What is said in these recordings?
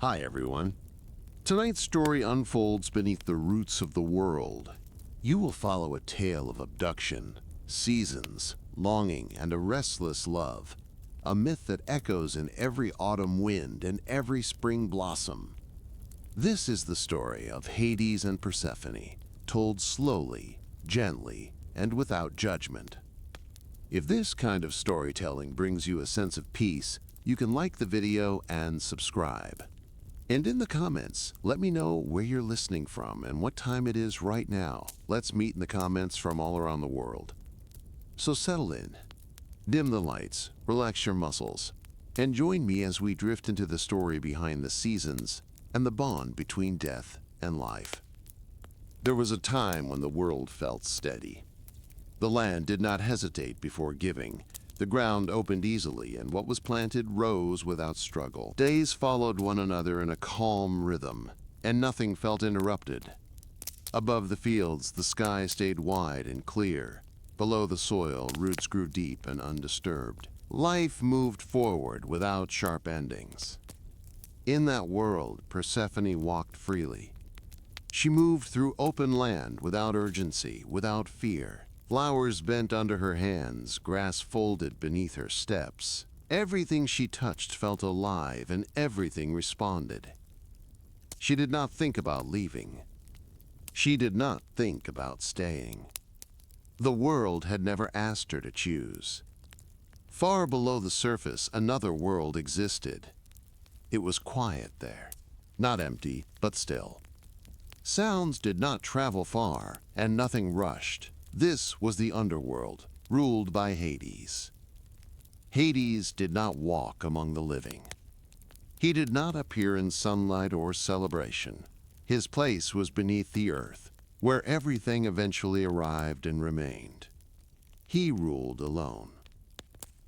Hi, everyone. Tonight's story unfolds beneath the roots of the world. You will follow a tale of abduction, seasons, longing, and a restless love. A myth that echoes in every autumn wind and every spring blossom. This is the story of Hades and Persephone, told slowly, gently, and without judgment. If this kind of storytelling brings you a sense of peace, you can like the video and subscribe. And in the comments, let me know where you're listening from and what time it is right now. Let's meet in the comments from all around the world. So settle in, dim the lights, relax your muscles, and join me as we drift into the story behind the seasons and the bond between death and life. There was a time when the world felt steady. The land did not hesitate before giving. The ground opened easily, and what was planted rose without struggle. Days followed one another in a calm rhythm, and nothing felt interrupted. Above the fields, the sky stayed wide and clear. Below the soil, roots grew deep and undisturbed. Life moved forward without sharp endings. In that world, Persephone walked freely. She moved through open land without urgency, without fear. Flowers bent under her hands, grass folded beneath her steps. Everything she touched felt alive, and everything responded. She did not think about leaving. She did not think about staying. The world had never asked her to choose. Far below the surface, another world existed. It was quiet there, not empty, but still. Sounds did not travel far, and nothing rushed. This was the underworld, ruled by Hades. Hades did not walk among the living. He did not appear in sunlight or celebration. His place was beneath the earth, where everything eventually arrived and remained. He ruled alone.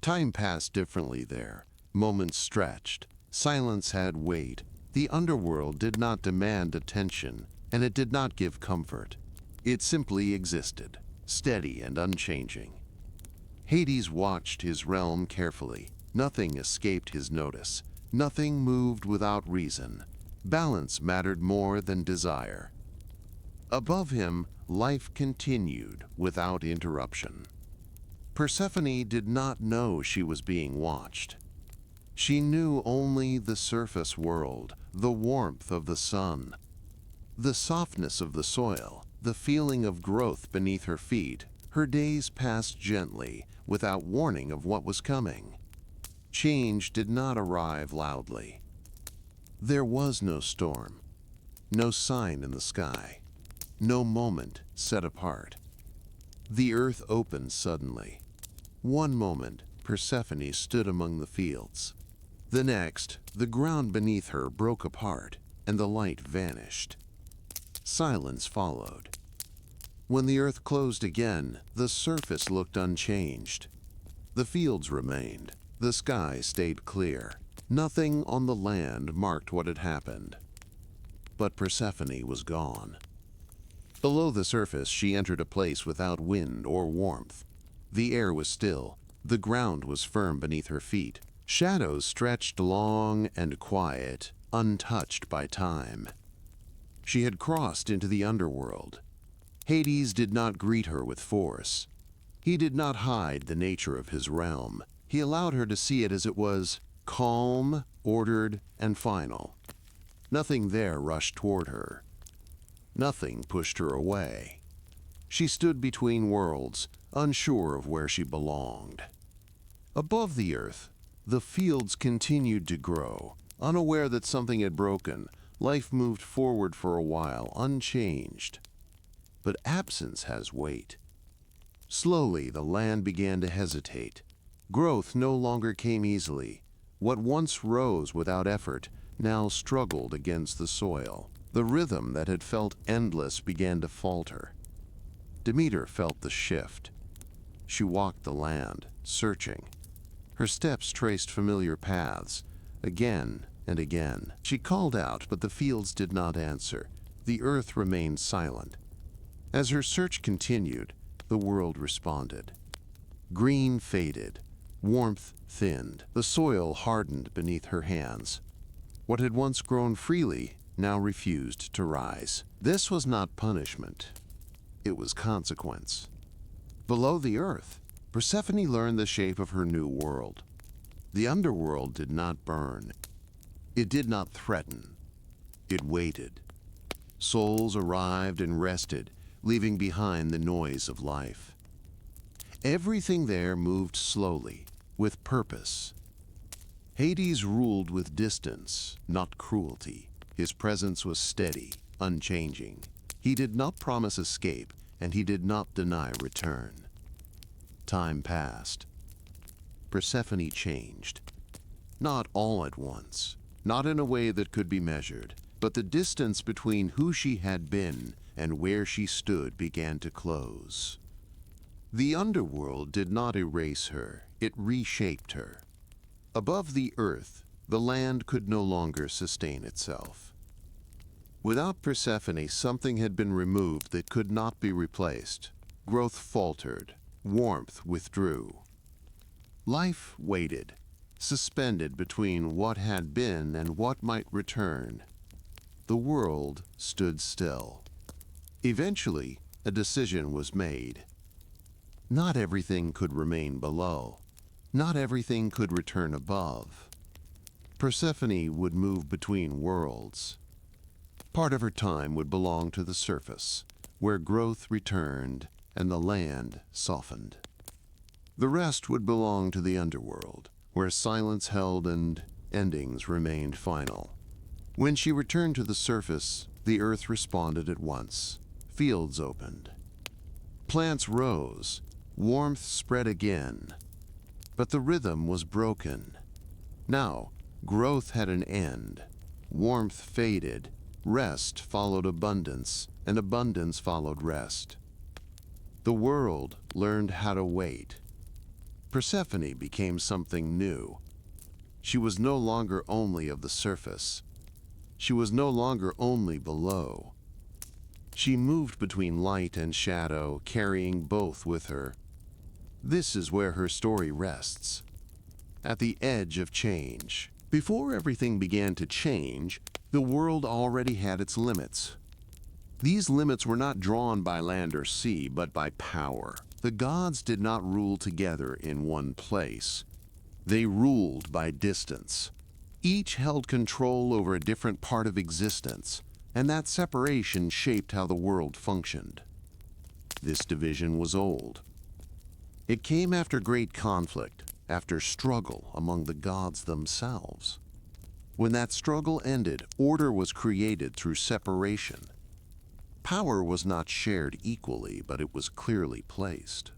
Time passed differently there. Moments stretched. Silence had weight. The underworld did not demand attention, and it did not give comfort. It simply existed, steady and unchanging. Hades watched his realm carefully. Nothing escaped his notice. Nothing moved without reason. Balance mattered more than desire. Above him, life continued without interruption. Persephone did not know she was being watched. She knew only the surface world, the warmth of the sun, the softness of the soil, the feeling of growth beneath her feet. Her days passed gently, without warning of what was coming. Change did not arrive loudly. There was no storm, no sign in the sky, no moment set apart. The earth opened suddenly. One moment, Persephone stood among the fields. The next, the ground beneath her broke apart, and the light vanished. Silence followed. When the earth closed again, the surface looked unchanged. The fields remained. The sky stayed clear. Nothing on the land marked what had happened. But Persephone was gone. Below the surface, she entered a place without wind or warmth. The air was still. The ground was firm beneath her feet. Shadows stretched long and quiet, untouched by time. She had crossed into the underworld. Hades did not greet her with force. He did not hide the nature of his realm. He allowed her to see it as it was, calm, ordered, and final. Nothing there rushed toward her. Nothing pushed her away. She stood between worlds, unsure of where she belonged. Above the earth, the fields continued to grow. Unaware that something had broken, life moved forward for a while, unchanged. But absence has weight. Slowly, the land began to hesitate. Growth no longer came easily. What once rose without effort now struggled against the soil. The rhythm that had felt endless began to falter. Demeter felt the shift. She walked the land, searching. Her steps traced familiar paths, again and again. She called out, but the fields did not answer. The earth remained silent. As her search continued, the world responded. Green faded, warmth thinned, the soil hardened beneath her hands. What had once grown freely now refused to rise. This was not punishment. It was consequence. Below the earth, Persephone learned the shape of her new world. The underworld did not burn. It did not threaten. It waited. Souls arrived and rested, leaving behind the noise of life. Everything there moved slowly, with purpose. Hades ruled with distance, not cruelty. His presence was steady, unchanging. He did not promise escape, and he did not deny return. Time passed. Persephone changed. Not all at once, not in a way that could be measured, but the distance between who she had been and where she stood began to close. The underworld did not erase her, it reshaped her. Above the earth, the land could no longer sustain itself. Without Persephone, something had been removed that could not be replaced. Growth faltered, warmth withdrew. Life waited, suspended between what had been and what might return. The world stood still. Eventually, a decision was made. Not everything could remain below. Not everything could return above. Persephone would move between worlds. Part of her time would belong to the surface, where growth returned and the land softened. The rest would belong to the underworld, where silence held and endings remained final. When she returned to the surface, the earth responded at once. Fields opened. Plants rose. Warmth spread again. But the rhythm was broken. Now, growth had an end. Warmth faded. Rest followed abundance, and abundance followed rest. The world learned how to wait. Persephone became something new. She was no longer only of the surface. She was no longer only below. She moved between light and shadow, carrying both with her. This is where her story rests, at the edge of change. Before everything began to change, the world already had its limits. These limits were not drawn by land or sea, but by power. The gods did not rule together in one place. They ruled by distance. Each held control over a different part of existence, and that separation shaped how the world functioned. This division was old. It came after great conflict, after struggle among the gods themselves. When that struggle ended, order was created through separation. Power was not shared equally, but it was clearly placed.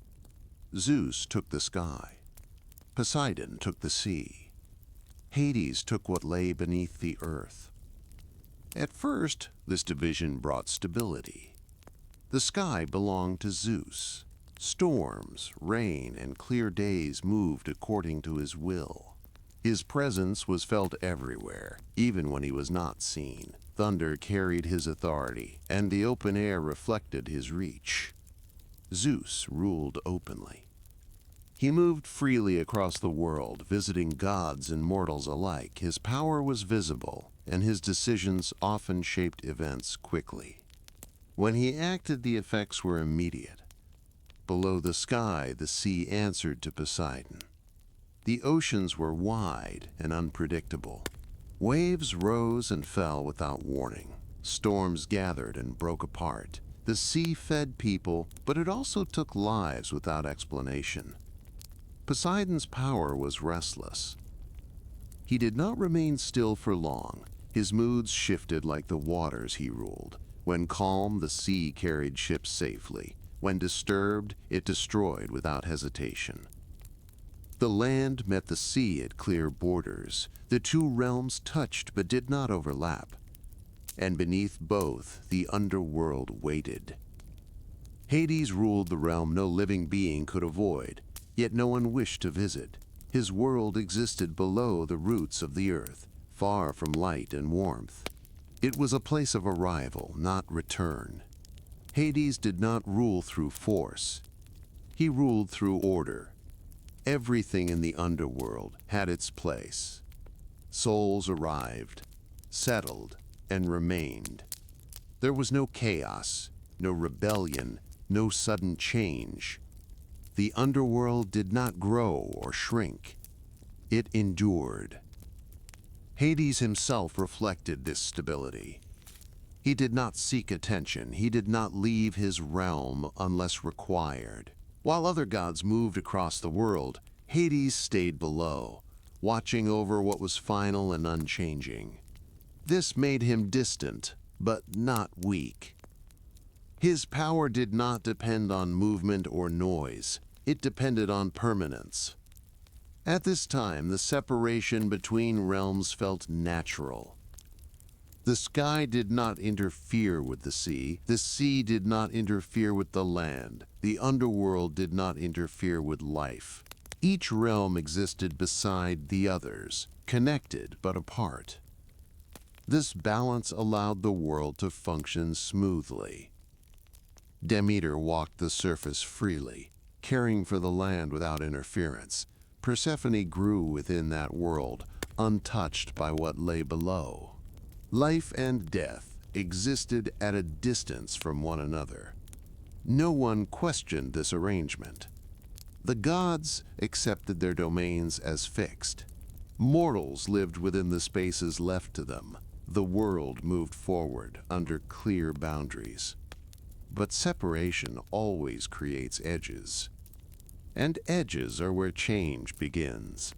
Zeus took the sky. Poseidon took the sea. Hades took what lay beneath the earth. At first, this division brought stability. The sky belonged to Zeus. Storms, rain, and clear days moved according to his will. His presence was felt everywhere, even when he was not seen. Thunder carried his authority, and the open air reflected his reach. Zeus ruled openly. He moved freely across the world, visiting gods and mortals alike. His power was visible, and his decisions often shaped events quickly. When he acted, the effects were immediate. Below the sky, the sea answered to Poseidon. The oceans were wide and unpredictable. Waves rose and fell without warning. Storms gathered and broke apart. The sea fed people, but it also took lives without explanation. Poseidon's power was restless. He did not remain still for long. His moods shifted like the waters he ruled. When calm, the sea carried ships safely. When disturbed, it destroyed without hesitation. The land met the sea at clear borders. The two realms touched but did not overlap. And beneath both, the underworld waited. Hades ruled the realm no living being could avoid, yet no one wished to visit. His world existed below the roots of the earth, far from light and warmth. It was a place of arrival, not return. Hades did not rule through force. He ruled through order. Everything in the underworld had its place. Souls arrived. settled, and remained. There was no chaos, no rebellion, no sudden change. The underworld did not grow or shrink. It endured. Hades himself reflected this stability. He did not seek attention. He did not leave his realm unless required. While other gods moved across the world, Hades stayed below, watching over what was final and unchanging. This made him distant, but not weak. His power did not depend on movement or noise. It depended on permanence. At this time, the separation between realms felt natural. The sky did not interfere with the sea did not interfere with the land, the underworld did not interfere with life. Each realm existed beside the others, connected but apart. This balance allowed the world to function smoothly. Demeter walked the surface freely, caring for the land without interference. Persephone grew within that world, untouched by what lay below. Life and death existed at a distance from one another. No one questioned this arrangement. The gods accepted their domains as fixed. Mortals lived within the spaces left to them. The world moved forward under clear boundaries. But separation always creates edges. And edges are where change begins.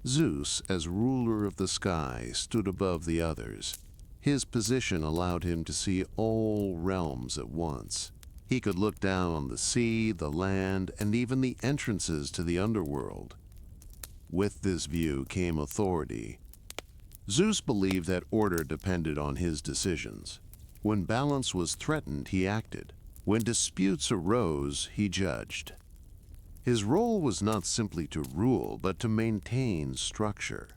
Zeus, as ruler of the sky, stood above the others. His position allowed him to see all realms at once. He could look down on the sea, the land, and even the entrances to the underworld. With this view came authority. Zeus believed that order depended on his decisions. When balance was threatened, he acted. When disputes arose, he judged. His role was not simply to rule, but to maintain structure.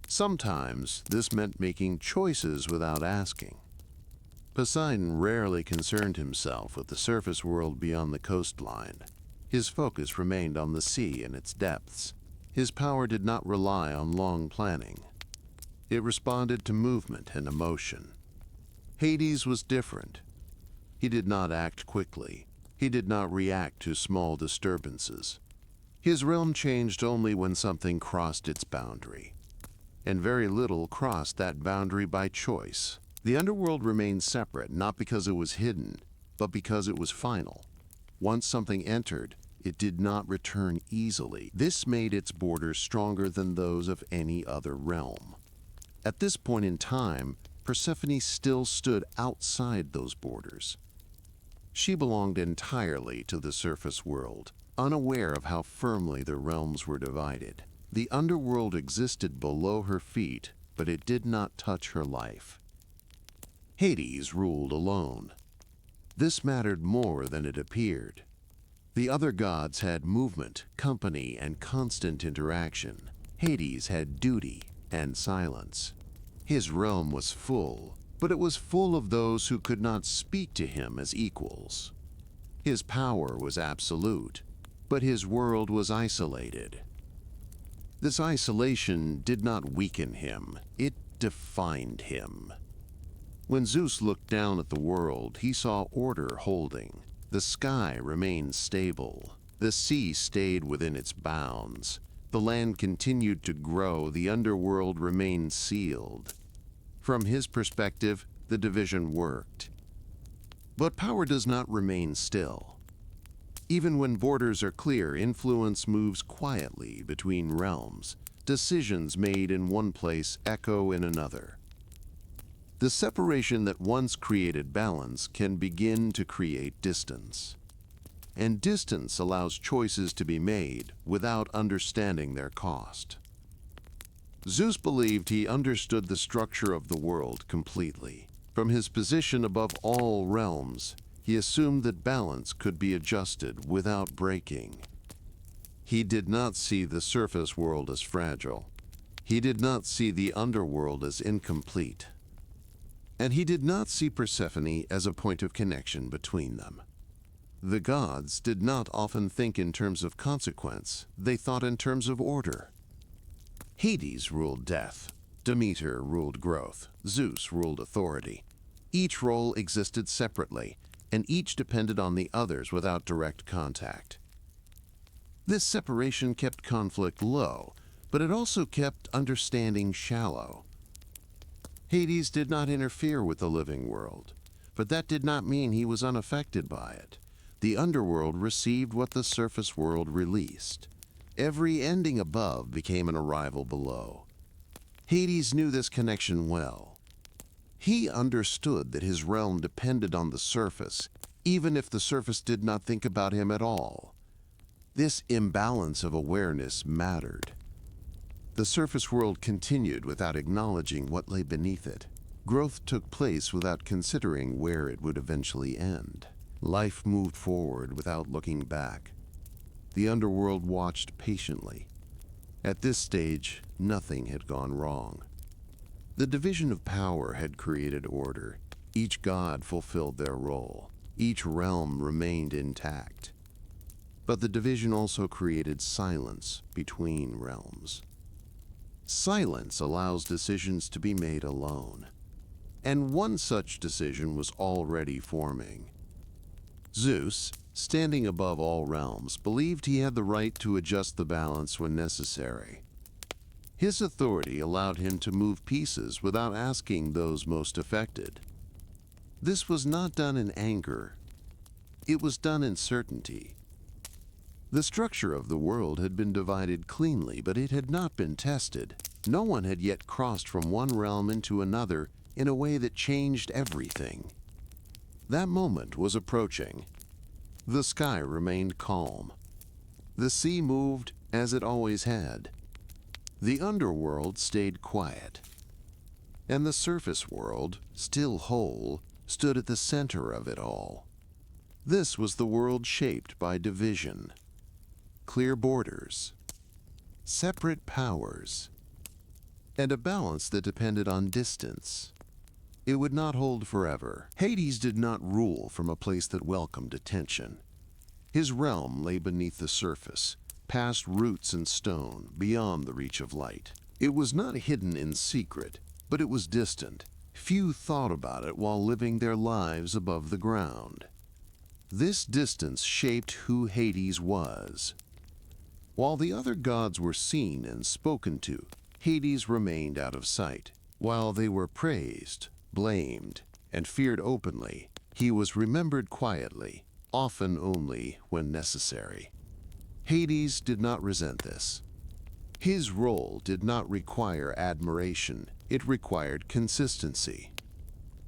Sometimes this meant making choices without asking. Poseidon rarely concerned himself with the surface world beyond the coastline. His focus remained on the sea and its depths. His power did not rely on long planning. It responded to movement and emotion. Hades was different. He did not act quickly. He did not react to small disturbances. His realm changed only when something crossed its boundary. And very little crossed that boundary by choice. The underworld remained separate, not because it was hidden, but because it was final. Once something entered, it did not return easily. This made its borders stronger than those of any other realm. At this point in time, Persephone still stood outside those borders. She belonged entirely to the surface world, unaware of how firmly the realms were divided. The underworld existed below her feet, but it did not touch her life. Hades ruled alone. This mattered more than it appeared. The other gods had movement, company, and constant interaction. Hades had duty and silence. His realm was full, but it was full of those who could not speak to him as equals. His power was absolute, but his world was isolated. This isolation did not weaken him, it defined him. When Zeus looked down at the world, he saw order holding. The sky remained stable. The sea stayed within its bounds. The land continued to grow. The underworld remained sealed. From his perspective, the division worked. But power does not remain still. Even when borders are clear, influence moves quietly between realms. Decisions made in one place echo in another. The separation that once created balance can begin to create distance. And distance allows choices to be made without understanding their cost. Zeus believed he understood the structure of the world completely. From his position above all realms, he assumed that balance could be adjusted without breaking. He did not see the surface world as fragile. He did not see the underworld as incomplete. And he did not see Persephone as a point of connection between them. The gods did not often think in terms of consequence, they thought in terms of order. Hades ruled death. Demeter ruled growth, Zeus ruled authority. Each role existed separately, and each depended on the others without direct contact. This separation kept conflict low, but it also kept understanding shallow. Hades did not interfere with the living world, but that did not mean he was unaffected by it. The underworld received what the surface world released. Every ending above became an arrival below. Hades knew this connection well. He understood that his realm depended on the surface, even if the surface did not think about him at all. This imbalance of awareness mattered. The surface world continued without acknowledging what lay beneath it. Growth took place without considering where it would eventually end. Life moved forward without looking back. The underworld watched patiently. At this stage, nothing had gone wrong. The division of power had created order. Each god fulfilled their role. Each realm remained intact. But the division also created silence between realms. Silence allows decisions to be made alone. And one such decision was already forming. Zeus, standing above all realms, believed he had the right to adjust the balance when necessary. His authority allowed him to move pieces without asking those most affected. This was not done in anger. It was done in certainty. The structure of the world had been divided cleanly, but it had not been tested. No one had yet crossed from one realm into another in a way that changed everything. That moment was approaching. The sky remained calm. The sea moved as it always had. The underworld stayed quiet. And the surface world, still whole, stood at the center of it all. This was the world shaped by division. Clear borders, separate powers, and a balance that depended on distance. It would not hold forever. Hades did not rule from a place that welcomed attention. His realm lay beneath the surface, past roots and stone, beyond the reach of light. It was not hidden in secret, but it was distant. Few thought about it while living their lives above the ground. This distance shaped who Hades was. While the other gods were seen and spoken to, Hades remained out of sight. While they were praised, blamed, and feared openly, he was remembered quietly, often only when necessary. Hades did not resent this. His role did not require admiration, it required consistency.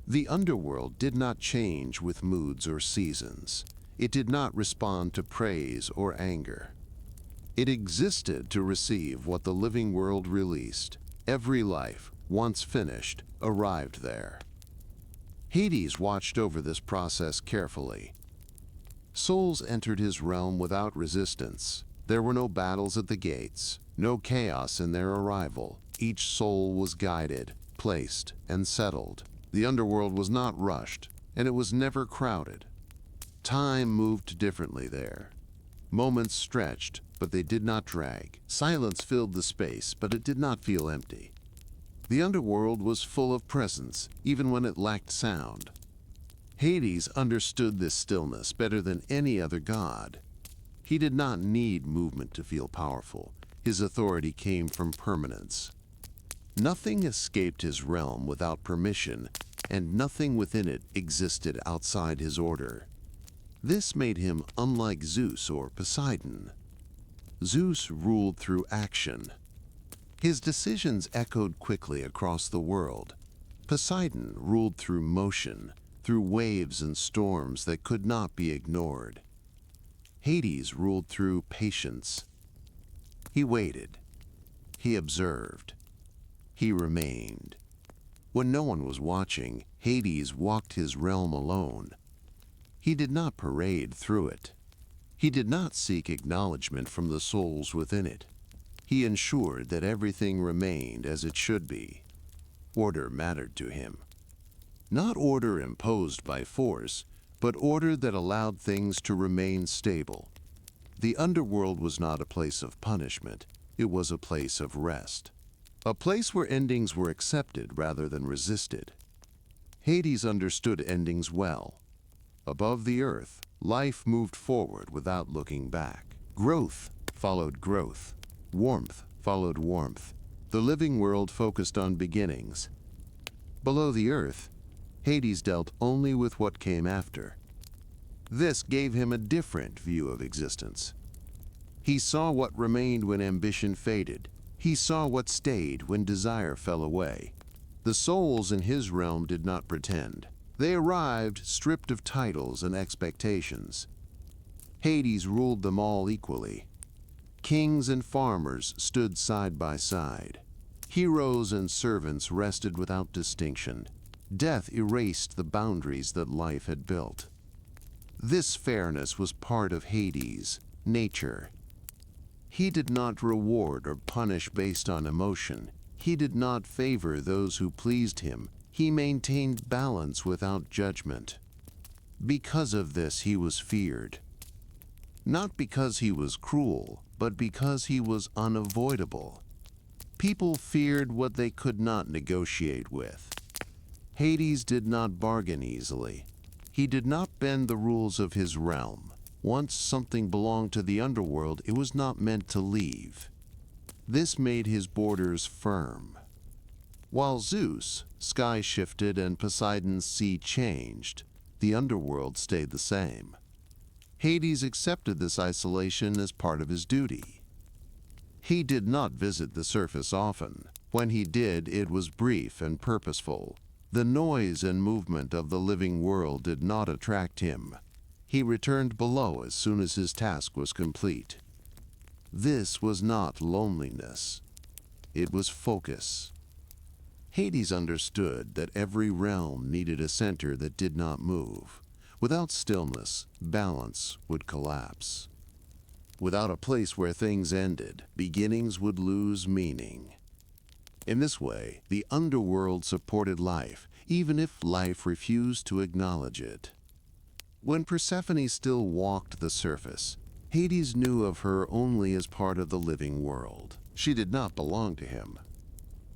The underworld did not change with moods or seasons. It did not respond to praise or anger. It existed to receive what the living world released. Every life, once finished, arrived there. Hades watched over this process carefully. Souls entered his realm without resistance. There were no battles at the gates, no chaos in their arrival. Each soul was guided, placed, and settled. The underworld was not rushed, and it was never crowded. Time moved differently there. Moments stretched, but they did not drag. Silence filled the space, but it did not feel empty. The underworld was full of presence, even when it lacked sound. Hades understood this stillness better than any other god. He did not need movement to feel powerful. His authority came from permanence. Nothing escaped his realm without permission, and nothing within it existed outside his order. This made him unlike Zeus or Poseidon. Zeus ruled through action. His decisions echoed quickly across the world. Poseidon ruled through motion, through waves and storms that could not be ignored. Hades ruled through patience. He waited. He observed. He remained. When no one was watching, Hades walked his realm alone. He did not parade through it. He did not seek acknowledgement from the souls within it. He ensured that everything remained as it should be. Order mattered to him. Not order imposed by force, but order that allowed things to remain stable. The underworld was not a place of punishment, it was a place of rest. a place where endings were accepted rather than resisted. Hades understood endings well. Above the earth, life moved forward without looking back. Growth followed growth. Warmth followed warmth. The living world focused on beginnings. Below the earth, Hades dealt only with what came after. This gave him a different view of existence. He saw what remained when ambition faded. He saw what stayed when desire fell away. The souls in his realm did not pretend. They arrived stripped of titles and expectations. Hades ruled them all equally. Kings and farmers stood side by side. Heroes and servants rested without distinction. Death erased the boundaries that life had built. This fairness was part of Hades' nature. He did not reward or punish based on emotion. He did not favor those who pleased him. He maintained balance without judgment. Because of this, he was feared. Not because he was cruel, but because he was unavoidable. People feared what they could not negotiate with. Hades did not bargain easily. He did not bend the rules of his realm. Once something belonged to the underworld, it was not meant to leave. This made his borders firm. While Zeus' sky shifted and Poseidon's sea changed, the underworld stayed the same. Hades accepted this isolation as part of his duty. He did not visit the surface often. When he did, it was brief and purposeful. The noise and movement of the living world did not attract him. He returned below as soon as his task was complete. This was not loneliness. It was focus. Hades understood that every realm needed a center that did not move. Without stillness, balance would collapse. Without a place where things ended, beginnings would lose meaning. In this way, the underworld supported life, even if life refused to acknowledge it. When Persephone still walked the surface, Hades knew of her only as part of the living world. She did not belong to him.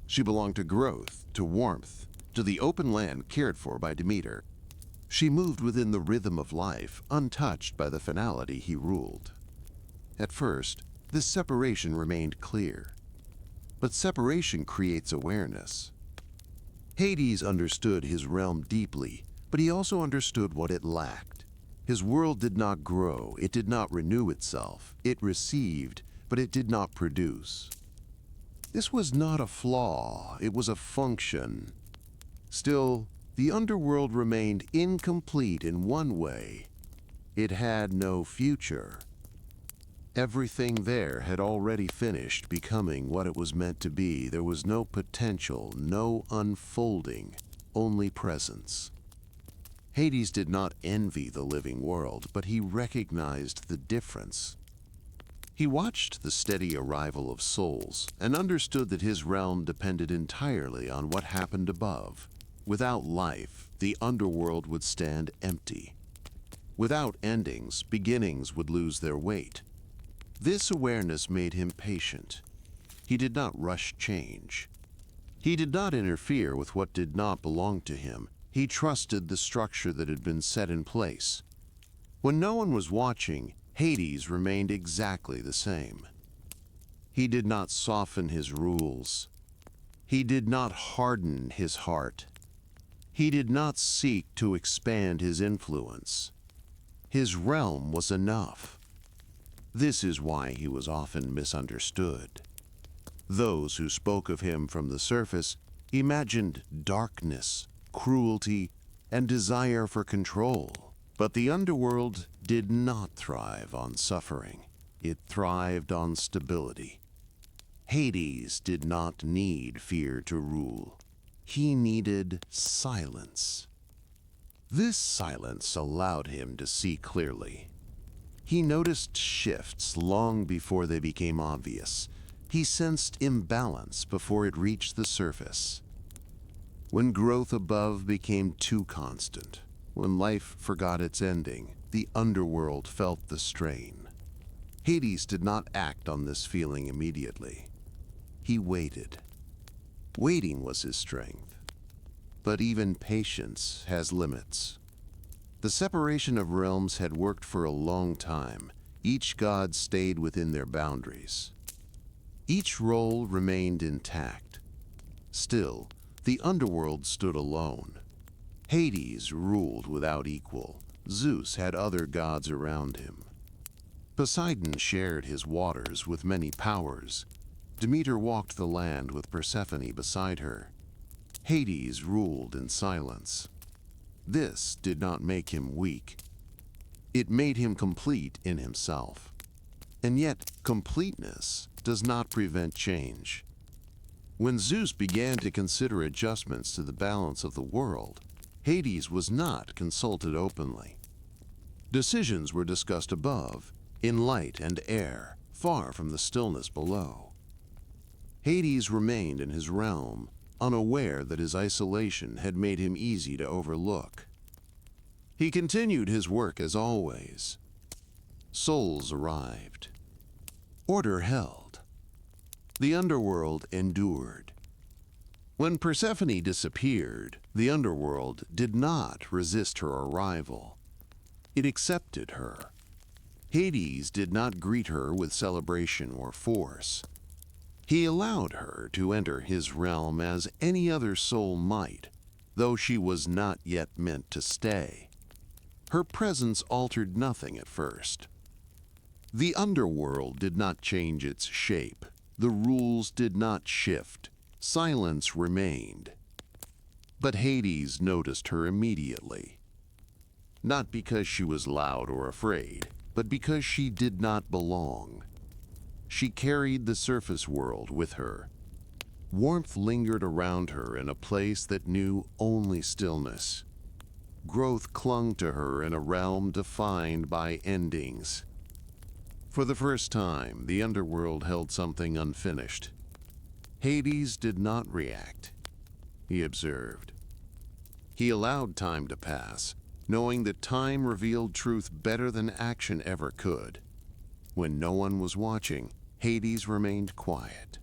She belonged to growth, to warmth, to the open land cared for by Demeter. She moved within the rhythm of life, untouched by the finality he ruled. At first, this separation remained clear. But separation creates awareness. Hades understood his realm deeply, but he also understood what it lacked. His world did not grow, it did not renew itself. It received, but it did not produce. This was not a flaw, it was a function. Still, the underworld remained incomplete in one way. It had no future. Everything there had already finished becoming what it was meant to be. There was no potential, no unfolding, only presence. Hades did not envy the living world, but he recognized the difference. He watched the steady arrival of souls and understood that his realm depended entirely on what happened above. Without life, the underworld would stand empty. Without endings, beginnings would lose their weight. This awareness made him patient. He did not rush change. He did not interfere with what did not belong to him. He trusted the structure that had been set in place. When no one was watching, Hades remained exactly the same. He did not soften his rules. He did not harden his heart. He did not seek to expand his influence. His realm was enough. This is why he was often misunderstood. Those who spoke of him from the surface imagined darkness, cruelty, and desire for control. But the underworld did not thrive on suffering. It thrived on stability. Hades did not need fear to rule. He needed silence. This silence allowed him to see clearly. He noticed shifts long before they became obvious. He sensed imbalance before it reached the surface. When growth above became too constant, when life forgot its ending, the underworld felt the strain. Hades did not act on this feeling immediately. He waited. Waiting was his strength. But even patience has limits. The separation of realms had worked for a long time. Each god stayed within their boundaries. Each role remained intact. Still, the underworld stood alone. Hades ruled without equal. Zeus had other gods around him. Poseidon shared his waters with many powers. Demeter walked the land with Persephone beside her. Hades ruled in silence. This did not make him weak. It made him complete in himself. And yet, completeness does not prevent change. When Zeus began to consider adjustments to the balance of the world, Hades was not consulted openly. Decisions were discussed above, in light and air, far from the stillness below. Hades remained in his realm, unaware that his isolation had made him easy to overlook. He continued his work as always. Souls arrived. Order held. The underworld endured. When Persephone disappeared, the underworld did not resist her arrival. It accepted her. Hades did not greet her with celebration or force. He allowed her to enter his realm as any other soul might, though she was not yet meant to stay. Her presence altered nothing at first. The underworld did not change its shape. The rules did not shift. Silence remained. But Hades noticed her immediately. Not because she was loud or afraid, but because she did not belong. She carried the surface world with her. Warmth lingered around her in a place that knew only stillness. Growth clung to her in a realm defined by endings. For the first time, the underworld held something unfinished. Hades did not react. He observed. He allowed time to pass, knowing that time revealed truth better than action ever could. When no one was watching, Hades remained quiet.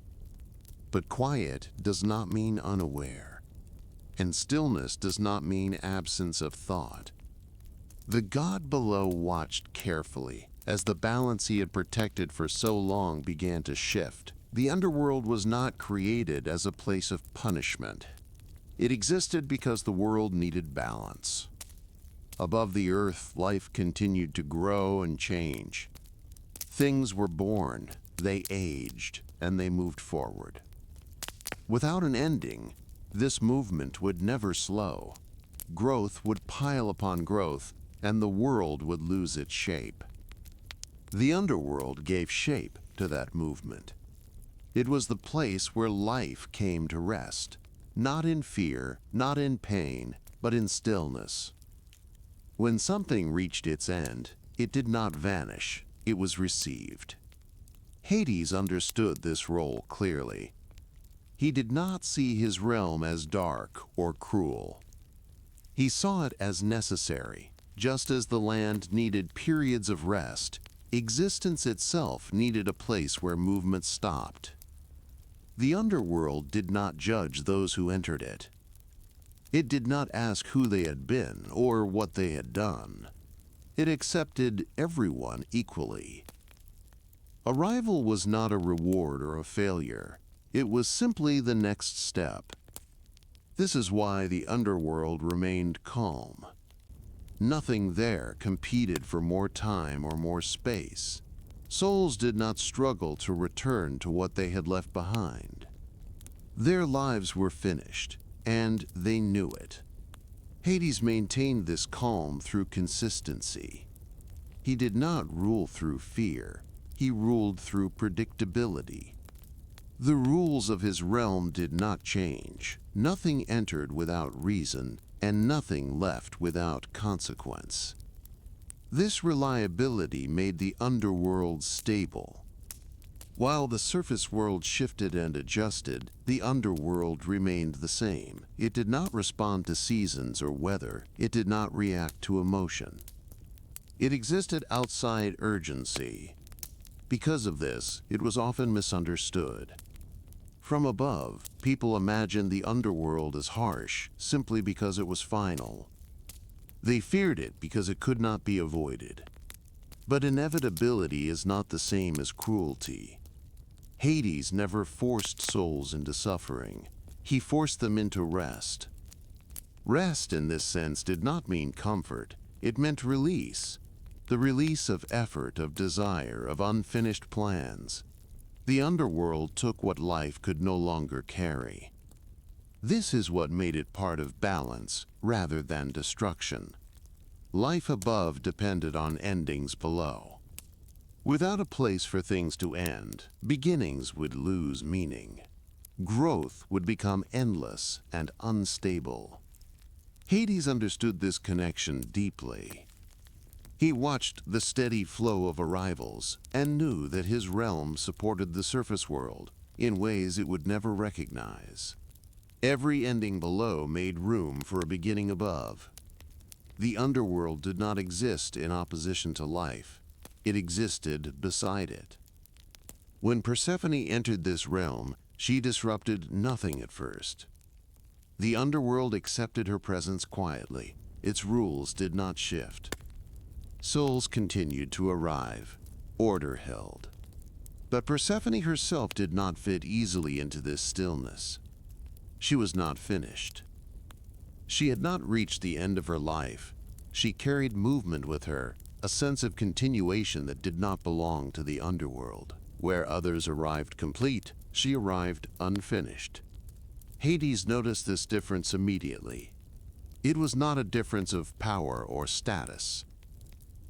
But quiet does not mean unaware, and stillness does not mean absence of thought. The god below watched carefully as the balance he had protected for so long began to shift. The underworld was not created as a place of punishment. It existed because the world needed balance. Above the earth, life continued to grow and change. Things were born, they aged, and they moved forward. Without an ending, this movement would never slow. Growth would pile upon growth, and the world would lose its shape. The underworld gave shape to that movement. It was the place where life came to rest, not in fear, not in pain, but in stillness. When something reached its end, it did not vanish, it was received. Hades understood this role clearly. He did not see his realm as dark or cruel. He saw it as necessary. Just as the land needed periods of rest, existence itself needed a place where movement stopped. The underworld did not judge those who entered it. It did not ask who they had been or what they had done. It accepted everyone equally. Arrival was not a reward or a failure. It was simply the next step. This is why the underworld remained calm. Nothing there competed for more time or more space. Souls did not struggle to return to what they had left behind. Their lives were finished, and they knew it. Hades maintained this calm through consistency. He did not rule through fear. He ruled through predictability. The rules of his realm did not change. Nothing entered without reason, and nothing left without consequence. This reliability made the underworld stable. While the surface world shifted and adjusted, the underworld remained the same. It did not respond to seasons or weather. It did not react to emotion. It existed outside urgency. Because of this, it was often misunderstood. From above, people imagined the underworld as harsh simply because it was final. They feared it because it could not be avoided. But inevitability is not the same as cruelty. Hades never forced souls into suffering. He forced them into rest. Rest in this sense did not mean comfort. It meant release. The release of effort, of desire, of unfinished plans. The underworld took what life could no longer carry. This is what made it part of balance rather than destruction. Life above depended on endings below. Without a place for things to end, beginnings would lose meaning. Growth would become endless and unstable. Hades understood this connection deeply. He watched the steady flow of arrivals and knew that his realm supported the surface world in ways it would never recognize. Every ending below made room for a beginning above. The underworld did not exist in opposition to life. It existed beside it. When Persephone entered this realm, she disrupted nothing at first. The underworld accepted her presence quietly. Its rules did not shift. Souls continued to arrive. Order held. But Persephone herself did not fit easily into this stillness. She was not finished. She had not reached the end of her life. She carried movement with her, a sense of continuation that did not belong to the underworld. Where others arrived complete, she arrived unfinished. Hades noticed this difference immediately. It was not a difference of power or status.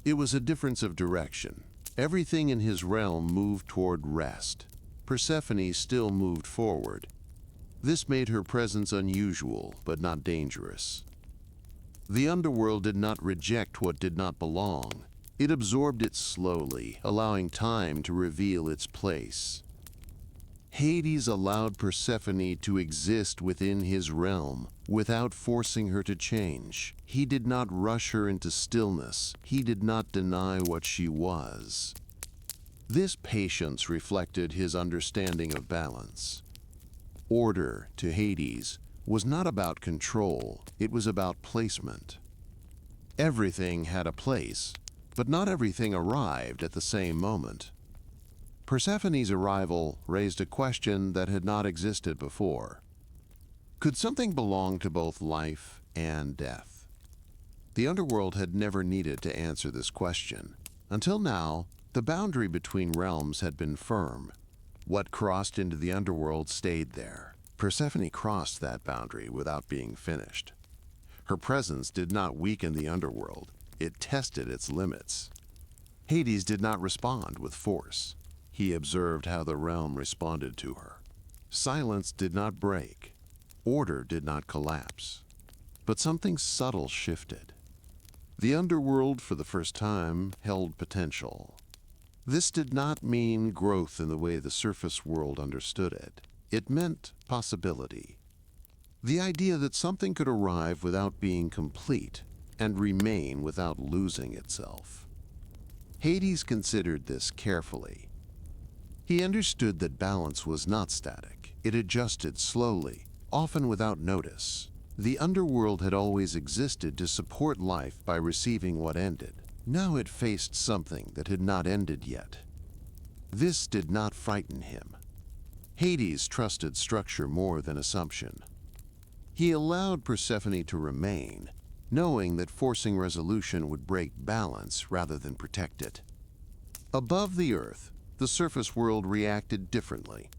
It was a difference of direction. Everything in his realm moved toward rest. Persephone still moved forward. This made her presence unusual, but not dangerous. The underworld did not reject what did not belong. It absorbed it slowly, allowing time to reveal its place. Hades allowed Persephone to exist within his realm without forcing her to change. He did not rush her into stillness. He did not deny what she was. This patience reflected his understanding of balance. Order, to Hades, was not about control. It was about placement. Everything had a place, but not everything arrived at the same moment. Persephone's arrival raised a question that had not existed before. Could something belong to both life and death? The underworld had never needed to answer this question. Until now, the boundary between realms had been firm. What crossed into the underworld stayed there. Persephone crossed that boundary without being finished. Her presence did not weaken the underworld. It tested its limits. Hades did not respond with force. He observed how the realm responded to her. Silence did not break. Order did not collapse. But something subtle shifted. The underworld, for the first time, held potential. This did not mean growth in the way the surface world understood it. It meant possibility. The idea that something could arrive without being complete and remain without losing itself. Hades considered this carefully. He understood that balance was not static. It adjusted slowly, often without notice. The underworld had always existed to support life by receiving what ended. Now it faced something that had not ended yet. This did not frighten him. Hades trusted structure more than assumption. He allowed Persephone to remain, knowing that forcing resolution would break balance rather than protect it. Above the earth, the surface world reacted differently.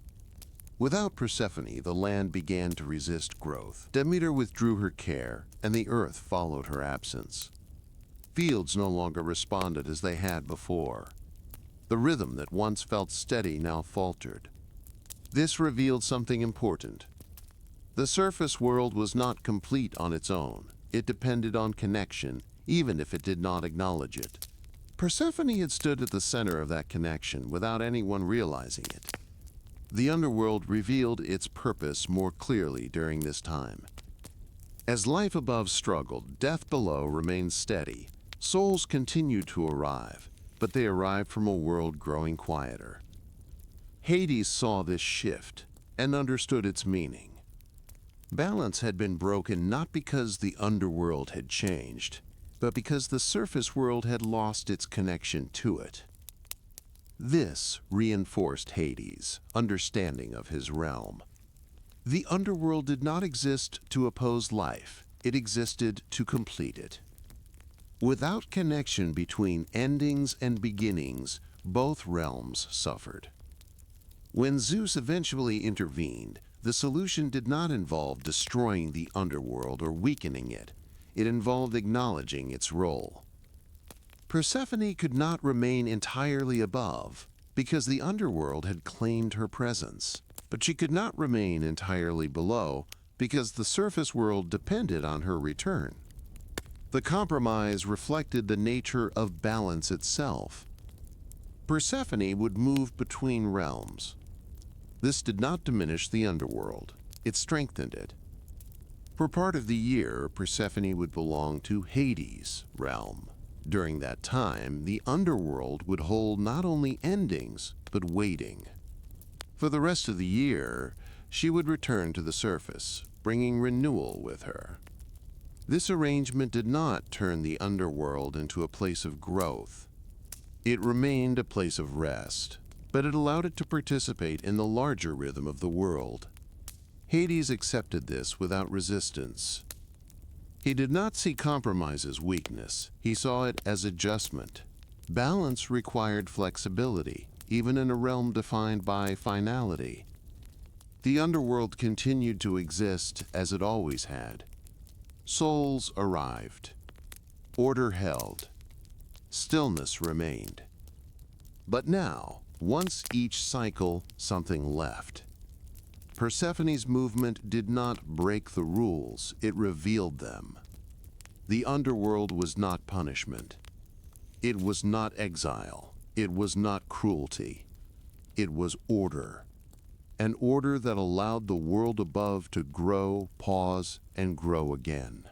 Without Persephone, the land began to resist growth. Demeter withdrew her care, and the earth followed her absence. Fields no longer responded as they had before. The rhythm that once felt steady now faltered. This revealed something important. The surface world was not complete on its own. It depended on connection, even if it did not acknowledge it. Persephone had stood at the center of that connection without anyone realizing it. The underworld revealed its purpose more clearly during this time. As life above struggled, death below remained steady. Souls continued to arrive, but they arrived from a world growing quieter. Hades saw this shift. and understood its meaning. Balance had been broken not because the underworld had changed, but because the surface world had lost its connection to it. This reinforced Hades' understanding of his realm. The underworld did not exist to oppose life, it existed to complete it. Without connection between endings and beginnings, both realms suffered. When Zeus eventually intervened, the solution did not involve destroying the underworld or weakening it. It involved acknowledging its role. Persephone could not remain entirely above because the underworld had claimed her presence, but she could not remain entirely below because the surface world depended on her return. The compromise reflected the nature of balance itself. Persephone would move between realms. This did not diminish the underworld, it strengthened it. For part of the year, Persephone would belong to Hades' realm. During that time, the underworld would hold not only endings, but waiting. For the rest of the year, she would return to the surface, bringing renewal with her. This arrangement did not turn the underworld into a place of growth. It remained a place of rest, but it allowed it to participate in the larger rhythm of the world. Hades accepted this without resistance. He did not see compromise as weakness, he saw it as adjustment. Balance required flexibility, even in a realm defined by finality. The underworld continued to exist as it always had. Souls arrived. Order held. Stillness remained. But now, once each cycle, something left. Persephone's movement did not break the rules, it revealed them. The underworld was not punishment. It was not exile. It was not cruelty. It was order. An order that allowed the world above to grow, pause, and grow again.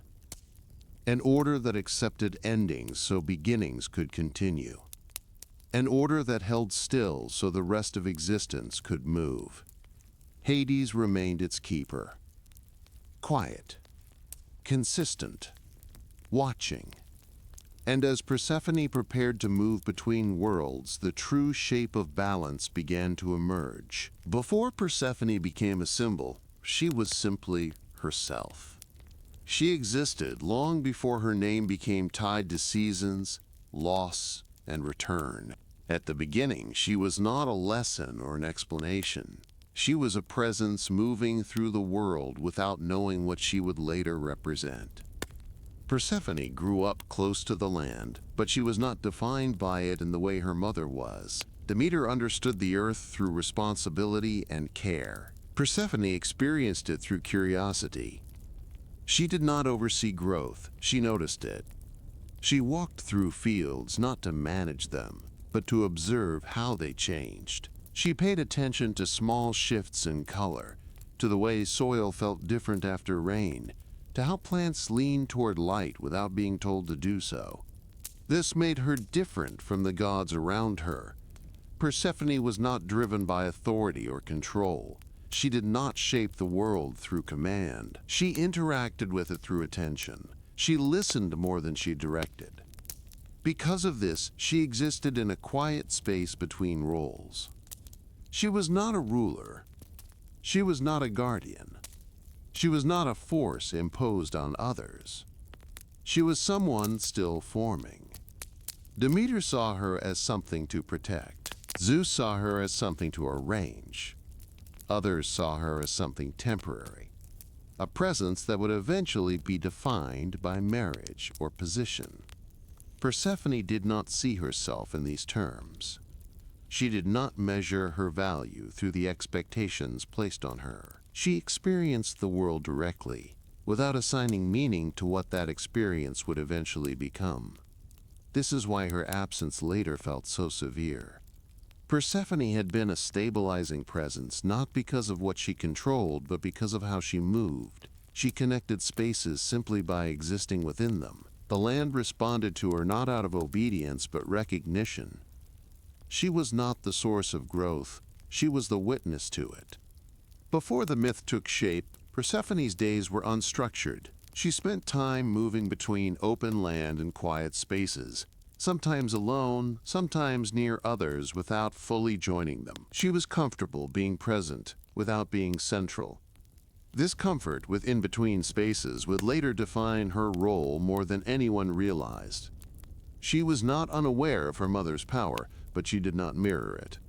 An order that accepted endings so beginnings could continue. An order that held still so the rest of existence could move. Hades remained its keeper. Quiet, consistent, watching. And as Persephone prepared to move between worlds, the true shape of balance began to emerge. Before Persephone became a symbol, she was simply herself. She existed long before her name became tied to seasons, loss, and return. At the beginning, she was not a lesson or an explanation. She was a presence moving through the world without knowing what she would later represent. Persephone grew up close to the land, but she was not defined by it in the way her mother was. Demeter understood the earth through responsibility and care. Persephone experienced it through curiosity. She did not oversee growth, she noticed it. She walked through fields not to manage them, but to observe how they changed. She paid attention to small shifts in color, to the way soil felt different after rain, to how plants leaned toward light without being told to do so. This made her different from the gods around her. Persephone was not driven by authority or control. She did not shape the world through command. She interacted with it through attention. She listened more than she directed. Because of this, she existed in a quiet space between roles. She was not a ruler. She was not a guardian. She was not a force imposed on others. She was someone still forming. Demeter saw her as something to protect. Zeus saw her as something to arrange. Others saw her as something temporary, a presence that would eventually be defined by marriage or position. Persephone did not see herself in these terms. She did not measure her value through the expectations placed on her. She experienced the world directly, without assigning meaning to what that experience would eventually become. This is why her absence later felt so severe. Persephone had been a stabilizing presence not because of what she controlled, but because of how she moved. She connected spaces simply by existing within them. The land responded to her not out of obedience, but recognition. She was not the source of growth, she was the witness to it. Before the myth took shape, Persephone's days were unstructured. She spent time moving between open land and quiet spaces, sometimes alone, sometimes near others without fully joining them. She was comfortable being present without being central. This comfort with in-between spaces would later define her role more than anyone realized. She was not unaware of her mother's power, but she did not mirror it.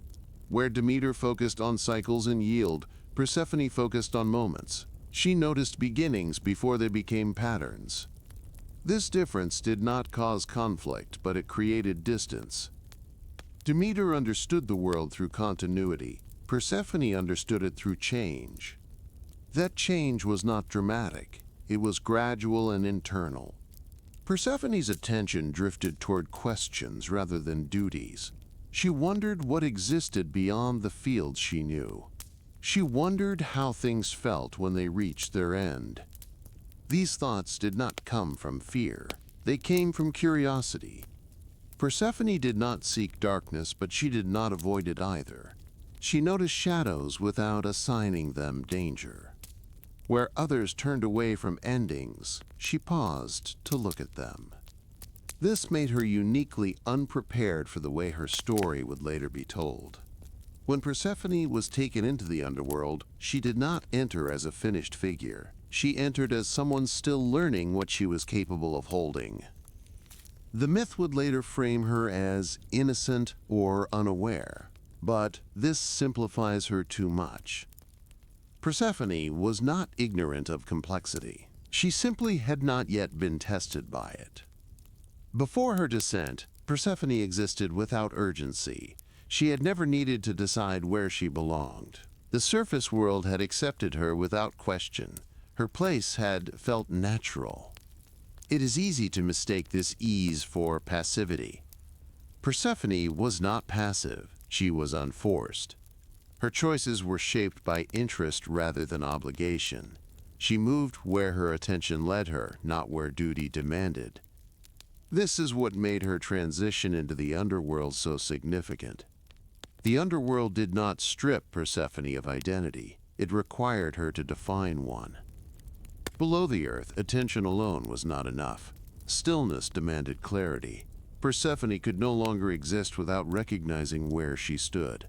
Where Demeter focused on cycles and yield, Persephone focused on moments. She noticed beginnings before they became patterns. This difference did not cause conflict, but it created distance. Demeter understood the world through continuity. Persephone understood it through change. That change was not dramatic. It was gradual and internal. Persephone's attention drifted toward questions rather than duties. She wondered what existed beyond the fields she knew. She wondered how things felt when they reached their end. These thoughts did not come from fear. They came from curiosity. Persephone did not seek darkness, but she did not avoid it either. She noticed shadows without assigning them danger. Where others turned away from endings, she paused to look at them. This made her uniquely unprepared for the way her story would later be told. When Persephone was taken into the underworld, she did not enter as a finished figure. She entered as someone still learning what she was capable of holding. The myth would later frame her as innocent or unaware, but this simplifies her too much. Persephone was not ignorant of complexity. She simply had not yet been tested by it. Before her descent, Persephone existed without urgency. She had never needed to decide where she belonged. The surface world had accepted her without question. Her place had felt natural. It is easy to mistake this ease for passivity. Persephone was not passive. She was unforced. Her choices were shaped by interest rather than obligation. She moved where her attention led her, not where duty demanded. This is what made her transition into the underworld so significant. The underworld did not strip Persephone of identity. It required her to define one. Below the earth, attention alone was not enough. Stillness demanded clarity. Persephone could no longer exist without recognizing where she stood.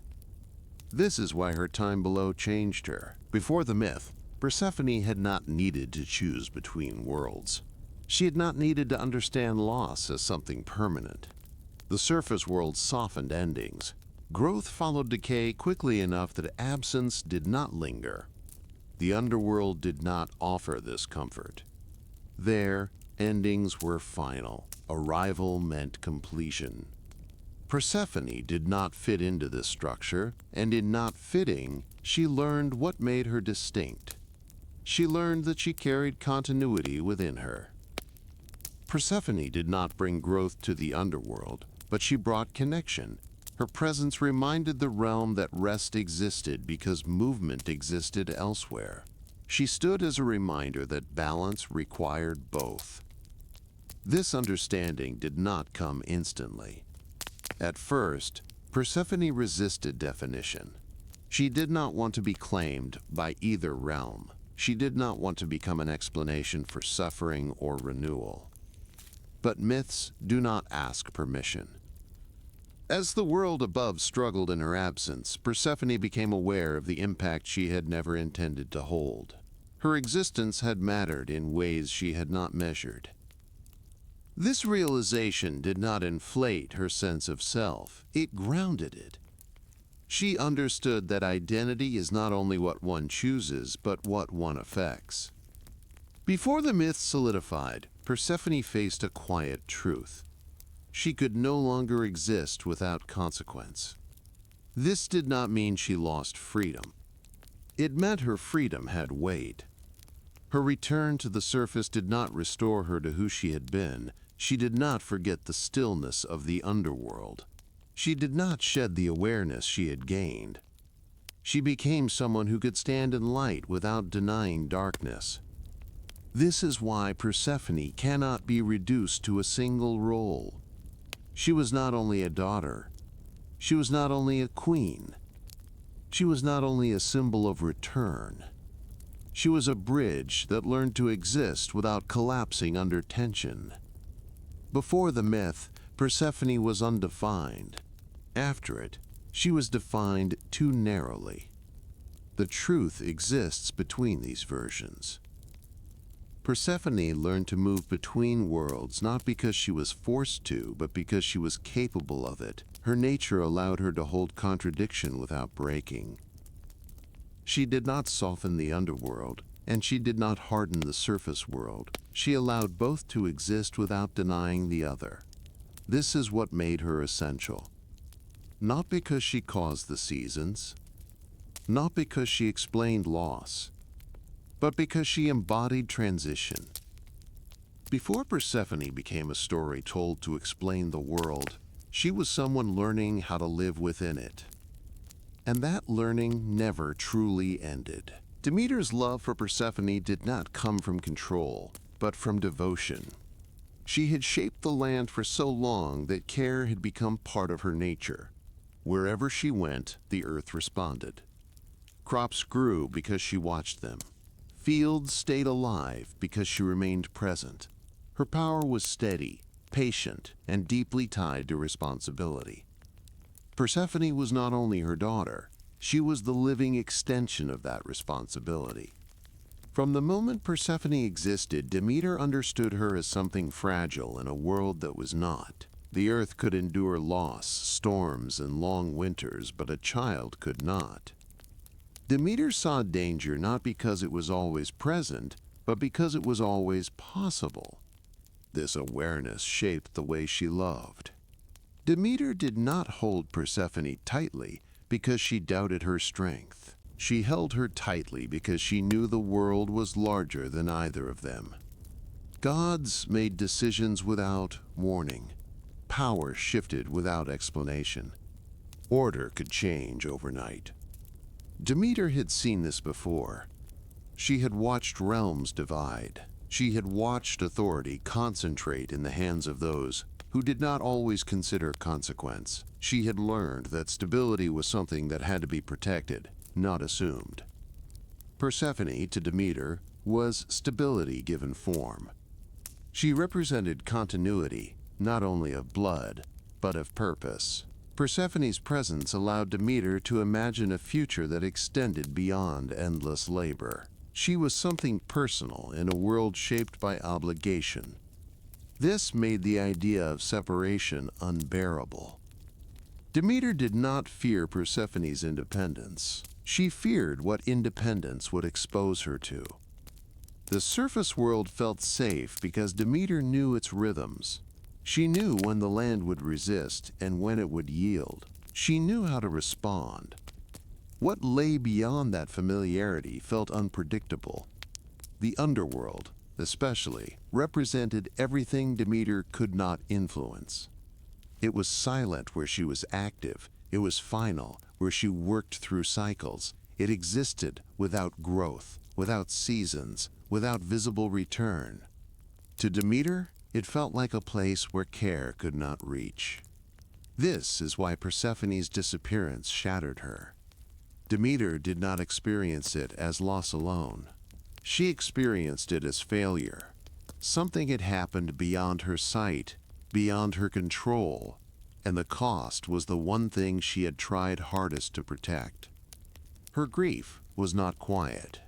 This is why her time below changed her. Before the myth, Persephone had not needed to choose between worlds. She had not needed to understand loss as something permanent. The surface world softened endings. Growth followed decay quickly enough that absence did not linger. The underworld did not offer this comfort. There, endings were final. Arrival meant completion. Persephone did not fit into this structure, and in not fitting, she learned what made her distinct. She learned that she carried continuity within her. Persephone did not bring growth to the underworld, but she brought connection. Her presence reminded the realm that rest existed because movement existed elsewhere. She stood as a reminder that balance required both. This understanding did not come instantly. At first, Persephone resisted definition. She did not want to be claimed by either realm. She did not want to become an explanation for suffering or renewal. But myths do not ask permission. As the world above struggled in her absence, Persephone became aware of the impact she had never intended to hold. Her existence had mattered in ways she had not measured. This realization did not inflate her sense of self, it grounded it. She understood that identity is not only what one chooses, but what one affects. Before the myth solidified, Persephone faced a quiet truth. She could no longer exist without consequence. This did not mean she lost freedom. It meant her freedom had weight. Her return to the surface did not restore her to who she had been. She did not forget the stillness of the underworld. She did not shed the awareness she had gained. She became someone who could stand in light without denying darkness. This is why Persephone cannot be reduced to a single role. She was not only a daughter, she was not only a queen, She was not only a symbol of return, she was a bridge that learned to exist without collapsing under tension. Before the myth, Persephone was undefined. After it, she was defined too narrowly. The truth exists between these versions. Persephone learned to move between worlds not because she was forced to, but because she was capable of it. Her nature allowed her to hold contradiction without breaking. She did not soften the underworld, and she did not harden the surface world. She allowed both to exist without denying the other. This is what made her essential. Not because she caused the seasons, not because she explained loss, but because she embodied transition. Before Persephone became a story told to explain the world, she was someone learning how to live within it. And that learning never truly ended. Demeter's love for Persephone did not come from control, but from devotion. She had shaped the land for so long that care had become part of her nature. Wherever she went, the earth responded. Crops grew because she watched them. Fields stayed alive because she remained present. Her power was steady, patient, and deeply tied to responsibility. Persephone was not only her daughter, she was the living extension of that responsibility. From the moment Persephone existed, Demeter understood her as something fragile in a world that was not. The earth could endure loss, storms, and long winters, but a child could not. Demeter saw danger not because it was always present, but because it was always possible. This awareness shaped the way she loved. Demeter did not hold Persephone tightly because she doubted her strength. She held her tightly because she knew the world was larger than either of them. Gods made decisions without warning. Power shifted without explanation. Order could change overnight. Demeter had seen this before. She had watched realms divide. She had watched authority concentrate in the hands of those who did not always consider consequence. She had learned that stability was something that had to be protected, not assumed. Persephone, to Demeter, was stability given form. She represented continuity, not only of blood, but of purpose. Persephone's presence allowed Demeter to imagine a future that extended beyond endless labor. She was something personal in a world shaped by obligation. This made the idea of separation unbearable. Demeter did not fear Persephone's independence. She feared what independence would expose her to. The surface world felt safe because Demeter knew its rhythms. She knew when the land would resist and when it would yield. She knew how to respond. What lay beyond that familiarity felt unpredictable. The underworld, especially, represented everything Demeter could not influence. It was silent where she was active. It was final where she worked through cycles. It existed without growth, without seasons, without visible return. To Demeter, it felt like a place where care could not reach. This is why Persephone's disappearance shattered her. Demeter did not experience it as loss alone. She experienced it as failure. Something had happened beyond her sight, beyond her control, and the cost was the one thing she had tried hardest to protect. Her grief was not quiet.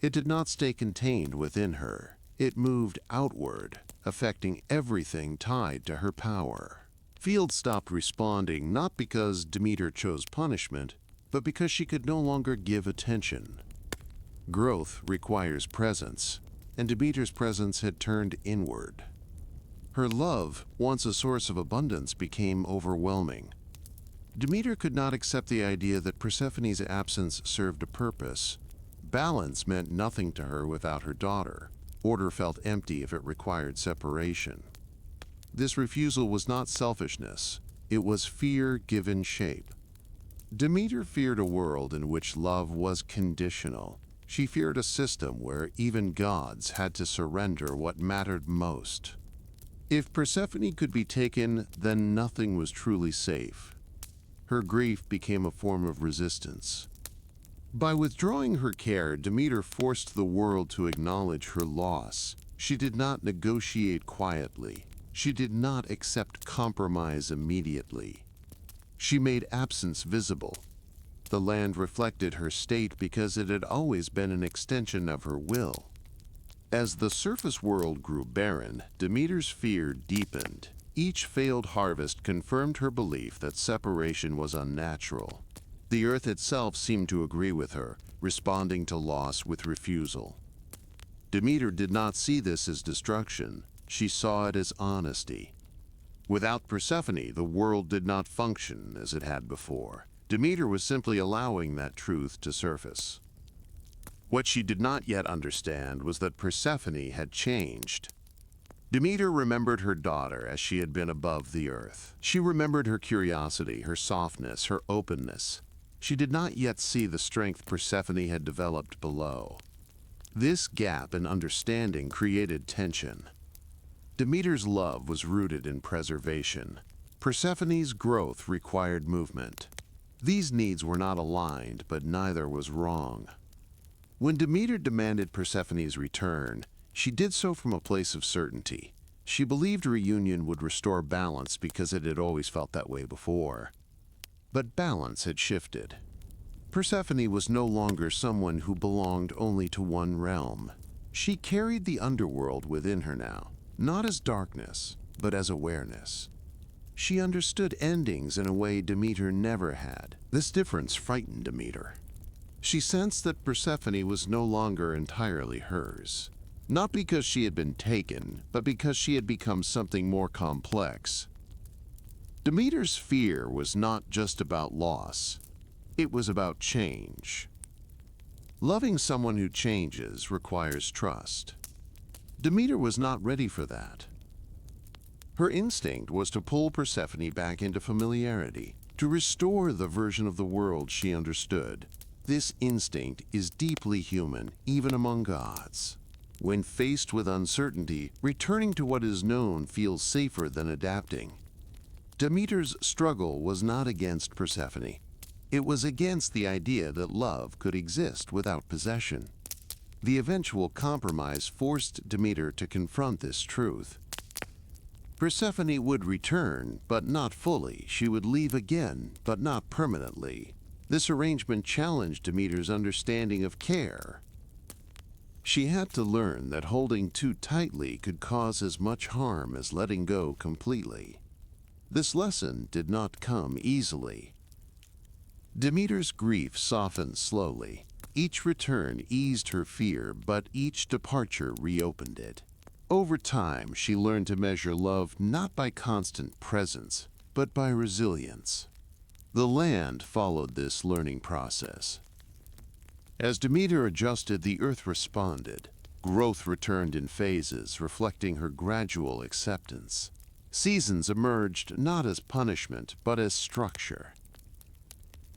It did not stay contained within her. It moved outward, affecting everything tied to her power. Field stopped responding not because Demeter chose punishment, but because she could no longer give attention. Growth requires presence, and Demeter's presence had turned inward. Her love, once a source of abundance, became overwhelming. Demeter could not accept the idea that Persephone's absence served a purpose. Balance meant nothing to her without her daughter. Order felt empty if it required separation. This refusal was not selfishness. It was fear given shape. Demeter feared a world in which love was conditional. She feared a system where even gods had to surrender what mattered most. If Persephone could be taken, then nothing was truly safe. Her grief became a form of resistance. By withdrawing her care, Demeter forced the world to acknowledge her loss. She did not negotiate quietly. She did not accept compromise immediately. She made absence visible. The land reflected her state because it had always been an extension of her will. As the surface world grew barren, Demeter's fear deepened. Each failed harvest confirmed her belief that separation was unnatural. The earth itself seemed to agree with her, responding to loss with refusal. Demeter did not see this as destruction. She saw it as honesty. Without Persephone, the world did not function as it had before. Demeter was simply allowing that truth to surface. What she did not yet understand was that Persephone had changed. Demeter remembered her daughter as she had been above the earth. She remembered her curiosity, her softness, her openness. She did not yet see the strength Persephone had developed below. This gap in understanding created tension. Demeter's love was rooted in preservation. Persephone's growth required movement. These needs were not aligned, but neither was wrong. When Demeter demanded Persephone's return, she did so from a place of certainty. She believed reunion would restore balance because it had always felt that way before. But balance had shifted. Persephone was no longer someone who belonged only to one realm. She carried the underworld within her now, not as darkness, but as awareness. She understood endings in a way Demeter never had. This difference frightened Demeter. She sensed that Persephone was no longer entirely hers. Not because she had been taken, but because she had become something more complex. Demeter's fear was not just about loss. It was about change. Loving someone who changes requires trust. Demeter was not ready for that. Her instinct was to pull Persephone back into familiarity, to restore the version of the world she understood. This instinct is deeply human, even among gods. When faced with uncertainty, returning to what is known feels safer than adapting. Demeter's struggle was not against Persephone. It was against the idea that love could exist without possession. The eventual compromise forced Demeter to confront this truth. Persephone would return, but not fully. She would leave again, but not permanently. This arrangement challenged Demeter's understanding of care. She had to learn that holding too tightly could cause as much harm as letting go completely. This lesson did not come easily. Demeter's grief softened slowly. Each return eased her fear, but each departure reopened it. Over time, she learned to measure love not by constant presence, but by resilience. The land followed this learning process. As Demeter adjusted, the earth responded. Growth returned in phases, reflecting her gradual acceptance. Seasons emerged not as punishment, but as structure.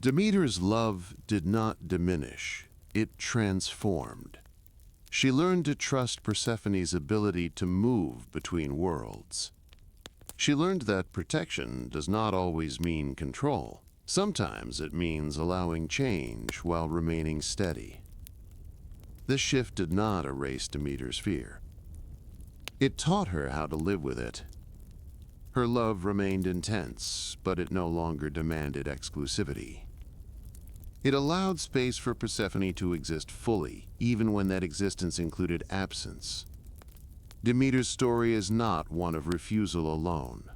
Demeter's love did not diminish. It transformed. She learned to trust Persephone's ability to move between worlds. She learned that protection does not always mean control. Sometimes it means allowing change while remaining steady. This shift did not erase Demeter's fear. It taught her how to live with it. Her love remained intense, but it no longer demanded exclusivity. It allowed space for Persephone to exist fully, even when that existence included absence. Demeter's story is not one of refusal alone.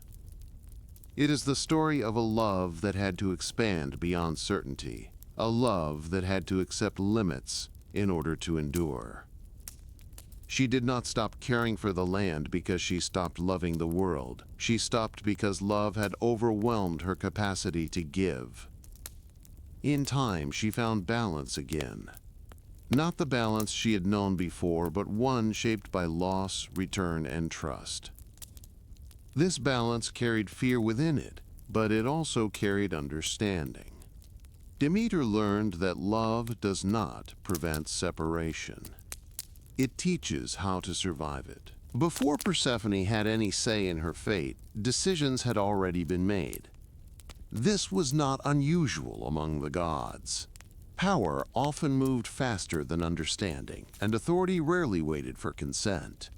It is the story of a love that had to expand beyond certainty, a love that had to accept limits in order to endure. She did not stop caring for the land because she stopped loving the world. She stopped because love had overwhelmed her capacity to give. In time, she found balance again. Not the balance she had known before, but one shaped by loss, return, and trust. This balance carried fear within it, but it also carried understanding. Demeter learned that love does not prevent separation. It teaches how to survive it. Before Persephone had any say in her fate, decisions had already been made. This was not unusual among the gods. Power often moved faster than understanding, and authority rarely waited for consent.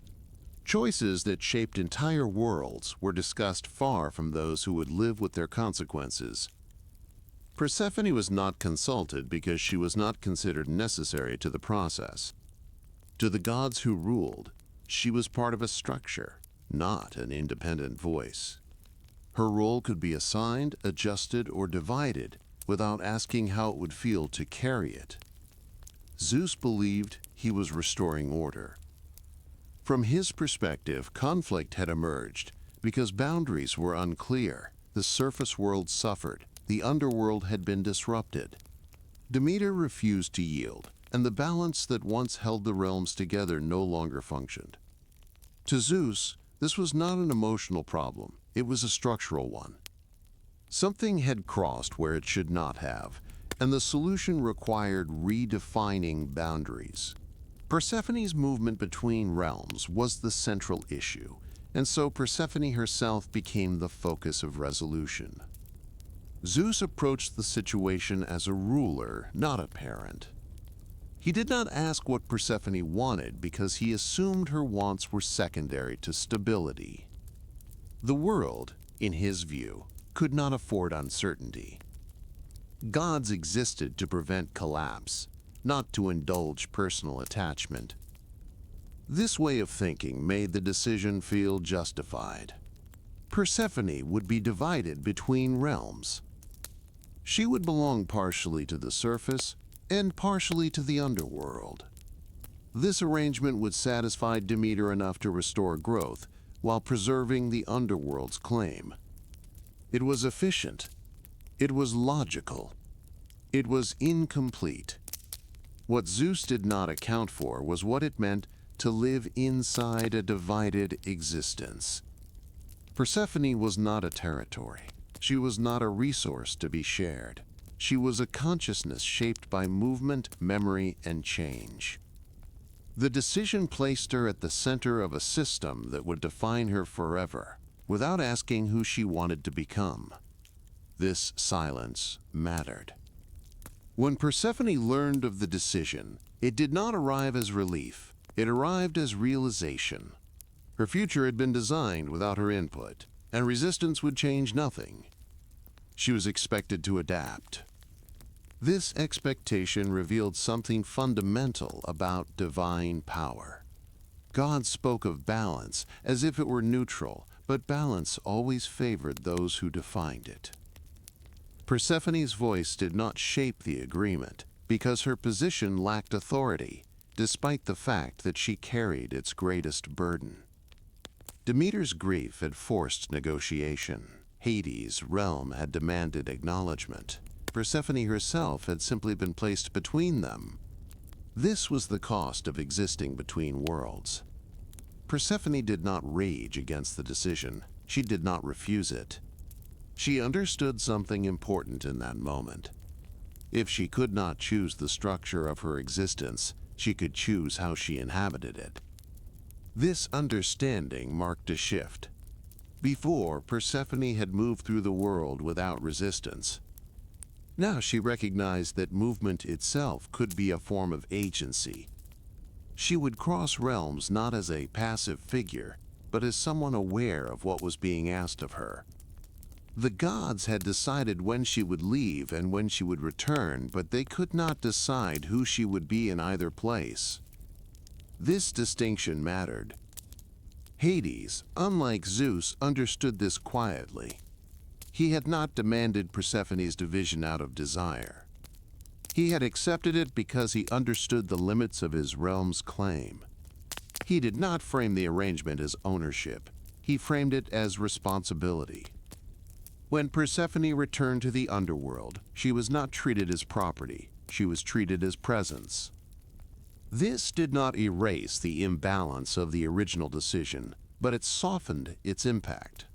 Choices that shaped entire worlds were discussed far from those who would live with their consequences. Persephone was not consulted because she was not considered necessary to the process. To the gods who ruled, she was part of a structure, not an independent voice. Her role could be assigned, adjusted, or divided without asking how it would feel to carry it. Zeus believed he was restoring order. From his perspective, conflict had emerged because boundaries were unclear, the surface world suffered, the underworld had been disrupted. Demeter refused to yield, and the balance that once held the realms together no longer functioned. To Zeus, this was not an emotional problem, it was a structural one. Something had crossed where it should not have, and the solution required redefining boundaries. Persephone's movement between realms was the central issue, and so Persephone herself became the focus of resolution. Zeus approached the situation as a ruler, not a parent. He did not ask what Persephone wanted because he assumed her wants were secondary to stability. The world, in his view, could not afford uncertainty. Gods existed to prevent collapse, not to indulge personal attachment. This way of thinking made the decision feel justified. Persephone would be divided between realms. She would belong partially to the surface and partially to the underworld. This arrangement would satisfy Demeter enough to restore growth while preserving the underworld's claim. It was efficient. It was logical. It was incomplete. What Zeus did not account for was what it meant to live inside a divided existence. Persephone was not a territory. She was not a resource to be shared. She was a consciousness shaped by movement, memory, and change. The decision placed her at the center of a system that would define her forever, without asking who she wanted to become. This silence mattered. When Persephone learned of the decision, it did not arrive as relief. It arrived as realization. Her future had been designed without her input, and resistance would change nothing. She was expected to adapt. This expectation revealed something fundamental about divine power. God spoke of balance as if it were neutral, but balance always favored those who defined it. Persephone's voice did not shape the agreement because her position lacked authority, despite the fact that she carried its greatest burden. Demeter's grief had forced negotiation. Hades' realm had demanded acknowledgement. Persephone herself had simply been placed between them. This was the cost of existing between worlds. Persephone did not rage against the decision. She did not refuse it. She understood something important in that moment. If she could not choose the structure of her existence, she could choose how she inhabited it. This understanding marked a shift. Before, Persephone had moved through the world without resistance. Now she recognized that movement itself could be a form of agency. She would cross realms not as a passive figure, but as someone aware of what was being asked of her. The gods had decided when she would leave and when she would return, but they could not decide who she would be in either place. This distinction mattered. Hades, unlike Zeus, understood this quietly. He had not demanded Persephone's division out of desire. He had accepted it because he understood the limits of his realm's claim. He did not frame the arrangement as ownership. He framed it as responsibility. When Persephone returned to the underworld, she was not treated as property. She was treated as presence. This did not erase the imbalance of the original decision, but it softened its impact.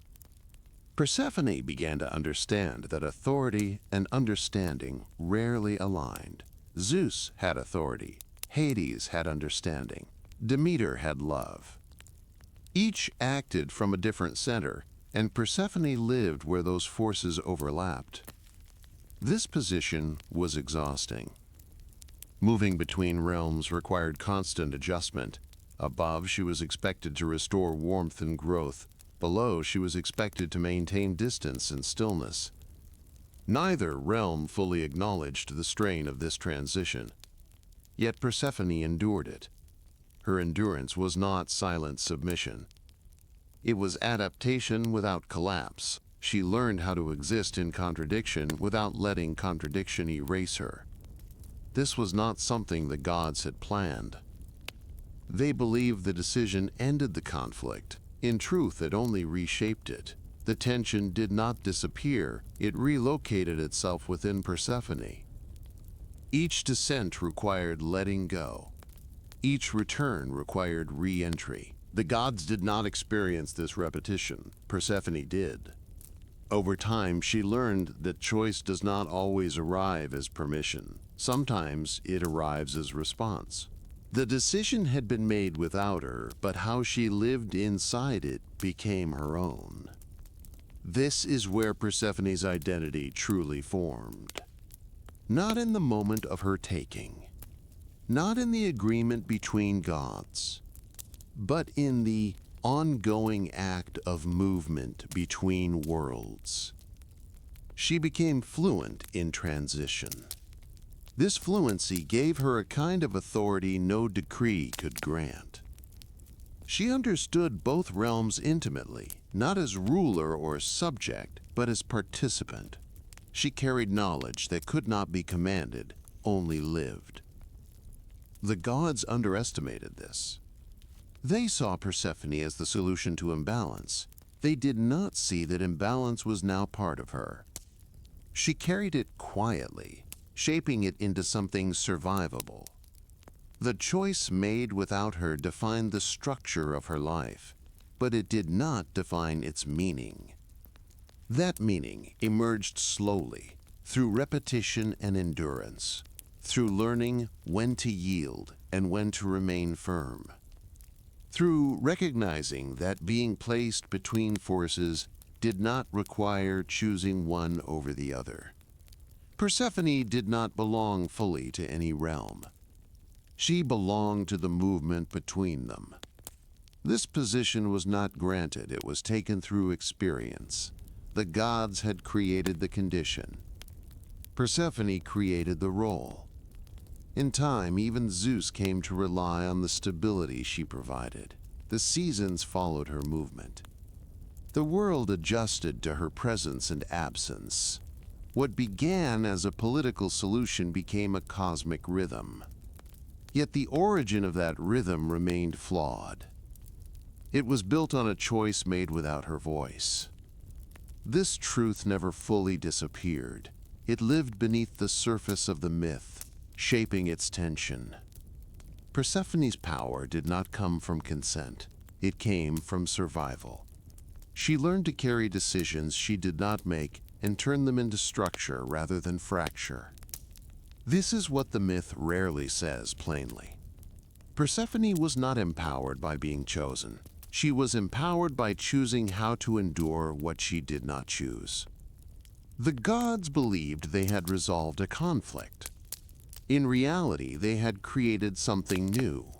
Persephone began to understand that authority and understanding rarely aligned. Zeus had authority. Hades had understanding. Demeter had love. Each acted from a different center, and Persephone lived where those forces overlapped. This position was exhausting. Moving between realms required constant adjustment. Above, she was expected to restore warmth and growth. Below, she was expected to maintain distance and stillness. Neither realm fully acknowledged the strain of this transition. Yet Persephone endured it. Her endurance was not silent submission. It was adaptation without collapse. She learned how to exist in contradiction without letting contradiction erase her. This was not something the gods had planned. They believed the decision ended the conflict. In truth, it only reshaped it. The tension did not disappear, it relocated itself within Persephone. Each descent required letting go. Each return required re-entry. The gods did not experience this repetition. Persephone did. Over time, she learned that choice does not always arrive as permission. Sometimes it arrives as response. The decision had been made without her, but how she lived inside it became her own. This is where Persephone's identity truly formed. Not in the moment of her taking, not in the agreement between gods, but in the ongoing act of movement between worlds. She became fluent in transition. This fluency gave her a kind of authority no decree could grant. She understood both realms intimately, not as ruler or subject, but as participant. She carried knowledge that could not be commanded, only lived. The gods underestimated this. They saw Persephone as the solution to imbalance. They did not see that imbalance was now part of her. She carried it quietly, shaping it into something survivable. The choice made without her defined the structure of her life, but it did not define its meaning. That meaning emerged slowly, through repetition and endurance, through learning when to yield and when to remain firm, through recognizing that being placed between forces did not require choosing one over the other. Persephone did not belong fully to any realm. She belonged to the movement between them. This position was not granted, it was taken through experience. The gods had created the condition. Persephone created the role. In time, even Zeus came to rely on the stability she provided. The seasons followed her movement. The world adjusted to her presence and absence. What began as a political solution became a cosmic rhythm. Yet the origin of that rhythm remained flawed. It was built on a choice made without her voice. This truth never fully disappeared. It lived beneath the surface of the myth, shaping its tension. Persephone's power did not come from consent. It came from survival. She learned to carry decisions she did not make and turn them into structure rather than fracture. This is what the myth rarely says plainly. Persephone was not empowered by being chosen. She was empowered by choosing how to endure what she did not choose. The gods believed they had resolved a conflict. In reality, they had created something new.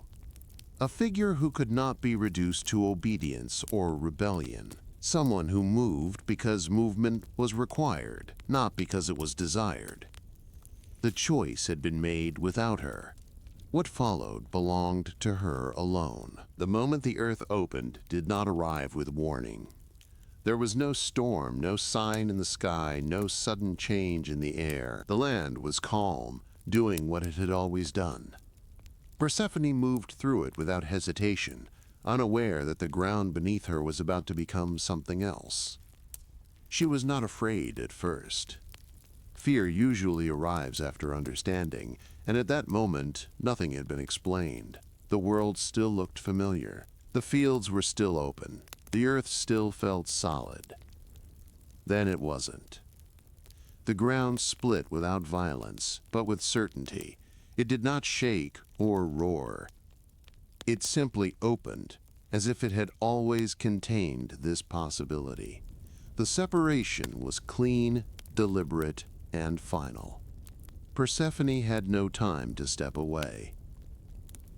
A figure who could not be reduced to obedience or rebellion. Someone who moved because movement was required, not because it was desired. The choice had been made without her. What followed belonged to her alone. The moment the earth opened did not arrive with warning. There was no storm, no sign in the sky, no sudden change in the air. The land was calm, doing what it had always done. Persephone moved through it without hesitation, unaware that the ground beneath her was about to become something else. She was not afraid at first. Fear usually arrives after understanding, and at that moment, nothing had been explained. The world still looked familiar. The fields were still open. The earth still felt solid. Then it wasn't. The ground split without violence, but with certainty. It did not shake or roar. It simply opened, as if it had always contained this possibility. The separation was clean, deliberate, and final. Persephone had no time to step away.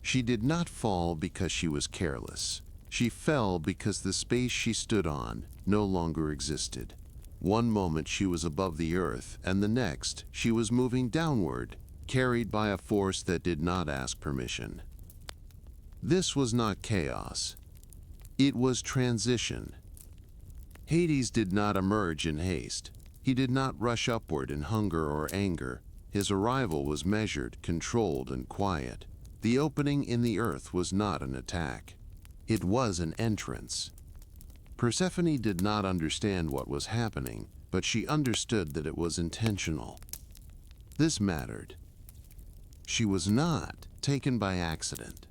She did not fall because she was careless. She fell because the space she stood on no longer existed. One moment she was above the earth, and the next she was moving downward, carried by a force that did not ask permission. This was not chaos. It was transition. Hades did not emerge in haste. He did not rush upward in hunger or anger. His arrival was measured, controlled, and quiet. The opening in the earth was not an attack. It was an entrance. Persephone did not understand what was happening, but she understood that it was intentional. This mattered. She was not taken by accident.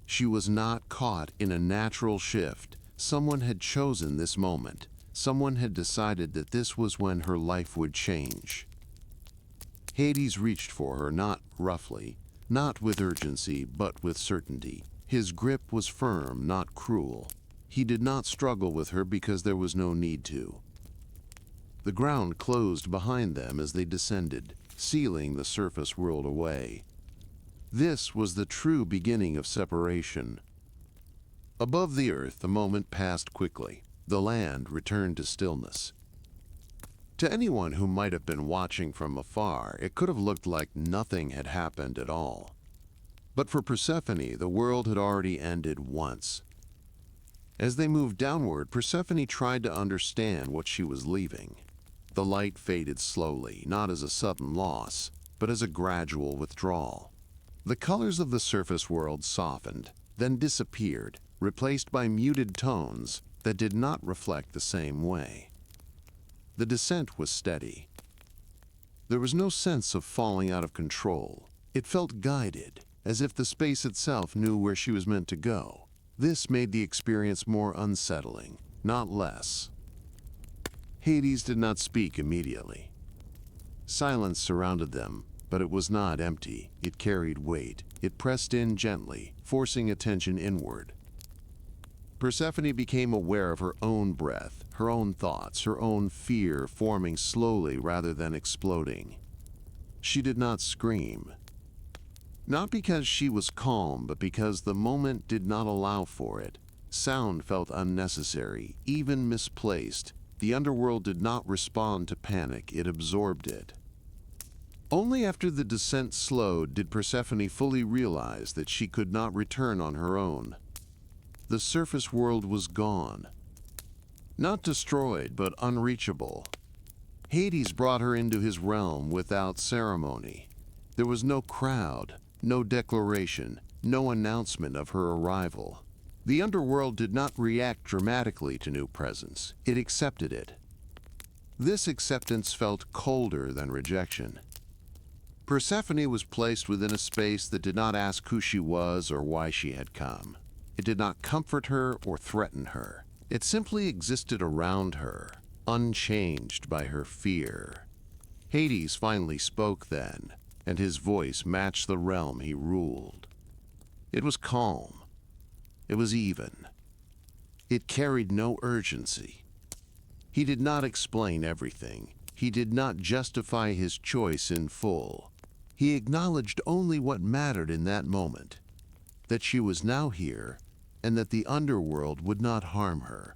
She was not caught in a natural shift. Someone had chosen this moment. Someone had decided that this was when her life would change. Hades reached for her, not roughly, not with urgency, but with certainty. His grip was firm, not cruel. He did not struggle with her because there was no need to. The ground closed behind them as they descended, sealing the surface world away. This was the true beginning of separation. Above the earth, the moment passed quickly. The land returned to stillness. To anyone who might have been watching from afar, it could have looked like nothing had happened at all. But for Persephone, the world had already ended once. As they moved downward, Persephone tried to understand what she was leaving. The light faded slowly, not as a sudden loss, but as a gradual withdrawal. The colors of the surface world softened, then disappeared, replaced by muted tones that did not reflect the same way. The descent was steady. There was no sense of falling out of control. It felt guided, as if the space itself knew where she was meant to go. This made the experience more unsettling, not less. Hades did not speak immediately. Silence surrounded them, but it was not empty. It carried weight. It pressed in gently, forcing attention inward. Persephone became aware of her own breath, her own thoughts, her own fear forming slowly rather than exploding. She did not scream. Not because she was calm, but because the moment did not allow for it. Sound felt unnecessary, even misplaced. The underworld did not respond to panic, it absorbed it. Only after the descent slowed did Persephone fully realize that she could not return on her own. The surface world was gone. Not destroyed, but unreachable. Hades brought her into his realm without ceremony. There was no crowd, no declaration, no announcement of her arrival. The underworld did not react dramatically to new presence. It accepted it. This acceptance felt colder than rejection. Persephone was placed within a space that did not ask who she was or why she had come. It did not comfort her or threaten her. It simply existed around her, unchanged by her fear. Hades finally spoke then, and his voice matched the realm he ruled. It was calm. It was even. It carried no urgency. He did not explain everything. He did not justify his choice in full. He acknowledged only what mattered in that moment, that she was now here, and that the underworld would not harm her.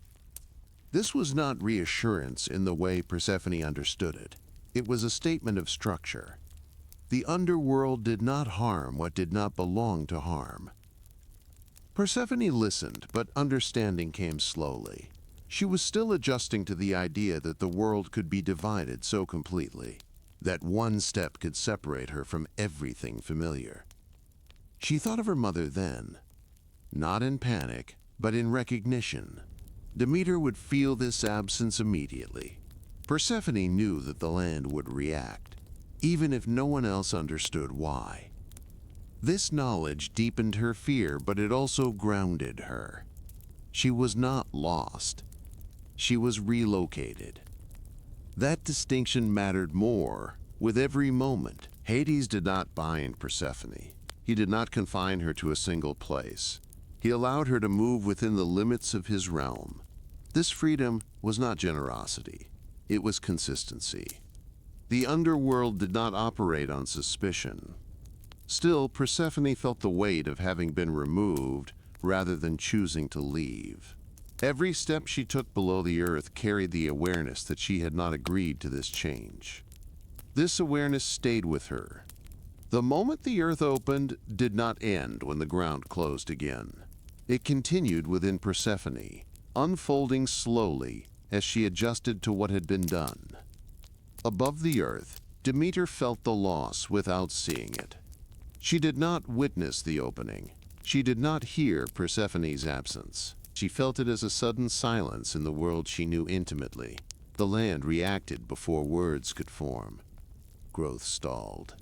This was not reassurance in the way Persephone understood it. It was a statement of structure. The underworld did not harm what did not belong to harm. Persephone listened, but understanding came slowly. She was still adjusting to the idea that the world could be divided so completely, that one step could separate her from everything familiar. She thought of her mother then, not in panic, but in recognition. Demeter would feel this absence immediately. Persephone knew that the land would react, even if no one else understood why. This knowledge deepened her fear, but it also grounded her. She was not lost. She was relocated. That distinction mattered more with every moment. Hades did not bind Persephone. He did not confine her to a single place. He allowed her to move within the limits of his realm. This freedom was not generosity. It was consistency. The underworld did not operate on suspicion. Still, Persephone felt the weight of having been removed rather than choosing to leave. Every step she took below the earth carried the awareness that she had not agreed to this change. This awareness stayed with her. The moment the earth opened did not end when the ground closed again. It continued within Persephone, unfolding slowly as she adjusted to what had been done. Above the earth, Demeter felt the loss without seeing it. She did not witness the opening. She did not hear Persephone's absence. She felt it as a sudden silence in the world she knew intimately. The land reacted before words could form. Growth stalled.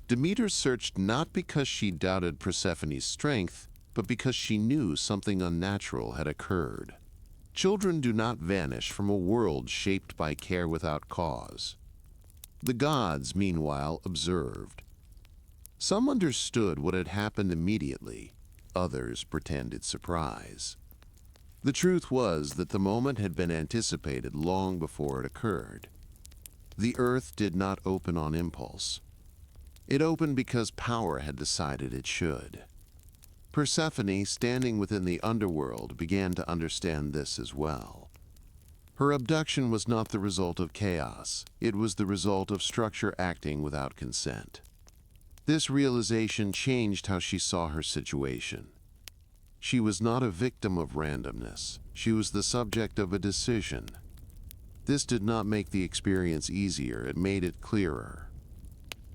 Demeter searched not because she doubted Persephone's strength, but because she knew something unnatural had occurred. Children do not vanish from a world shaped by care without cause. The gods, meanwhile, observed. Some understood what had happened immediately. Others pretended surprise. The truth was that the moment had been anticipated long before it occurred. The earth did not open on impulse. It opened because power had decided it should. Persephone, standing within the underworld, began to understand this as well. Her abduction was not the result of chaos. It was the result of structure acting without consent. This realization changed how she saw her situation. She was not a victim of randomness. She was the subject of a decision. This did not make the experience easier. It made it clearer.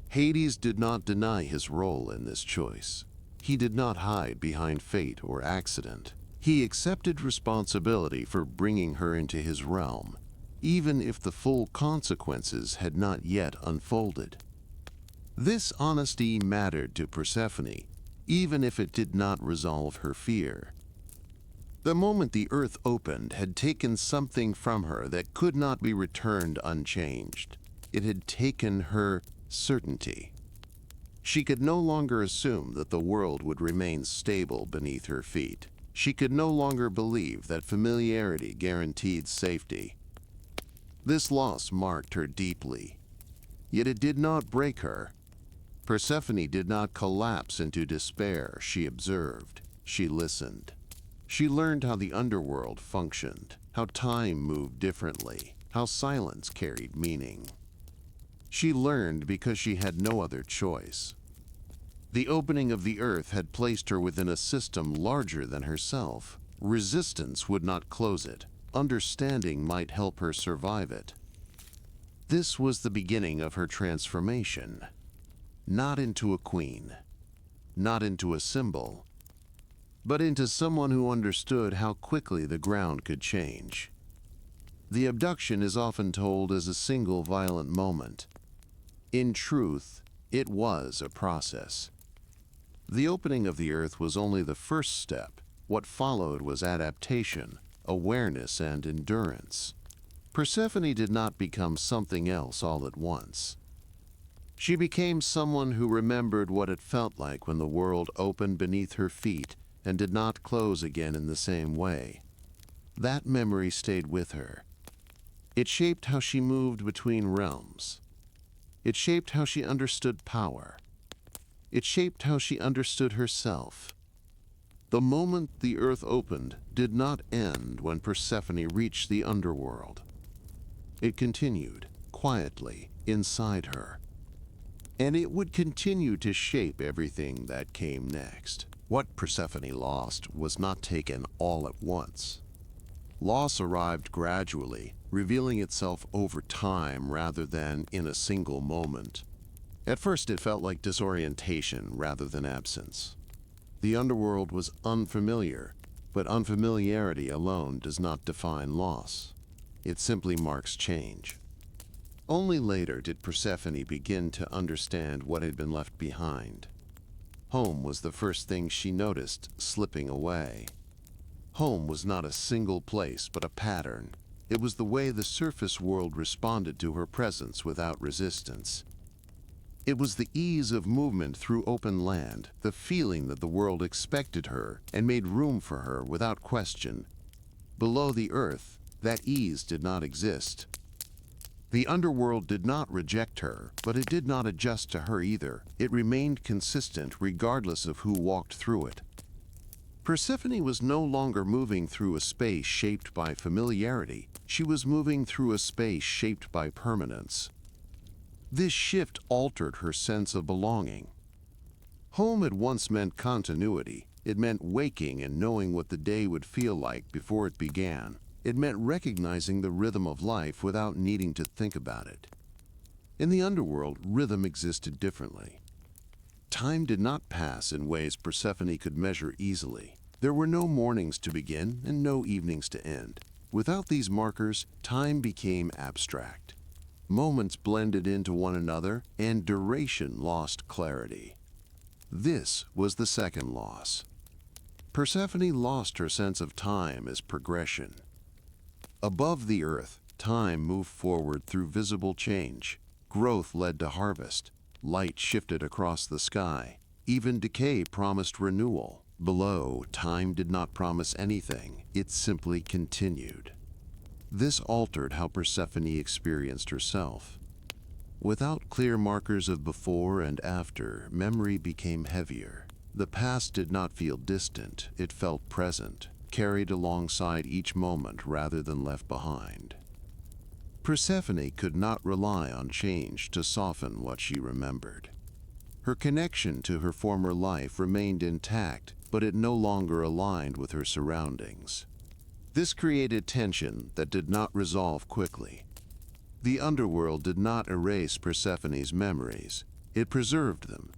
Hades did not deny his role in this choice. He did not hide behind fate or accident. He accepted responsibility for bringing her into his realm, even if the full consequences had not yet unfolded. This honesty mattered to Persephone, even if it did not resolve her fear. The moment the earth opened had taken something from her that could not be returned unchanged. It had taken her certainty. She could no longer assume that the world would remain stable beneath her feet. She could no longer believe that familiarity guaranteed safety. This loss marked her deeply. Yet it did not break her. Persephone did not collapse into despair. She observed. She listened. She learned how the underworld functioned, how time moved differently, how silence carried meaning. She learned because she had no other choice. The opening of the earth had placed her within a system larger than herself. Resistance would not close it. Understanding might help her survive it. This was the beginning of her transformation. Not into a queen, not into a symbol, but into someone who understood how quickly the ground could change. The abduction is often told as a single violent moment. In truth, it was a process. The opening of the earth was only the first step. What followed was adaptation, awareness, and endurance. Persephone did not become something else all at once. She became someone who remembered what it felt like when the world opened beneath her feet and did not close again in the same way. That memory stayed with her. It shaped how she moved between realms. It shaped how she understood power. It shaped how she understood herself. The moment the earth opened did not end when Persephone reached the underworld. It continued, quietly, inside her. And it would continue to shape everything that came next. What Persephone lost was not taken all at once. Loss arrived gradually, revealing itself over time rather than in a single moment. At first it felt like disorientation rather than absence. The underworld was unfamiliar, but unfamiliarity alone does not define loss. It simply marks change. Only later did Persephone begin to understand what had been left behind. Home was the first thing she noticed slipping away. Home was not a single place, but a pattern. It was the way the surface world responded to her presence without resistance. It was the ease of movement through open land, the feeling that the world expected her and made room for her without question. Below the earth, that ease did not exist. The underworld did not reject her, but it did not adjust to her either. It remained consistent regardless of who walked through it. Persephone was no longer moving through a space shaped by familiarity. She was moving through a space shaped by permanence. This shift altered her sense of belonging. Home had once meant continuity. It meant waking and knowing what the day would feel like before it began. It meant recognizing the rhythm of life without needing to think about it. In the underworld, rhythm existed differently. Time did not pass in ways Persephone could measure easily. There were no mornings to begin and no evenings to end. Without these markers, time became abstract. Moments blended into one another, and duration lost clarity. This was the second loss. Persephone lost her sense of time as progression. Above the earth, time moved forward through visible change. Growth led to harvest. Light shifted across the sky. Even decay promised renewal. Below, time did not promise anything. It simply continued. This altered how Persephone experienced herself. Without clear markers of before and after, memory became heavier. The past did not feel distant, it felt present, carried alongside each moment rather than left behind. Persephone could not rely on change to soften what she remembered. Her connection to her former life remained intact, but it no longer aligned with her surroundings. This created tension that did not resolve quickly. The underworld did not erase Persephone's memories, it preserved them.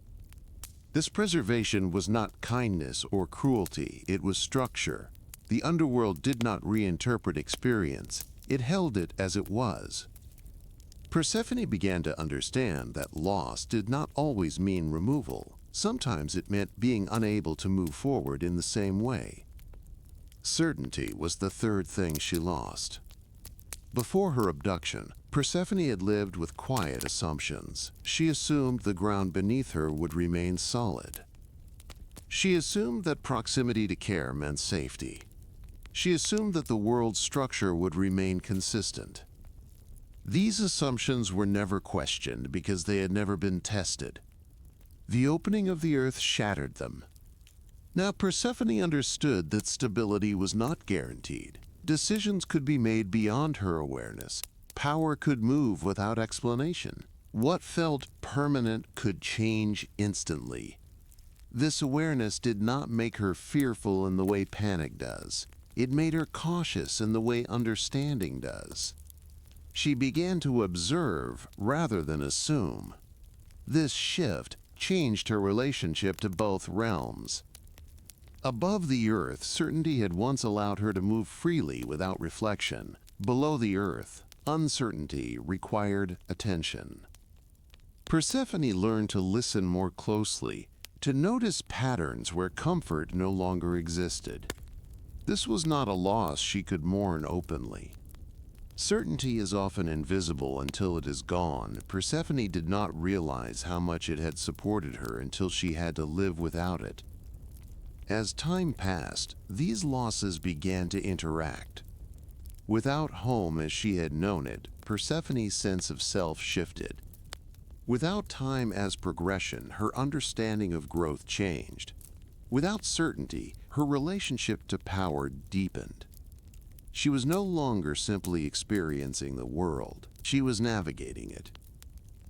This preservation was not kindness or cruelty, it was structure. The underworld did not reinterpret experience, it held it as it was. Persephone began to understand that loss did not always mean removal. Sometimes it meant being unable to move forward in the same way. Certainty was the third thing she lost. Before her abduction, Persephone had lived with quiet assumptions. She assumed the ground beneath her would remain solid. She assumed that proximity to care meant safety. She assumed that the world's structure would remain consistent. These assumptions were never questioned because they had never been tested. The opening of the earth shattered them. Now Persephone understood that stability was not guaranteed. Decisions could be made beyond her awareness. Power could move without explanation. What felt permanent could change instantly. This awareness did not make her fearful in the way panic does. It made her cautious in the way understanding does. She began to observe rather than assume. This shift changed her relationship to both realms. Above the earth, certainty had once allowed her to move freely without reflection. Below the earth, uncertainty required attention. Persephone learned to listen more closely, to notice patterns where comfort no longer existed. This was not a loss she could mourn openly. Certainty is often invisible until it is gone. Persephone did not realize how much it had supported her until she had to live without it. As time passed, these losses began to interact. Without home as she had known it, Persephone's sense of self shifted. Without time as progression, her understanding of growth changed. Without certainty, her relationship to power deepened. She was no longer simply experiencing the world, she was navigating it.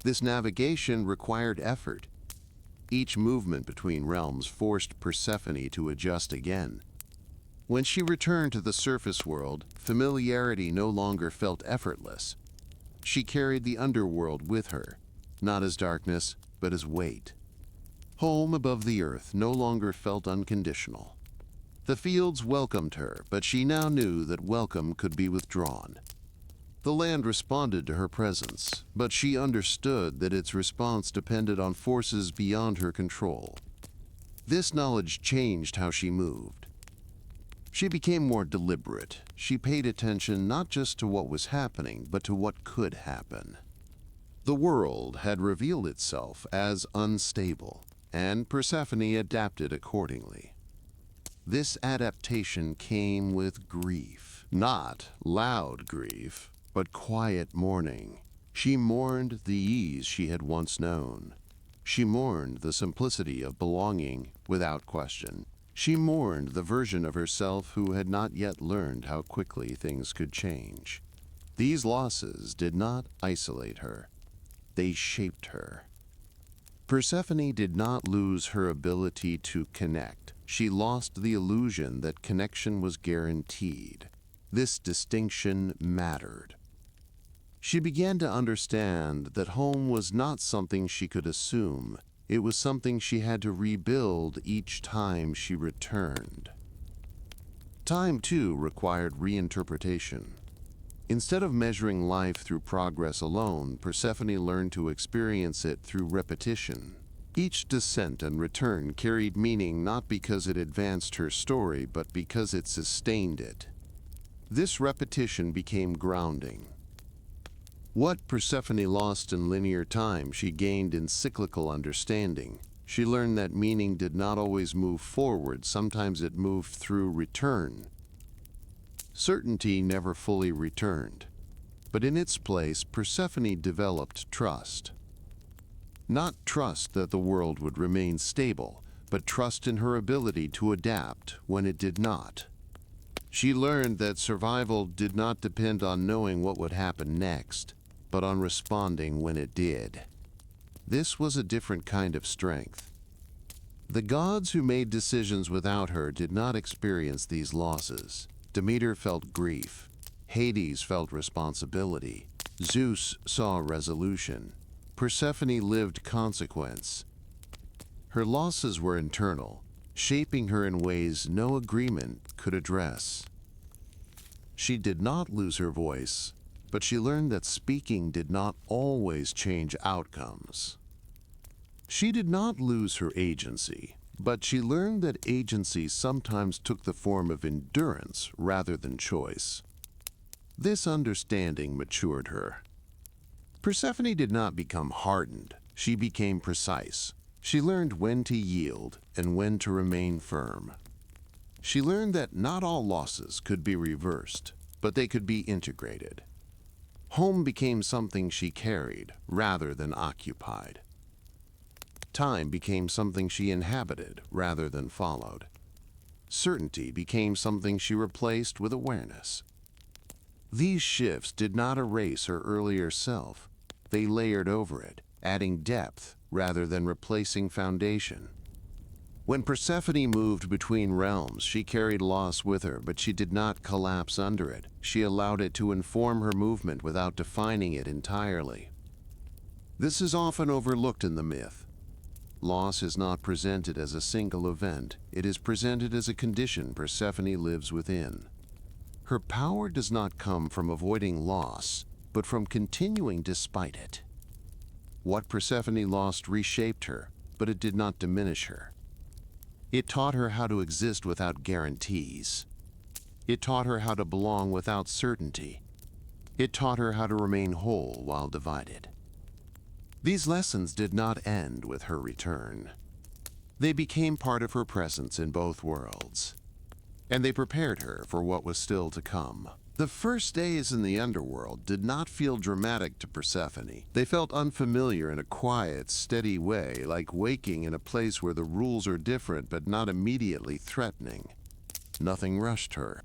This navigation required effort. Each movement between realms forced Persephone to adjust again. When she returned to the surface world, familiarity no longer felt effortless. She carried the underworld with her, not as darkness, but as weight. Home above the earth no longer felt unconditional. The fields welcomed her, but she now knew that welcome could be withdrawn. The land responded to her presence, but she understood that its response depended on forces beyond her control. This knowledge changed how she moved. She became more deliberate. She paid attention not just to what was happening, but to what could happen. The world had revealed itself as unstable, and Persephone adapted accordingly. This adaptation came with grief, not loud grief, but quiet mourning. She mourned the ease she had once known. She mourned the simplicity of belonging without question. She mourned the version of herself who had not yet learned how quickly things could change. These losses did not isolate her. They shaped her. Persephone did not lose her ability to connect. She lost the illusion that connection was guaranteed. This distinction mattered. She began to understand that home was not something she could assume. It was something she had to rebuild each time she returned. Time, too, required reinterpretation. Instead of measuring life through progress alone, Persephone learned to experience it through repetition. Each descent and return carried meaning not because it advanced her story, but because it sustained it. This repetition became grounding. What Persephone lost in linear time, she gained in cyclical understanding. She learned that meaning did not always move forward, sometimes it moved through return. Certainty never fully returned, but in its place, Persephone developed trust. Not trust that the world would remain stable, but trust in her ability to adapt when it did not. She learned that survival did not depend on knowing what would happen next, but on responding when it did. This was a different kind of strength. The gods who made decisions without her did not experience these losses. Demeter felt grief. Hades felt responsibility. Zeus saw resolution. Persephone lived consequence. Her losses were internal, shaping her in ways no agreement could address. She did not lose her voice, but she learned that speaking did not always change outcomes. She did not lose her agency, but she learned that agency sometimes took the form of endurance rather than choice. This understanding matured her. Persephone did not become hardened, she became precise. She learned when to yield and when to remain firm. She learned that not all losses could be reversed, but they could be integrated. Home became something she carried rather than occupied. Time became something she inhabited rather than followed. Certainty became something she replaced with awareness. These shifts did not erase her earlier self. They layered over it, adding depth rather than replacing foundation. When Persephone moved between realms, she carried loss with her, but she did not collapse under it. She allowed it to inform her movement without defining it entirely. This is often overlooked in the myth. Loss is not presented as a single event. It is presented as a condition Persephone lives within. Her power does not come from avoiding loss, but from continuing despite it. What Persephone lost reshaped her, but it did not diminish her. It taught her how to exist without guarantees. It taught her how to belong without certainty. It taught her how to remain whole while divided. These lessons did not end with her return. They became part of her presence in both worlds, and they prepared her for what was still to come. The first days in the underworld did not feel dramatic to Persephone. They felt unfamiliar in a quiet, steady way, like waking in a place where the rules are different but not immediately threatening. Nothing rushed her.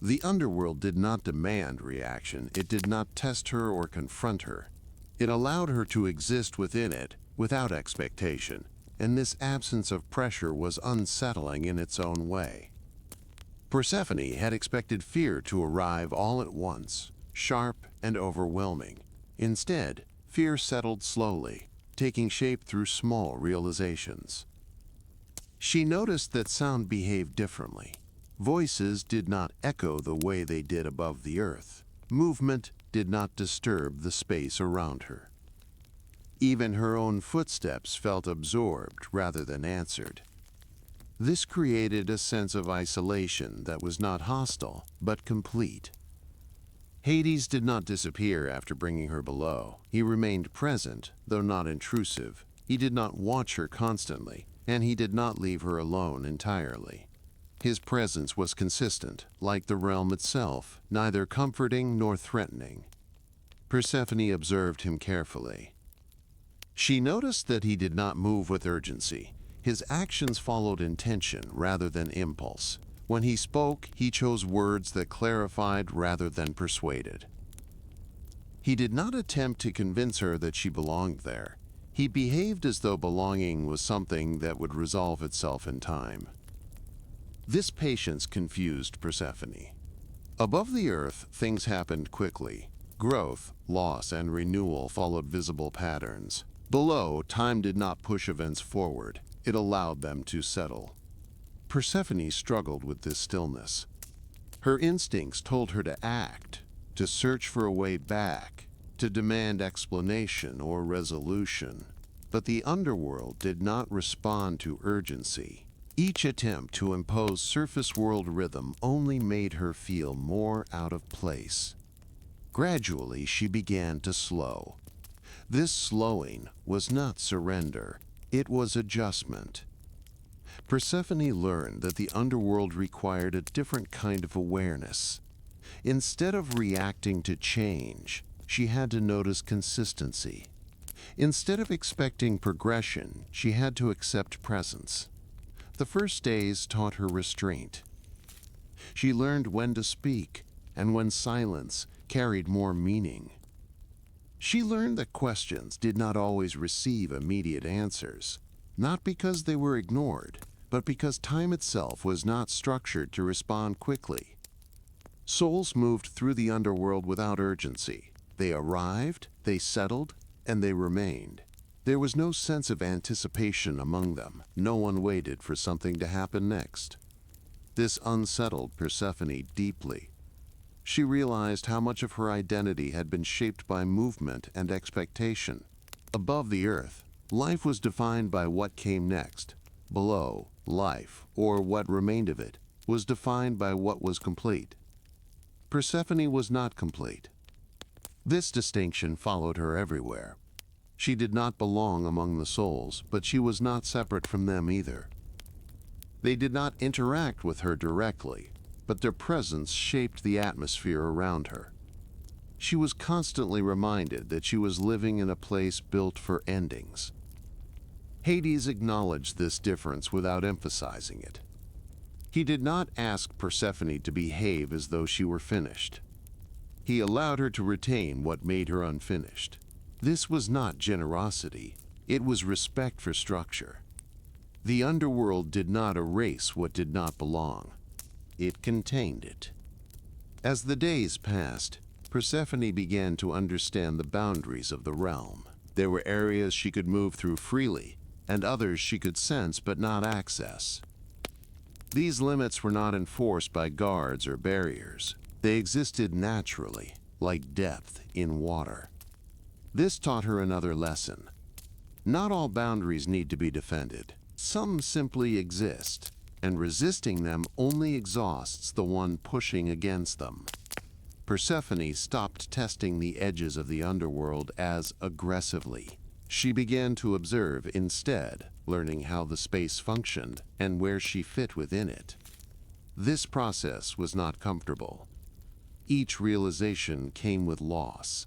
The underworld did not demand reaction. It did not test her or confront her. It allowed her to exist within it without expectation, and this absence of pressure was unsettling in its own way. Persephone had expected fear to arrive all at once, sharp and overwhelming. Instead, fear settled slowly, taking shape through small realizations. She noticed that sound behaved differently. Voices did not echo the way they did above the earth. Movement did not disturb the space around her. Even her own footsteps felt absorbed rather than answered. This created a sense of isolation that was not hostile, but complete. Hades did not disappear after bringing her below. He remained present, though not intrusive. He did not watch her constantly, and he did not leave her alone entirely. His presence was consistent, like the realm itself, neither comforting nor threatening. Persephone observed him carefully. She noticed that he did not move with urgency. His actions followed intention rather than impulse. When he spoke, he chose words that clarified rather than persuaded. He did not attempt to convince her that she belonged there. He behaved as though belonging was something that would resolve itself in time. This patience confused Persephone. Above the earth, things happened quickly. Growth, loss, and renewal followed visible patterns. Below, time did not push events forward. It allowed them to settle. Persephone struggled with this stillness. Her instincts told her to act, to search for a way back, to demand explanation or resolution. But the underworld did not respond to urgency. Each attempt to impose surface world rhythm only made her feel more out of place. Gradually, she began to slow. This slowing was not surrender, it was adjustment. Persephone learned that the underworld required a different kind of awareness. Instead of reacting to change, she had to notice consistency. Instead of expecting progression, she had to accept presence. The first days taught her restraint. She learned when to speak and when silence carried more meaning. She learned that questions did not always receive immediate answers, not because they were ignored, but because time itself was not structured to respond quickly. Souls moved through the underworld without urgency. They arrived, they settled, and they remained. There was no sense of anticipation among them. No one waited for something to happen next. This unsettled Persephone deeply. She realized how much of her identity had been shaped by movement and expectation. Above the earth, life was defined by what came next. Below, life, or what remained of it, was defined by what was complete. Persephone was not complete. This distinction followed her everywhere. She did not belong among the souls, but she was not separate from them either. They did not interact with her directly, but their presence shaped the atmosphere around her. She was constantly reminded that she was living in a place built for endings. Hades acknowledged this difference without emphasizing it. He did not ask Persephone to behave as though she were finished. He allowed her to retain what made her unfinished. This was not generosity, it was respect for structure. The underworld did not erase what did not belong. It contained it. As the days passed, Persephone began to understand the boundaries of the realm. There were areas she could move through freely, and others she could sense but not access. These limits were not enforced by guards or barriers. They existed naturally, like depth in water. This taught her another lesson. Not all boundaries need to be defended. Some simply exist, and resisting them only exhausts the one pushing against them. Persephone stopped testing the edges of the underworld as aggressively. She began to observe instead, learning how the space functioned and where she fit within it. This process was not comfortable. Each realization came with loss.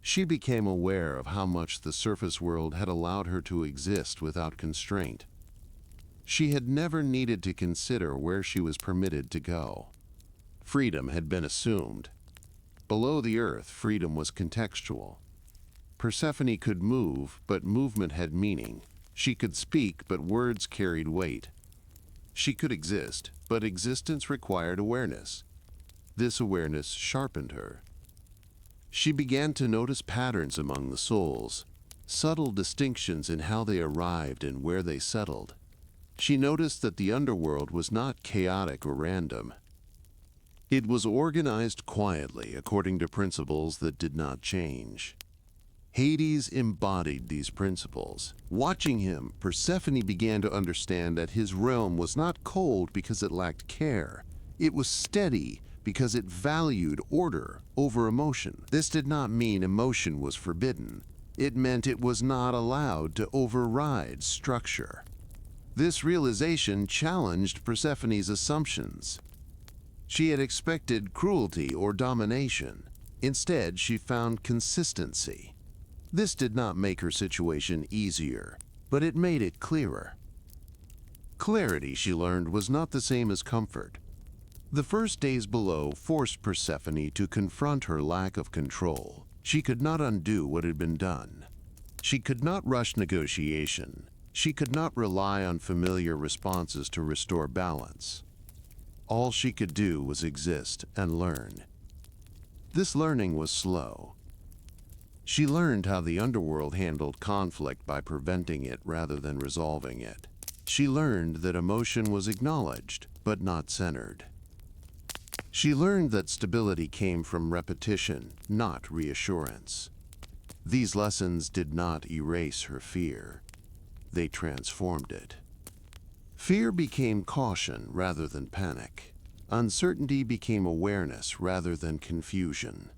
She became aware of how much the surface world had allowed her to exist without constraint. She had never needed to consider where she was permitted to go. Freedom had been assumed. Below the earth, freedom was contextual. Persephone could move, but movement had meaning. She could speak, but words carried weight. She could exist, but existence required awareness. This awareness sharpened her. She began to notice patterns among the souls, subtle distinctions in how they arrived and where they settled. She noticed that the underworld was not chaotic or random. It was organized quietly according to principles that did not change. Hades embodied these principles. Watching him, Persephone began to understand that his realm was not cold because it lacked care. It was steady because it valued order over emotion. This did not mean emotion was forbidden. It meant it was not allowed to override structure. This realization challenged Persephone's assumptions. She had expected cruelty or domination. Instead, she found consistency. This did not make her situation easier, but it made it clearer. Clarity, she learned, was not the same as comfort. The first days below forced Persephone to confront her lack of control. She could not undo what had been done. She could not rush negotiation. She could not rely on familiar responses to restore balance. All she could do was exist and learn. This learning was slow. She learned how the underworld handled conflict by preventing it rather than resolving it. She learned that emotion was acknowledged, but not centered. She learned that stability came from repetition, not reassurance. These lessons did not erase her fear. They transformed it. Fear became caution rather than panic. Uncertainty became awareness rather than confusion.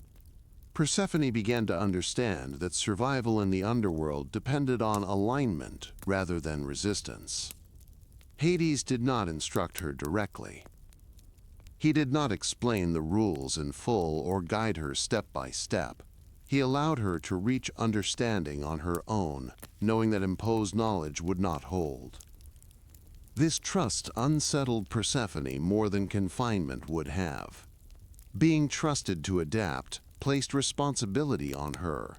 Persephone began to understand that survival in the underworld depended on alignment rather than resistance. Hades did not instruct her directly. He did not explain the rules in full or guide her step by step. He allowed her to reach understanding on her own, knowing that imposed knowledge would not hold. This trust unsettled Persephone more than confinement would have. Being trusted to adapt placed responsibility on her.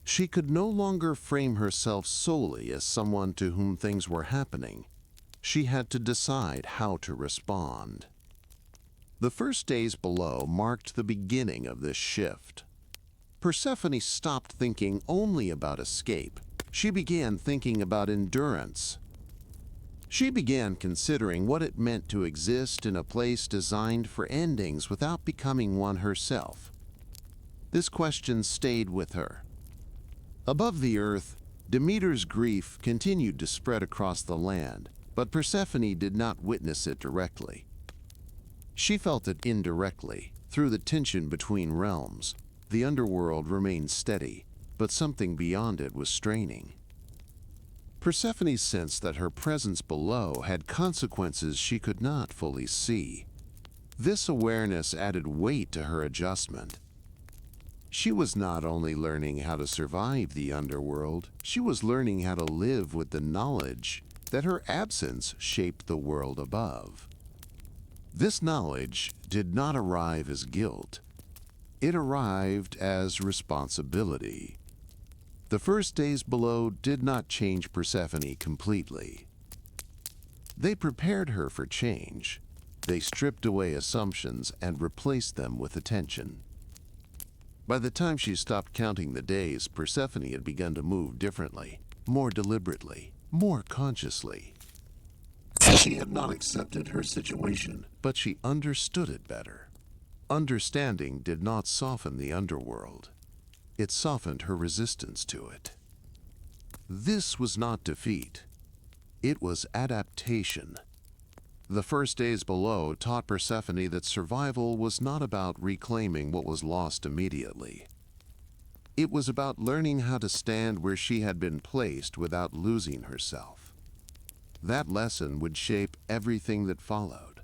She could no longer frame herself solely as someone to whom things were happening. She had to decide how to respond. The first days below marked the beginning of this shift. Persephone stopped thinking only about escape. She began thinking about endurance. She began considering what it meant to exist in a place designed for endings without becoming one herself. This question stayed with her. Above the earth, Demeter's grief continued to spread across the land, but Persephone did not witness it directly. She felt it indirectly, through the tension between realms. The underworld remained steady, but something beyond it was straining. Persephone sensed that her presence below had consequences she could not fully see. This awareness added weight to her adjustment. She was not only learning how to survive the underworld, she was learning how to live with the knowledge that her absence shaped the world above. This knowledge did not arrive as guilt. It arrived as responsibility. The first days below did not change Persephone completely. They prepared her for change. They stripped away assumptions and replaced them with attention. By the time she stopped counting the days, Persephone had begun to move differently, more deliberately, more consciously. She had not accepted her situation, but she understood it better. Understanding did not soften the underworld. It softened her resistance to it. This was not defeat. It was adaptation. The first days below taught Persephone that survival was not about reclaiming what was lost immediately. It was about learning how to stand where she had been placed without losing herself. That lesson would shape everything that followed.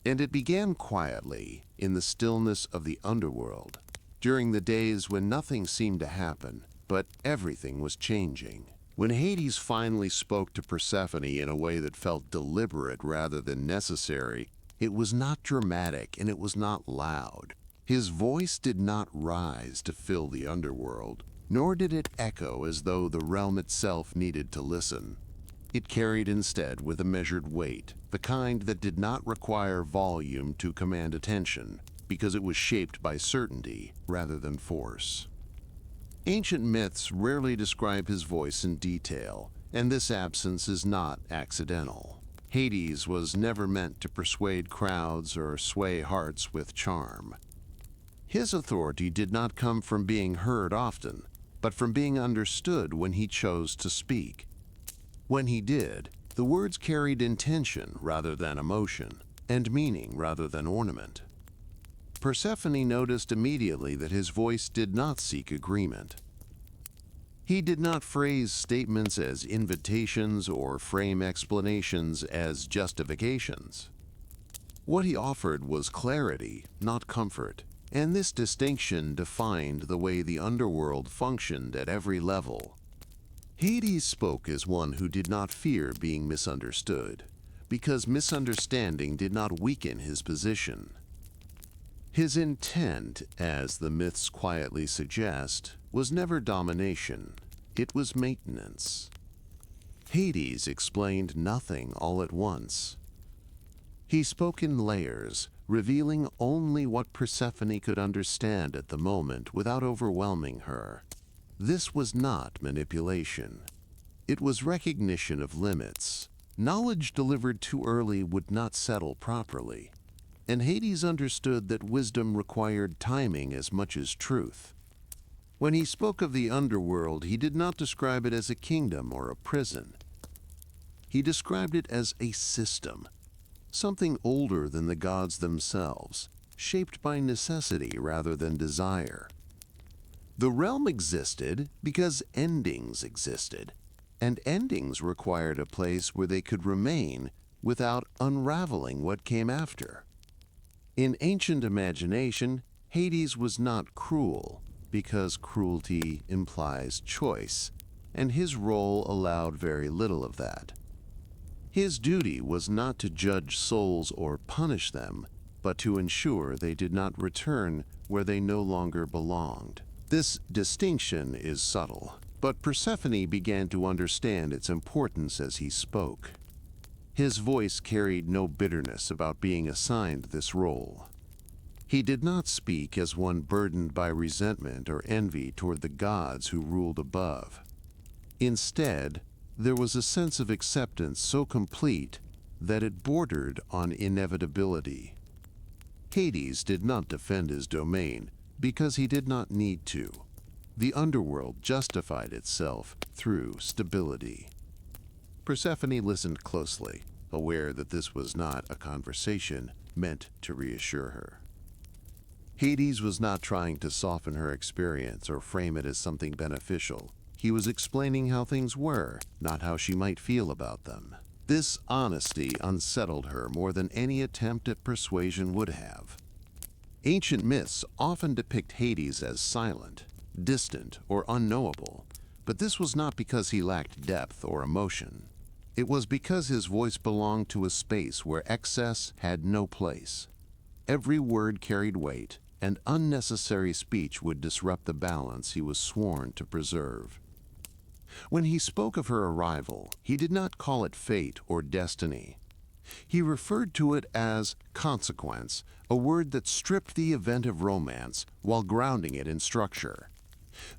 And it began quietly, in the stillness of the underworld, during the days when nothing seemed to happen, but everything was changing. When Hades finally spoke to Persephone in a way that felt deliberate rather than necessary, it was not dramatic and it was not loud. His voice did not rise to fill the underworld, nor did it echo as though the realm itself needed to listen. It carried instead with a measured weight, the kind that did not require volume to command attention, because it was shaped by certainty rather than force. Ancient myths rarely describe his voice in detail, and this absence is not accidental. Hades was never meant to persuade crowds or sway hearts with charm. His authority did not come from being heard often, but from being understood when he chose to speak. When he did, the words carried intention rather than emotion, and meaning rather than ornament. Persephone noticed immediately that his voice did not seek agreement. He did not phrase statements as invitations or frame explanations as justifications. What he offered was clarity, not comfort. and this distinction defined the way the underworld functioned at every level. Hades spoke as one who did not fear being misunderstood, because misunderstanding did not weaken his position. His intent, as the myths quietly suggest, was never domination, it was maintenance. Hades explained nothing all at once. He spoke in layers, revealing only what Persephone could understand at the moment without overwhelming her. This was not manipulation. It was recognition of limits. Knowledge delivered too early would not settle properly, and Hades understood that wisdom required timing as much as truth. When he spoke of the underworld, he did not describe it as a kingdom or a prison. He described it as a system, something older than the gods themselves, shaped by necessity rather than desire. The realm existed because endings existed, and endings required a place where they could remain without unraveling what came after. In ancient imagination, Hades was not cruel, because cruelty implies choice, and his role allowed very little of that. His duty was not to judge souls or punish them, but to ensure they did not return where they no longer belonged. This distinction is subtle, but Persephone began to understand its importance as he spoke. His voice carried no bitterness about being assigned this role. He did not speak as one burdened by resentment or envy toward the gods who ruled above. Instead, there was a sense of acceptance so complete that it bordered on inevitability. Hades did not defend his domain because he did not need to. The underworld justified itself through stability. Persephone listened closely, aware that this was not a conversation meant to reassure her. Hades was not trying to soften her experience or frame it as something beneficial. He was explaining how things were, not how she might feel about them. This honesty unsettled her more than any attempt at persuasion would have. Ancient myths often depict Hades as silent, distant, or unknowable, but this was not because he lacked depth or emotion. It was because his voice belonged to a space where excess had no place. Every word carried weight, and unnecessary speech would disrupt the balance he was sworn to preserve. When he spoke of her arrival, he did not call it fate or destiny. He referred to it as consequence, a word that stripped the event of romance while grounding it in structure.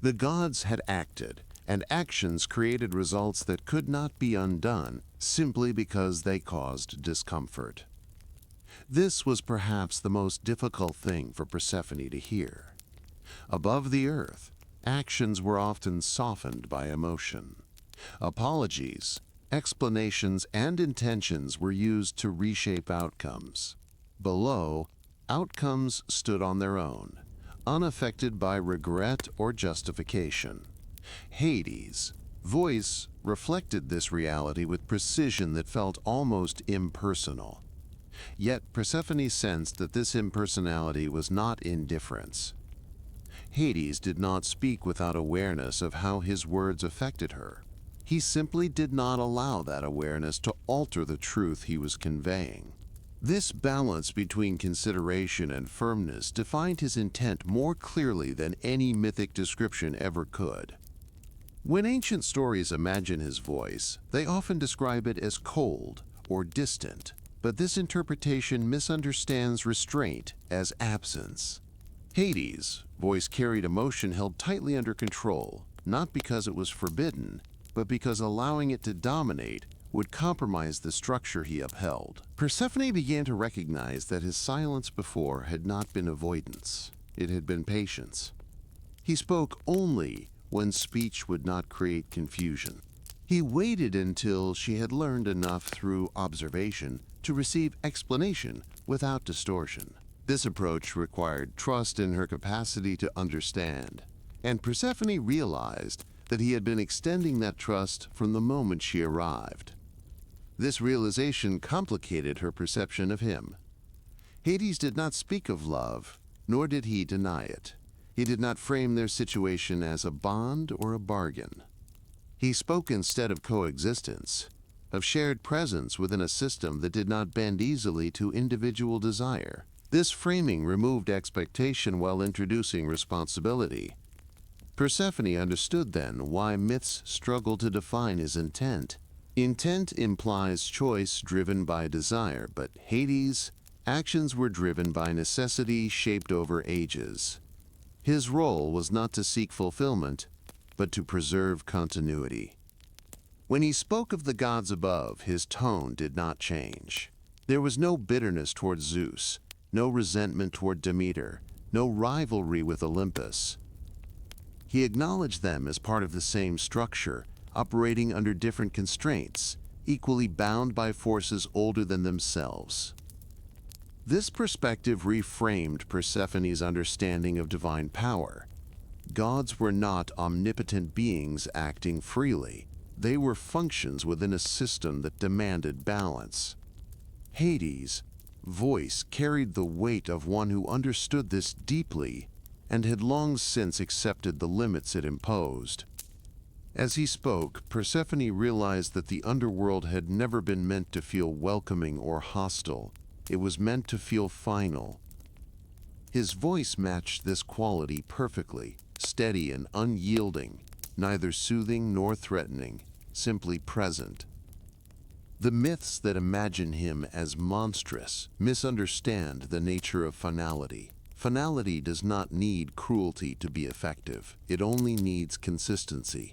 The gods had acted, and actions created results that could not be undone simply because they caused discomfort. This was perhaps the most difficult thing for Persephone to hear. Above the earth, actions were often softened by emotion. Apologies, explanations, and intentions were used to reshape outcomes. Below, outcomes stood on their own, unaffected by regret or justification. Hades' voice reflected this reality with precision that felt almost impersonal. Yet Persephone sensed that this impersonality was not indifference. Hades did not speak without awareness of how his words affected her. He simply did not allow that awareness to alter the truth he was conveying. This balance between consideration and firmness defined his intent more clearly than any mythic description ever could. When ancient stories imagine his voice, they often describe it as cold or distant, but this interpretation misunderstands restraint as absence. Hades' voice carried emotion held tightly under control, not because it was forbidden, but because allowing it to dominate would compromise the structure he upheld. Persephone began to recognize that his silence before had not been avoidance, it had been patience. He spoke only when speech would not create confusion. He waited until she had learned enough through observation to receive explanation without distortion. This approach required trust in her capacity to understand, and Persephone realized that he had been extending that trust from the moment she arrived. This realization complicated her perception of him. Hades did not speak of love, nor did he deny it. He did not frame their situation as a bond or a bargain. He spoke instead of coexistence, of shared presence within a system that did not bend easily to individual desire. This framing removed expectation while introducing responsibility. Persephone understood then why myths struggle to define his intent. Intent implies choice driven by desire, but Hades' actions were driven by necessity shaped over ages. His role was not to seek fulfillment, but to preserve continuity. When he spoke of the gods above, his tone did not change. There was no bitterness toward Zeus, no resentment toward Demeter, no rivalry with Olympus. He acknowledged them as part of the same structure, operating under different constraints, equally bound by forces older than themselves. This perspective reframed Persephone's understanding of divine power. Gods were not omnipotent beings acting freely. They were functions within a system that demanded balance. Hades' voice carried the weight of one who understood this deeply and had long since accepted the limits it imposed. As he spoke, Persephone realized that the underworld had never been meant to feel welcoming or hostile. It was meant to feel final. His voice matched this quality perfectly, steady and unyielding, neither soothing nor threatening, simply present. The myths that imagine him as monstrous misunderstand the nature of finality. Finality does not need cruelty to be effective. It only needs consistency.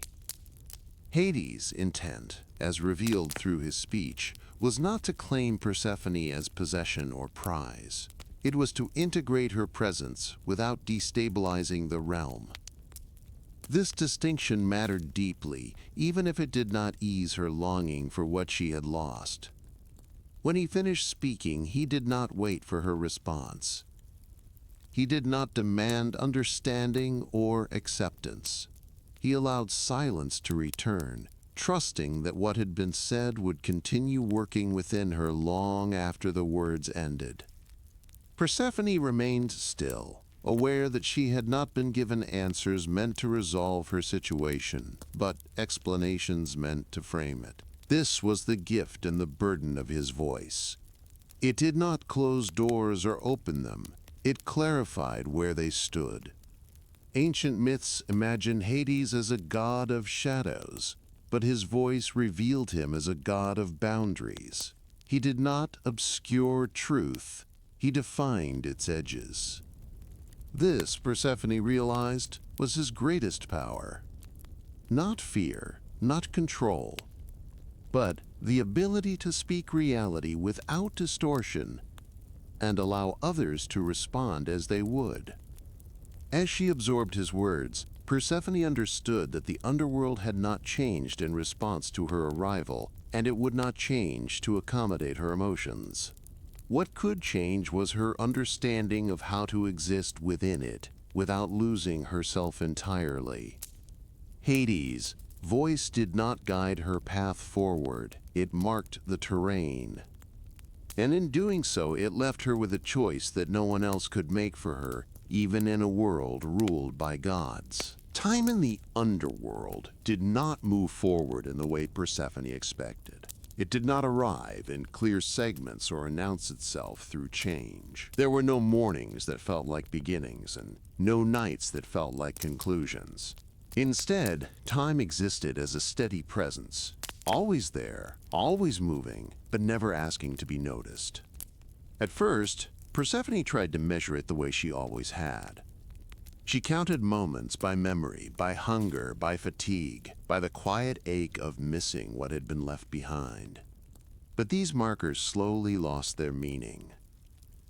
Hades' intent, as revealed through his speech, was not to claim Persephone as possession or prize. It was to integrate her presence without destabilizing the realm. This distinction mattered deeply, even if it did not ease her longing for what she had lost. When he finished speaking, he did not wait for her response. He did not demand understanding or acceptance. He allowed silence to return, trusting that what had been said would continue working within her long after the words ended. Persephone remained still, aware that she had not been given answers meant to resolve her situation, but explanations meant to frame it. This was the gift and the burden of his voice. It did not close doors or open them. It clarified where they stood. Ancient myths imagined Hades as a god of shadows, but his voice revealed him as a god of boundaries. He did not obscure truth. He defined its edges. This, Persephone realized, was his greatest power. Not fear, not control, but the ability to speak reality without distortion and allow others to respond as they would. As she absorbed his words, Persephone understood that the underworld had not changed in response to her arrival, and it would not change to accommodate her emotions. What could change was her understanding of how to exist within it, without losing herself entirely. Hades' voice did not guide her path forward, it marked the terrain. And in doing so, it left her with a choice that no one else could make for her, even in a world ruled by gods. Time in the underworld did not move forward in the way Persephone expected. It did not arrive in clear segments or announce itself through change. There were no mornings that felt like beginnings and no nights that felt like conclusions. Instead, time existed as a steady presence, always there, always moving, but never asking to be noticed. At first, Persephone tried to measure it the way she always had. She counted moments by memory, by hunger, by fatigue, by the quiet ache of missing what had been left behind. But these markers slowly lost their meaning.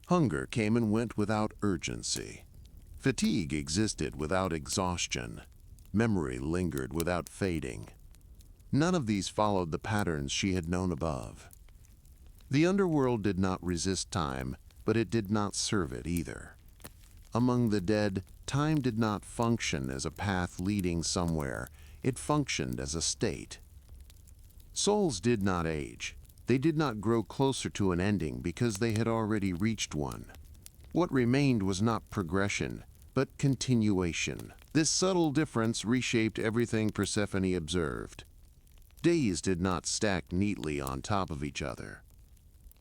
Hunger came and went without urgency. Fatigue existed without exhaustion. Memory lingered without fading. None of these followed the patterns she had known above. The underworld did not resist time, but it did not serve it either. Among the dead, time did not function as a path leading somewhere. It functioned as a state. Souls did not age. They did not grow closer to an ending because they had already reached one. What remained was not progression, but continuation. This subtle difference reshaped everything Persephone observed. Days did not stack neatly on top of each other.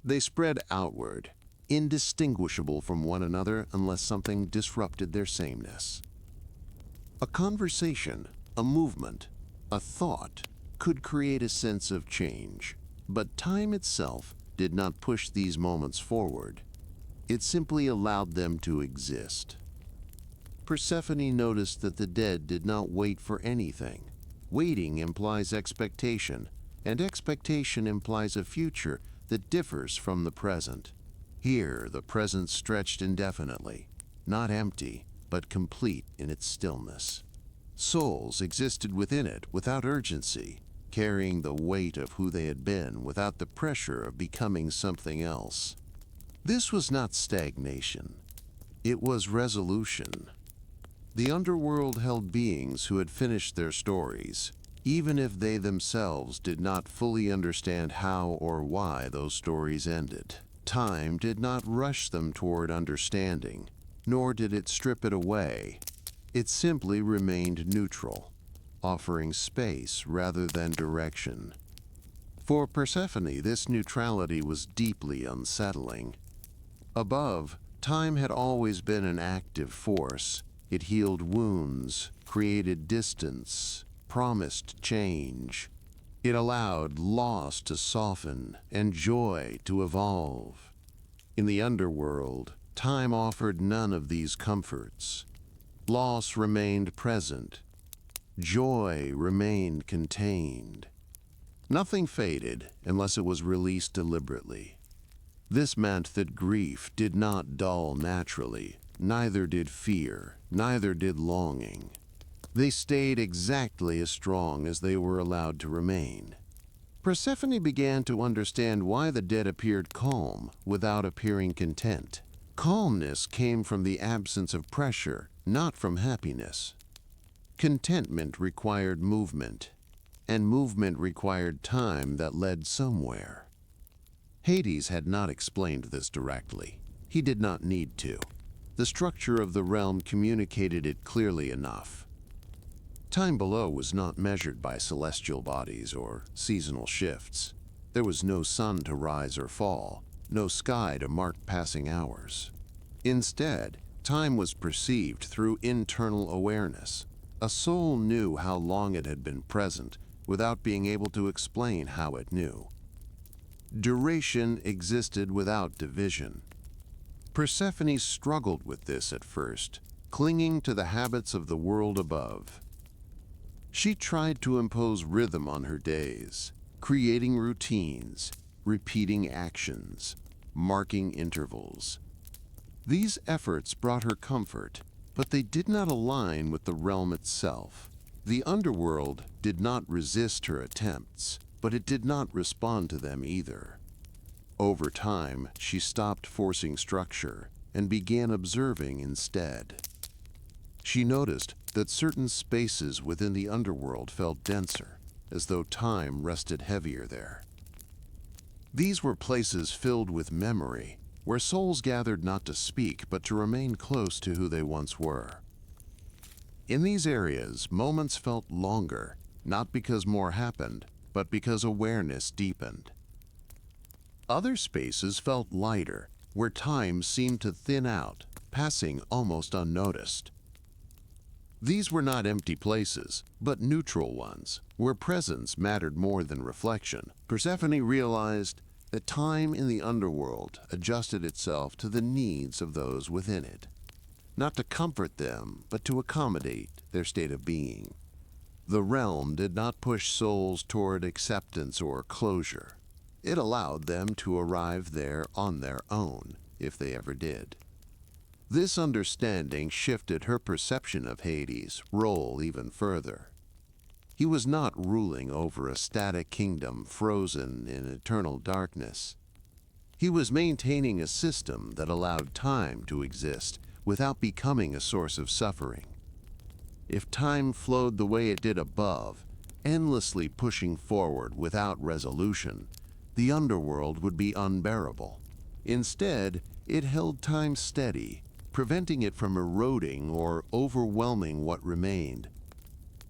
They spread outward, indistinguishable from one another unless something disrupted their sameness. A conversation, a movement, a thought could create a sense of change, but time itself did not push these moments forward. It simply allowed them to exist. Persephone noticed that the dead did not wait for anything. Waiting implies expectation, and expectation implies a future that differs from the present. Here, the present stretched indefinitely, not empty, but complete in its stillness. Souls existed within it without urgency, carrying the weight of who they had been without the pressure of becoming something else. This was not stagnation. It was resolution. The underworld held beings who had finished their stories, even if they themselves did not fully understand how or why those stories ended. Time did not rush them toward understanding, nor did it strip it away. It simply remained neutral, offering space rather than direction. For Persephone, this neutrality was deeply unsettling. Above, time had always been an active force. It healed wounds, created distance, promised change. It allowed loss to soften and joy to evolve. In the underworld, time offered none of these comforts. Loss remained present. Joy remained contained. Nothing faded unless it was released deliberately. This meant that grief did not dull naturally, neither did fear, neither did longing. They stayed exactly as strong as they were allowed to remain. Persephone began to understand why the dead appeared calm without appearing content. Calmness came from the absence of pressure, not from happiness. Contentment required movement, and movement required time that led somewhere. Hades had not explained this directly. He did not need to. The structure of the realm communicated it clearly enough. Time below was not measured by celestial bodies or seasonal shifts. There was no sun to rise or fall, no sky to mark passing hours. Instead, time was perceived through internal awareness. A soul knew how long it had been present without being able to explain how it knew. Duration existed without division. Persephone struggled with this at first, clinging to the habits of the world above. She tried to impose rhythm on her days, creating routines, repeating actions, marking intervals. These efforts brought her comfort, but they did not align with the realm itself. The underworld did not resist her attempts, but it did not respond to them either. Over time, she stopped forcing structure and began observing instead. She noticed that certain spaces within the underworld felt denser, as though time rested heavier there. These were places filled with memory, where souls gathered not to speak but to remain close to who they once were. In these areas, moments felt longer, not because more happened, but because awareness deepened. Other spaces felt lighter, where time seemed to thin out, passing almost unnoticed. These were not empty places, but neutral ones, where presence mattered more than reflection. Persephone realized that time in the underworld adjusted itself to the needs of those within it, not to comfort them, but to accommodate their state of being. The realm did not push souls toward acceptance or closure. It allowed them to arrive there on their own, if they ever did. This understanding shifted her perception of Hades' role even further. He was not ruling over a static kingdom frozen in eternal darkness. He was maintaining a system that allowed time to exist without becoming a source of suffering. If time flowed the way it did above, endlessly pushing forward without resolution, the underworld would be unbearable. Instead, it held time steady, preventing it from eroding or overwhelming what remained.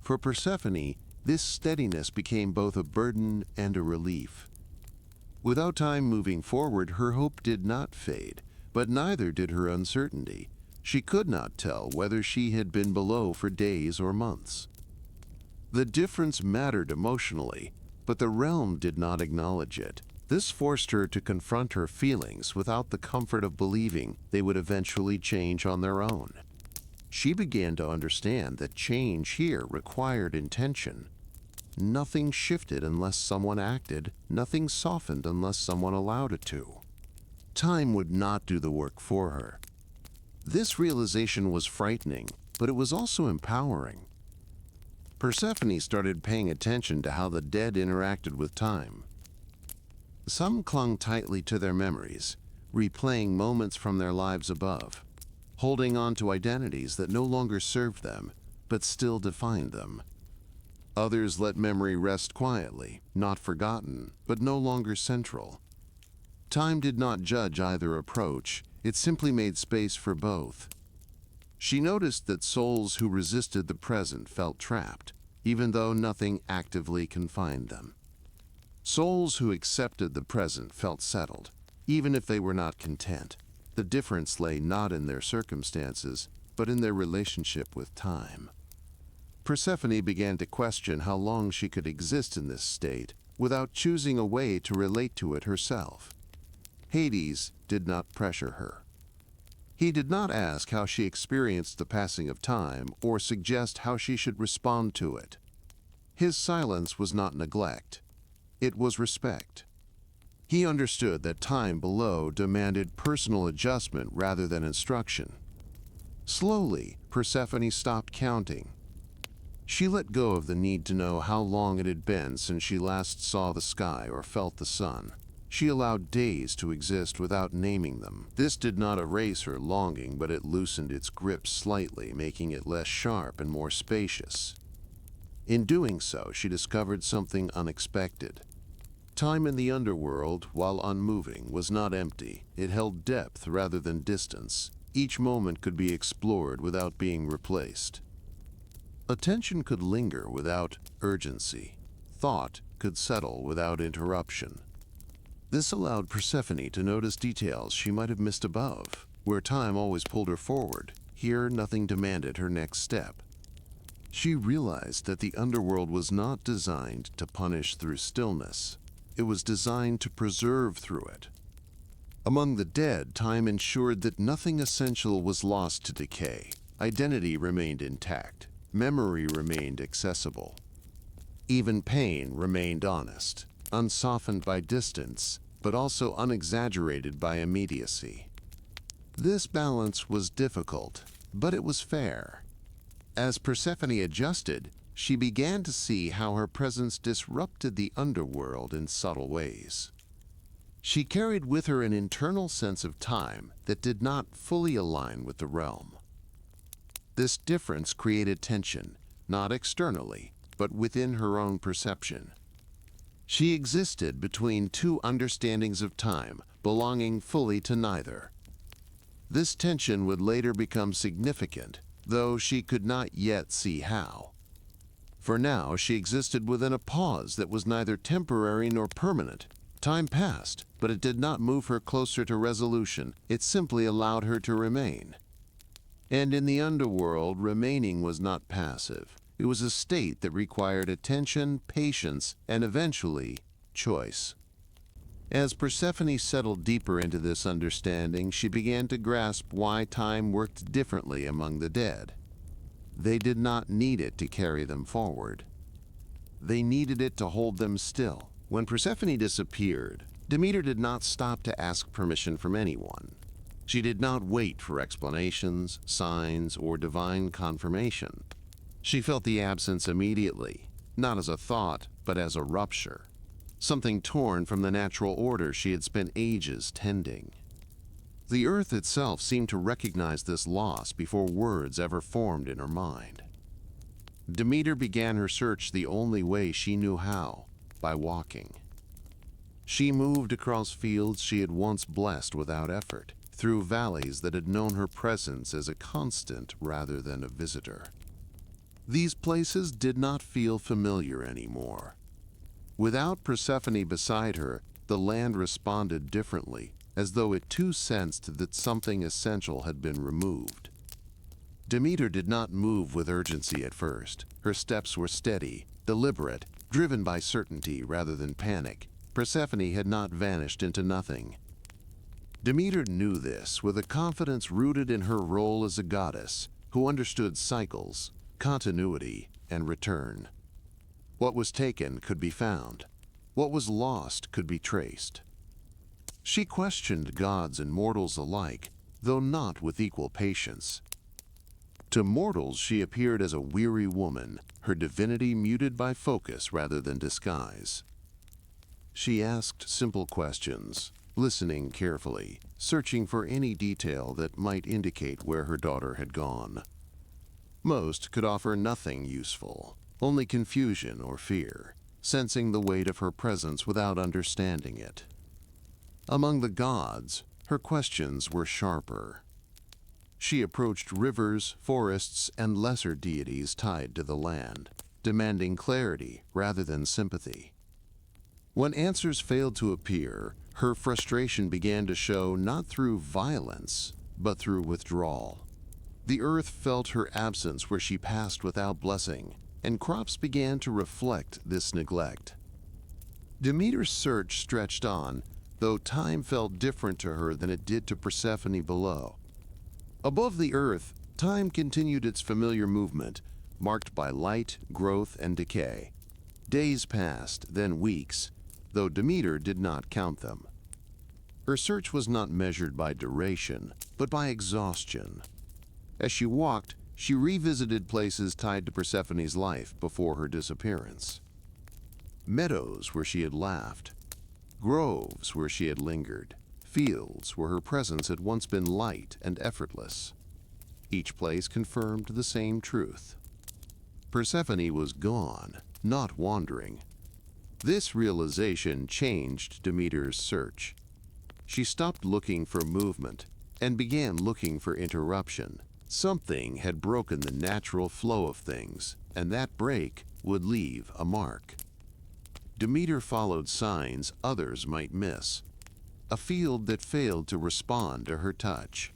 For Persephone, this steadiness became both a burden and a relief. Without time moving forward, her hope did not fade, but neither did her uncertainty. She could not tell whether she had been below for days or months. The difference mattered emotionally, but the realm did not acknowledge it. This forced her to confront her feelings without the comfort of believing they would eventually change on their own. She began to understand that change here required intention. Nothing shifted unless someone acted, nothing softened unless someone allowed it to. Time would not do the work for her. This realization was frightening, but it was also empowering. Persephone started paying attention to how the dead interacted with time. Some clung tightly to their memories, replaying moments from their lives above, holding on to identities that no longer served them, but still defined them. Others let memory rest quietly, not forgotten, but no longer central. Time did not judge either approach, it simply made space for both. She noticed that souls who resisted the present felt trapped, even though nothing actively confined them. Souls who accepted the present felt settled, even if they were not content. The difference lay not in their circumstances, but in their relationship with time. Persephone began to question how long she could exist in this state without choosing a way to relate to it herself. Hades did not pressure her. He did not ask how she experienced the passing of time or suggest how she should respond to it. His silence was not neglect. It was respect. He understood that time below demanded personal adjustment rather than instruction. Slowly, Persephone stopped counting. She let go of the need to know how long it had been since she last saw the sky or felt the sun. She allowed days to exist without naming them. This did not erase her longing, but it loosened its grip slightly, making it less sharp and more spacious. In doing so, she discovered something unexpected. Time in the underworld, while unmoving, was not empty. It held depth rather than distance. Each moment could be explored without being replaced. Attention could linger without urgency. Thought could settle without interruption. This allowed Persephone to notice details she might have missed above. Where time always pulled her forward, here nothing demanded her next step. She realized that the underworld was not designed to punish through stillness. It was designed to preserve through it. Among the dead, time ensured that nothing essential was lost to decay. Identity remained intact. Memory remained accessible. Even pain remained honest, unsoftened by distance, but also unexaggerated by immediacy. This balance was difficult, but it was fair. As Persephone adjusted, she began to see how her presence disrupted the underworld in subtle ways. She carried with her an internal sense of time that did not fully align with the realm. This difference created tension, not externally, but within her own perception. She existed between two understandings of time, belonging fully to neither. This tension would later become significant, though she could not yet see how. For now, she existed within a pause that was neither temporary nor permanent. Time passed, but it did not move her closer to resolution. It simply allowed her to remain. And in the underworld, remaining was not passive. It was a state that required attention, patience, and eventually, choice. As Persephone settled deeper into this understanding, she began to grasp why time worked differently among the dead. They did not need it to carry them forward. They needed it to hold them still. When Persephone disappeared, Demeter did not stop to ask permission from anyone. She did not wait for explanations, signs, or divine confirmation. She felt the absence immediately, not as a thought, but as a rupture. Something torn from the natural order she had spent ages tending. The earth itself seemed to recognize this loss before words ever formed in her mind. Demeter began her search the only way she knew how, by walking. She moved across fields she had once blessed without effort, through valleys that had known her presence as a constant rather than a visitor. These places did not feel familiar anymore. Without Persephone beside her, the land responded differently, as though it too sensed that something essential had been removed. Demeter did not move with urgency at first. Her steps were steady, deliberate, driven by certainty rather than panic. Persephone had not vanished into nothing. Demeter knew this with a confidence rooted in her role as a goddess who understood cycles, continuity, and return. What was taken could be found. What was lost could be traced. She questioned gods and mortals alike, though not with equal patience. To mortals she appeared as a weary woman, her divinity muted by focus rather than disguise. She asked simple questions, listening carefully, searching for any detail that might indicate where her daughter had gone. Most could offer nothing useful, only confusion or fear, sensing the weight of her presence without understanding it. Among the gods, her questions were sharper. She approached rivers, forests, and lesser deities tied to the land, demanding clarity rather than sympathy. When answers failed to appear, her frustration began to show not through violence, but through withdrawal. The earth felt her absence where she passed without blessing, and crops began to reflect this neglect. Demeter's search stretched on, though time felt different to her than it did to Persephone below. Above the earth, time continued its familiar movement, marked by light, growth, and decay. Days passed, then weeks, though Demeter did not count them. Her search was not measured by duration, but by exhaustion. As she walked, she revisited places tied to Persephone's life before her disappearance. Meadows where she had laughed, groves where she had lingered, fields where her presence had once been light and effortless. Each place confirmed the same truth. Persephone was gone, not wandering. This realization changed Demeter's search. She stopped looking for movement and began looking for interruption. Something had broken the natural flow of things, and that break would leave a mark. Demeter followed signs others might miss. A field that failed to respond to her touch.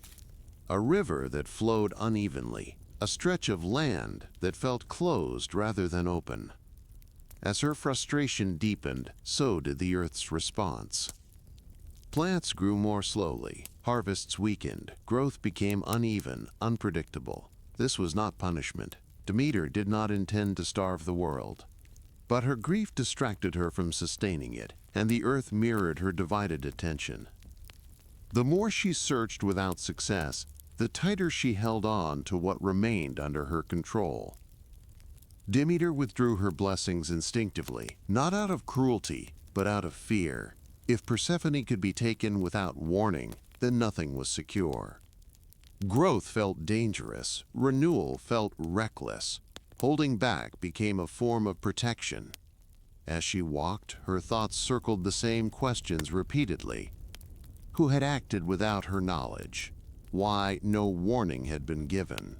A river that flowed unevenly. A stretch of land that felt closed rather than open. As her frustration deepened, so did the earth's response. Plants grew more slowly, harvests weakened, growth became uneven, unpredictable. This was not punishment. Demeter did not intend to starve the world. But her grief distracted her from sustaining it, and the earth mirrored her divided attention. The more she searched without success, the tighter she held on to what remained under her control. Demeter withdrew her blessings instinctively, not out of cruelty, but out of fear. If Persephone could be taken without warning, then nothing was secure. Growth felt dangerous, renewal felt reckless. Holding back became a form of protection. As she walked, her thoughts circled the same questions repeatedly. Who had acted without her knowledge? Why no warning had been given?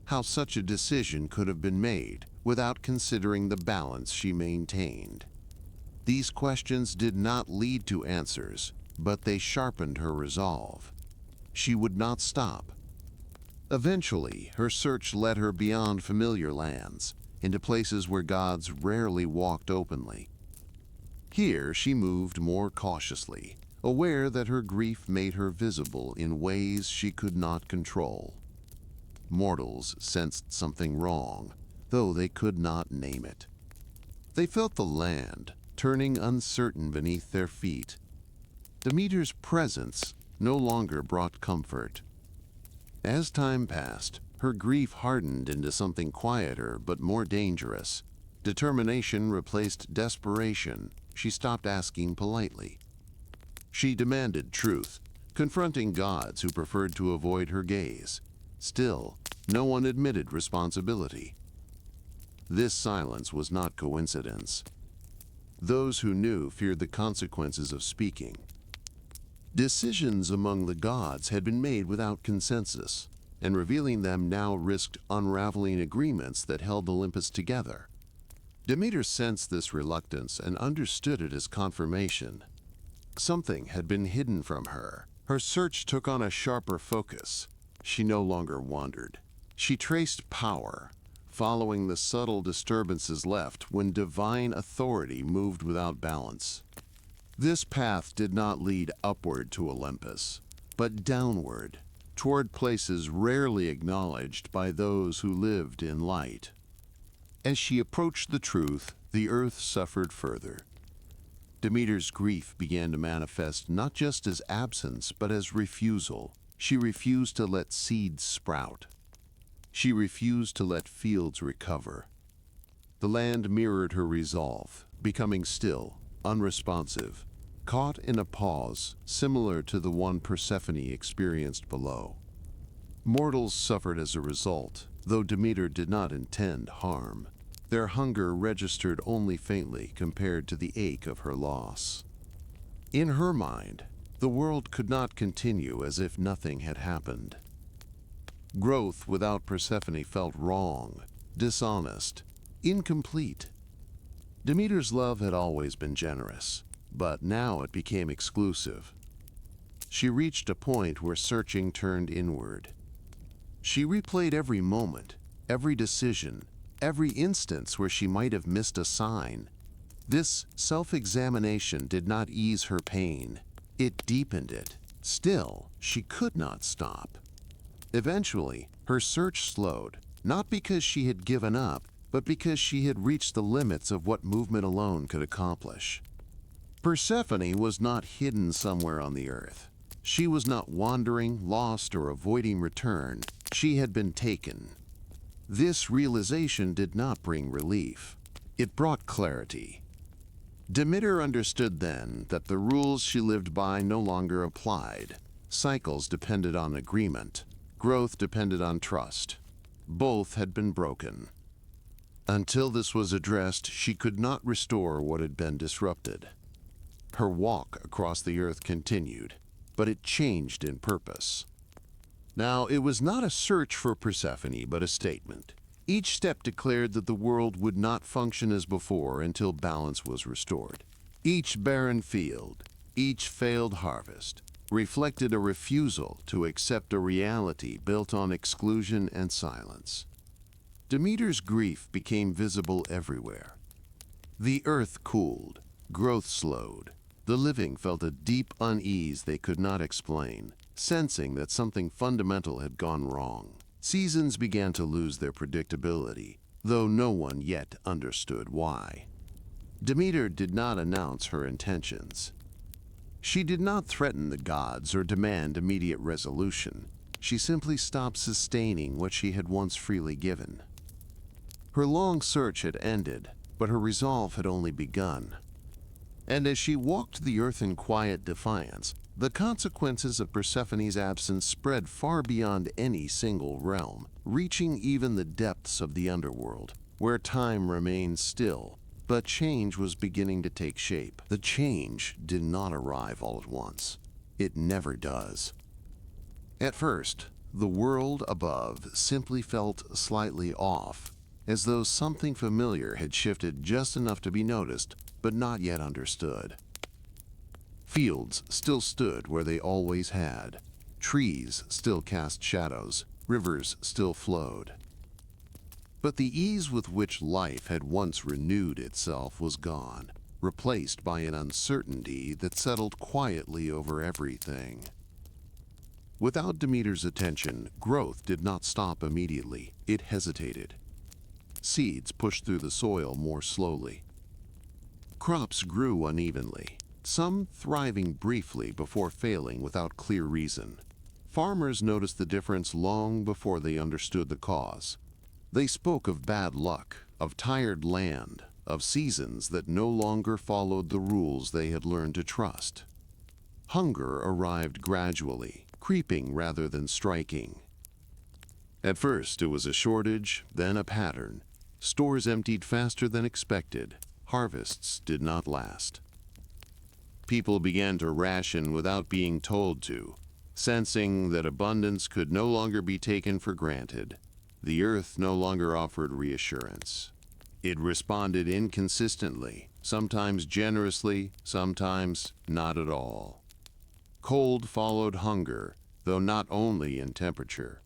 How such a decision could have been made without considering the balance she maintained? These questions did not lead to answers, but they sharpened her resolve. She would not stop. Eventually, her search led her beyond familiar lands, into places where gods rarely walked openly. Here she moved more cautiously, aware that her grief made her visible in ways she could not control. Mortals sensed something wrong, though they could not name it. They felt the land turning uncertain beneath their feet. Demeter's presence no longer brought comfort. As time passed, her grief hardened into something quieter but more dangerous. Determination replaced desperation. She stopped asking politely. She demanded truth, confronting gods who preferred to avoid her gaze. Still, no one admitted responsibility. This silence was not coincidence. Those who knew feared the consequences of speaking. Decisions among the gods had been made without consensus, and revealing them now risked unraveling agreements that held Olympus together. Demeter sensed this reluctance and understood it as confirmation. Something had been hidden from her. Her search took on a sharper focus. She no longer wandered. She traced power, following the subtle disturbances left when divine authority moved without balance. This path did not lead upward to Olympus, but downward, toward places rarely acknowledged by those who lived in light. As she approached the truth, the earth suffered further. Demeter's grief began to manifest not just as absence, but as refusal. She refused to let seeds sprout. She refused to let fields recover. The land mirrored her resolve, becoming still, unresponsive, caught in a pause similar to the one Persephone experienced below. Mortals suffered as a result, though Demeter did not intend harm. Their hunger registered only faintly compared to the ache of her loss. In her mind, the world could not continue as if nothing had happened. Growth without Persephone felt wrong, dishonest, incomplete. Demeter's love had always been generous, but now it became exclusive. She reached a point where searching turned inward. She replayed every moment, every decision, every instance where she might have missed a sign. This self-examination did not ease her pain. It deepened it. Still, she could not stop. Eventually, her search slowed, not because she had given up, but because she had reached the limits of what movement alone could accomplish. Persephone was not hidden somewhere on the earth. She was not wandering, lost, or avoiding return. She had been taken. This realization did not bring relief. It brought clarity. Demeter understood then that the rules she lived by no longer applied. Cycles depended on agreement. Growth depended on trust. Both had been broken. Until this was addressed, she could not restore what had been disrupted. Her walk across the earth continued, but it changed in purpose. Now, it was not a search for Persephone, but a statement. Each step declared that the world would not function as before until balance was restored. Each barren field, each failed harvest, reflected a refusal to accept a reality built on exclusion and silence. Demeter's grief became visible everywhere. The earth cooled, growth slowed. The living felt a deep unease they could not explain, sensing that something fundamental had gone wrong. Seasons began to lose their predictability, though no one yet understood why. Demeter did not announce her intentions. She did not threaten the gods or demand immediate resolution. She simply stopped sustaining what she had once freely given. Her long search had ended, but her resolve had only begun. And as she walked the earth in quiet defiance, the consequences of Persephone's absence spread far beyond any single realm, reaching even the depths of the underworld, where time remained still. But change was beginning to take shape. The change did not arrive all at once. It never does. At first, the world above simply felt slightly off, as though something familiar had shifted just enough to be noticed, but not yet understood. Fields still stood where they always had. Trees still cast shadows. Rivers still flowed. But the ease with which life had once renewed itself was gone, replaced by an uncertainty that settled quietly over everything. Without Demeter's attention, growth did not stop immediately. It hesitated. Seeds pushed through the soil more slowly. Crops grew unevenly, some thriving briefly before failing without clear reason. Farmers noticed the difference long before they understood the cause. They spoke of bad luck, of tired land, of seasons that no longer followed the rules they had learned to trust. Hunger arrived gradually, creeping rather than striking. At first it was a shortage, then a pattern. Stores emptied faster than expected. harvests did not last. People began to ration without being told to, sensing that abundance could no longer be taken for granted. The earth no longer offered reassurance. It responded inconsistently, sometimes generously, sometimes not at all. Cold followed hunger, though not only in temperature.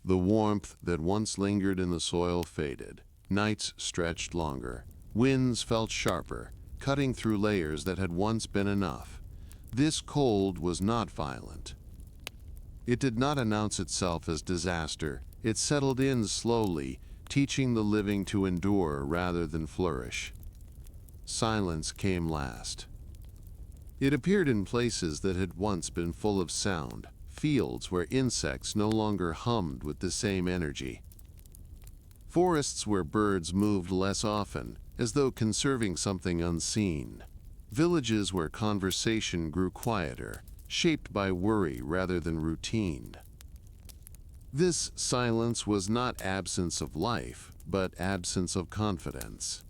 The warmth that once lingered in the soil faded. Nights stretched longer. Winds felt sharper, cutting through layers that had once been enough. This cold was not violent. It did not announce itself as disaster. It settled in slowly, teaching the living to endure rather than flourish. Silence came last. It appeared in places that had once been full of sound, fields where insects no longer hummed with the same energy. Forests where birds moved less often, as though conserving something unseen. Villages where conversation grew quieter, shaped by worry rather than routine. This silence was not absence of life, but absence of confidence.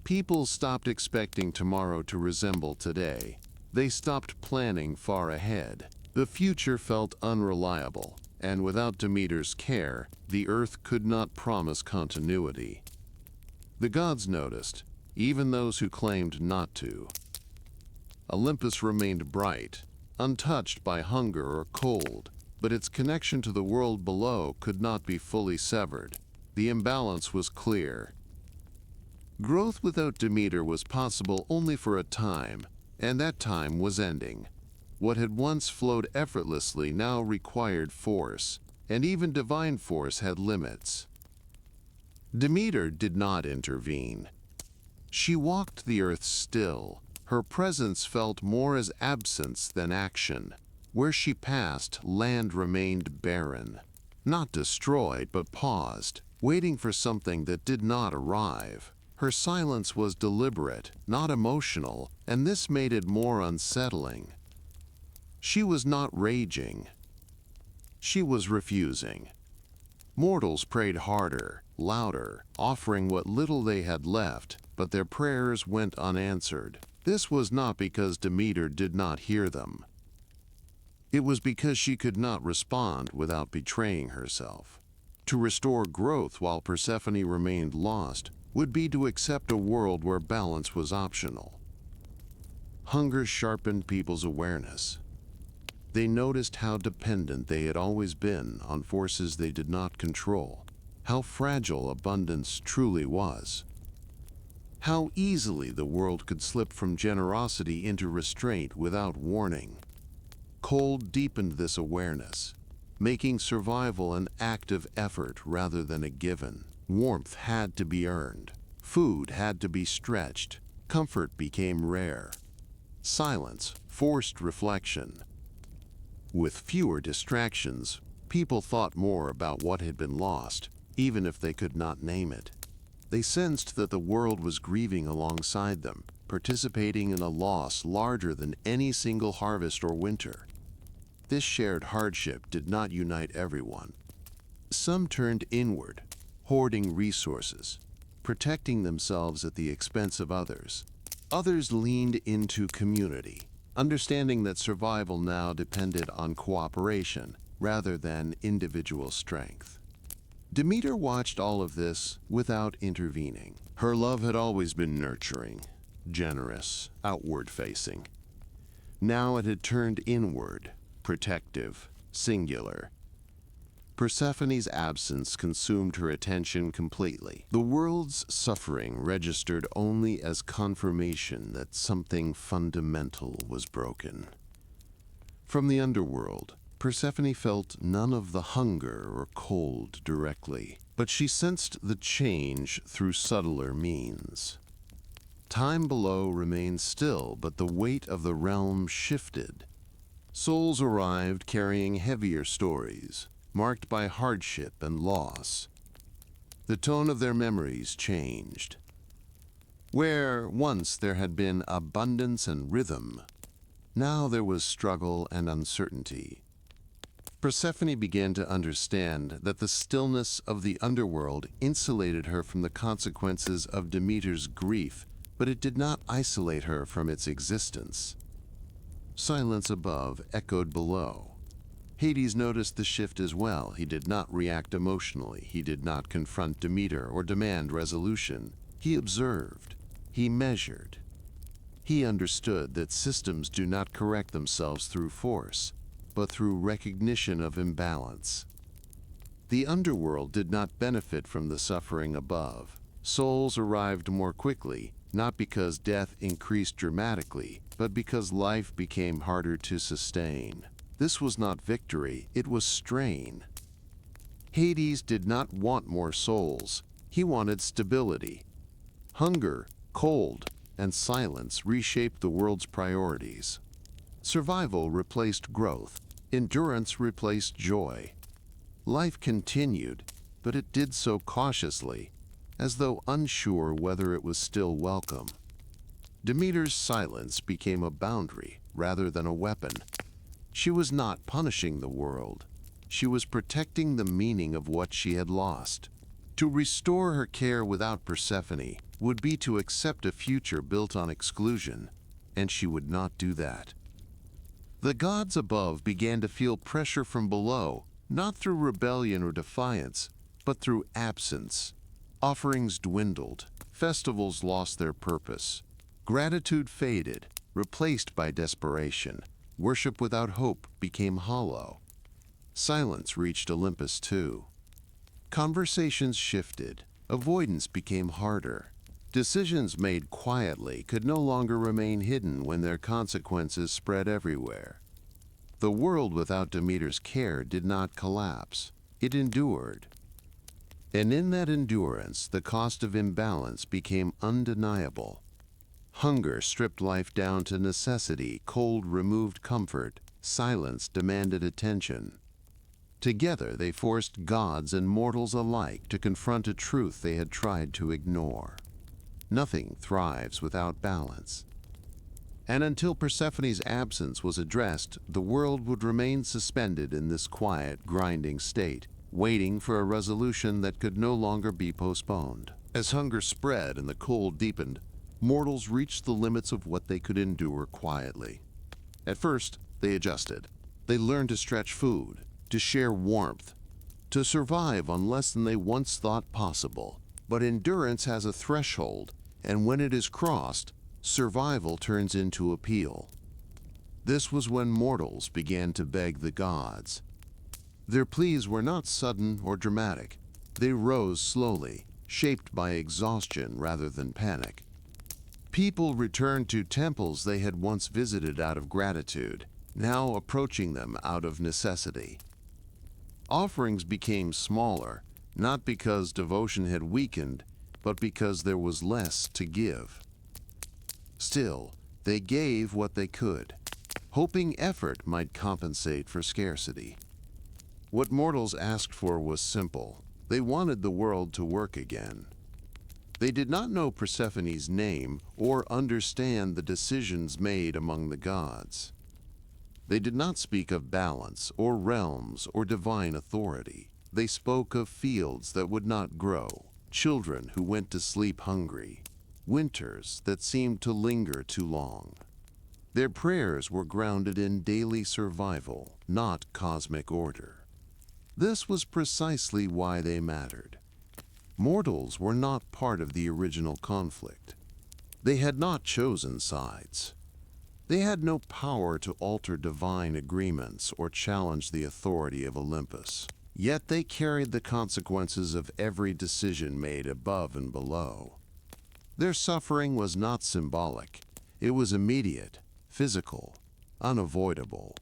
People stopped expecting tomorrow to resemble today. They stopped planning far ahead. The future felt unreliable, and without Demeter's care, the earth could not promise continuity. The gods noticed, even those who claimed not to. Olympus remained bright, untouched by hunger or cold, but its connection to the world below could not be fully severed. The imbalance was clear. Growth without Demeter was possible only for a time, and that time was ending. What had once flowed effortlessly now required force, and even divine force had limits. Demeter did not intervene. She walked the earth still. Her presence felt more as absence than action. Where she passed, land remained barren. Not destroyed, but paused, waiting for something that did not arrive. Her silence was deliberate, not emotional, and this made it more unsettling. She was not raging. She was refusing. Mortals prayed harder, louder, offering what little they had left, but their prayers went unanswered. This was not because Demeter did not hear them. It was because she could not respond without betraying herself. To restore growth while Persephone remained lost would be to accept a world where balance was optional. Hunger sharpened people's awareness. They noticed how dependent they had always been on forces they did not control, how fragile abundance truly was, how easily the world could slip from generosity into restraint without warning. Cold deepened this awareness, making survival an act of effort rather than a given. Warmth had to be earned. Food had to be stretched. Comfort became rare. Silence forced reflection. With fewer distractions, people thought more about what had been lost, even if they could not name it. They sensed that the world was grieving alongside them, participating in a loss larger than any single harvest or winter. This shared hardship did not unite everyone. Some turned inward, hoarding resources, protecting themselves at the expense of others. Others leaned into community, understanding that survival now depended on cooperation rather than individual strength. Demeter watched all of this without intervening. Her love had always been nurturing, generous, outward-facing. Now it had turned inward, protective, singular. Persephone's absence consumed her attention completely. The world's suffering registered only as confirmation that something fundamental was broken. From the underworld, Persephone felt none of the hunger or cold directly, but she sensed the change through subtler means. Time below remained still, but the weight of the realm shifted. Souls arrived carrying heavier stories, marked by hardship and loss. The tone of their memories changed. Where once there had been abundance and rhythm, now there was struggle and uncertainty. Persephone began to understand that the stillness of the underworld insulated her from the consequences of Demeter's grief, but it did not isolate her from its existence. Silence above echoed below. Hades noticed the shift as well. He did not react emotionally. He did not confront Demeter or demand resolution. He observed. He measured. He understood that systems do not correct themselves through force, but through recognition of imbalance. The underworld did not benefit from the suffering above. Souls arrived more quickly, not because death increased dramatically, but because life became harder to sustain. This was not victory, it was strain. Hades did not want more souls. He wanted stability. Hunger, cold, and silence reshaped the world's priorities. Survival replaced growth. Endurance replaced joy. Life continued, but it did so cautiously, as though unsure whether it was still welcome. Demeter's silence became a boundary rather than a weapon. She was not punishing the world. She was protecting the meaning of what she had lost. To restore her care without Persephone would be to accept a future built on exclusion, and she would not do that. The gods above began to feel pressure from below, not through rebellion or defiance, but through absence. Offerings dwindled, festivals lost their purpose. Gratitude faded, replaced by desperation. Worship without hope became hollow. Silence reached Olympus too. Conversations shifted. Avoidance became harder. Decisions made quietly could no longer remain hidden when their consequences spread everywhere. The world without Demeter's care did not collapse. It endured. And in that endurance, the cost of imbalance became undeniable. Hunger stripped life down to necessity, cold removed comfort, silence demanded attention. Together they forced gods and mortals alike to confront a truth they had tried to ignore. Nothing thrives without balance. And until Persephone's absence was addressed, the world would remain suspended in this quiet, grinding state, waiting for a resolution that could no longer be postponed. As hunger spread and the cold deepened, mortals reached the limits of what they could endure quietly. At first, they adjusted. They learned to stretch food, to share warmth, to survive on less than they once thought possible. But endurance has a threshold, and when it is crossed, survival turns into appeal. This was when mortals began to beg the gods. Their pleas were not sudden or dramatic. They rose slowly, shaped by exhaustion rather than panic. People returned to temples they had once visited out of gratitude, now approaching them out of necessity. Offerings became smaller, not because devotion had weakened, but because there was less to give. Still, they gave what they could, hoping effort might compensate for scarcity. What mortals asked for was simple. They wanted the world to work again. They did not know Persephone's name or understand the decisions made among the gods. They did not speak of balance or realms or divine authority. They spoke of fields that would not grow, children who went to sleep hungry, winters that seemed to linger too long. Their prayers were grounded in daily survival, not cosmic order. This was precisely why they mattered. Mortals were not part of the original conflict. They had not chosen sides. They had no power to alter divine agreements or challenge the authority of Olympus. Yet they carried the consequences of every decision made above and below. Their suffering was not symbolic. It was immediate, physical, unavoidable.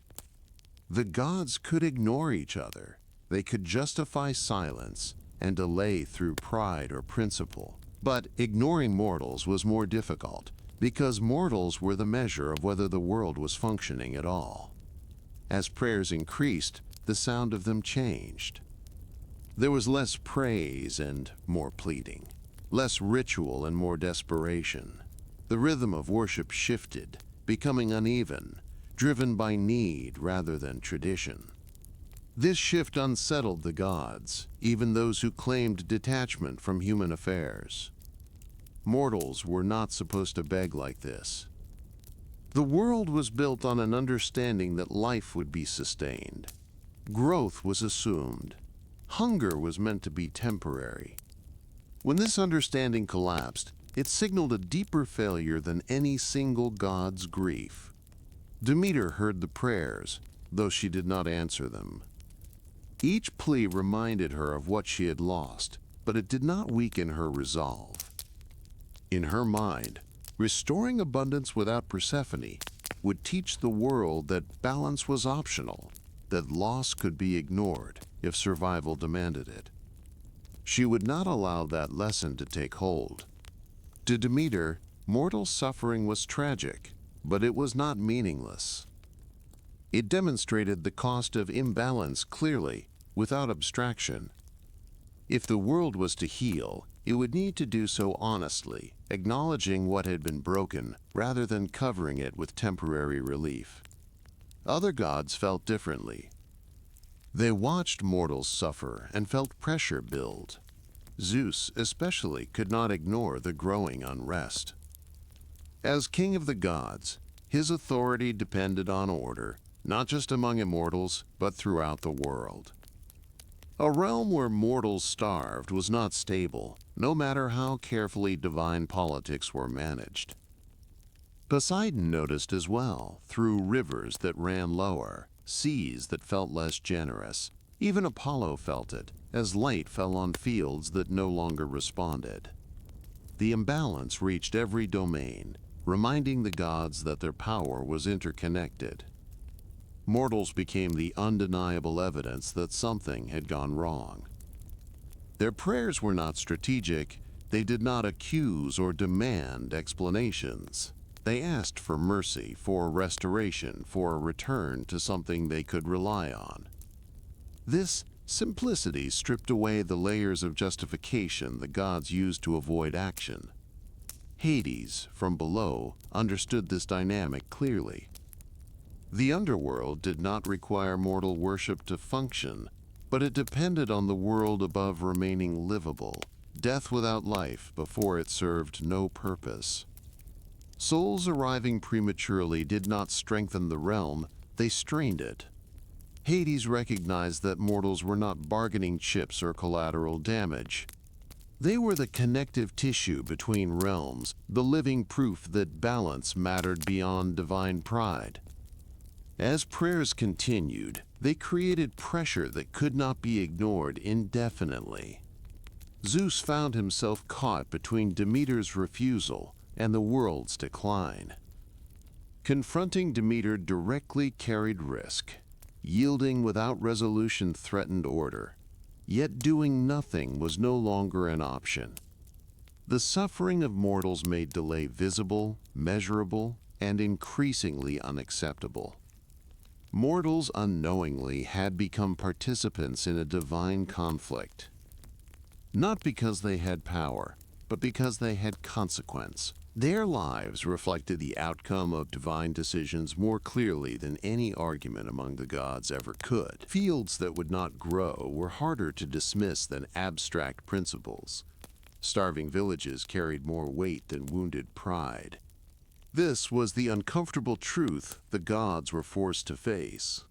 The gods could ignore each other. They could justify silence and delay through pride or principle. But ignoring mortals was more difficult, because mortals were the measure of whether the world was functioning at all. As prayers increased, the sound of them changed. There was less praise and more pleading, less ritual and more desperation. The rhythm of worship shifted, becoming uneven, driven by need rather than tradition. This shift unsettled the gods, even those who claimed detachment from human affairs. Mortals were not supposed to beg like this. The world was built on an understanding that life would be sustained. Growth was assumed. Hunger was meant to be temporary. When this understanding collapsed, it signaled a deeper failure than any single god's grief. Demeter heard the prayers, though she did not answer them. Each plea reminded her of what she had lost, but it did not weaken her resolve. In her mind, restoring abundance without Persephone would teach the world that balance was optional, that loss could be ignored if survival demanded it. She would not allow that lesson to take hold. To Demeter, mortal suffering was tragic, but it was not meaningless. It demonstrated the cost of imbalance clearly, without abstraction. If the world was to heal, it would need to do so honestly, acknowledging what had been broken rather than covering it with temporary relief. Other gods felt differently. They watched mortals suffer and felt pressure build. Zeus, especially, could not ignore the growing unrest. As king of the gods, his authority depended on order, not just among immortals, but throughout the world. A realm where mortals starved was not stable, no matter how carefully divine politics were managed. Poseidon noticed as well, through rivers that ran lower, seas that felt less generous. Even Apollo felt it, as light fell on fields that no longer responded. The imbalance reached every domain, reminding the gods that their power was interconnected. Mortals became the undeniable evidence that something had gone wrong. Their prayers were not strategic. They did not accuse or demand explanations. They asked for mercy, for restoration, for a return to something they could rely on. This simplicity stripped away the layers of justification the gods used to avoid action. Hades, from below, understood this dynamic clearly. The underworld did not require mortal worship to function, but it depended on the world above remaining livable. Death without life before it served no purpose. Souls arriving prematurely did not strengthen the realm, they strained it. Hades recognized that mortals were not bargaining chips or collateral damage. They were the connective tissue between realms, the living proof that balance mattered beyond divine pride. As prayers continued, they created pressure that could not be ignored indefinitely. Zeus found himself caught between Demeter's refusal and the world's decline. Confronting Demeter directly carried risk. Yielding without resolution threatened order. Yet doing nothing was no longer an option. The suffering of mortals made delay visible, measurable, and increasingly unacceptable. Mortals unknowingly had become participants in a divine conflict. Not because they had power, but because they had consequence. Their lives reflected the outcome of divine decisions more clearly than any argument among the gods ever could. Fields that would not grow were harder to dismiss than abstract principles. Starving villages carried more weight than wounded pride. This was the uncomfortable truth the gods were forced to face.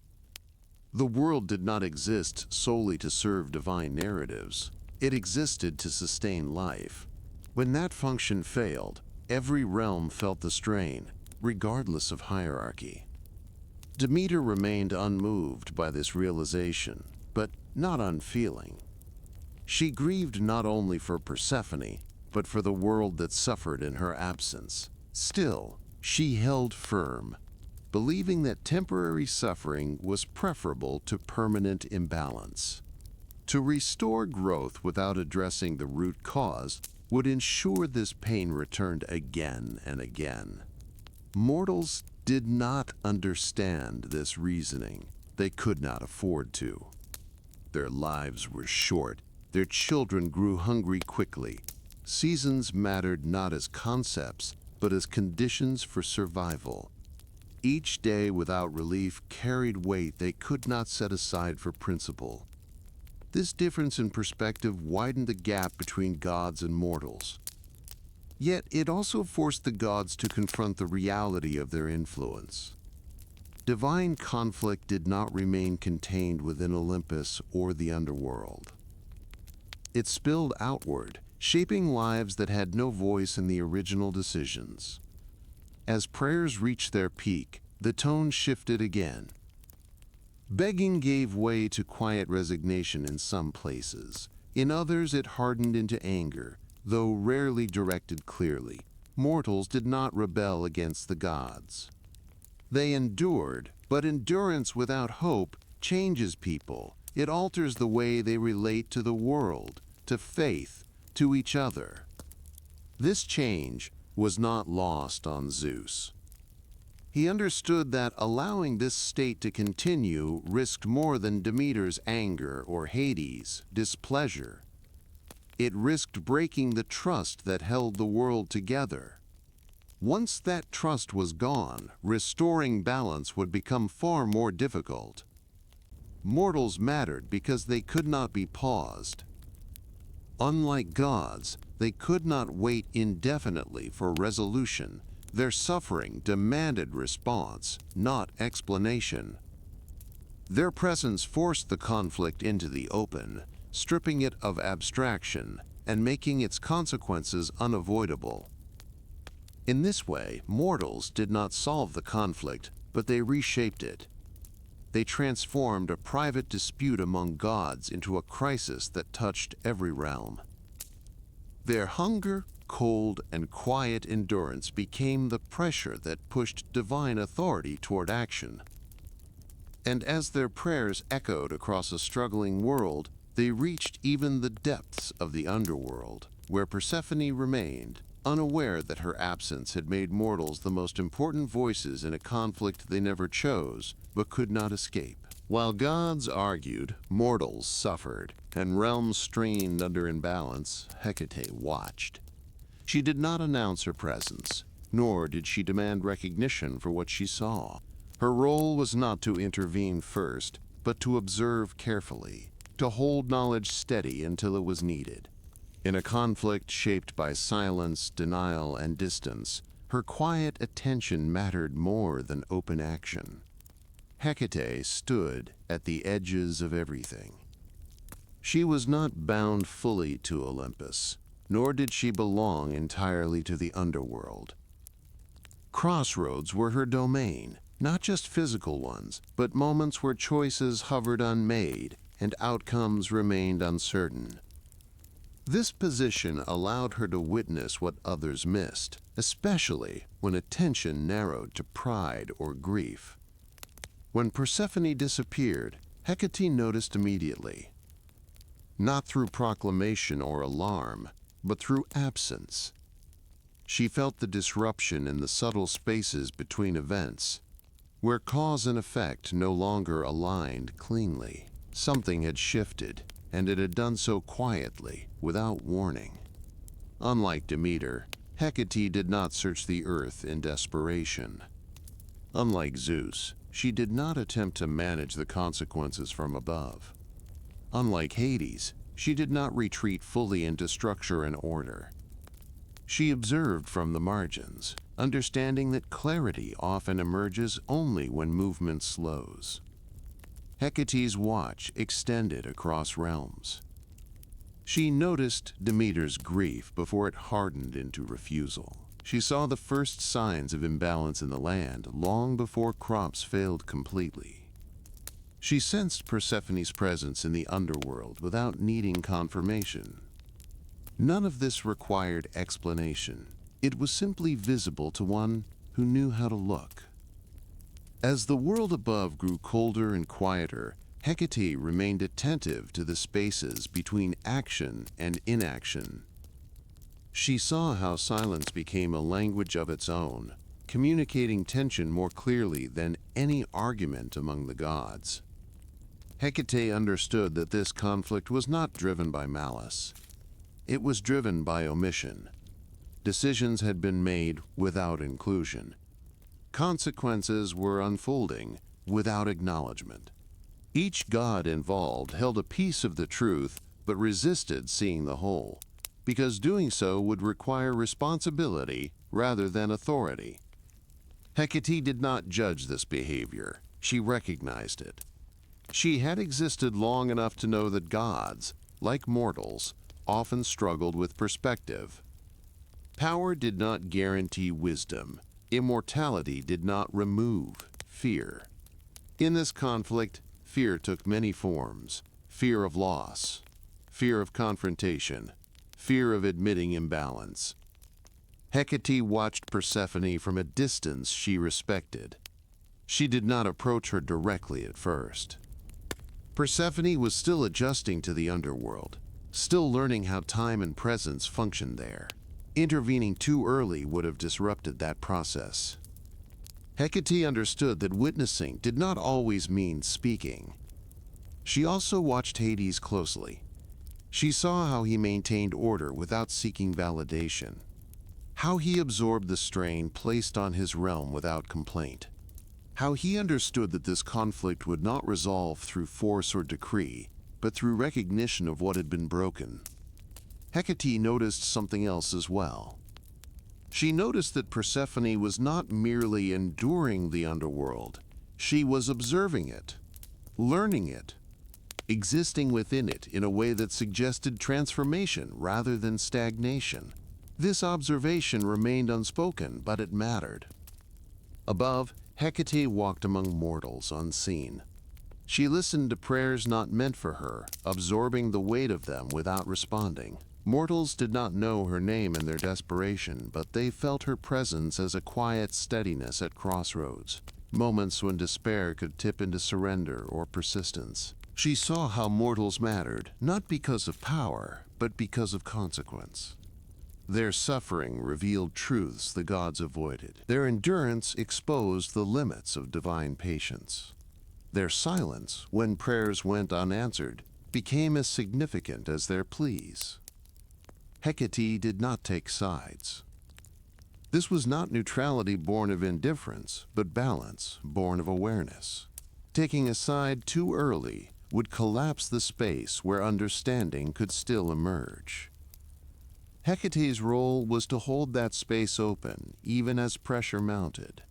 The world did not exist solely to serve divine narratives. It existed to sustain life. When that function failed, every realm felt the strain, regardless of hierarchy. Demeter remained unmoved by this realization, but not unfeeling. She grieved not only for Persephone, but for the world that suffered in her absence. Still, she held firm, believing that temporary suffering was preferable to permanent imbalance. To restore growth without addressing the root cause would ensure this pain returned again and again. Mortals did not understand this reasoning. They could not afford to. Their lives were short. Their children grew hungry quickly. Seasons mattered not as concepts, but as conditions for survival. Each day without relief carried weight they could not set aside for principle. This difference in perspective widened the gap between gods and mortals. Yet it also forced the gods to confront the reality of their influence. Divine conflict did not remain contained within Olympus or the underworld. It spilled outward, shaping lives that had no voice in the original decisions. As prayers reached their peak, the tone shifted again. Begging gave way to quiet resignation in some places. In others it hardened into anger, though rarely directed clearly. Mortals did not rebel against the gods. They endured, but endurance without hope changes people. It alters the way they relate to the world, to faith, to each other. This change was not lost on Zeus. He understood that allowing this state to continue risked more than Demeter's anger or Hades' displeasure. It risked breaking the trust that held the world together. Once that trust was gone, restoring balance would become far more difficult. Mortals mattered because they could not be paused. Unlike gods, they could not wait indefinitely for resolution. Their suffering demanded response, not explanation. Their presence forced the conflict into the open, stripping it of abstraction and making its consequences unavoidable. In this way, mortals did not solve the conflict, but they reshaped it. They transformed a private dispute among gods into a crisis that touched every realm. Their hunger, cold, and quiet endurance became the pressure that pushed divine authority toward action. And as their prayers echoed across a struggling world, they reached even the depths of the underworld, where Persephone remained, unaware that her absence had made mortals the most important voices in a conflict they never chose, but could not escape. While gods argued, mortals suffered, and realms strained under imbalance, Hecate watched. She did not announce her presence, nor did she demand recognition for what she saw. Her role was not to intervene first, but to observe carefully, to hold knowledge steady until it was needed. In a conflict shaped by silence, denial, and distance, her quiet attention mattered more than open action. Hecate stood at the edges of everything. She was not bound fully to Olympus, nor did she belong entirely to the underworld. Crossroads were her domain, not just physical ones, but moments where choices hovered unmade and outcomes remained uncertain. This position allowed her to witness what others missed, especially when attention narrowed to pride or grief. When Persephone disappeared, Hecate noticed immediately. Not through proclamation or alarm, but through absence. She felt the disruption in the subtle spaces between events, where cause and effect no longer aligned cleanly. Something had shifted, and it had done so quietly, without warning. Unlike Demeter, Hecate did not search the earth in desperation. Unlike Zeus, she did not attempt to manage the consequences from above. Unlike Hades, she did not retreat fully into structure and order. She observed from the margins, understanding that clarity often emerges only when movement slows. Hecate's watch extended across realms. She noticed Demeter's grief before it hardened into refusal. She saw the first signs of imbalance in the land long before crops failed completely. She sensed Persephone's presence in the underworld without needing confirmation. None of this required explanation. It was simply visible to one who knew how to look. As the world above grew colder and quieter, Hecate remained attentive to the spaces between action and inaction. She saw how silence became a language of its own, communicating tension more clearly than any argument among the gods. Hecate understood that this conflict was not driven by malice. It was driven by omission. Decisions had been made without inclusion. Consequences were unfolding without acknowledgement. Each god involved held a piece of the truth but resisted seeing the whole, because doing so would require responsibility rather than authority. Hecate did not judge this behavior. She recognized it. She had existed long enough to know that gods, like mortals, often struggled with perspective. Power did not guarantee wisdom. Immortality did not remove fear. In this conflict, fear took many forms: fear of loss, fear of confrontation, fear of admitting imbalance. Hecate watched Persephone from a distance she respected. She did not approach her directly at first. Persephone was still adjusting to the underworld, still learning how time and presence functioned there. Intervening too early would have disrupted that process. Hecate understood that witnessing did not always mean speaking. She also watched Hades closely. She saw how he maintained order without seeking validation, how he absorbed the strain placed on his realm without complaint, how he understood that this conflict would not resolve through force or decree, but through recognition of what had been broken. Hecate noticed something else as well. She noticed that Persephone was not merely enduring the underworld. She was observing it, learning it, existing within it in a way that suggested transformation rather than stagnation. This observation remained unspoken, but it mattered. Above, Hecate walked among mortals unseen. She listened to prayers not meant for her, absorbing the weight of them without responding. Mortals did not know her name in their desperation, but they felt her presence as a quiet steadiness at crossroads, moments when despair could tip into surrender or persistence. She saw how mortals mattered, not because of power, but because of consequence. Their suffering revealed truths the gods avoided. Their endurance exposed the limits of divine patience. Their silence, when prayers went unanswered, became as significant as their pleas. Hecate did not take sides. This was not neutrality born of indifference, but balance born of awareness. Taking a side too early would collapse the space where understanding could still emerge. Hecate's role was to hold that space open, even as pressure mounted.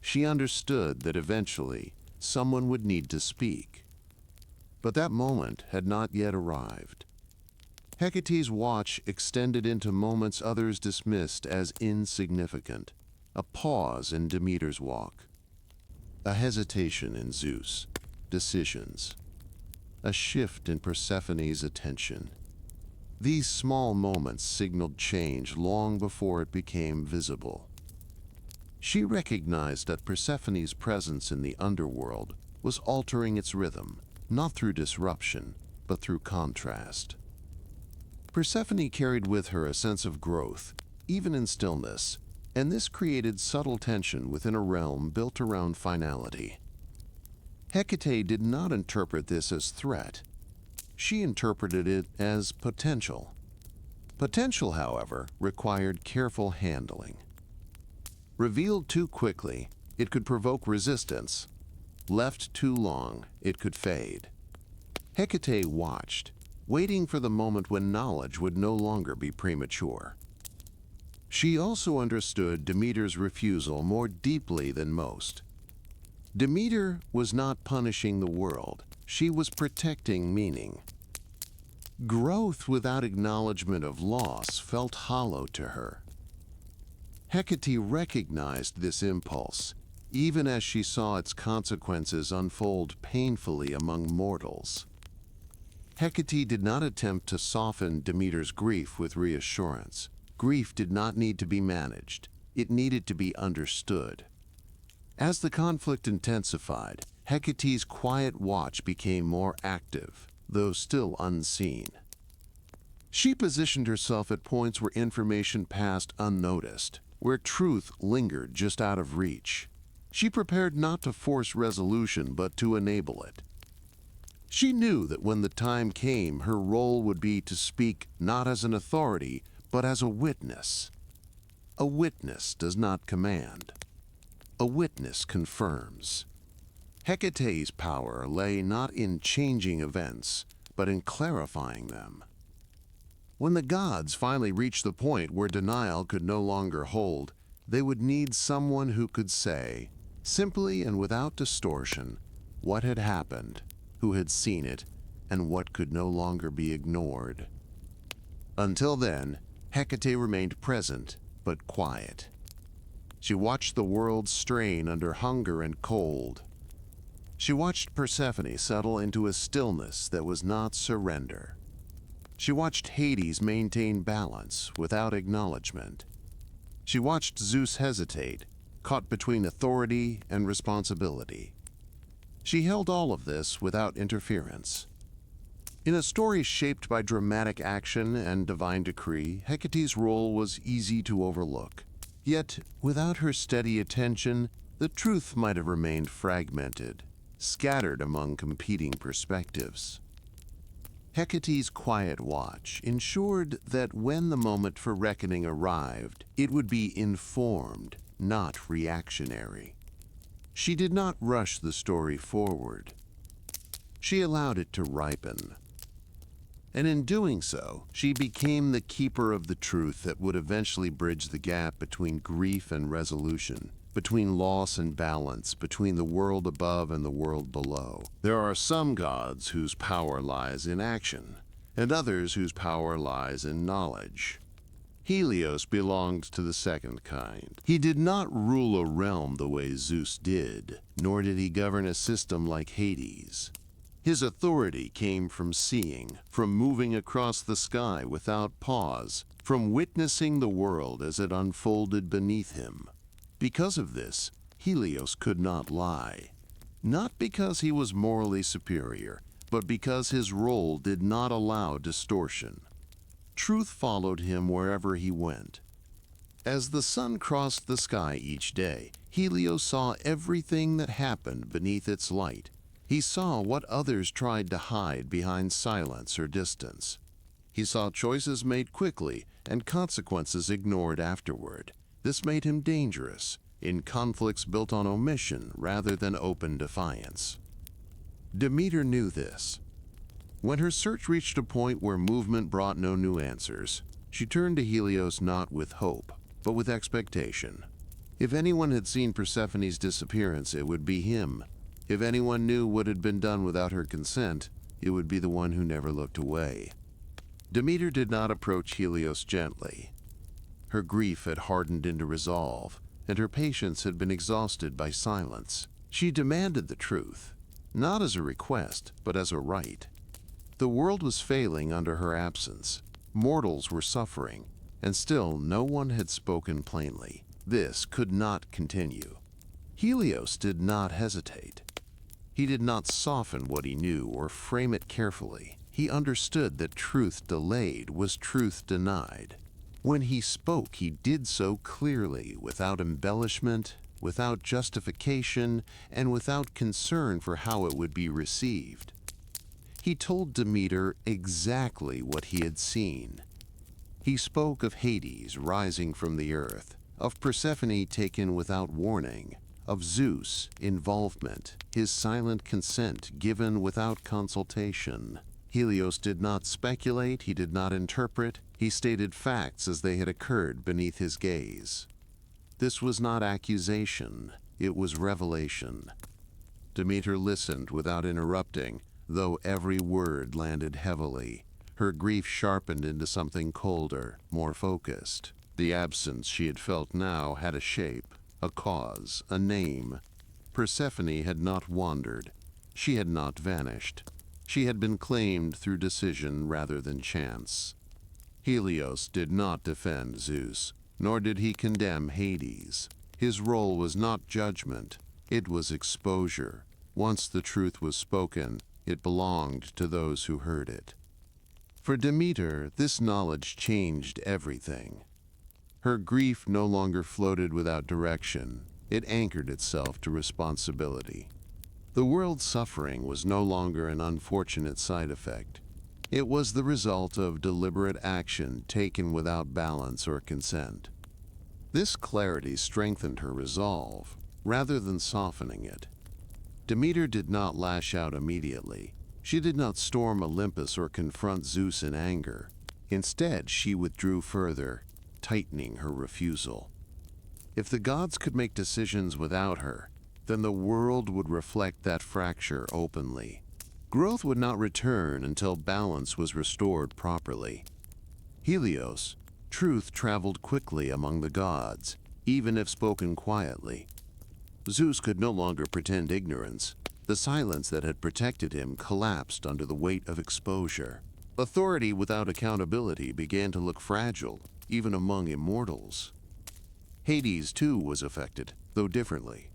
She understood that eventually someone would need to speak. But that moment had not yet arrived. Hecate's watch extended into moments others dismissed as insignificant: a pause in Demeter's walk, a hesitation in Zeus' decisions, a shift in Persephone's attention. These small moments signaled change long before it became visible. She recognized that Persephone's presence in the underworld was altering its rhythm, not through disruption, but through contrast. Persephone carried with her a sense of growth, even in stillness, and this created subtle tension within a realm built around finality. Hecate did not interpret this as threat. She interpreted it as potential. Potential, however, required careful handling. Revealed too quickly, it could provoke resistance. Left too long, it could fade. Hecate watched, waiting for the moment when knowledge would no longer be premature. She also understood Demeter's refusal more deeply than most. Demeter was not punishing the world. She was protecting meaning. Growth without acknowledgement of loss felt hollow to her. Hecate recognized this impulse, even as she saw its consequences unfold painfully among mortals. Hecate did not attempt to soften Demeter's grief with reassurance. Grief did not need to be managed. It needed to be understood. As the conflict intensified, Hecate's quiet watch became more active, though still unseen. She positioned herself at points where information passed unnoticed, where truth lingered just out of reach. She prepared not to force resolution, but to enable it. She knew that when the time came, her role would be to speak not as an authority, but as a witness. A witness does not command. a witness confirms. Hecate's power lay not in changing events, but in clarifying them. When the gods finally reached the point where denial could no longer hold, they would need someone who could say, simply and without distortion, what had happened, who had seen it, and what could no longer be ignored. Until then, Hecate remained present, but quiet. She watched the world strain under hunger and cold. She watched Persephone settle into a stillness that was not surrender. She watched Hades maintain balance without acknowledgement. She watched Zeus hesitate, caught between authority and responsibility. She held all of this without interference. In a story shaped by dramatic action and divine decree, Hecate's role was easy to overlook. Yet, without her steady attention, the truth might have remained fragmented, scattered among competing perspectives. Hecate's quiet watch ensured that when the moment for reckoning arrived, it would be informed, not reactionary. She did not rush the story forward. She allowed it to ripen. And in doing so, she became the keeper of the truth that would eventually bridge the gap between grief and resolution, between loss and balance, between the world above and the world below. There are some gods whose power lies in action, and others whose power lies in knowledge. Helios belonged to the second kind. He did not rule a realm the way Zeus did, nor did he govern a system like Hades. His authority came from seeing, from moving across the sky without pause, from witnessing the world as it unfolded beneath him. Because of this, Helios could not lie. Not because he was morally superior, but because his role did not allow distortion. Truth followed him wherever he went. As the sun crossed the sky each day, Helios saw everything that happened beneath its light. He saw what others tried to hide behind silence or distance. He saw choices made quickly and consequences ignored afterward. This made him dangerous in conflicts built on omission rather than open defiance. Demeter knew this. When her search reached a point where movement brought no new answers, she turned to Helios not with hope, but with expectation. If anyone had seen Persephone's disappearance, it would be him. If anyone knew what had been done without her consent, it would be the one who never looked away. Demeter did not approach Helios gently. Her grief had hardened into resolve, and her patience had been exhausted by silence. She demanded the truth, not as a request, but as a right. The world was failing under her absence. Mortals were suffering, and still no one had spoken plainly. This could not continue. Helios did not hesitate. He did not soften what he knew or frame it carefully. He understood that truth delayed was truth denied. When he spoke, he did so clearly, without embellishment, without justification, and without concern for how it would be received. He told Demeter exactly what he had seen. He spoke of Hades rising from the earth, of Persephone taken without warning, of Zeus' involvement, his silent consent given without consultation. Helios did not speculate, he did not interpret, he stated facts as they had occurred beneath his gaze. This was not accusation, it was revelation. Demeter listened without interrupting, though every word landed heavily. Her grief sharpened into something colder, more focused. The absence she had felt now had a shape, a cause, a name. Persephone had not wandered. She had not vanished. She had been claimed through decision rather than chance. Helios did not defend Zeus, nor did he condemn Hades. His role was not judgment, it was exposure. Once the truth was spoken, it belonged to those who heard it. For Demeter, this knowledge changed everything. Her grief no longer floated without direction. It anchored itself to responsibility. The world's suffering was no longer an unfortunate side effect. It was the result of deliberate action taken without balance or consent. This clarity strengthened her resolve. rather than softening it. Demeter did not lash out immediately. She did not storm Olympus or confront Zeus in anger. Instead, she withdrew further, tightening her refusal. If the gods could make decisions without her, then the world would reflect that fracture openly. Growth would not return until balance was restored properly. Helios, truth traveled quickly among the gods, even if spoken quietly. Zeus could no longer pretend ignorance. The silence that had protected him collapsed under the weight of exposure. Authority without accountability began to look fragile, even among immortals. Hades, too, was affected, though differently.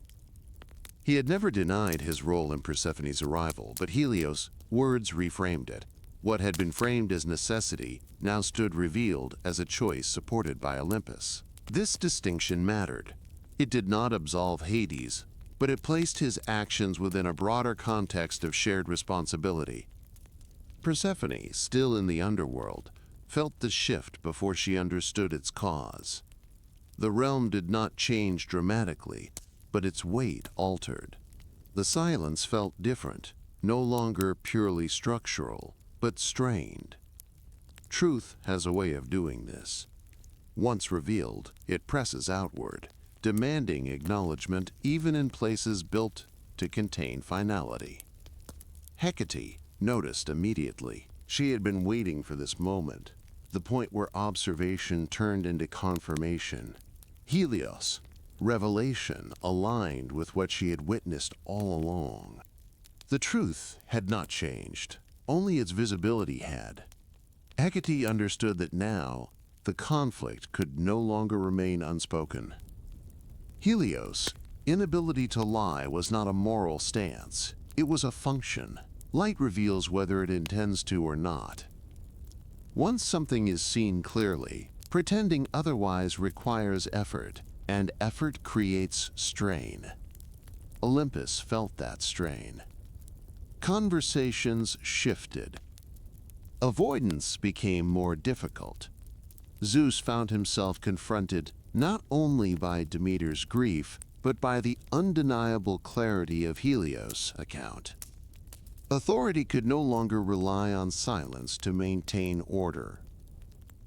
He had never denied his role in Persephone's arrival, but Helios' words reframed it. What had been framed as necessity now stood revealed as a choice supported by Olympus. This distinction mattered. It did not absolve Hades, but it placed his actions within a broader context of shared responsibility. Persephone, still in the underworld, felt the shift before she understood its cause. The realm did not change dramatically, but its weight altered. The silence felt different, no longer purely structural, but strained. Truth has a way of doing this. Once revealed, it presses outward, demanding acknowledgement even in places built to contain finality. Hecate noticed immediately. She had been waiting for this moment, the point where observation turned into confirmation. Helios, revelation aligned with what she had witnessed all along. The truth had not changed, only its visibility had. Hecate understood that now the conflict could no longer remain unspoken. Helios' inability to lie was not a moral stance, it was a function. Light reveals whether it intends to or not. Once something is seen clearly, pretending otherwise requires effort, and effort creates strain. Olympus felt that strain. Conversations shifted. Avoidance became more difficult. Zeus found himself confronted not only by Demeter's grief, but by the undeniable clarity of Helios' account. Authority could no longer rely on silence to maintain order.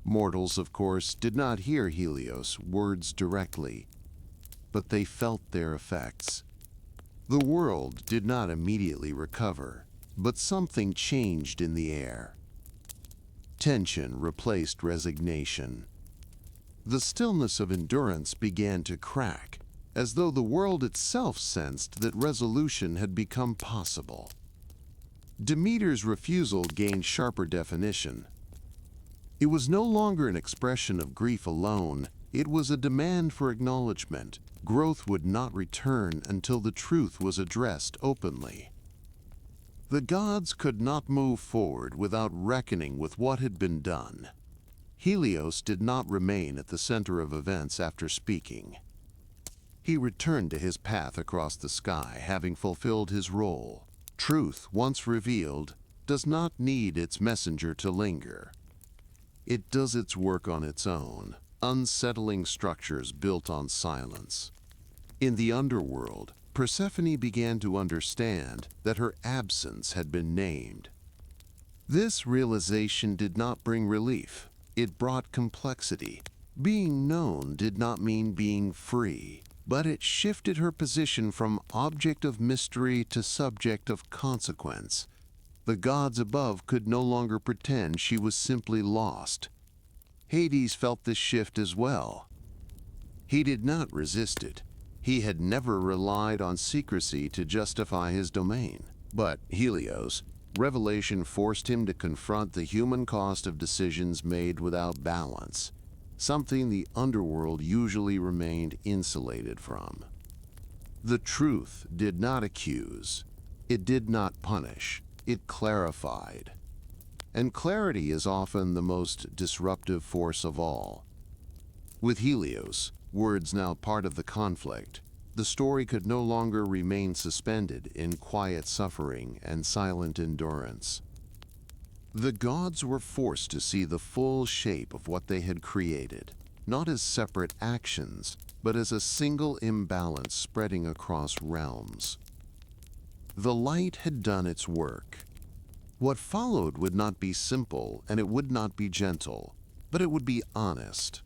Mortals, of course, did not hear Helios' words directly, but they felt their effects. The world did not immediately recover, but something changed in the air. Tension replaced resignation. The stillness of endurance began to crack, as though the world itself sensed that resolution had become possible. Demeter's refusal gained sharper definition. It was no longer an expression of grief alone, it was a demand for acknowledgement. Growth would not return until the truth was addressed openly. The gods could not move forward without reckoning with what had been done. Helios did not remain at the center of events after speaking. He returned to his path across the sky, having fulfilled his role. Truth, once revealed, does not need its messenger to linger. It does its work on its own, unsettling structures built on silence. In the underworld, Persephone began to understand that her absence had been named. This realization did not bring relief, it brought complexity. Being known did not mean being free, but it shifted her position from object of mystery to subject of consequence. The gods above could no longer pretend she was simply lost. Hades felt this shift as well. He did not resist it. He had never relied on secrecy to justify his domain. But Helios' revelation forced him to confront the human cost of decisions made without balance, something the underworld usually remained insulated from. The truth did not accuse. It did not punish. It clarified. And clarity is often the most disruptive force of all. With Helios, words now part of the conflict, the story could no longer remain suspended in quiet suffering and silent endurance. The gods were forced to see the full shape of what they had created. not as separate actions, but as a single imbalance spreading across realms. The light had done its work. What followed would not be simple, and it would not be gentle, but it would be honest.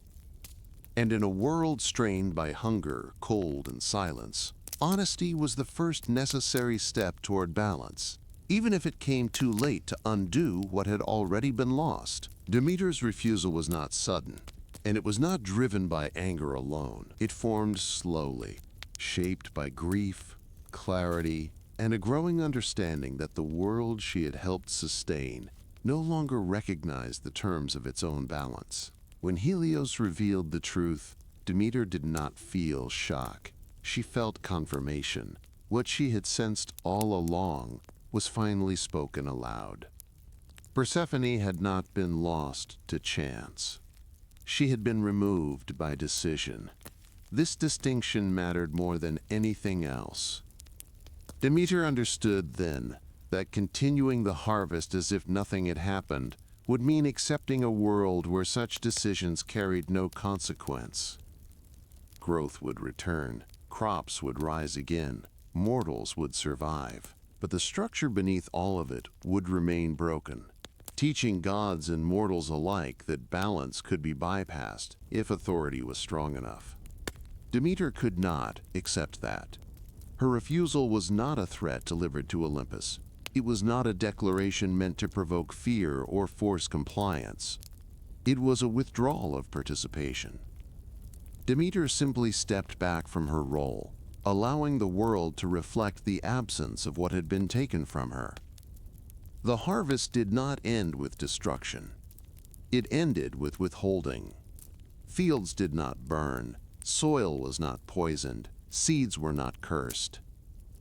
And in a world strained by hunger, cold, and silence, honesty was the first necessary step toward balance, even if it came too late to undo what had already been lost. Demeter's refusal was not sudden, and it was not driven by anger alone. It formed slowly, shaped by grief, clarity, and a growing understanding that the world she had helped sustain no longer recognized the terms of its own balance. When Helios revealed the truth, Demeter did not feel shock. She felt confirmation. What she had sensed all along was finally spoken aloud. Persephone had not been lost to chance. She had been removed by decision. This distinction mattered more than anything else. Demeter understood then that continuing the harvest as if nothing had happened would mean accepting a world where such decisions carried no consequence. Growth would return, crops would rise again, mortals would survive, but the structure beneath all of it would remain broken, teaching gods and mortals alike that balance could be bypassed if authority was strong enough. Demeter could not accept that. Her refusal was not a threat delivered to Olympus. It was not a declaration meant to provoke fear or force compliance. It was a withdrawal of participation. Demeter simply stepped back from her role, allowing the world to reflect the absence of what had been taken from her. The harvest did not end with destruction. It ended with withholding. Fields did not burn, soil was not poisoned, seeds were not cursed.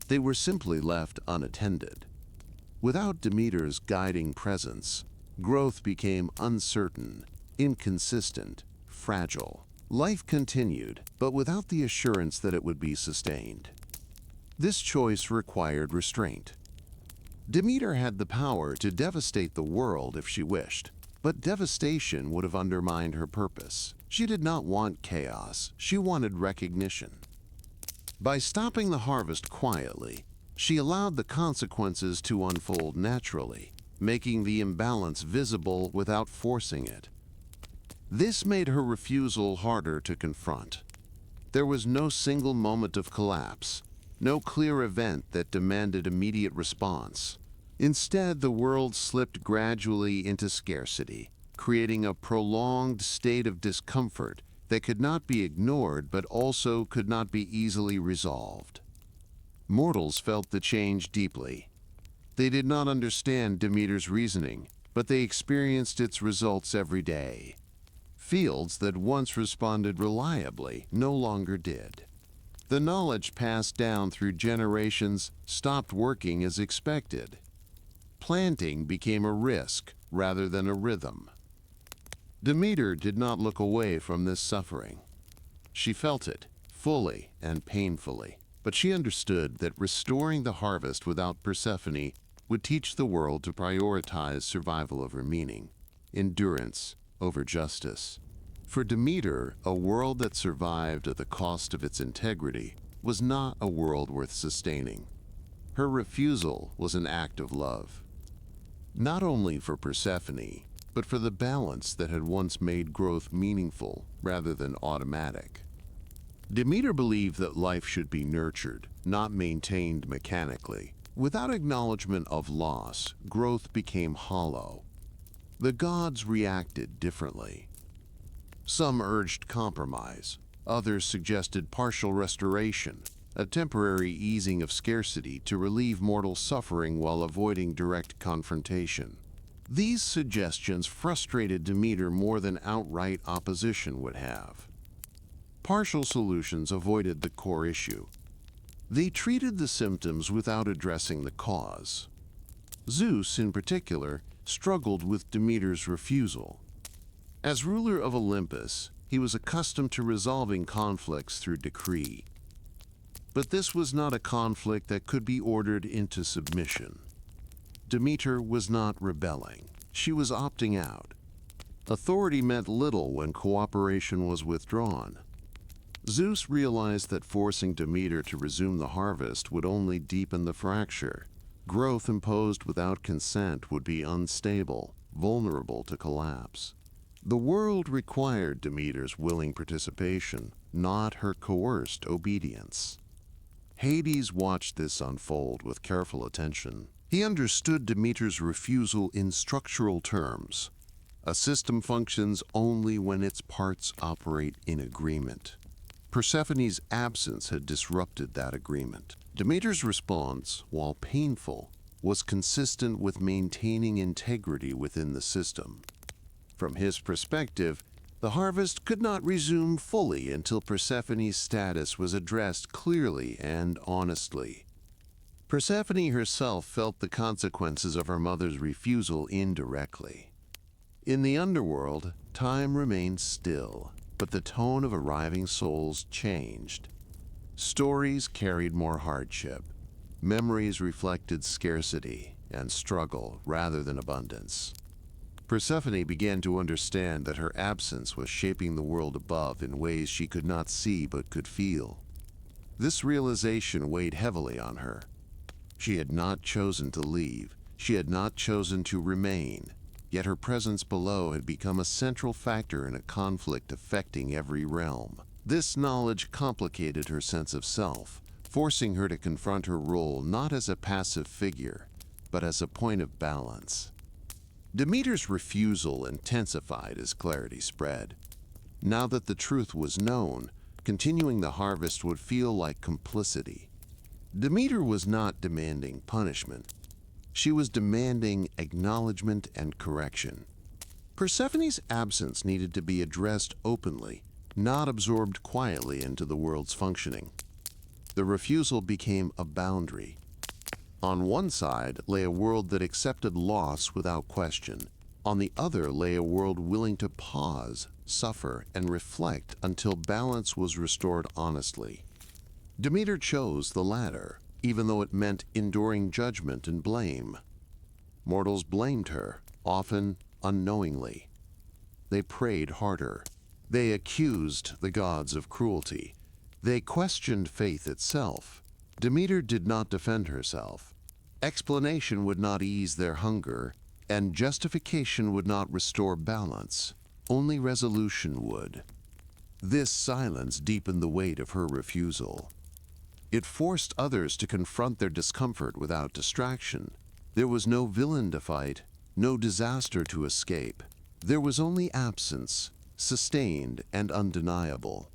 They were simply left unattended. Without Demeter's guiding presence, growth became uncertain, inconsistent, fragile. Life continued, but without the assurance that it would be sustained. This choice required restraint. Demeter had the power to devastate the world if she wished, but devastation would have undermined her purpose. She did not want chaos, she wanted recognition. By stopping the harvest quietly, she allowed the consequences to unfold naturally, making the imbalance visible without forcing it. This made her refusal harder to confront. There was no single moment of collapse, no clear event that demanded immediate response. Instead, the world slipped gradually into scarcity, creating a prolonged state of discomfort that could not be ignored but also could not be easily resolved. Mortals felt the change deeply. They did not understand Demeter's reasoning, but they experienced its results every day. Fields that once responded reliably no longer did. The knowledge passed down through generations stopped working as expected. Planting became a risk rather than a rhythm. Demeter did not look away from this suffering. She felt it, fully and painfully, but she understood that restoring the harvest without Persephone would teach the world to prioritize survival over meaning, endurance over justice. For Demeter, a world that survived at the cost of its integrity was not a world worth sustaining. Her refusal was an act of love. Not only for Persephone, but for the balance that had once made growth meaningful rather than automatic. Demeter believed that life should be nurtured, not maintained mechanically. Without acknowledgement of loss, growth became hollow. The gods reacted differently. Some urged compromise, others suggested partial restoration, a temporary easing of scarcity to relieve mortal suffering while avoiding direct confrontation. These suggestions frustrated Demeter more than outright opposition would have. Partial solutions avoided the core issue. They treated the symptoms without addressing the cause. Zeus, in particular, struggled with Demeter's refusal. As ruler of Olympus, he was accustomed to resolving conflicts through decree. But this was not a conflict that could be ordered into submission. Demeter was not rebelling. She was opting out. Authority meant little when cooperation was withdrawn. Zeus realized that forcing Demeter to resume the harvest would only deepen the fracture. Growth imposed without consent would be unstable, vulnerable to collapse. The world required Demeter's willing participation, not her coerced obedience. Hades watched this unfold with careful attention. He understood Demeter's refusal in structural terms. A system functions only when its parts operate in agreement. Persephone's absence had disrupted that agreement. Demeter's response, while painful, was consistent with maintaining integrity within the system. From his perspective, the harvest could not resume fully until Persephone's status was addressed clearly and honestly. Persephone herself felt the consequences of her mother's refusal indirectly. In the underworld, time remained still, but the tone of arriving souls changed. Stories carried more hardship. Memories reflected scarcity and struggle rather than abundance. Persephone began to understand that her absence was shaping the world above in ways she could not see but could feel. This realization weighed heavily on her. She had not chosen to leave. She had not chosen to remain. Yet her presence below had become a central factor in a conflict affecting every realm. This knowledge complicated her sense of self, forcing her to confront her role not as a passive figure, but as a point of balance. Demeter's refusal intensified as clarity spread. Now that the truth was known, continuing the harvest would feel like complicity. Demeter was not demanding punishment. She was demanding acknowledgement and correction. Persephone's absence needed to be addressed openly, not absorbed quietly into the world's functioning. The refusal became a boundary. On one side lay a world that accepted loss without question. On the other lay a world willing to pause, suffer, and reflect until balance was restored honestly. Demeter chose the latter, even though it meant enduring judgment and blame. Mortals blamed her, often unknowingly. They prayed harder. They accused the gods of cruelty. They questioned faith itself. Demeter did not defend herself. Explanation would not ease their hunger, and justification would not restore balance. Only resolution would. This silence deepened the weight of her refusal. It forced others to confront their discomfort without distraction. There was no villain to fight, no disaster to escape. There was only absence, sustained and undeniable.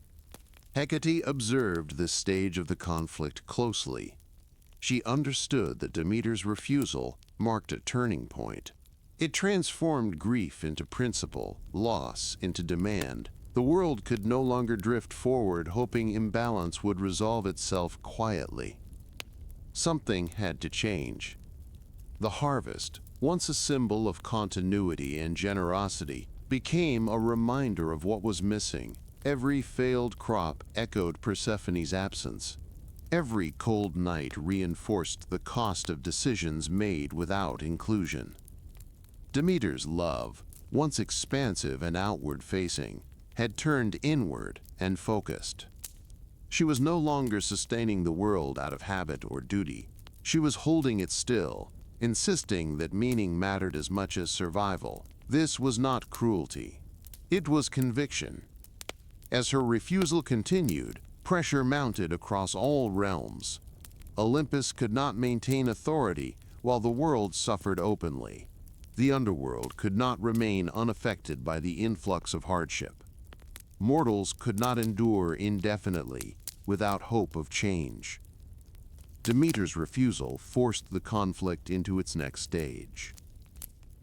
Hecate observed this stage of the conflict closely. She understood that Demeter's refusal marked a turning point. It transformed grief into principle, loss into demand. The world could no longer drift forward hoping imbalance would resolve itself quietly. Something had to change. The harvest, once a symbol of continuity and generosity, became a reminder of what was missing. Every failed crop echoed Persephone's absence. Every cold night reinforced the cost of decisions made without inclusion. Demeter's love, once expansive and outward-facing, had turned inward and focused. She was no longer sustaining the world out of habit or duty. She was holding it still, insisting that meaning mattered as much as survival. This was not cruelty. It was conviction. As her refusal continued, pressure mounted across all realms. Olympus could not maintain authority while the world suffered openly. The underworld could not remain unaffected by the influx of hardship. Mortals could not endure indefinitely without hope of change. Demeter's refusal forced the conflict into its next stage.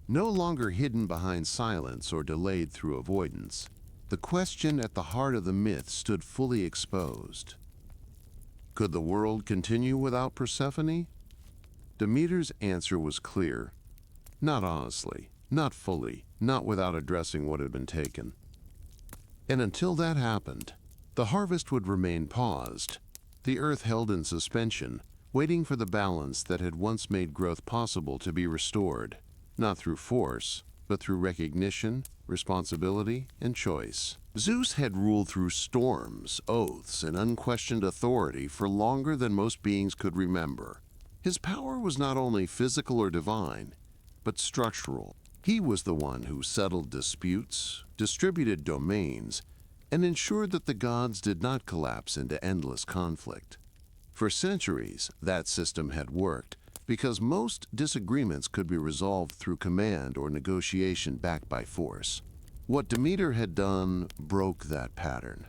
No longer hidden behind silence or delayed through avoidance, the question at the heart of the myth stood fully exposed. Could the world continue without Persephone? Demeter's answer was clear. Not honestly, not fully, not without addressing what had been taken. And until that happened, the harvest would remain paused, the earth held in suspension, waiting for the balance that had once made growth possible to be restored, not through force, but through recognition, responsibility, and choice. Zeus had ruled through storms, oaths, and unquestioned authority for longer than most beings could remember. His power was not only physical or divine, but structural. He was the one who settled disputes, distributed domains, and ensured that the gods did not collapse into endless conflict. For centuries, that system had worked because most disagreements could be resolved through command or negotiation backed by force. What Demeter had done broke that pattern.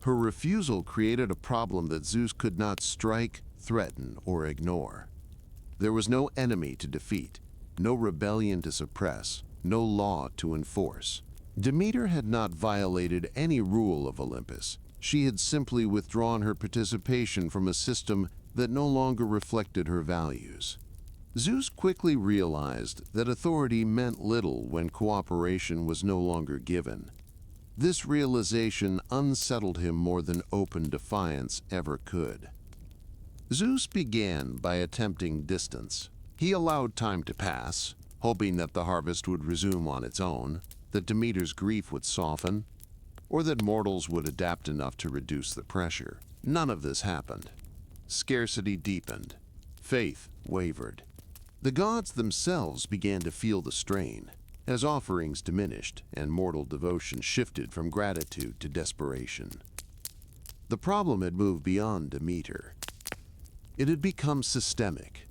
Her refusal created a problem that Zeus could not strike, threaten, or ignore. There was no enemy to defeat, no rebellion to suppress, no law to enforce. Demeter had not violated any rule of Olympus. She had simply withdrawn her participation from a system that no longer reflected her values. Zeus quickly realized that authority meant little when cooperation was no longer given. This realization unsettled him more than open defiance ever could. Zeus began by attempting distance. He allowed time to pass, hoping that the harvest would resume on its own, that Demeter's grief would soften, or that mortals would adapt enough to reduce the pressure. None of this happened. Scarcity deepened. Faith wavered. The gods themselves began to feel the strain, as offerings diminished and mortal devotion shifted from gratitude to desperation. The problem had moved beyond Demeter. It had become systemic.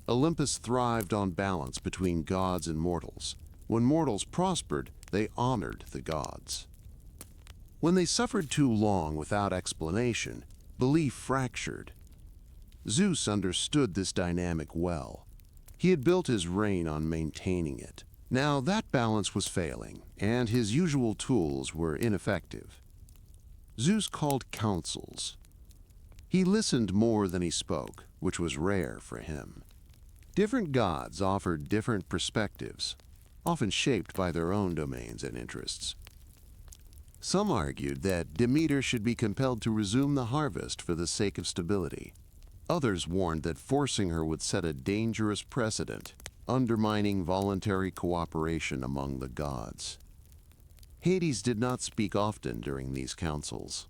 Olympus thrived on balance between gods and mortals. When mortals prospered, they honored the gods. When they suffered too long without explanation, belief fractured. Zeus understood this dynamic well. He had built his reign on maintaining it. Now that balance was failing, and his usual tools were ineffective. Zeus called councils. He listened more than he spoke, which was rare for him. Different gods offered different perspectives, often shaped by their own domains and interests. Some argued that Demeter should be compelled to resume the harvest for the sake of stability. Others warned that forcing her would set a dangerous precedent, undermining voluntary cooperation among the gods. Hades did not speak often during these councils.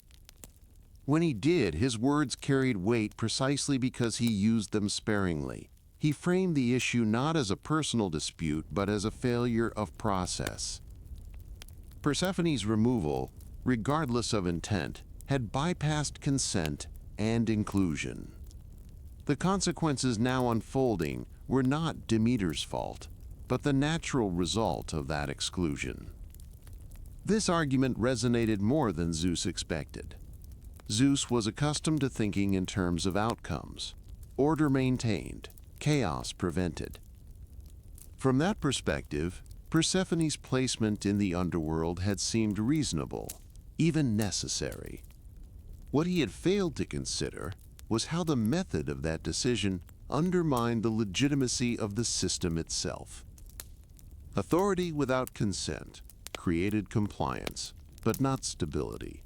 When he did, his words carried weight precisely because he used them sparingly. He framed the issue not as a personal dispute, but as a failure of process. Persephone's removal, regardless of intent, had bypassed consent and inclusion. The consequences now unfolding were not Demeter's fault, but the natural result of that exclusion. This argument resonated more than Zeus expected. Zeus was accustomed to thinking in terms of outcomes, order maintained, chaos prevented. From that perspective, Persephone's placement in the underworld had seemed reasonable, even necessary. What he had failed to consider was how the method of that decision undermined the legitimacy of the system itself. Authority without consent created compliance, but not stability.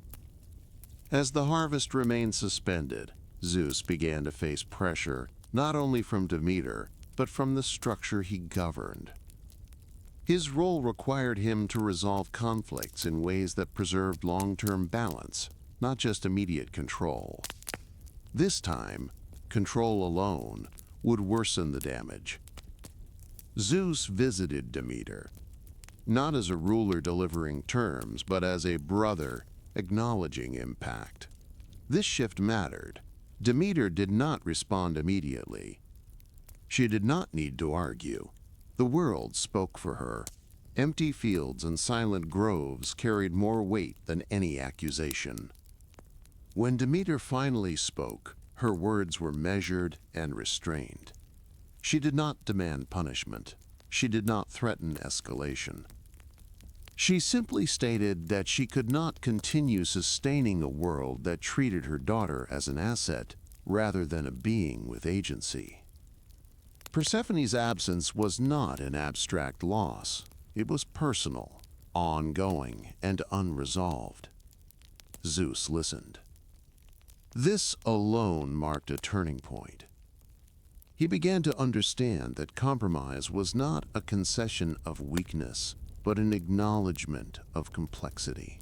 As the harvest remained suspended, Zeus began to face pressure not only from Demeter, but from the structure he governed. His role required him to resolve conflicts in ways that preserved long-term balance, not just immediate control. This time, control alone would worsen the damage. Zeus visited Demeter, not as a ruler delivering terms, but as a brother acknowledging impact. This shift mattered. Demeter did not respond immediately. She did not need to argue. The world spoke for her. Empty fields and silent groves carried more weight than any accusation. When Demeter finally spoke, her words were measured and restrained. She did not demand punishment. She did not threaten escalation. She simply stated that she could not continue sustaining a world that treated her daughter as an asset rather than a being with agency. Persephone's absence was not an abstract loss. It was personal, ongoing, and unresolved. Zeus listened. This alone marked a turning point. He began to understand that compromise was not a concession of weakness, but an acknowledgement of complexity.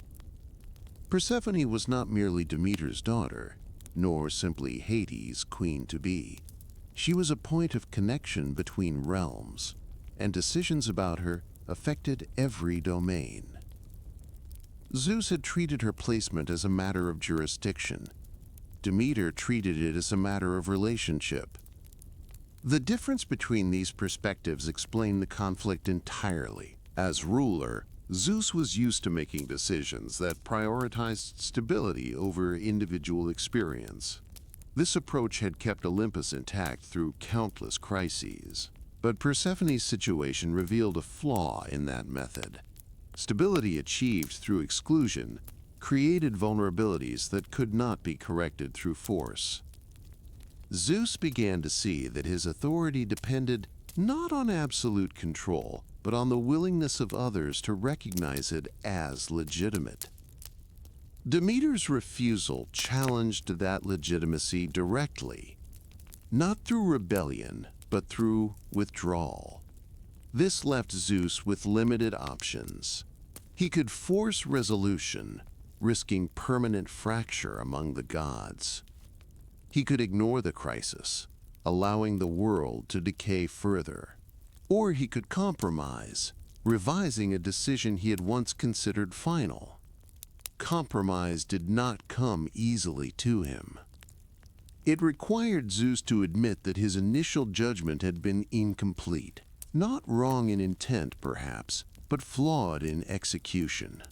Persephone was not merely Demeter's daughter, nor simply Hades' queen-to-be. She was a point of connection between realms, and decisions about her affected every domain. Zeus had treated her placement as a matter of jurisdiction. Demeter treated it as a matter of relationship. The difference between these perspectives explained the conflict entirely. As ruler, Zeus was used to making decisions that prioritized stability over individual experience. This approach had kept Olympus intact through countless crises. But Persephone's situation revealed a flaw in that method. Stability achieved through exclusion created vulnerabilities that could not be corrected through force. Zeus began to see that his authority depended not on absolute control, but on the willingness of others to recognize it as legitimate. Demeter's refusal challenged that legitimacy directly, not through rebellion, but through withdrawal. This left Zeus with limited options. He could force resolution, risking permanent fracture among the gods. He could ignore the crisis, allowing the world to decay further. Or he could compromise, revising a decision he had once considered final. Compromise did not come easily to him. It required Zeus to admit that his initial judgment had been incomplete, not wrong in intent perhaps, but flawed in execution.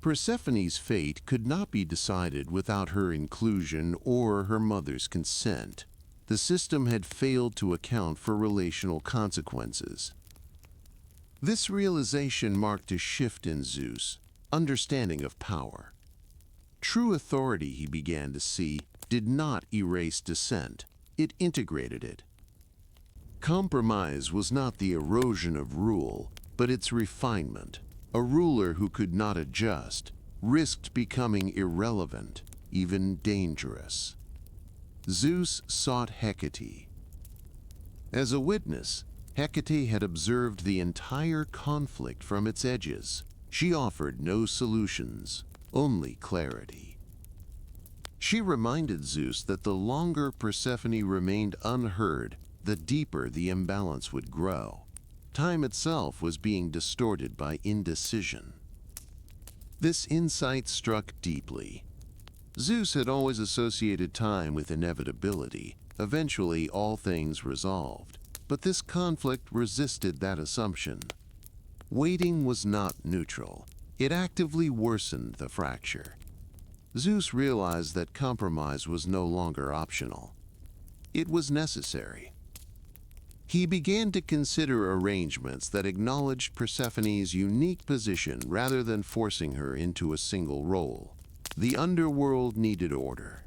Persephone's fate could not be decided without her inclusion or her mother's consent. The system had failed to account for relational consequences. This realization marked a shift in Zeus' understanding of power. True authority, he began to see, did not erase dissent, it integrated it. Compromise was not the erosion of rule, but its refinement. A ruler who could not adjust risked becoming irrelevant, even dangerous. Zeus sought Hecate. As a witness, Hecate had observed the entire conflict from its edges. She offered no solutions, only clarity. She reminded Zeus that the longer Persephone remained unheard, the deeper the imbalance would grow. Time itself was being distorted by indecision. This insight struck deeply. Zeus had always associated time with inevitability, eventually all things resolved. But this conflict resisted that assumption. Waiting was not neutral. It actively worsened the fracture. Zeus realized that compromise was no longer optional. It was necessary. He began to consider arrangements that acknowledged Persephone's unique position rather than forcing her into a single role. The underworld needed order.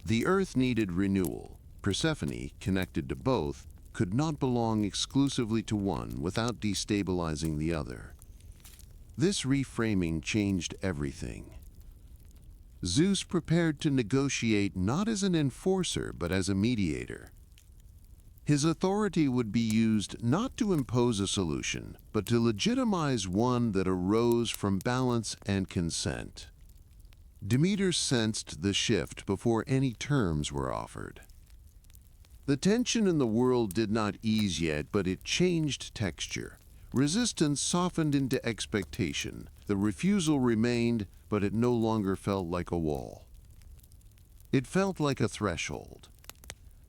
The earth needed renewal. Persephone, connected to both, could not belong exclusively to one without destabilizing the other. This reframing changed everything. Zeus prepared to negotiate not as an enforcer but as a mediator. His authority would be used not to impose a solution, but to legitimize one that arose from balance and consent. Demeter sensed the shift before any terms were offered. The tension in the world did not ease yet, but it changed texture. Resistance softened into expectation. The refusal remained, but it no longer felt like a wall. It felt like a threshold.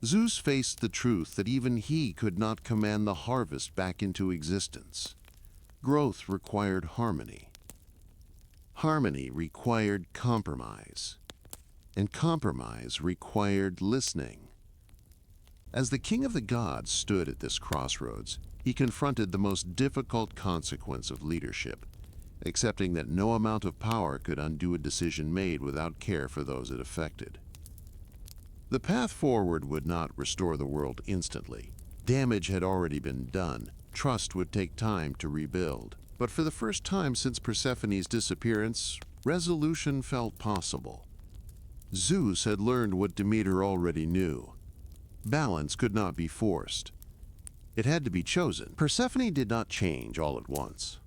Zeus faced the truth that even he could not command the harvest back into existence. Growth required harmony. Harmony required compromise. And compromise required listening. As the king of the gods stood at this crossroads, he confronted the most difficult consequence of leadership, accepting that no amount of power could undo a decision made without care for those it affected. The path forward would not restore the world instantly. Damage had already been done. Trust would take time to rebuild. But for the first time since Persephone's disappearance, resolution felt possible. Zeus had learned what Demeter already knew. Balance could not be forced. It had to be chosen. Persephone did not change all at once.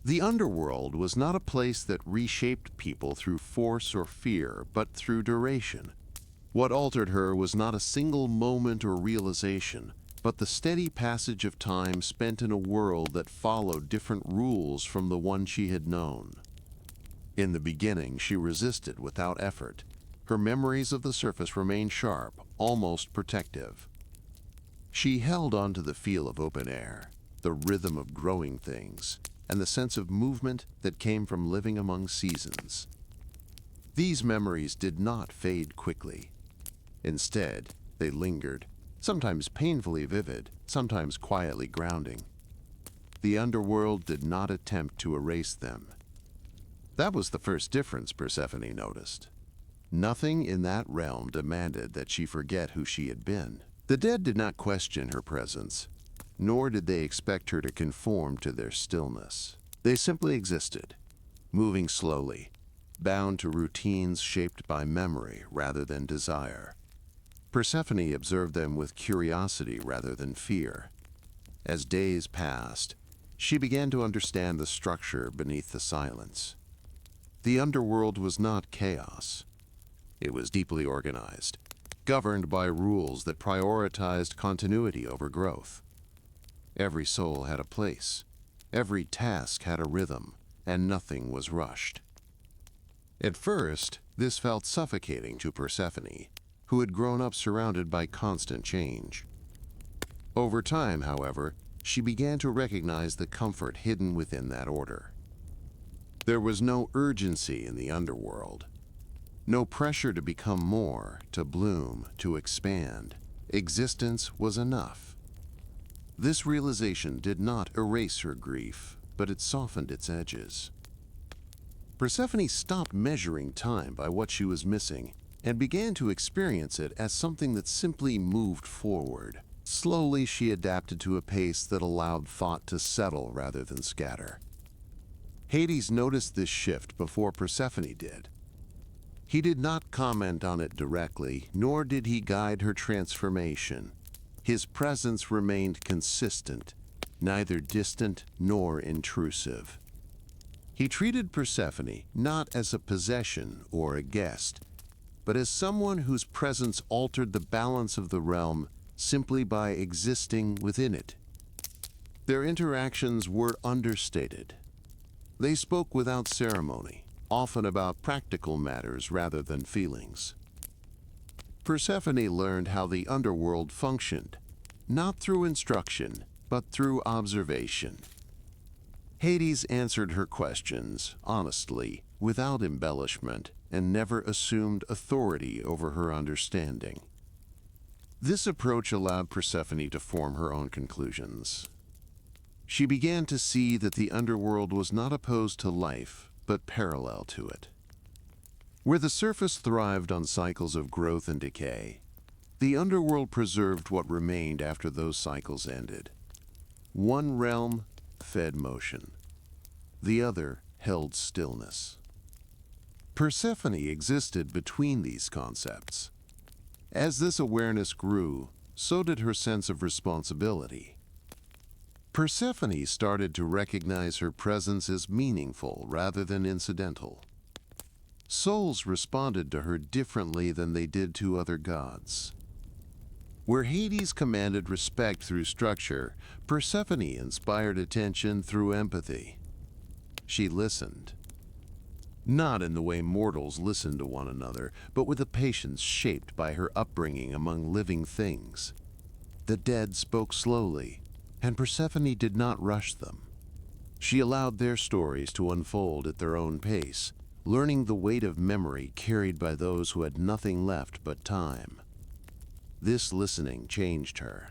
The underworld was not a place that reshaped people through force or fear, but through duration. What altered her was not a single moment or realization, but the steady passage of time spent in a world that followed different rules from the one she had known. In the beginning, she resisted without effort. Her memories of the surface remained sharp, almost protective. She held on to the feel of open air, the rhythm of growing things, and the sense of movement that came from living among seasons. These memories did not fade quickly. Instead, they lingered, sometimes painfully vivid, sometimes quietly grounding. The underworld did not attempt to erase them. That was the first difference Persephone noticed. Nothing in that realm demanded that she forget who she had been. The dead did not question her presence, nor did they expect her to conform to their stillness. They simply existed, moving slowly, bound to routines shaped by memory rather than desire. Persephone observed them with curiosity rather than fear. As days passed, she began to understand the structure beneath the silence. The underworld was not chaos. It was deeply organized, governed by rules that prioritized continuity over growth. Every soul had a place, every task had a rhythm, and nothing was rushed. At first, this felt suffocating to Persephone, who had grown up surrounded by constant change. Over time, however, she began to recognize the comfort hidden within that order. There was no urgency in the underworld. No pressure to become more, to bloom, to expand. Existence was enough. This realization did not erase her grief, but it softened its edges. Persephone stopped measuring time by what she was missing and began to experience it as something that simply moved forward. Slowly, she adapted to a pace that allowed thought to settle rather than scatter. Hades noticed this shift before Persephone did. He did not comment on it directly, nor did he guide her transformation. His presence remained consistent, neither distant nor intrusive. He treated Persephone not as a possession or a guest, but as someone whose presence altered the balance of the realm simply by existing within it. Their interactions were understated. They spoke without ceremony, often about practical matters rather than feelings. Persephone learned how the underworld functioned, not through instruction, but through observation. Hades answered her questions honestly, without embellishment, and never assumed authority over her understanding. This approach allowed Persephone to form her own conclusions. She began to see that the underworld was not opposed to life, but parallel to it. Where the surface thrived on cycles of growth and decay, the underworld preserved what remained after those cycles ended. One realm fed motion. The other held stillness. Persephone existed between these concepts. As this awareness grew, so did her sense of responsibility. Persephone started to recognize her presence as meaningful rather than incidental. Souls responded to her differently than they did to other gods. Where Hades commanded respect through structure, Persephone inspired attention through empathy. She listened. Not in the way mortals listen to one another, but with a patience shaped by her upbringing among living things. The dead spoke slowly, and Persephone did not rush them. She allowed their stories to unfold at their own pace, learning the weight of memory carried by those who had nothing left but time. This listening changed her.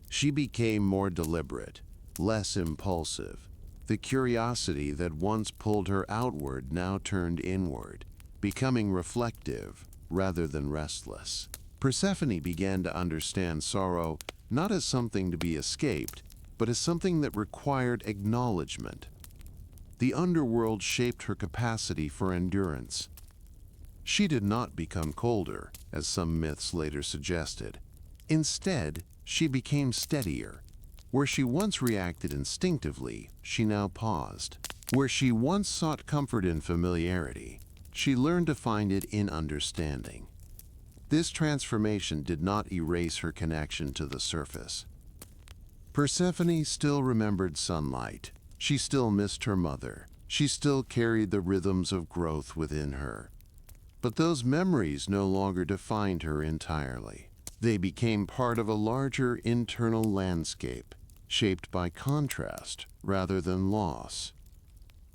She became more deliberate, less impulsive. The curiosity that once pulled her outward now turned inward, becoming reflective rather than restless. Persephone began to understand sorrow not as something to be escaped, but as something that required acknowledgement. The underworld shaped her capacity for endurance. She did not become colder, as some myths later suggested. Instead, she became steadier. Where she once reacted instinctively, she now paused. Where she once sought comfort in familiarity, she learned to find it in understanding. This transformation did not erase her connection to the surface. Persephone still remembered sunlight. She still missed her mother. She still carried the rhythms of growth within her. But those memories no longer defined her entirely. They became part of a larger internal landscape, shaped by contrast rather than loss.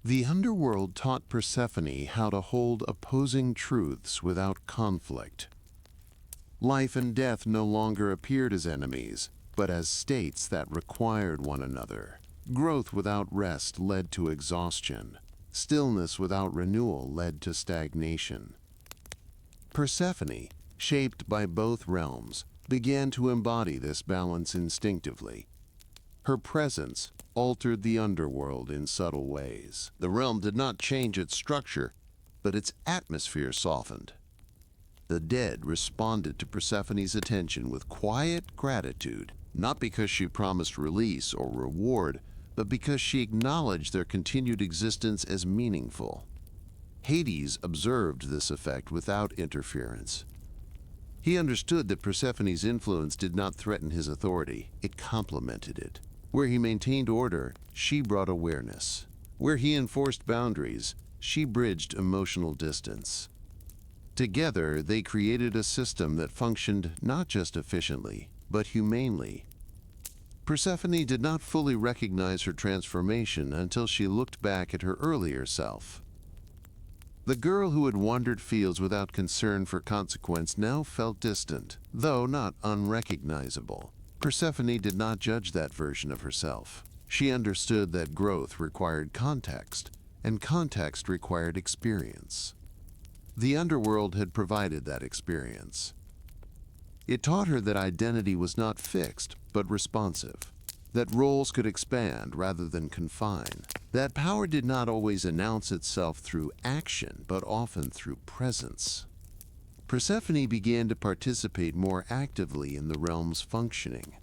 The underworld taught Persephone how to hold opposing truths without conflict. Life and death no longer appeared as enemies, but as states that required one another. Growth without rest led to exhaustion. Stillness without renewal led to stagnation. Persephone, shaped by both realms, began to embody this balance instinctively. Her presence altered the underworld in subtle ways. The realm did not change its structure, but its atmosphere softened. The dead responded to Persephone's attention with quiet gratitude, not because she promised release or reward, but because she acknowledged their continued existence as meaningful. Hades observed this effect without interference. He understood that Persephone's influence did not threaten his authority, it complemented it. Where he maintained order, she brought awareness. Where he enforced boundaries, she bridged emotional distance. Together, they created a system that functioned not just efficiently, but humanely. Persephone did not fully recognize her transformation until she looked back at her earlier self. The girl who had wandered fields without concern for consequence now felt distant, though not unrecognizable. Persephone did not judge that version of herself. She understood that growth required context, and context required experience. The underworld had provided that experience. It taught her that identity was not fixed, but responsive, that roles could expand rather than confine, that power did not always announce itself through action, but often through presence. Persephone began to participate more actively in the realm's functioning,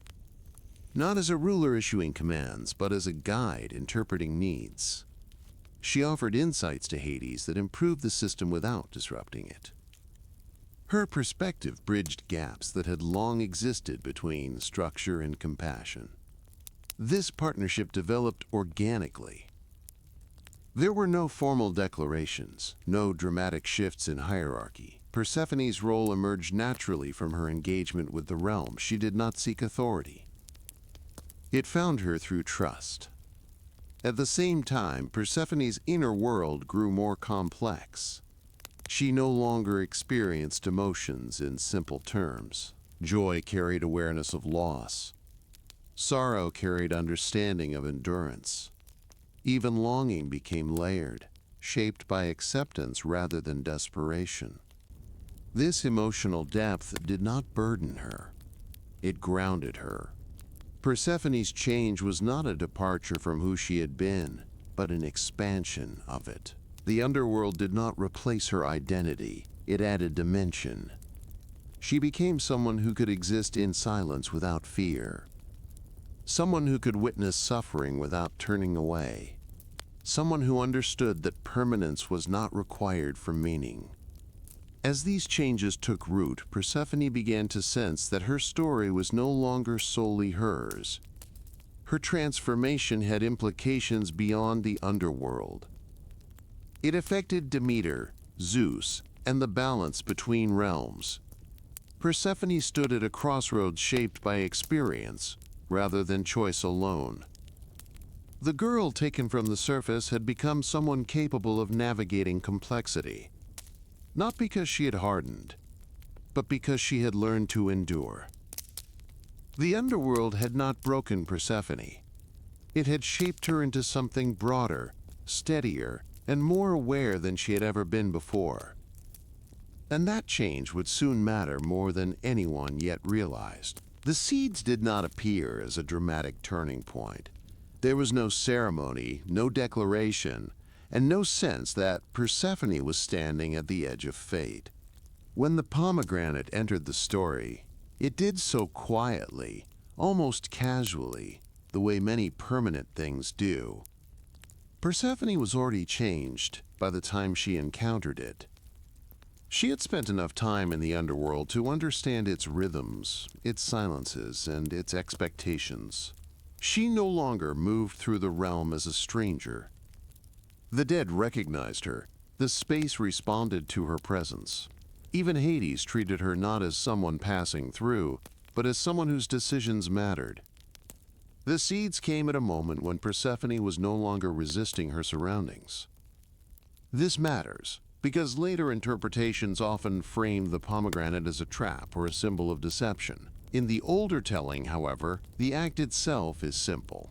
not as a ruler issuing commands, but as a guide interpreting needs. She offered insights to Hades that improved the system without disrupting it. Her perspective bridged gaps that had long existed between structure and compassion. This partnership developed organically. There were no formal declarations, no dramatic shifts in hierarchy. Persephone's role emerged naturally from her engagement with the realm. She did not seek authority. It found her through trust. At the same time, Persephone's inner world grew more complex. She no longer experienced emotions in simple terms. Joy carried awareness of loss. Sorrow carried understanding of endurance. Even longing became layered, shaped by acceptance rather than desperation. This emotional depth did not burden her. It grounded her. Persephone's change was not a departure from who she had been, but an expansion of it. The underworld did not replace her identity, it added dimension. She became someone who could exist in silence without fear. Someone who could witness suffering without turning away. Someone who understood that permanence was not required for meaning. As these changes took root, Persephone began to sense that her story was no longer solely hers. Her transformation had implications beyond the underworld. It affected Demeter, Zeus, and the balance between realms. Persephone stood at a crossroads shaped by experience, rather than choice alone. The girl taken from the surface had become someone capable of navigating complexity. Not because she had hardened, but because she had learned to endure. The underworld had not broken Persephone. It had shaped her into something broader, steadier, and more aware than she had ever been before. And that change would soon matter more than anyone yet realized. The seeds did not appear as a dramatic turning point. There was no ceremony, no declaration, and no sense that Persephone was standing at the edge of fate. When the pomegranate entered the story, It did so quietly, almost casually, the way many permanent things do. Persephone was already changed by the time she encountered it. She had spent enough time in the underworld to understand its rhythms, its silences, and its expectations. She no longer moved through the realm as a stranger. The dead recognized her. The space responded to her presence. Even Hades treated her not as someone passing through, but as someone whose decisions mattered. The seeds came at a moment when Persephone was no longer resisting her surroundings. This matters, because later interpretations often frame the pomegranate as a trap or a symbol of deception. In the older telling, however, the act itself is simple.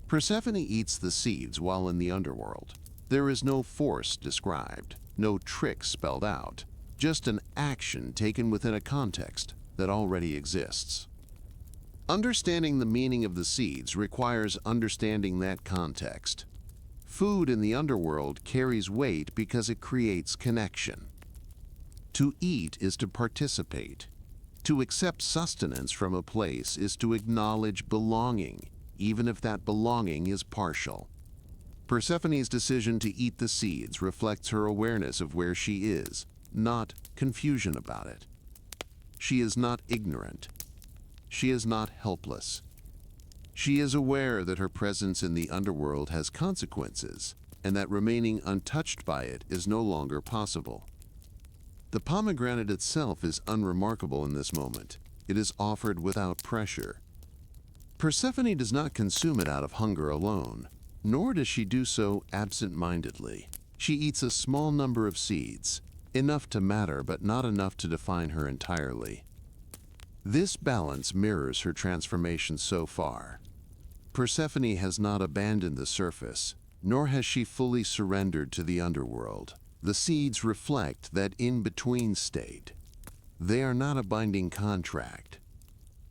Persephone eats the seeds while in the underworld. There is no force described, no trick spelled out, just an action taken within a context that already exists. Understanding the meaning of the seeds requires understanding that context. Food in the underworld carries weight because it creates connection. To eat is to participate. To accept sustenance from a place is to acknowledge belonging, even if that belonging is partial. Persephone's decision to eat the seeds reflects her awareness of where she is, not confusion about it. She is not ignorant. She is not helpless. She is aware that her presence in the underworld has consequences, and that remaining untouched by it is no longer possible. The pomegranate itself is unremarkable in this moment. It is offered without pressure. Persephone does not consume it out of hunger alone, nor does she do so absent-mindedly. She eats a small number of seeds, enough to matter but not enough to define her entirely. This balance mirrors her transformation so far. Persephone has not abandoned the surface, nor has she fully surrendered to the underworld. The seeds reflect that in-between state. They are not a binding contract,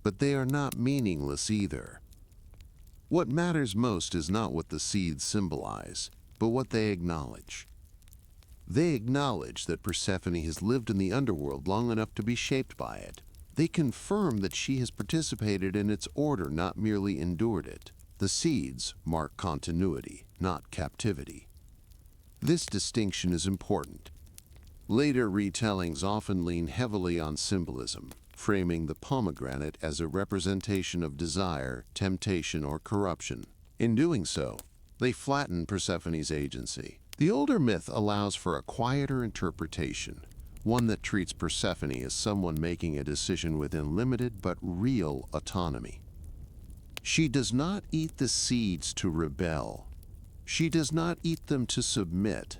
but they are not meaningless either. What matters most is not what the seeds symbolize, but what they acknowledge. They acknowledge that Persephone has lived in the underworld long enough to be shaped by it. They confirm that she has participated in its order, not merely endured it. The seeds mark continuity, not captivity. This distinction is important. Later retellings often lean heavily on symbolism, framing the pomegranate as a representation of desire, temptation, or corruption. In doing so, they flatten Persephone's agency. The older myth allows for a quieter interpretation, one that treats Persephone as someone making a decision within limited but real autonomy. She does not eat the seeds to rebel. She does not eat them to submit.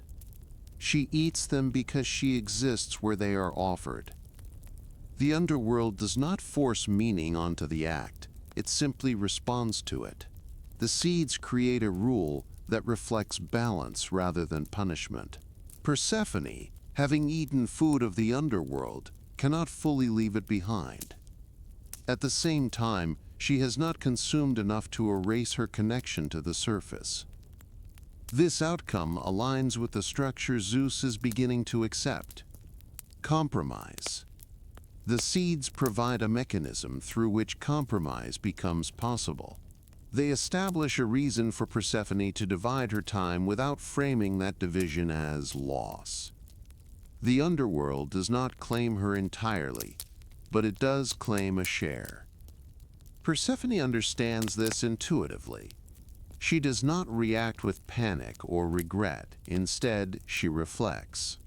She eats them because she exists where they are offered. The underworld does not force meaning onto the act. It simply responds to it. The seeds create a rule that reflects balance rather than punishment. Persephone, having eaten food of the underworld, cannot fully leave it behind. At the same time, she has not consumed enough to erase her connection to the surface. This outcome aligns with the structure Zeus is beginning to accept: compromise. The seeds provide a mechanism through which compromise becomes possible. They establish a reason for Persephone to divide her time without framing that division as loss. The underworld does not claim her entirely, but it does claim a share. Persephone understands this intuitively. She does not react with panic or regret. Instead, she reflects.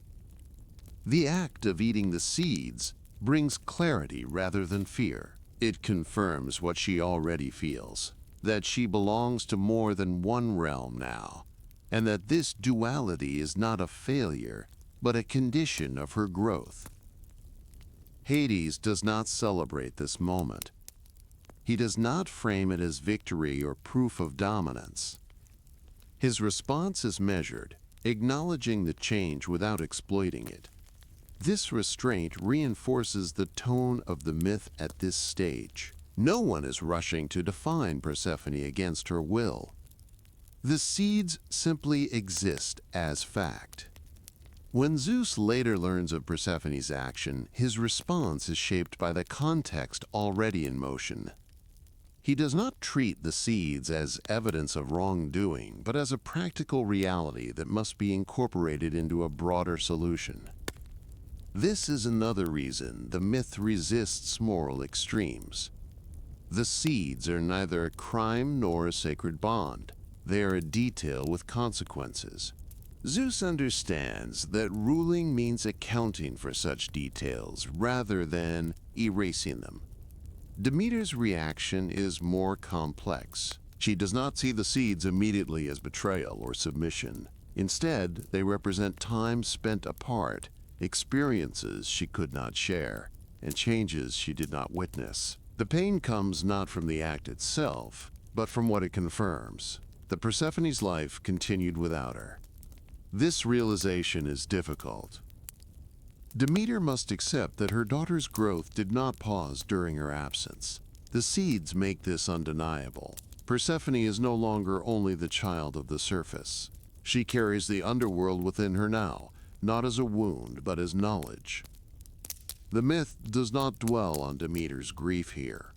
The act of eating the seeds brings clarity rather than fear. It confirms what she already feels, that she belongs to more than one realm now, and that this duality is not a failure, but a condition of her growth. Hades does not celebrate this moment. He does not frame it as victory or proof of dominance. His response is measured, acknowledging the change without exploiting it. This restraint reinforces the tone of the myth at this stage. No one is rushing to define Persephone against her will. The seeds simply exist as fact. When Zeus later learns of Persephone's action, his response is shaped by the context already in motion. He does not treat the seeds as evidence of wrongdoing, but as a practical reality that must be incorporated into a broader solution. This is another reason the myth resists moral extremes. The seeds are neither a crime nor a sacred bond. They are a detail with consequences. Zeus understands that ruling means accounting for such details rather than erasing them. Demeter's reaction is more complex. She does not see the seeds immediately as betrayal or submission. Instead, they represent time spent apart, experiences she could not share, and changes she did not witness. The pain comes not from the act itself, but from what it confirms. That Persephone's life continued without her. This realization is difficult. Demeter must accept that her daughter's growth did not pause during her absence. The seeds make this undeniable. Persephone is no longer only the child of the surface. She carries the underworld within her now, not as a wound, but as knowledge. The myth does not dwell on Demeter's grief here.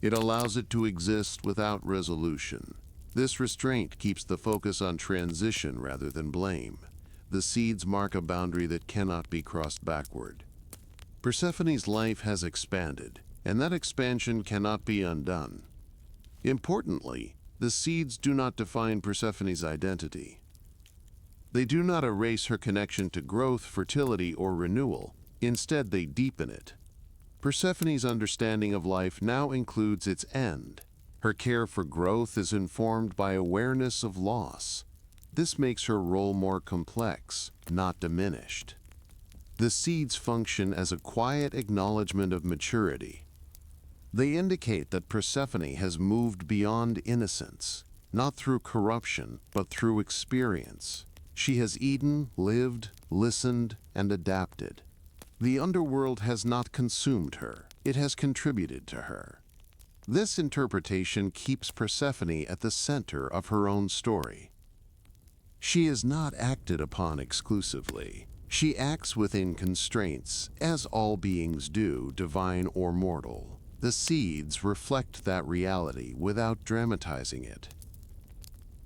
It allows it to exist without resolution. This restraint keeps the focus on transition rather than blame. The seeds mark a boundary that cannot be crossed backward. Persephone's life has expanded, and that expansion cannot be undone. Importantly, the seeds do not define Persephone's identity. They do not erase her connection to growth, fertility, or renewal. Instead, they deepen it. Persephone's understanding of life now includes its end. Her care for growth is informed by awareness of loss. This makes her role more complex, not diminished. The seeds function as a quiet acknowledgement of maturity. They indicate that Persephone has moved beyond innocence, not through corruption, but through experience. She has eaten, lived, listened, and adapted. The underworld has not consumed her, it has contributed to her. This interpretation keeps Persephone at the center of her own story. She is not acted upon exclusively. She acts within constraints, as all beings do, divine or mortal. The seeds reflect that reality without dramatizing it.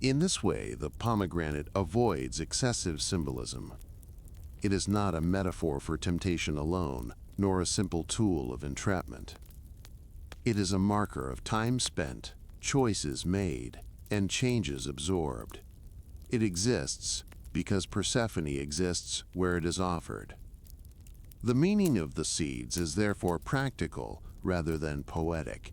In this way, the pomegranate avoids excessive symbolism. It is not a metaphor for temptation alone, nor a simple tool of entrapment. It is a marker of time spent, choices made, and changes absorbed. It exists because Persephone exists where it is offered. The meaning of the seeds is therefore practical rather than poetic.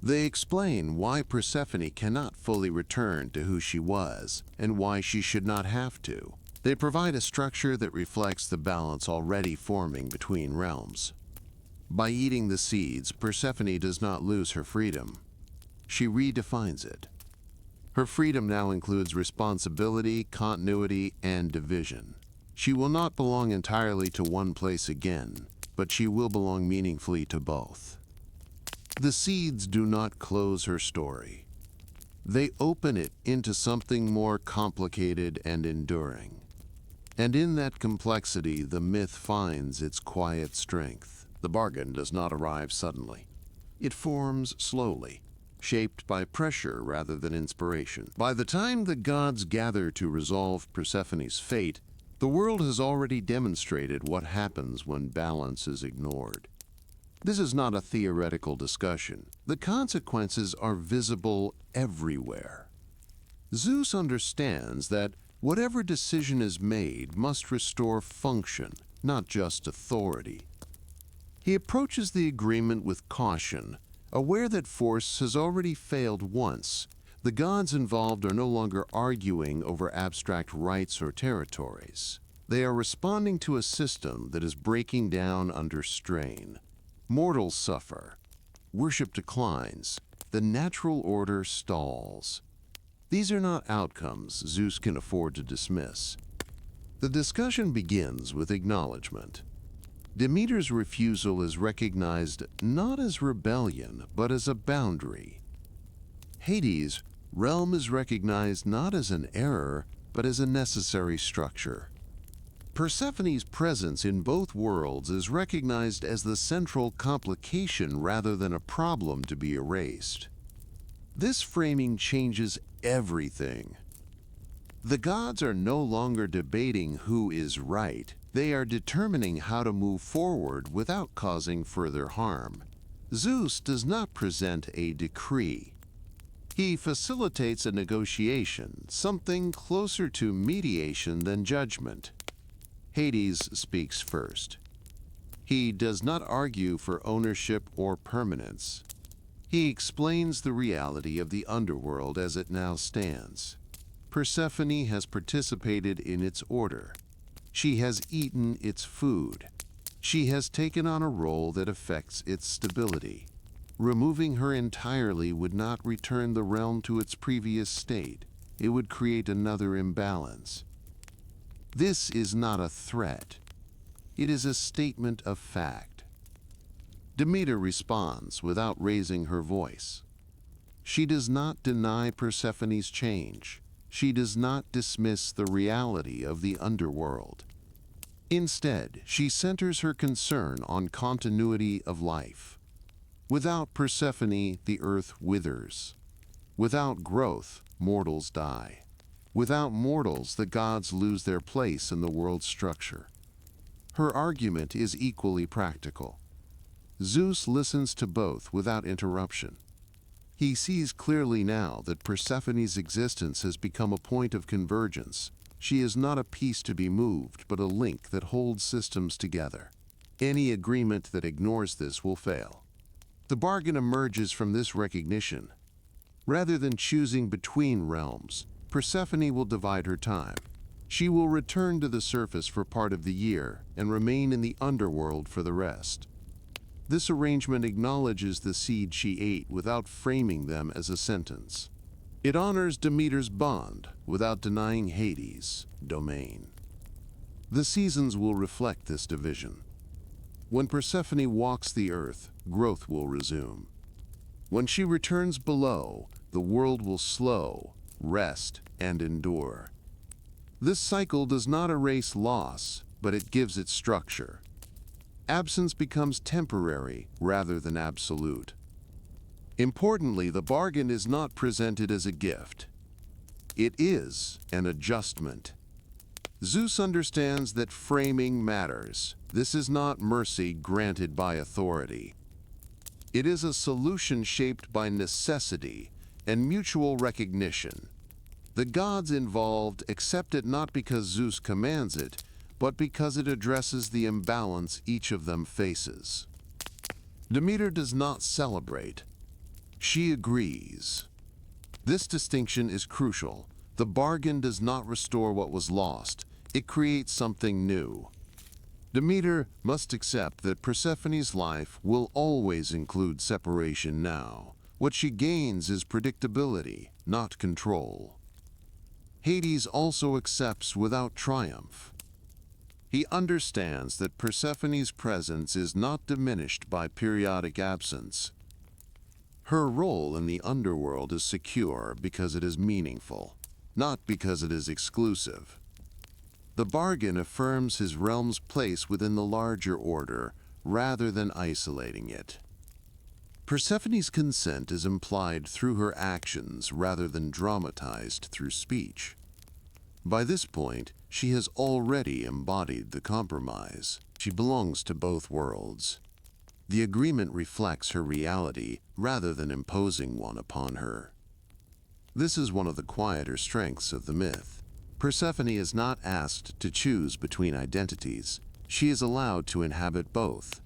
They explain why Persephone cannot fully return to who she was and why she should not have to. They provide a structure that reflects the balance already forming between realms. By eating the seeds, Persephone does not lose her freedom. She redefines it. Her freedom now includes responsibility, continuity, and division. She will not belong entirely to one place again, but she will belong meaningfully to both. The seeds do not close her story. They open it into something more complicated and enduring. And in that complexity, the myth finds its quiet strength. The bargain does not arrive suddenly. It forms slowly, shaped by pressure rather than inspiration. By the time the gods gather to resolve Persephone's fate, the world has already demonstrated what happens when balance is ignored. This is not a theoretical discussion. The consequences are visible everywhere. Zeus understands that whatever decision is made must restore function, not just authority. He approaches the agreement with caution, aware that force has already failed once. The gods involved are no longer arguing over abstract rights or territories. They are responding to a system that is breaking down under strain. Mortals suffer. Worship declines. The natural order stalls. These are not outcomes Zeus can afford to dismiss. The discussion begins with acknowledgement. Demeter's refusal is recognized not as rebellion, but as a boundary. Hades' realm is recognized not as an error, but as a necessary structure. Persephone's presence in both worlds is recognized as the central complication rather than a problem to be erased. This framing changes everything. The gods are no longer debating who is right. They are determining how to move forward without causing further harm. Zeus does not present a decree. He facilitates a negotiation, something closer to mediation than judgment. Hades speaks first. He does not argue for ownership or permanence. He explains the reality of the underworld as it now stands. Persephone has participated in its order. She has eaten its food. She has taken on a role that affects its stability. Removing her entirely would not return the realm to its previous state. It would create another imbalance. This is not a threat. It is a statement of fact. Demeter responds without raising her voice. She does not deny Persephone's change. She does not dismiss the reality of the underworld. Instead, she centers her concern on continuity of life. Without Persephone, the earth withers. Without growth, mortals die. Without mortals, the gods lose their place in the world's structure. Her argument is equally practical. Zeus listens to both without interruption. He sees clearly now that Persephone's existence has become a point of convergence. She is not a piece to be moved, but a link that holds systems together. Any agreement that ignores this will fail. The bargain emerges from this recognition. Rather than choosing between realms, Persephone will divide her time. She will return to the surface for part of the year and remain in the underworld for the rest. This arrangement acknowledges the seed she ate without framing them as a sentence. It honors Demeter's bond without denying Hades' domain. The seasons will reflect this division. When Persephone walks the earth, growth will resume. When she returns below, the world will slow, rest, and endure. This cycle does not erase loss, but it gives it structure. Absence becomes temporary rather than absolute. Importantly, the bargain is not presented as a gift. It is an adjustment. Zeus understands that framing matters. This is not mercy granted by authority. It is a solution shaped by necessity and mutual recognition. The gods involved accept it not because Zeus commands it, but because it addresses the imbalance each of them faces. Demeter does not celebrate. She agrees. This distinction is crucial. The bargain does not restore what was lost. It creates something new. Demeter must accept that Persephone's life will always include separation now. What she gains is predictability, not control. Hades also accepts without triumph. He understands that Persephone's presence is not diminished by periodic absence. Her role in the underworld is secure because it is meaningful, not because it is exclusive. The bargain affirms his realm's place within the larger order, rather than isolating it. Persephone's consent is implied through her actions rather than dramatized through speech. By this point, she has already embodied the compromise. She belongs to both worlds. The agreement reflects her reality rather than imposing one upon her. This is one of the quieter strengths of the myth. Persephone is not asked to choose between identities. She is allowed to inhabit both.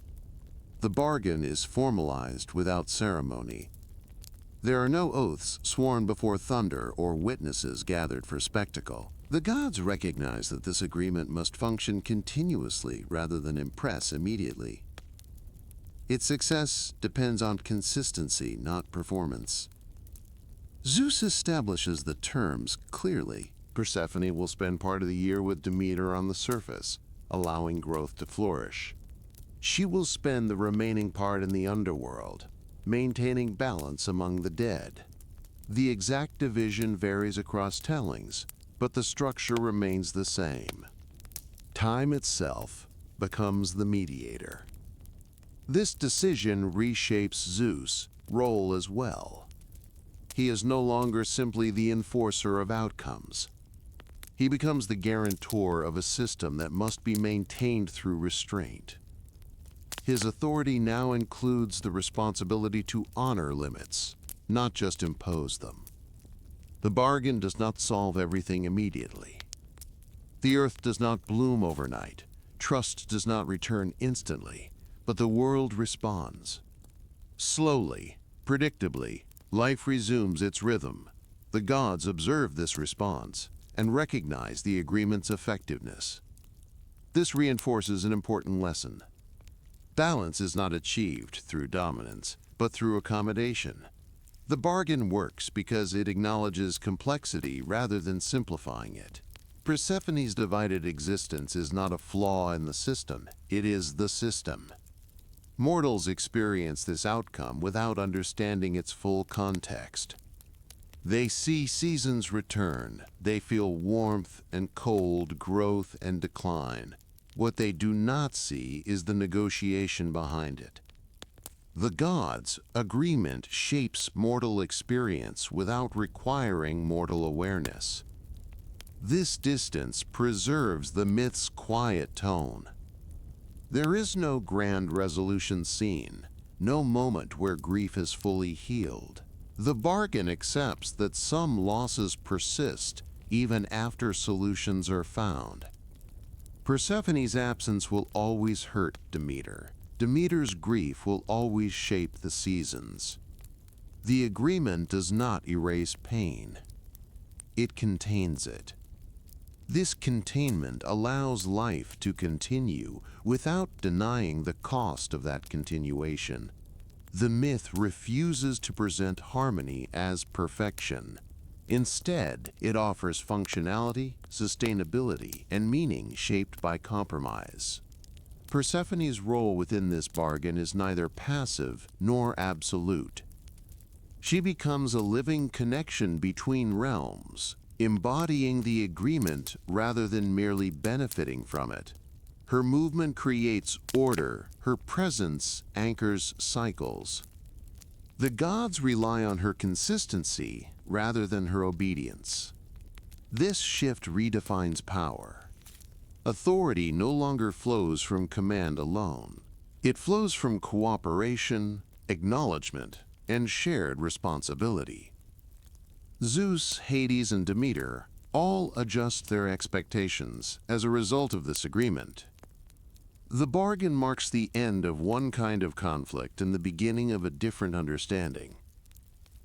The bargain is formalized without ceremony. There are no oaths sworn before thunder or witnesses gathered for spectacle. The gods recognize that this agreement must function continuously rather than impress immediately. Its success depends on consistency, not performance. Zeus establishes the terms clearly. Persephone will spend part of the year with Demeter on the surface, allowing growth to flourish. She will spend the remaining part in the underworld, maintaining balance among the dead. The exact division varies across tellings, but the structure remains the same. Time itself becomes the mediator. This decision reshapes Zeus' role as well. He is no longer simply the enforcer of outcomes. He becomes the guarantor of a system that must be maintained through restraint. His authority now includes the responsibility to honor limits, not just impose them. The bargain does not solve everything immediately. The earth does not bloom overnight. Trust does not return instantly, but the world responds. Slowly, predictably, life resumes its rhythm. The gods observe this response and recognize the agreement's effectiveness. This reinforces an important lesson. Balance is not achieved through dominance, but through accommodation. The bargain works because it acknowledges complexity rather than simplifying it. Persephone's divided existence is not a flaw in the system, it is the system. Mortals experience this outcome without understanding its full context. They see seasons return, they feel warmth and cold, growth and decline. What they do not see is the negotiation behind it. The gods' agreement shapes mortal experience without requiring mortal awareness. This distance preserves the myth's quiet tone. There is no grand resolution scene, no moment where grief is fully healed. The bargain accepts that some losses persist even after solutions are found. Persephone's absence will always hurt Demeter. Demeter's grief will always shape the seasons. The agreement does not erase pain. It contains it. This containment allows life to continue without denying the cost of that continuation. The myth refuses to present harmony as perfection. Instead, it offers functionality, sustainability, and meaning shaped by compromise. Persephone's role within this bargain is neither passive nor absolute. She becomes a living connection between realms, embodying the agreement rather than merely benefiting from it. Her movement creates order, her presence anchors cycles. The gods rely on her consistency rather than her obedience. This shift redefines power. Authority no longer flows from command alone. It flows from cooperation, acknowledgement, and shared responsibility. Zeus, Hades, and Demeter all adjust their expectations as a result of this agreement. The bargain marks the end of one kind of conflict and the beginning of a different understanding.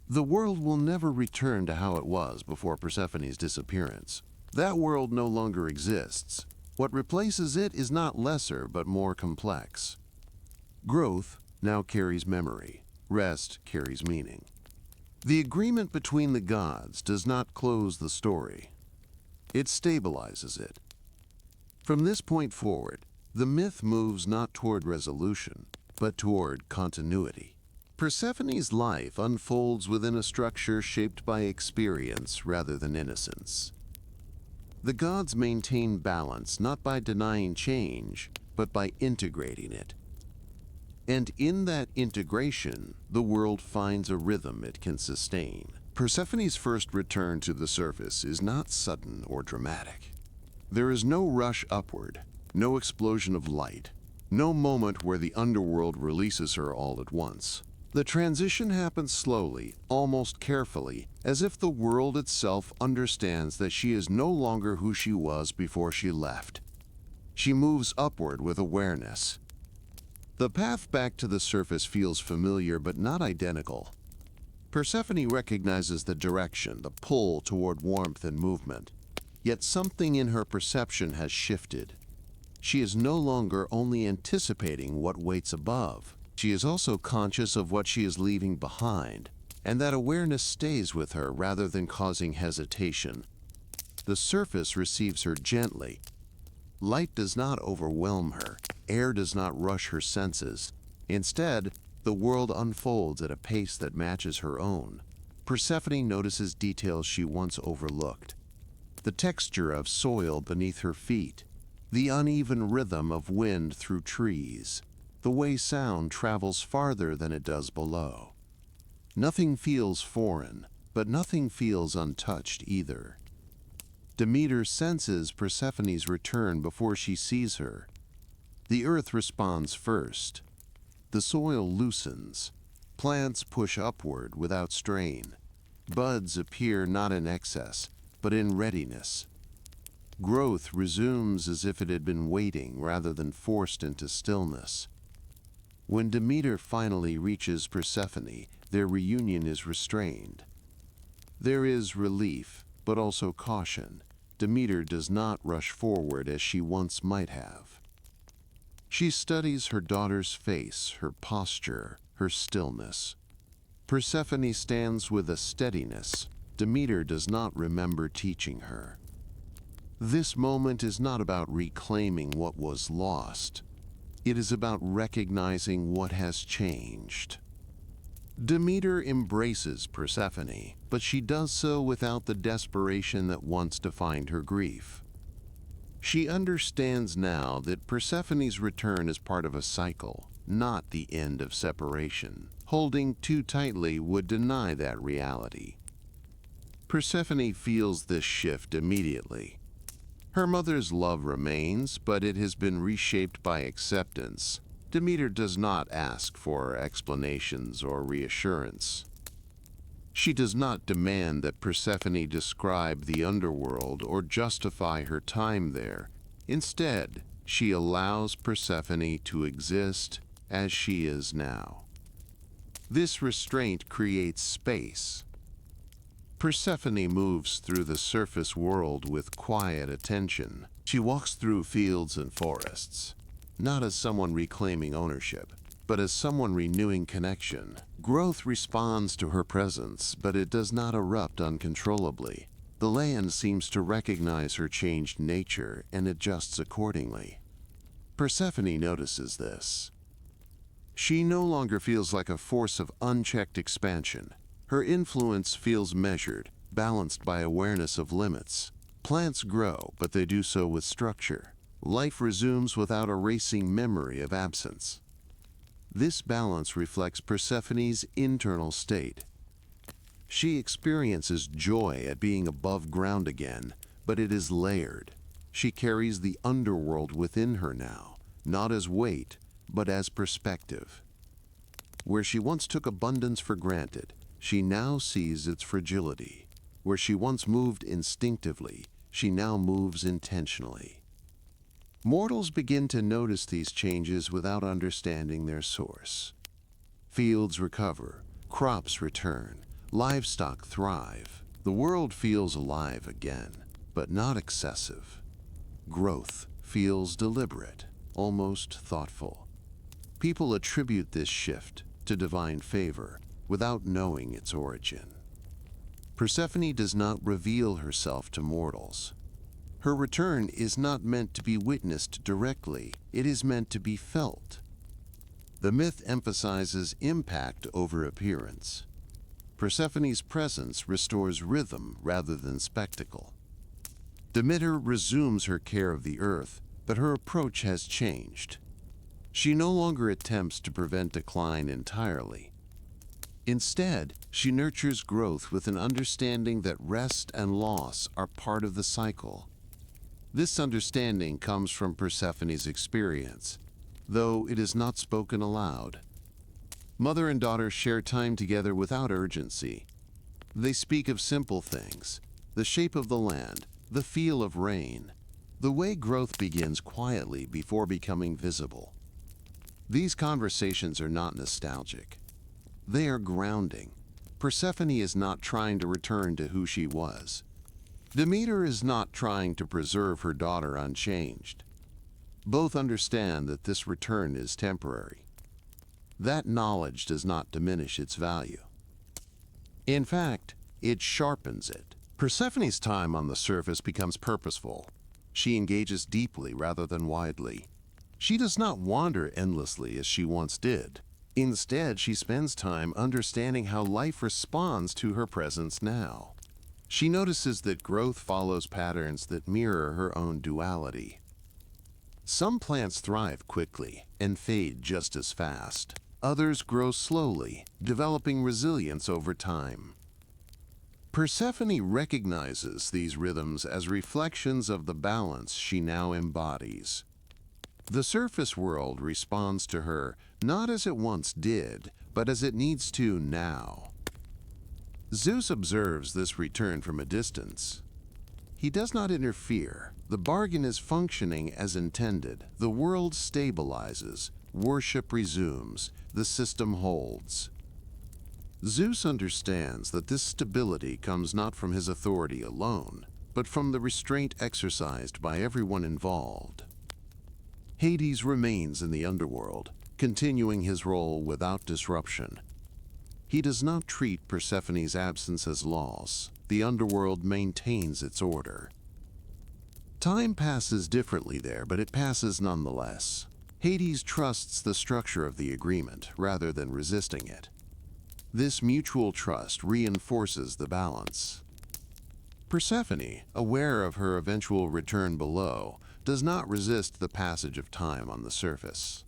The world will never return to how it was before Persephone's disappearance. That world no longer exists. What replaces it is not lesser but more complex. Growth now carries memory. Rest carries meaning. The agreement between the gods does not close the story. It stabilizes it. From this point forward, the myth moves not toward resolution, but toward continuity. Persephone's life unfolds within a structure shaped by experience rather than innocence. The gods maintain balance not by denying change, but by integrating it. And in that integration, the world finds a rhythm it can sustain. Persephone's first return to the surface is not sudden or dramatic. There is no rush upward, no explosion of light, no moment where the underworld releases her all at once. The transition happens slowly, almost carefully, as if the world itself understands that she is no longer who she was before she left. She moves upward with awareness. The path back to the surface feels familiar but not identical. Persephone recognizes the direction, the pull toward warmth and movement. Yet something in her perception has shifted. She is no longer only anticipating what waits above. She is also conscious of what she is leaving behind, and that awareness stays with her rather than causing hesitation. The surface receives her gently. Light does not overwhelm her. Air does not rush her senses. Instead, the world unfolds at a pace that matches her own. Persephone notices details she once overlooked. The texture of soil beneath her feet, the uneven rhythm of wind through trees, the way sound travels farther than it does below. Nothing feels foreign, but nothing feels untouched either. Demeter senses Persephone's return before she sees her. The earth responds first. The soil loosens. Plants push upward without strain. Buds appear not in excess, but in readiness. Growth resumes as if it had been waiting rather than forced into stillness. When Demeter finally reaches Persephone, their reunion is restrained. There is relief, but also caution. Demeter does not rush forward as she once might have. She studies her daughter's face, her posture, her stillness. Persephone stands with a steadiness Demeter does not remember teaching her. This moment is not about reclaiming what was lost. It is about recognizing what has changed. Demeter embraces Persephone, but she does so without the desperation that once defined her grief. She understands now that Persephone's return is part of a cycle, not the end of separation. Holding too tightly would deny that reality. Persephone feels this shift immediately. Her mother's love remains, but it has been reshaped by acceptance. Demeter does not ask for explanations or reassurance. She does not demand that Persephone describe the underworld or justify her time there. Instead, she allows Persephone to exist as she is now. This restraint creates space. Persephone moves through the surface world with quiet attention. She walks through fields and forests, not as someone reclaiming ownership, but as someone renewing connection. Growth responds to her presence, but it does not erupt uncontrollably. The land seems to recognize her changed nature and adjusts accordingly. Persephone notices this. She no longer feels like a force of unchecked expansion. Her influence feels measured, balanced by awareness of limits. Plants grow, but they do so with structure. Life resumes without erasing memory of absence. This balance reflects Persephone's internal state. She experiences joy at being above ground again, but it is layered. She carries the underworld within her now, not as weight, but as perspective. Where she once took abundance for granted, she now sees its fragility. Where she once moved instinctively, she now moves intentionally. Mortals begin to notice these changes without understanding their source. Fields recover, crops return, livestock thrive. The world feels alive again, but not excessive. Growth feels deliberate, almost thoughtful. People attribute this shift to divine favor without knowing its origin. Persephone does not reveal herself to mortals. Her return is not meant to be witnessed directly, it is meant to be felt. The myth emphasizes impact over appearance. Persephone's presence restores rhythm rather than spectacle. Demeter resumes her care of the earth, but her approach has changed. She no longer attempts to prevent decline entirely. Instead, she nurtures growth with an understanding that rest and loss are part of the cycle. This understanding comes from Persephone's experience, though it is not spoken aloud. Mother and daughter share time together without urgency. They speak of simple things, the shape of the land, the feel of rain, the way growth begins quietly before becoming visible. These conversations are not nostalgic. They are grounding. Persephone is not trying to return to who she was. Demeter is not trying to preserve her daughter unchanged. Both understand that this return is temporary. That knowledge does not diminish its value. In fact, it sharpens it. Persephone's time on the surface becomes purposeful. She engages deeply rather than widely. She does not wander endlessly as she once did. Instead, she spends time understanding how life responds to her presence now. She notices that growth follows patterns that mirror her own duality. Some plants thrive quickly and fade just as fast. Others grow slowly, developing resilience over time. Persephone recognizes these rhythms as reflections of the balance she now embodies. The surface world responds to her not as it once did, but as it needs to now. Zeus observes this return from a distance. He does not interfere. The bargain is functioning as intended. The world stabilizes. Worship resumes. The system holds. Zeus understands that this stability comes not from his authority alone, but from the restraint exercised by everyone involved. Hades remains in the underworld, continuing his role without disruption. He does not treat Persephone's absence as loss. The underworld maintains its order. Time passes differently there, but it passes nonetheless. Hades trusts the structure of the agreement rather than resisting it. This mutual trust reinforces the balance. Persephone, aware of her eventual return below, does not resist the passage of time on the surface.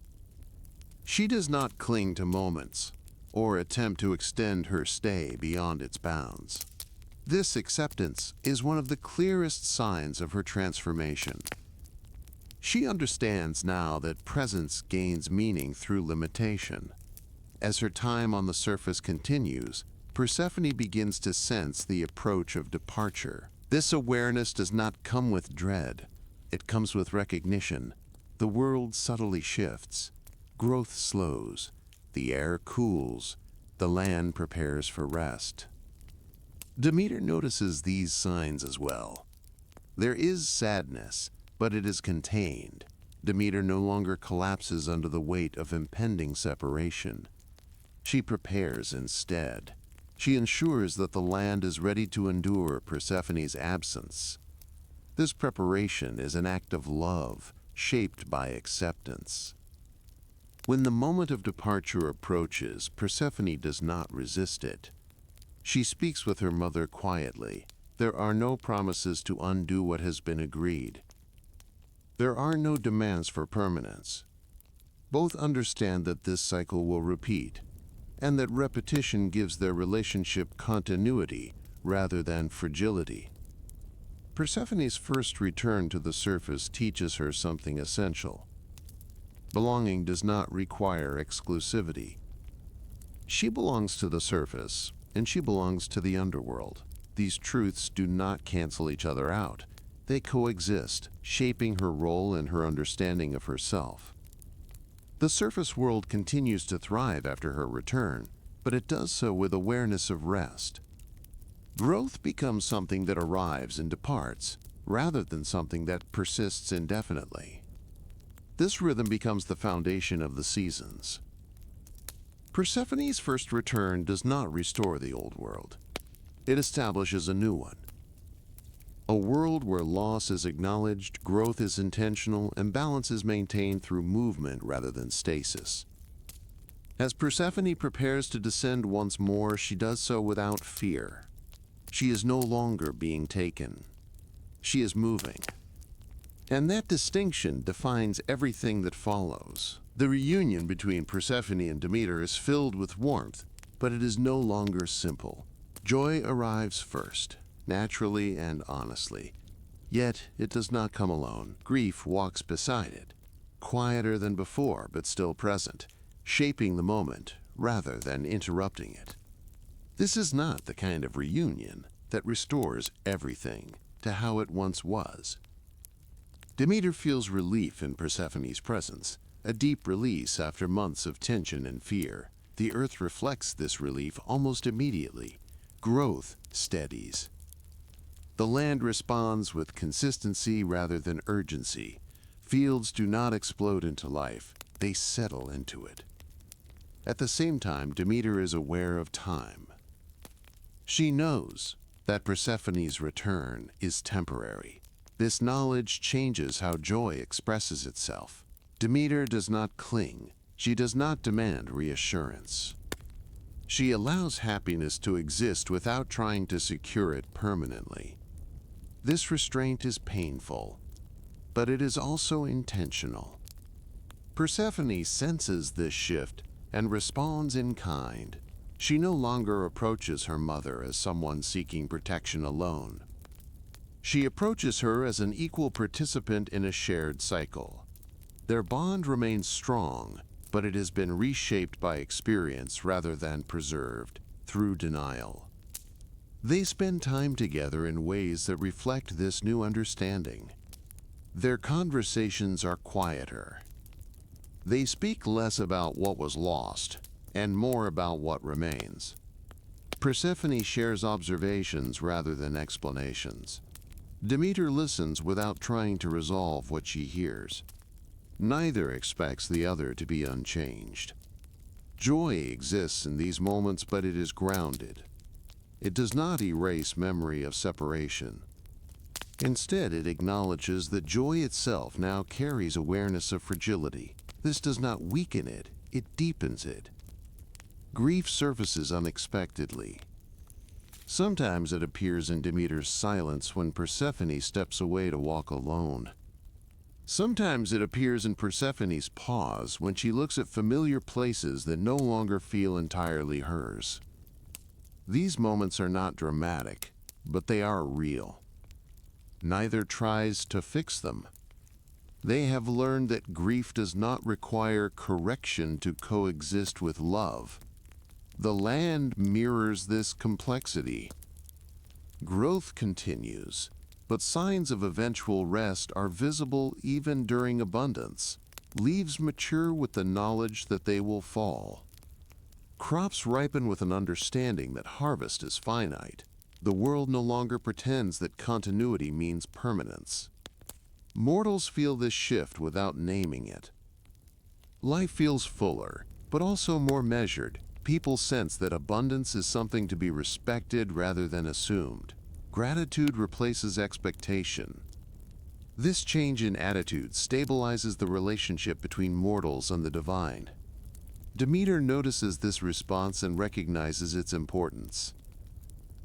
She does not cling to moments or attempt to extend her stay beyond its bounds. This acceptance is one of the clearest signs of her transformation. She understands now that presence gains meaning through limitation. As her time on the surface continues, Persephone begins to sense the approach of departure. This awareness does not come with dread. It comes with recognition. The world subtly shifts. Growth slows. The air cools. The land prepares for rest. Demeter notices these signs as well. There is sadness, but it is contained. Demeter no longer collapses under the weight of impending separation. She prepares instead. She ensures that the land is ready to endure Persephone's absence. This preparation is an act of love, shaped by acceptance. When the moment of departure approaches, Persephone does not resist it. She speaks with her mother quietly. There are no promises to undo what has been agreed. There are no demands for permanence. Both understand that this cycle will repeat, and that repetition gives their relationship continuity rather than fragility. Persephone's first return to the surface teaches her something essential. Belonging does not require exclusivity. She belongs to the surface, and she belongs to the underworld. These truths do not cancel each other out. They coexist, shaping her role and her understanding of herself. The surface world continues to thrive after her return, but it does so with awareness of rest. Growth becomes something that arrives and departs, rather than something that persists indefinitely. This rhythm becomes the foundation of the seasons. Persephone's first return does not restore the old world. It establishes a new one. A world where loss is acknowledged, growth is intentional, and balance is maintained through movement rather than stasis. As Persephone prepares to descend once more, she does so without fear. She is no longer being taken. She is moving. And that distinction defines everything that follows. The reunion between Persephone and Demeter is filled with warmth, but it is no longer simple. Joy arrives first, naturally and honestly. Yet it does not come alone. Grief walks beside it, quieter than before, but still present, shaping the moment rather than interrupting it. This is not the kind of reunion that restores everything to how it once was. Demeter feels relief in Persephone's presence, a deep release after months of tension and fear. The earth reflects this relief almost immediately. Growth steadies. The land responds with consistency rather than urgency. Fields do not explode into life, they settle into it. At the same time, Demeter is aware of time. She knows that Persephone's return is temporary. This knowledge changes how joy expresses itself. Demeter does not cling. She does not demand reassurance. She allows happiness to exist without trying to secure it permanently. This restraint is painful. but it is also intentional. Persephone senses this shift and responds in kind. She no longer approaches her mother as someone seeking protection alone. She approaches her as an equal participant in a shared cycle. Their bond remains strong, but it has been reshaped by experience rather than preserved through denial. They spend time together in ways that reflect this new understanding. Their conversations are quieter. They speak less about what was lost and more about what remains. Persephone shares observations rather than explanations. Demeter listens without trying to resolve what she hears. Neither expects the other to be unchanged. Joy exists in these moments, but it is grounded. It does not erase memory of separation. Instead, it acknowledges that joy itself now carries awareness of fragility. This does not weaken it, it deepens it. Grief surfaces unexpectedly. Sometimes it appears in Demeter's silence when Persephone steps away to walk alone. Sometimes it appears in Persephone's pause when she looks at familiar places that no longer feel entirely hers. These moments are not dramatic, but they are real. Neither tries to fix them. They have learned that grief does not require correction to coexist with love. The land mirrors this complexity. Growth continues, but signs of eventual rest are visible even during abundance. Leaves mature with the knowledge that they will fall. Crops ripen with an understanding that harvest is finite. The world no longer pretends that continuity means permanence. Mortals feel this shift without naming it. Life feels fuller, but also more measured. People sense that abundance is something to be respected rather than assumed. Gratitude replaces expectation. This change in attitude stabilizes the relationship between mortals and the divine. Demeter notices this response and recognizes its importance.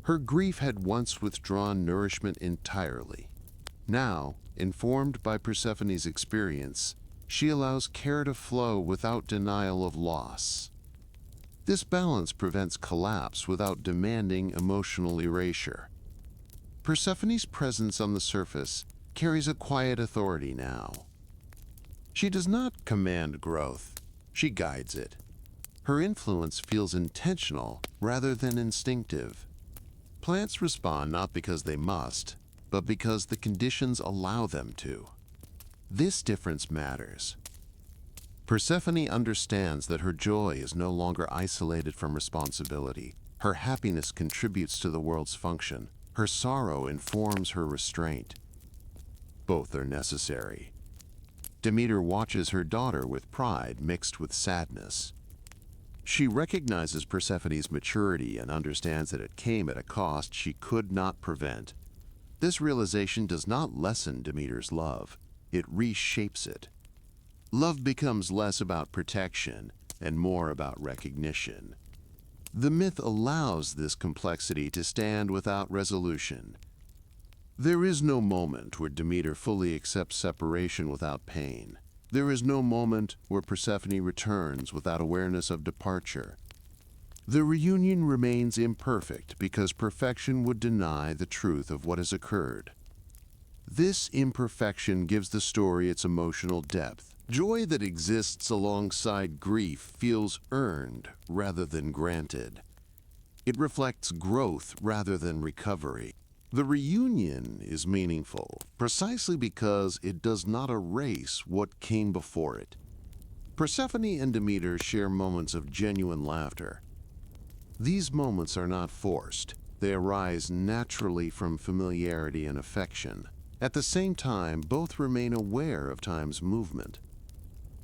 Her grief had once withdrawn nourishment entirely. Now, informed by Persephone's experience, she allows care to flow without denial of loss. This balance prevents collapse without demanding emotional erasure. Persephone's presence on the surface carries a quiet authority now. She does not command growth, she guides it. Her influence feels intentional rather than instinctive. Plants respond not because they must, but because the conditions allow them to. This difference matters. Persephone understands that her joy is no longer isolated from responsibility. Her happiness contributes to the world's function. Her sorrow informs her restraint. Both are necessary. Demeter watches her daughter with pride mixed with sadness. She recognizes Persephone's maturity and understands that it came at a cost she could not prevent. This realization does not lessen Demeter's love, it reshapes it. Love becomes less about protection and more about recognition. The myth allows this complexity to stand without resolution. There is no moment where Demeter fully accepts separation without pain. There is no moment where Persephone returns without awareness of departure. The reunion remains imperfect because perfection would deny the truth of what has occurred. This imperfection gives the story its emotional depth. Joy that exists alongside grief feels earned rather than granted. It reflects growth rather than recovery. The reunion is meaningful precisely because it does not erase what came before it. Persephone and Demeter share moments of genuine laughter. These moments are not forced. They arise naturally from familiarity and affection. At the same time, both remain aware of time's movement.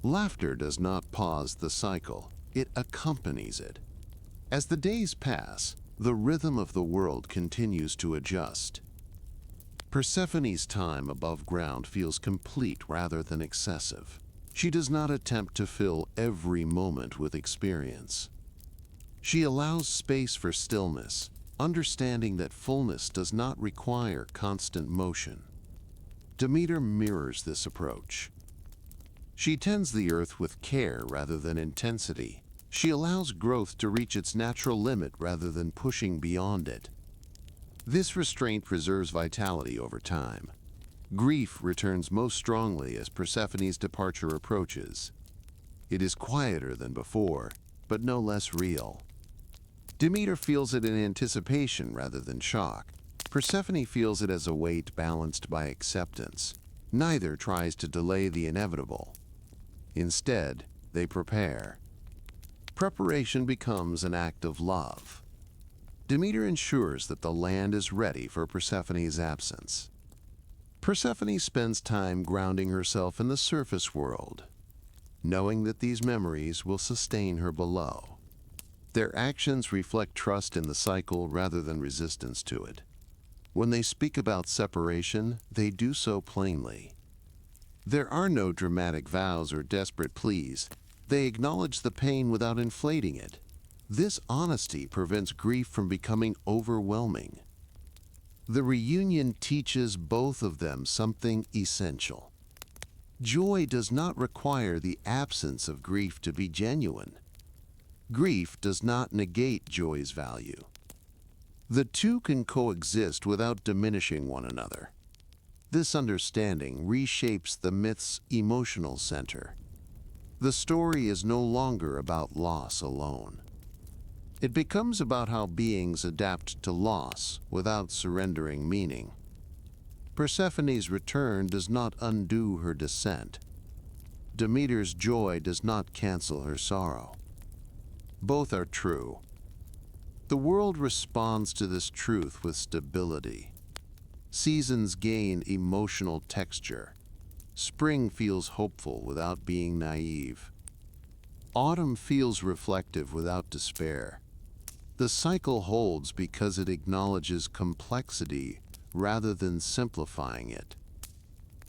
Laughter does not pause the cycle, it accompanies it. As the days pass, the rhythm of the world continues to adjust. Persephone's time above ground feels complete rather than excessive. She does not attempt to fill every moment with experience. She allows space for stillness, understanding that fullness does not require constant motion. Demeter mirrors this approach. She tends the earth with care rather than intensity. She allows growth to reach its natural limit rather than pushing beyond it. This restraint preserves vitality over time. Grief returns most strongly as Persephone's departure approaches. It is quieter than before, but no less real. Demeter feels it in anticipation rather than shock. Persephone feels it as a weight balanced by acceptance. Neither tries to delay the inevitable. Instead, they prepare. Preparation becomes an act of love. Demeter ensures that the land is ready for Persephone's absence. Persephone spends time grounding herself in the surface world, knowing that these memories will sustain her below. Their actions reflect trust in the cycle rather than resistance to it. When they speak about separation, they do so plainly. There are no dramatic vows or desperate pleas. They acknowledge the pain without inflating it. This honesty prevents grief from becoming overwhelming. The reunion teaches both of them something essential. Joy does not require the absence of grief to be genuine. Grief does not negate joy's value. The two can coexist without diminishing one another. This understanding reshapes the myth's emotional center. The story is no longer about loss alone. It becomes about how beings adapt to loss without surrendering meaning. Persephone's return does not undo her descent. Demeter's joy does not cancel her sorrow. Both are true. The world responds to this truth with stability. Seasons gain emotional texture. Spring feels hopeful without being naive. Autumn feels reflective without despair. The cycle holds because it acknowledges complexity rather than simplifying it.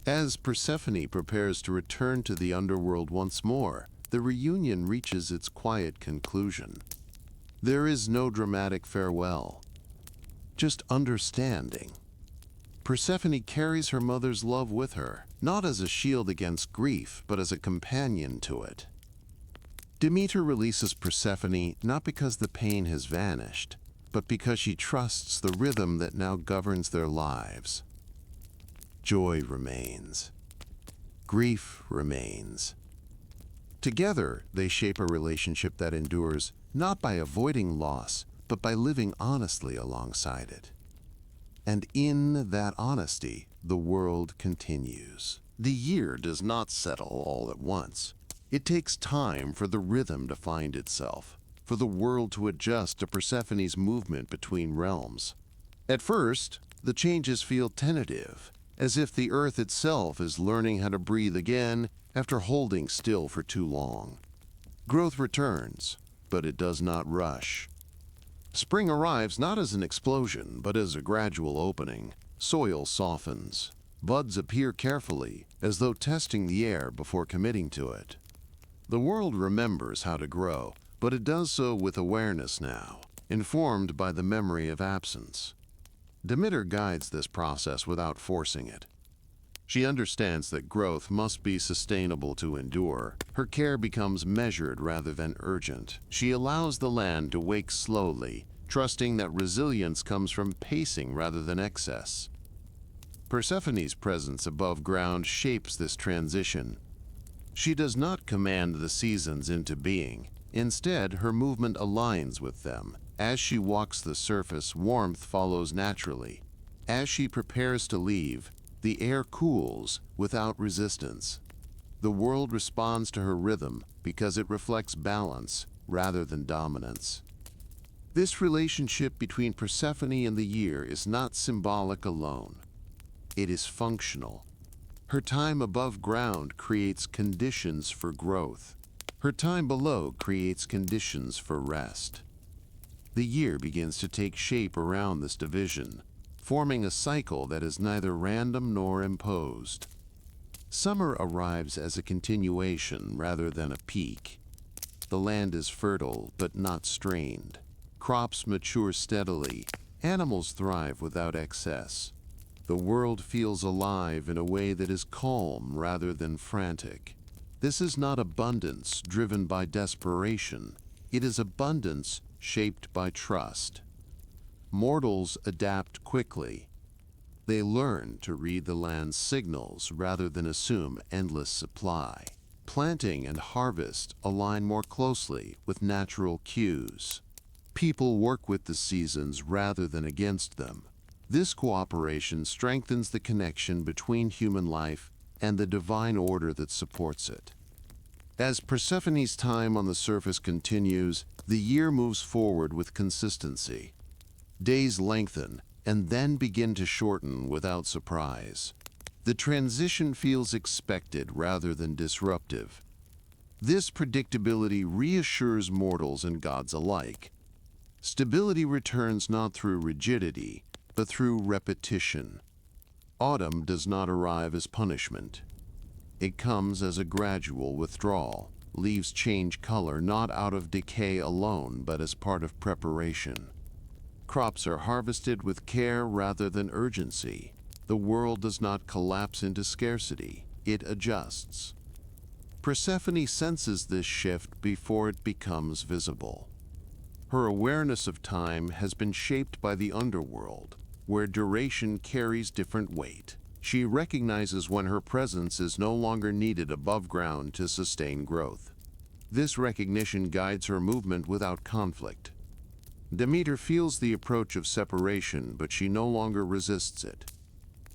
As Persephone prepares to return to the underworld once more, the reunion reaches its quiet conclusion. There is no dramatic farewell, just understanding. Persephone carries her mother's love with her, not as a shield against grief, but as a companion to it. Demeter releases Persephone not because the pain has vanished, but because she trusts the rhythm that now governs their lives. Joy remains. Grief remains. Together, they shape a relationship that endures not by avoiding loss, but by living honestly alongside it. And in that honesty, the world continues. The year does not settle all at once. It takes time for the rhythm to find itself, for the world to adjust to Persephone's movement between realms. At first, the changes feel tentative, as if the earth itself is learning how to breathe again after holding still for too long. Growth returns, but it does not rush. Spring arrives not as an explosion, but as a gradual opening. Soil softens. Buds appear carefully, as though testing the air before committing to it. The world remembers how to grow, but it does so with awareness now, informed by the memory of absence. Demeter guides this process without forcing it. She understands that growth must be sustainable to endure. Her care becomes measured rather than urgent. She allows the land to wake slowly, trusting that resilience comes from pacing rather than excess. Persephone's presence above ground shapes this transition. She does not command the seasons into being. Instead, her movement aligns with them. As she walks the surface, warmth follows naturally. As she prepares to leave, the air cools without resistance. The world responds to her rhythm because it reflects balance rather than dominance. This relationship between Persephone and the year is not symbolic alone. It is functional. Her time above ground creates conditions for growth. Her time below creates conditions for rest. The year begins to take shape around this division, forming a cycle that is neither random nor imposed. Summer arrives as a continuation rather than a peak. The land is fertile but not strained. Crops mature steadily. Animals thrive without excess. the world feels alive in a way that is calm rather than frantic. This is not abundance driven by desperation. It is abundance shaped by trust. Mortals adapt quickly. They learn to read the land's signals rather than assume endless supply. Planting and harvest align more closely with natural cues. People work with the seasons rather than against them. This cooperation strengthens the connection between human life and the divine order that supports it. As Persephone's time on the surface continues, the year moves forward with consistency. Days lengthen and then begin to shorten without surprise. The transition feels expected rather than disruptive. This predictability reassures mortals and gods alike. Stability returns not through rigidity, but through repetition. Autumn does not arrive as punishment. It comes as a gradual withdrawal. Leaves change color not out of decay alone, but as part of preparation. Crops are harvested with care rather than urgency. The world does not collapse into scarcity, it adjusts. Persephone senses this shift before it becomes visible. Her awareness of time has been shaped by the underworld, where duration carries different weight. She recognizes when her presence is no longer needed above ground to sustain growth. This recognition guides her movement without conflict. Demeter feels the approach of separation, but she no longer resists it.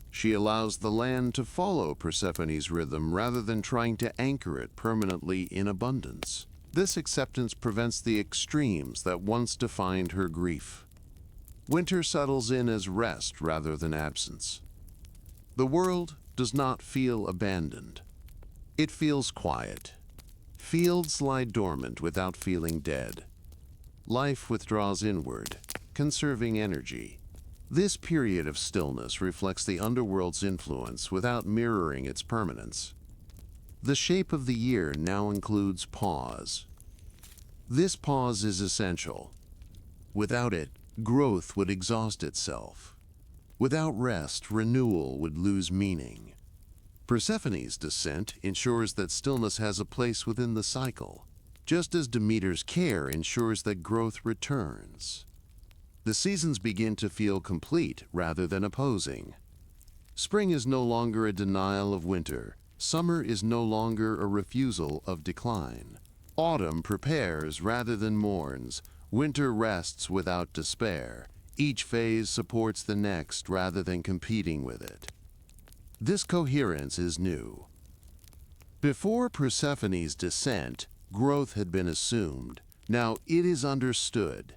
She allows the land to follow Persephone's rhythm rather than trying to anchor it permanently in abundance. This acceptance prevents the extremes that once defined her grief. Winter settles in as rest rather than absence. The world does not feel abandoned. It feels quiet. Fields lie dormant without feeling dead. Life withdraws inward, conserving energy. This period of stillness reflects the underworld's influence without mirroring its permanence. The shape of the year now includes pause. This pause is essential. Without it, growth would exhaust itself. Without rest, renewal would lose meaning. Persephone's descent ensures that stillness has a place within the cycle, just as Demeter's care ensures that growth returns. The seasons begin to feel complete rather than opposing. Spring is no longer a denial of winter. Summer is no longer a refusal of decline. Autumn prepares rather than mourns. Winter rests without despair. Each phase supports the next rather than competing with it. This coherence is new. Before Persephone's descent, growth had been assumed. Now it is understood.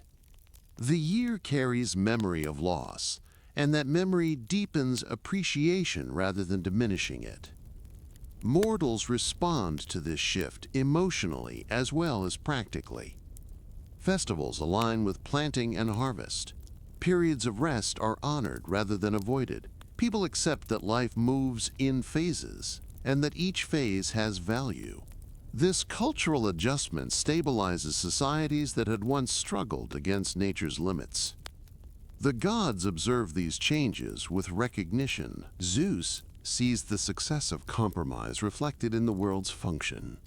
The year carries memory of loss, and that memory deepens appreciation rather than diminishing it. Mortals respond to this shift emotionally as well as practically. Festivals align with planting and harvest. Periods of rest are honored rather than avoided. People accept that life moves in phases and that each phase has value. This cultural adjustment stabilizes societies that had once struggled against nature's limits. The gods observe these changes with recognition. Zeus sees the success of compromise reflected in the world's function.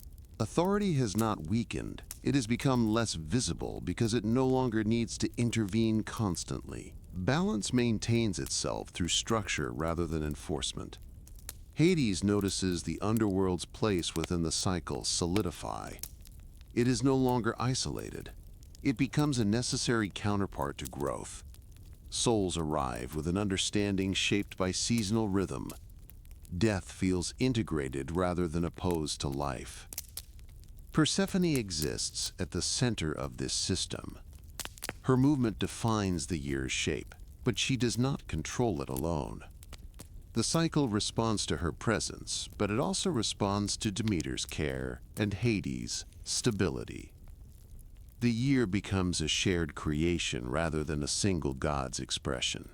Authority has not weakened. It has become less visible because it no longer needs to intervene constantly. Balance maintains itself through structure rather than enforcement. Hades notices the underworld's place within the cycle solidify. It is no longer isolated. It becomes a necessary counterpart to growth. Souls arrive with an understanding shaped by seasonal rhythm. Death feels integrated rather than opposed to life. Persephone exists at the center of this system. Her movement defines the year's shape, but she does not control it alone. The cycle responds to her presence, but it also responds to Demeter's care and Hades' stability. The year becomes a shared creation rather than a single god's expression.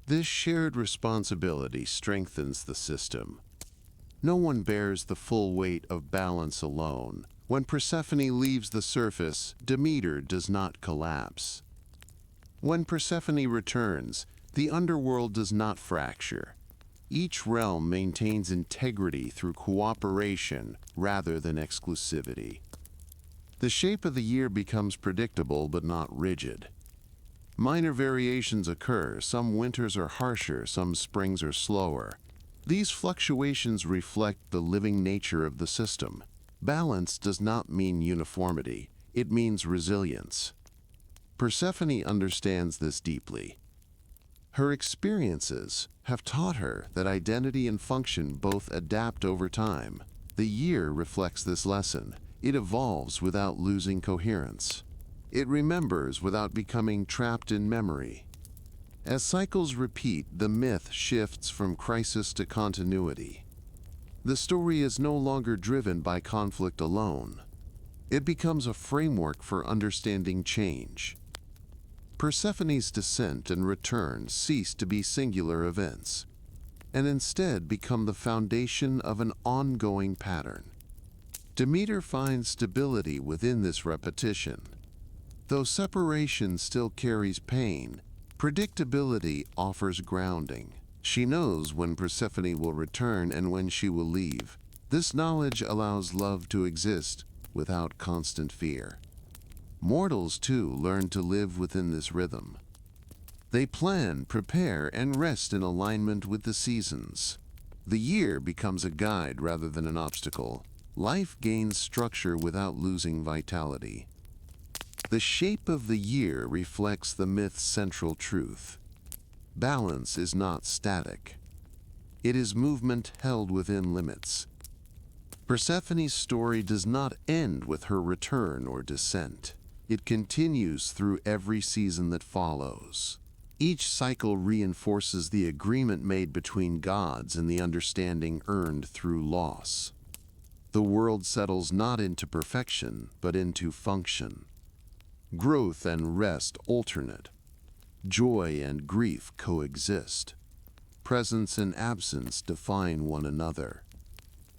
This shared responsibility strengthens the system. No one bears the full weight of balance alone. When Persephone leaves the surface, Demeter does not collapse. When Persephone returns, The underworld does not fracture. Each realm maintains integrity through cooperation rather than exclusivity. The shape of the year becomes predictable but not rigid. Minor variations occur. Some winters are harsher, some springs are slower. These fluctuations reflect the living nature of the system. Balance does not mean uniformity, it means resilience. Persephone understands this deeply. Her experiences have taught her that identity and function both adapt over time. The year reflects this lesson. It evolves without losing coherence. It remembers without becoming trapped in memory. As cycles repeat, the myth shifts from crisis to continuity. The story is no longer driven by conflict alone. It becomes a framework for understanding change. Persephone's descent and return cease to be singular events, and instead become the foundation of an ongoing pattern. Demeter finds stability within this repetition. Though separation still carries pain, predictability offers grounding. She knows when Persephone will return and when she will leave. This knowledge allows love to exist without constant fear. Mortals, too, learn to live within this rhythm. They plan, prepare, and rest in alignment with the seasons. The year becomes a guide rather than an obstacle. Life gains structure without losing vitality. The shape of the year reflects the myth's central truth. Balance is not static. It is movement held within limits. Persephone's story does not end with her return or descent. It continues through every season that follows. Each cycle reinforces the agreement made between gods and the understanding earned through loss. The world settles not into perfection, but into function. Growth and rest alternate. Joy and grief coexist. Presence and absence define one another.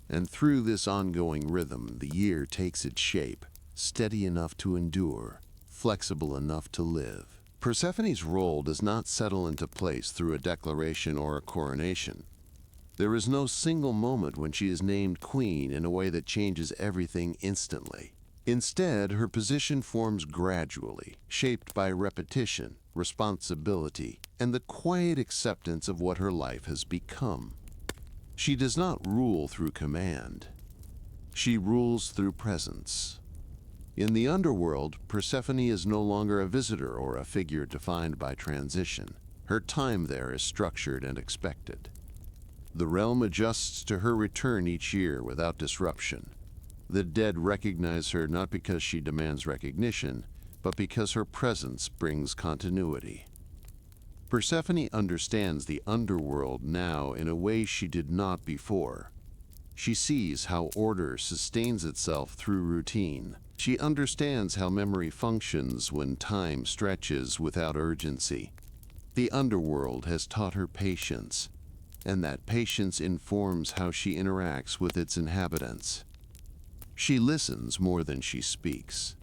And through this ongoing rhythm, the year takes its shape, steady enough to endure, flexible enough to live. Persephone's role does not settle into place through a declaration or a coronation. There is no single moment when she is named queen in a way that changes everything instantly. Instead, her position forms gradually, shaped by repetition, responsibility, and the quiet acceptance of what her life has become. She does not rule through command. She rules through presence. In the underworld, Persephone is no longer a visitor or a figure defined by transition. Her time there is structured and expected. The realm adjusts to her return each year without disruption. The dead recognize her not because she demands recognition, but because her presence brings continuity. Persephone understands the underworld now in a way she did not before. She sees how order sustains itself through routine. She understands how memory functions when time stretches without urgency. The underworld has taught her patience, and that patience informs how she interacts with its inhabitants. She listens more than she speaks.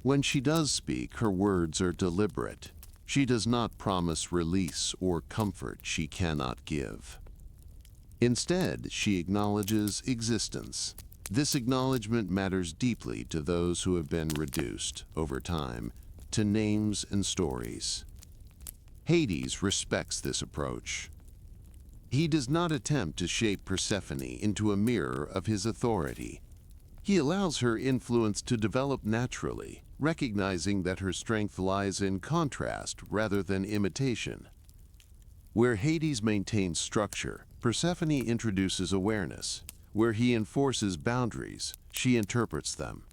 When she does speak, her words are deliberate. She does not promise release or comfort she cannot give. Instead, she acknowledges existence. This acknowledgement matters deeply to those who have been reduced, over time, to names and stories. Hades respects this approach. He does not attempt to shape Persephone into a mirror of his authority. He allows her influence to develop naturally, recognizing that her strength lies in contrast rather than imitation. Where Hades maintains structure, Persephone introduces awareness. Where he enforces boundaries, she interprets them.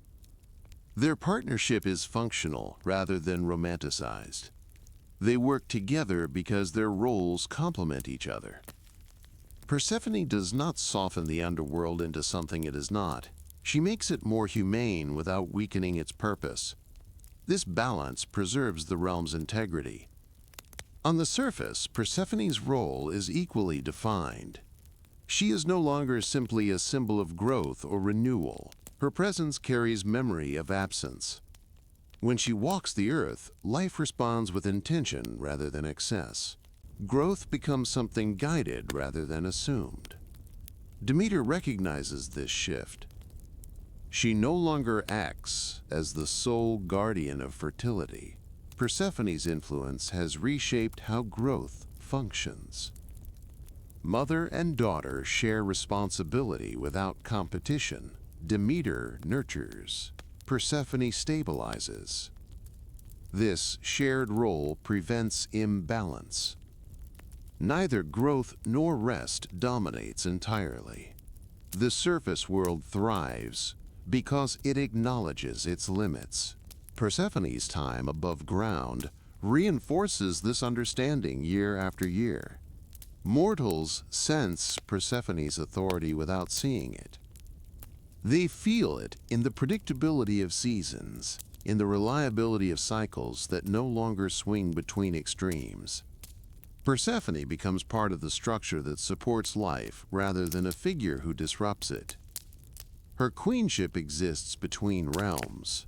Their partnership is functional rather than romanticized. They work together because their roles complement each other. Persephone does not soften the underworld into something it is not. She makes it more humane without weakening its purpose. This balance preserves the realm's integrity. On the surface, Persephone's role is equally defined. She is no longer simply a symbol of growth or renewal. Her presence carries memory of absence. When she walks the earth, life responds with intention rather than excess. Growth becomes something guided rather than assumed. Demeter recognizes this shift. She no longer acts as the sole guardian of fertility. Persephone's influence has reshaped how growth functions. Mother and daughter share responsibility without competition. Demeter nurtures. Persephone stabilizes. This shared role prevents imbalance. Neither growth nor rest dominates entirely. The surface world thrives because it acknowledges its limits. Persephone's time above ground reinforces this understanding year after year. Mortals sense Persephone's authority without seeing it. They feel it in the predictability of seasons, in the reliability of cycles that no longer swing between extremes. Persephone becomes part of the structure that supports life rather than a figure who disrupts it. Her queenship exists between realms.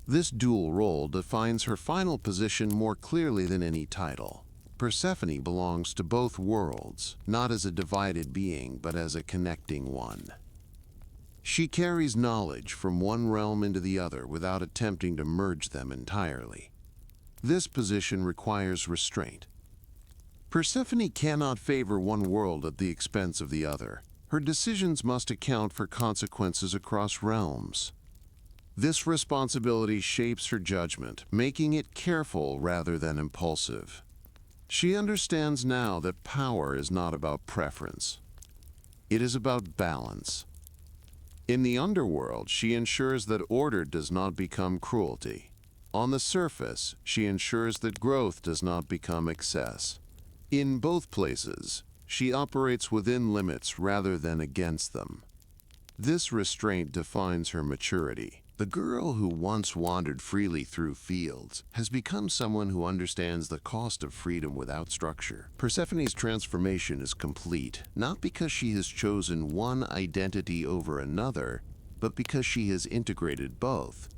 This dual role defines her final position more clearly than any title. Persephone belongs to both worlds, not as a divided being, but as a connecting one. She carries knowledge from one realm into the other without attempting to merge them entirely. This position requires restraint. Persephone cannot favor one world at the expense of the other. Her decisions must account for consequences across realms. This responsibility shapes her judgment, making it careful rather than impulsive. She understands now that power is not about preference. It is about balance. In the underworld, she ensures that order does not become cruelty. On the surface, she ensures that growth does not become excess. In both places, she operates within limits rather than against them. This restraint defines her maturity. The girl who once wandered freely through fields has become someone who understands the cost of freedom without structure. Persephone's transformation is complete, not because she has chosen one identity over another, but because she has integrated both.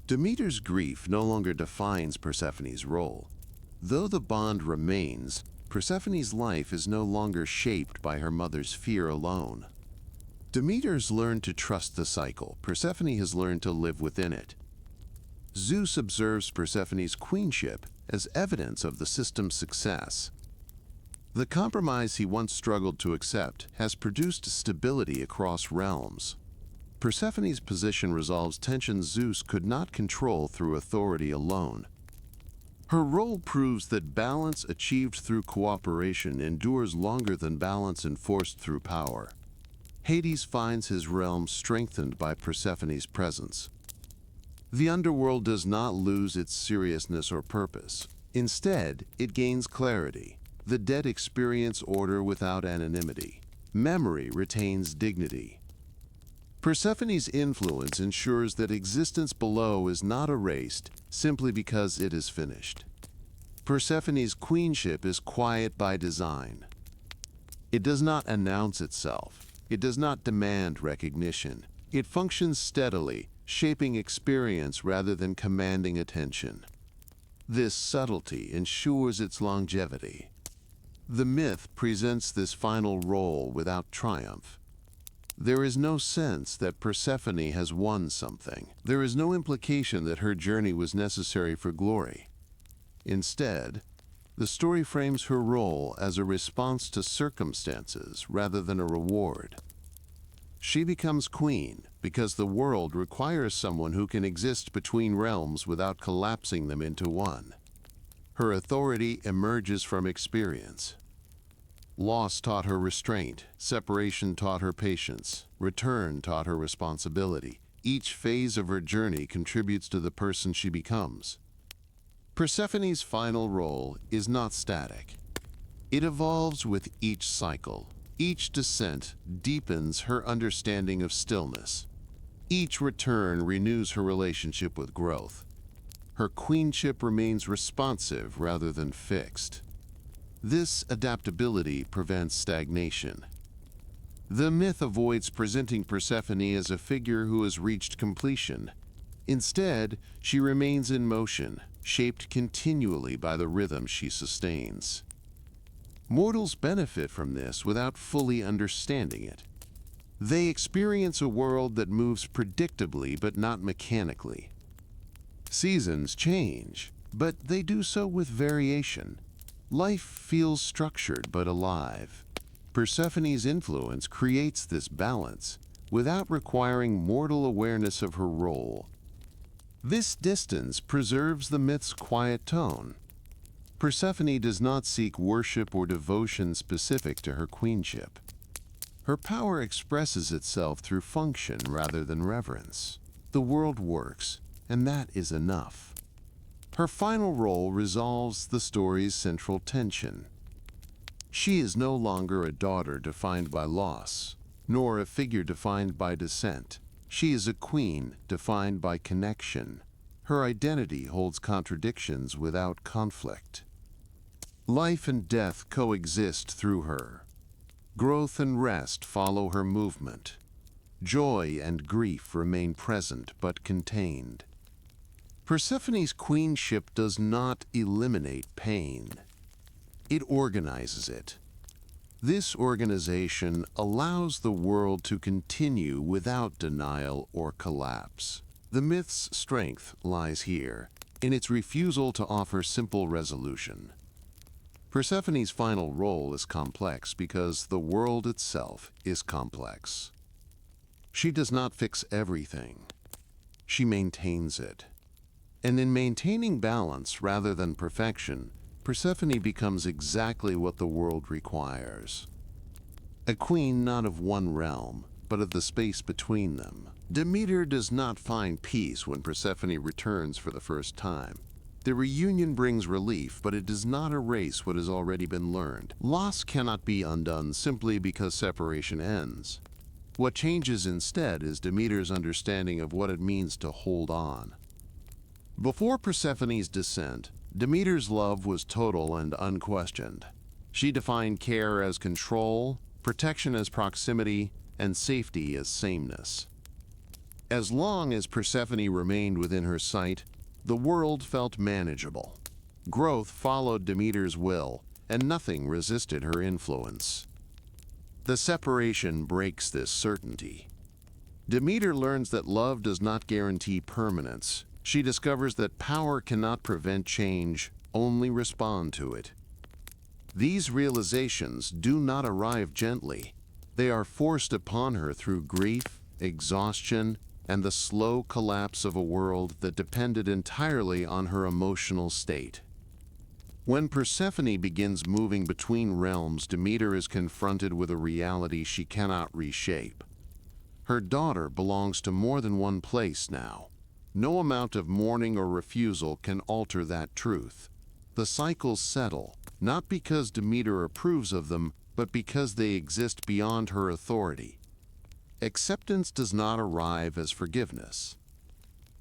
Demeter's grief no longer defines Persephone's role. Though the bond remains, Persephone's life is no longer shaped by her mother's fear alone. Demeter's learned to trust the cycle. Persephone has learned to live within it. Zeus observes Persephone's queenship as evidence of the system's success. The compromise he once struggled to accept has produced stability across realms. Persephone's position resolves tensions Zeus could not control through authority alone. Her role proves that balance achieved through cooperation endures longer than balance enforced through power. Hades finds his realm strengthened by Persephone's presence. The underworld does not lose its seriousness or purpose. Instead, it gains clarity. The dead experience order without anonymity. Memory retains dignity. Persephone's influence ensures that existence below is not erased simply because it is finished. Persephone's queenship is quiet by design. It does not announce itself. It does not demand recognition. It functions steadily, shaping experience rather than commanding attention. This subtlety ensures its longevity. The myth presents this final role without triumph. There is no sense that Persephone has won something. There is no implication that her journey was necessary for glory. Instead, the story frames her role as a response to circumstances rather than a reward. She becomes queen because the world requires someone who can exist between realms without collapsing them into one. Her authority emerges from experience. Loss taught her restraint, separation taught her patience, return taught her responsibility. Each phase of her journey contributes to the person she becomes. Persephone's final role is not static. It evolves with each cycle. Each descent deepens her understanding of stillness. Each return renews her relationship with growth. Her queenship remains responsive rather than fixed. This adaptability prevents stagnation. The myth avoids presenting Persephone as a figure who has reached completion. Instead, she remains in motion, shaped continually by the rhythm she sustains. Mortals benefit from this without fully understanding it. They experience a world that moves predictably but not mechanically. Seasons change, but they do so with variation. Life feels structured but alive. Persephone's influence creates this balance without requiring mortal awareness of her role. This distance preserves the myth's quiet tone. Persephone does not seek worship or devotion specific to her queenship. Her power expresses itself through function rather than reverence. The world works, and that is enough. Her final role resolves the story's central tension. She is no longer a daughter defined by loss, nor a figure defined by descent. She is a queen defined by connection. Her identity holds contradictions without conflict. Life and death coexist through her. Growth and rest follow her movement. Joy and grief remain present but contained. Persephone's queenship does not eliminate pain. It organizes it. This organization allows the world to continue without denial or collapse. The myth's strength lies here, in its refusal to offer simple resolution. Persephone's final role is complex because the world itself is complex. She does not fix everything. She maintains it. And in maintaining balance rather than perfection, Persephone becomes exactly what the world requires. A queen not of one realm, but of the space between them. Demeter does not find peace when Persephone returns for the first time. The reunion brings relief, but it does not erase what has already been learned. Loss cannot be undone simply because separation ends. What changes instead is Demeter's understanding of what it means to hold on. Before Persephone's descent, Demeter's love was total and unquestioned. She defined care as control, protection as proximity, and safety as sameness. As long as Persephone remained within her sight, the world felt manageable. Growth followed Demeter's will, and nothing resisted her influence. The separation breaks this certainty. Demeter learns that love does not guarantee permanence. She discovers that power cannot prevent change, only respond to it. These realizations do not arrive gently. They are forced upon her through grief, exhaustion, and the slow collapse of a world that depended entirely on her emotional state. When Persephone begins moving between realms, Demeter is confronted with a reality she cannot reshape. Her daughter belongs to more than one place now. No amount of mourning or refusal can alter that truth. The cycles settle, not because Demeter approves of them, but because they exist beyond her authority. Acceptance does not arrive as forgiveness.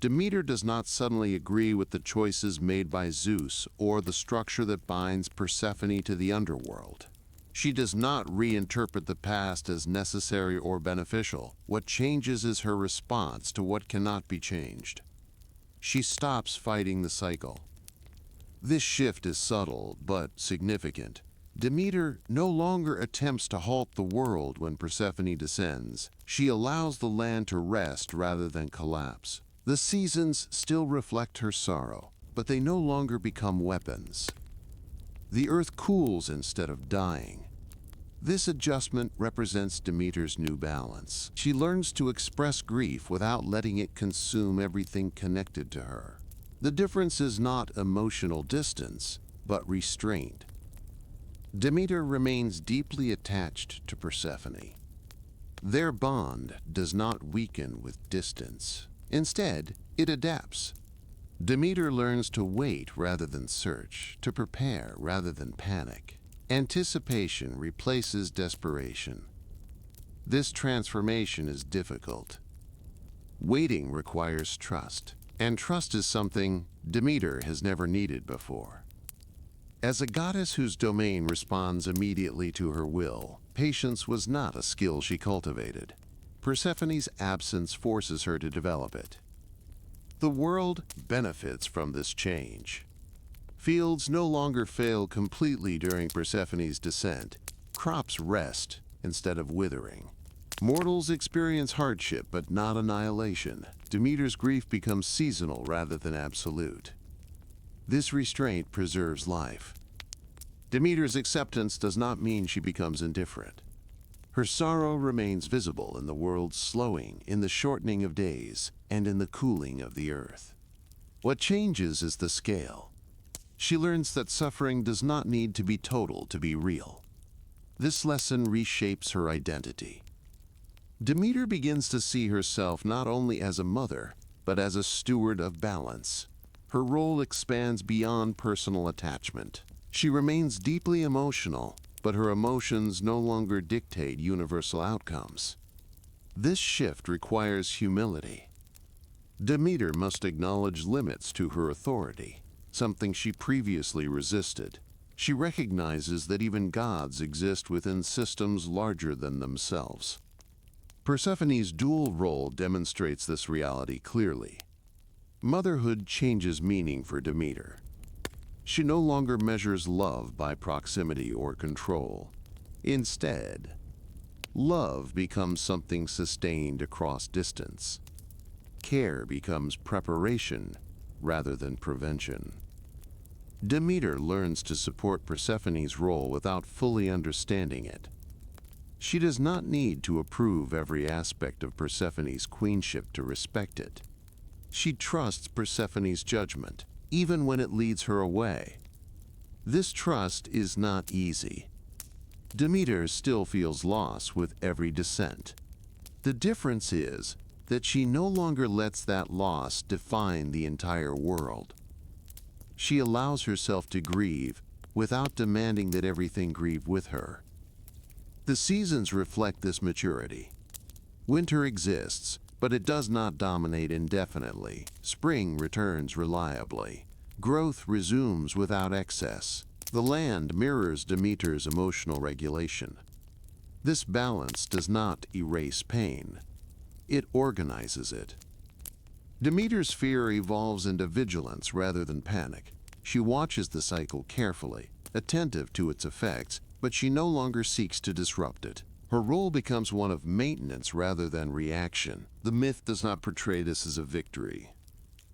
Demeter does not suddenly agree with the choices made by Zeus or the structure that binds Persephone to the underworld. She does not reinterpret the past as necessary or beneficial. What changes is her response to what cannot be changed. She stops fighting the cycle. This shift is subtle but significant. Demeter no longer attempts to halt the world when Persephone descends. She allows the land to rest rather than collapse. The seasons still reflect her sorrow, but they no longer become weapons. The earth cools instead of dying. This adjustment represents Demeter's new balance. She learns to express grief without letting it consume everything connected to her. The difference is not emotional distance, but restraint. Demeter remains deeply attached to Persephone. Their bond does not weaken with distance. Instead, it adapts. Demeter learns to wait rather than search, to prepare rather than panic. Anticipation replaces desperation. This transformation is difficult. Waiting requires trust, and trust is something Demeter has never needed before. As a goddess whose domain responds immediately to her will, patience was not a skill she cultivated. Persephone's absence forces her to develop it. The world benefits from this change. Fields no longer fail completely during Persephone's descent. Crops rest instead of withering. Mortals experience hardship but not annihilation. Demeter's grief becomes seasonal rather than absolute. This restraint preserves life. Demeter's acceptance does not mean she becomes indifferent. Her sorrow remains visible in the world's slowing, in the shortening of days, and in the cooling of the earth. What changes is the scale. She learns that suffering does not need to be total to be real. This lesson reshapes her identity. Demeter begins to see herself not only as a mother, but as a steward of balance. Her role expands beyond personal attachment. She remains deeply emotional, but her emotions no longer dictate universal outcomes. This shift requires humility. Demeter must acknowledge limits to her authority, something she previously resisted. She recognizes that even gods exist within systems larger than themselves. Persephone's dual role demonstrates this reality clearly. Motherhood changes meaning for Demeter. She no longer measures love by proximity or control. Instead, love becomes something sustained across distance. Care becomes preparation rather than prevention. Demeter learns to support Persephone's role without fully understanding it. She does not need to approve every aspect of Persephone's queenship to respect it. She trusts Persephone's judgment, even when it leads her away. This trust is not easy. Demeter still feels loss with every descent. The difference is that she no longer lets that loss define the entire world. She allows herself to grieve without demanding that everything grieve with her. The seasons reflect this maturity. Winter exists, but it does not dominate indefinitely. Spring returns reliably. Growth resumes without excess. The land mirrors Demeter's emotional regulation. This balance does not erase pain. It organizes it. Demeter's fear evolves into vigilance rather than panic. She watches the cycle carefully, attentive to its effects, but she no longer seeks to disrupt it. Her role becomes one of maintenance rather than reaction. The myth does not portray this as a victory.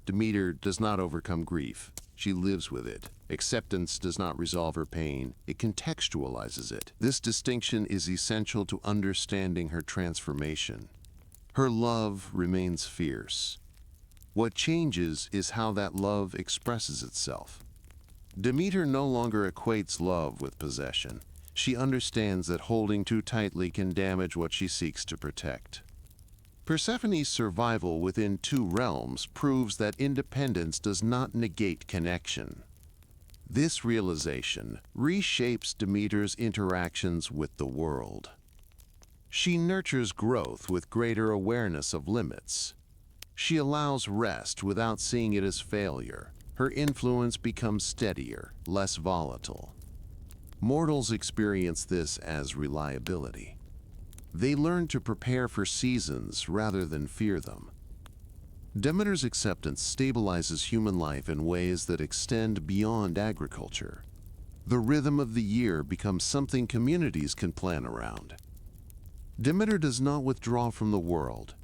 Demeter does not overcome grief. She lives with it. Acceptance does not resolve her pain. It contextualizes it. This distinction is essential to understanding her transformation. Her love remains fierce. What changes is how that love expresses itself. Demeter no longer equates love with possession. She understands that holding too tightly can damage what she seeks to protect. Persephone's survival within two realms proves that independence does not negate connection. This realization reshapes Demeter's interactions with the world. She nurtures growth with greater awareness of limits. She allows rest without seeing it as failure. Her influence becomes steadier, less volatile. Mortals experience this as reliability. They learn to prepare for seasons rather than fear them. Demeter's acceptance stabilizes human life in ways that extend beyond agriculture. The rhythm of the year becomes something communities can plan around. Demeter does not withdraw from the world.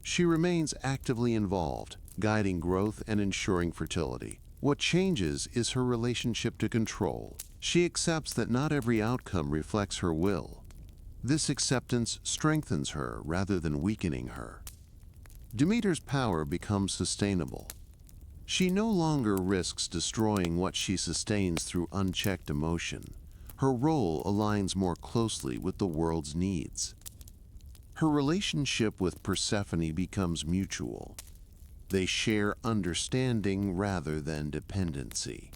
She remains actively involved, guiding growth and ensuring fertility. What changes is her relationship to control. She accepts that not every outcome reflects her will. This acceptance strengthens her rather than weakening her. Demeter's power becomes sustainable. She no longer risks destroying what she sustains through unchecked emotion. Her role aligns more closely with the world's needs. Her relationship with Persephone becomes mutual. They share understanding rather than dependency.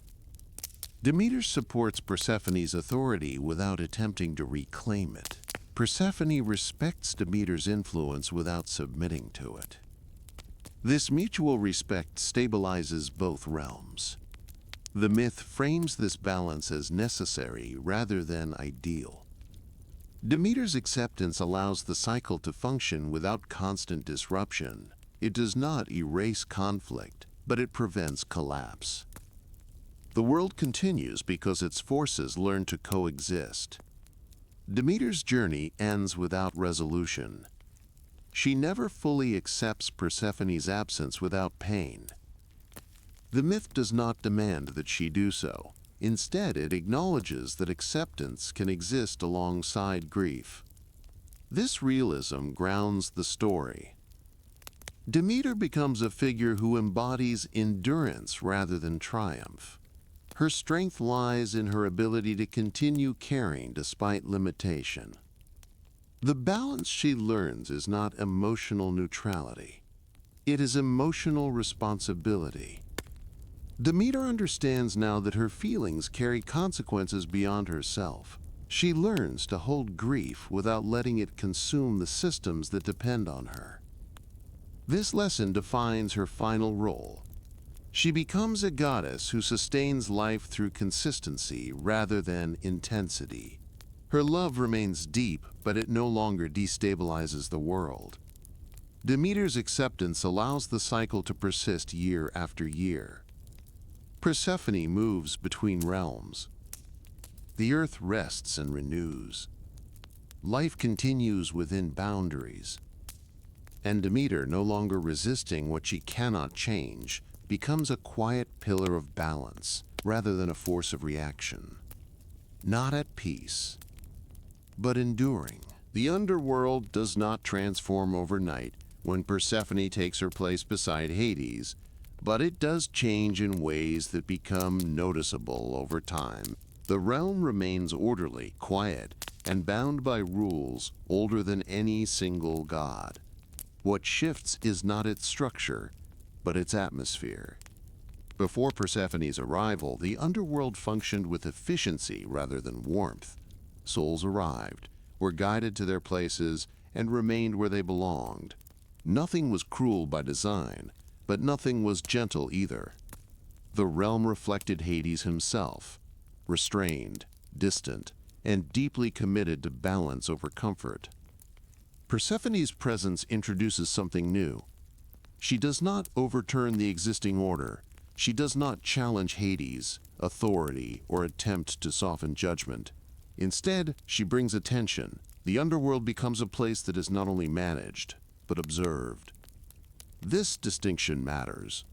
Demeter supports Persephone's authority without attempting to reclaim it. Persephone respects Demeter's influence without submitting to it. This mutual respect stabilizes both realms. The myth frames this balance as necessary rather than ideal. Demeter's acceptance allows the cycle to function without constant disruption. It does not erase conflict, but it prevents collapse. The world continues because its forces learn to coexist. Demeter's journey ends without resolution. She never fully accepts Persephone's absence without pain. The myth does not demand that she do so. Instead, it acknowledges that acceptance can exist alongside grief. This realism grounds the story. Demeter becomes a figure who embodies endurance rather than triumph. Her strength lies in her ability to continue caring despite limitation. The balance she learns is not emotional neutrality. It is emotional responsibility. Demeter understands now that her feelings carry consequences beyond herself. She learns to hold grief without letting it consume the systems that depend on her. This lesson defines her final role. She becomes a goddess who sustains life through consistency rather than intensity. Her love remains deep, but it no longer destabilizes the world. Demeter's acceptance allows the cycle to persist year after year. Persephone moves between realms. The earth rests and renews. Life continues within boundaries. And Demeter, no longer resisting what she cannot change, becomes a quiet pillar of balance rather than a force of reaction. Not at peace, but enduring. The underworld does not transform overnight when Persephone takes her place beside Hades, but it does change in ways that become noticeable over time. The realm remains orderly, quiet, and bound by rules older than any single god. What shifts is not its structure, but its atmosphere. Before Persephone's arrival, the underworld functioned with efficiency rather than warmth. Souls arrived, were guided to their places, and remained where they belonged. Nothing was cruel by design, but nothing was gentle either. The realm reflected Hades himself, restrained, distant, and deeply committed to balance over comfort. Persephone's presence introduces something new. She does not overturn the existing order. She does not challenge Hades' authority or attempt to soften judgment. Instead, she brings attention. The underworld becomes a place that is not only managed, but observed. This distinction matters.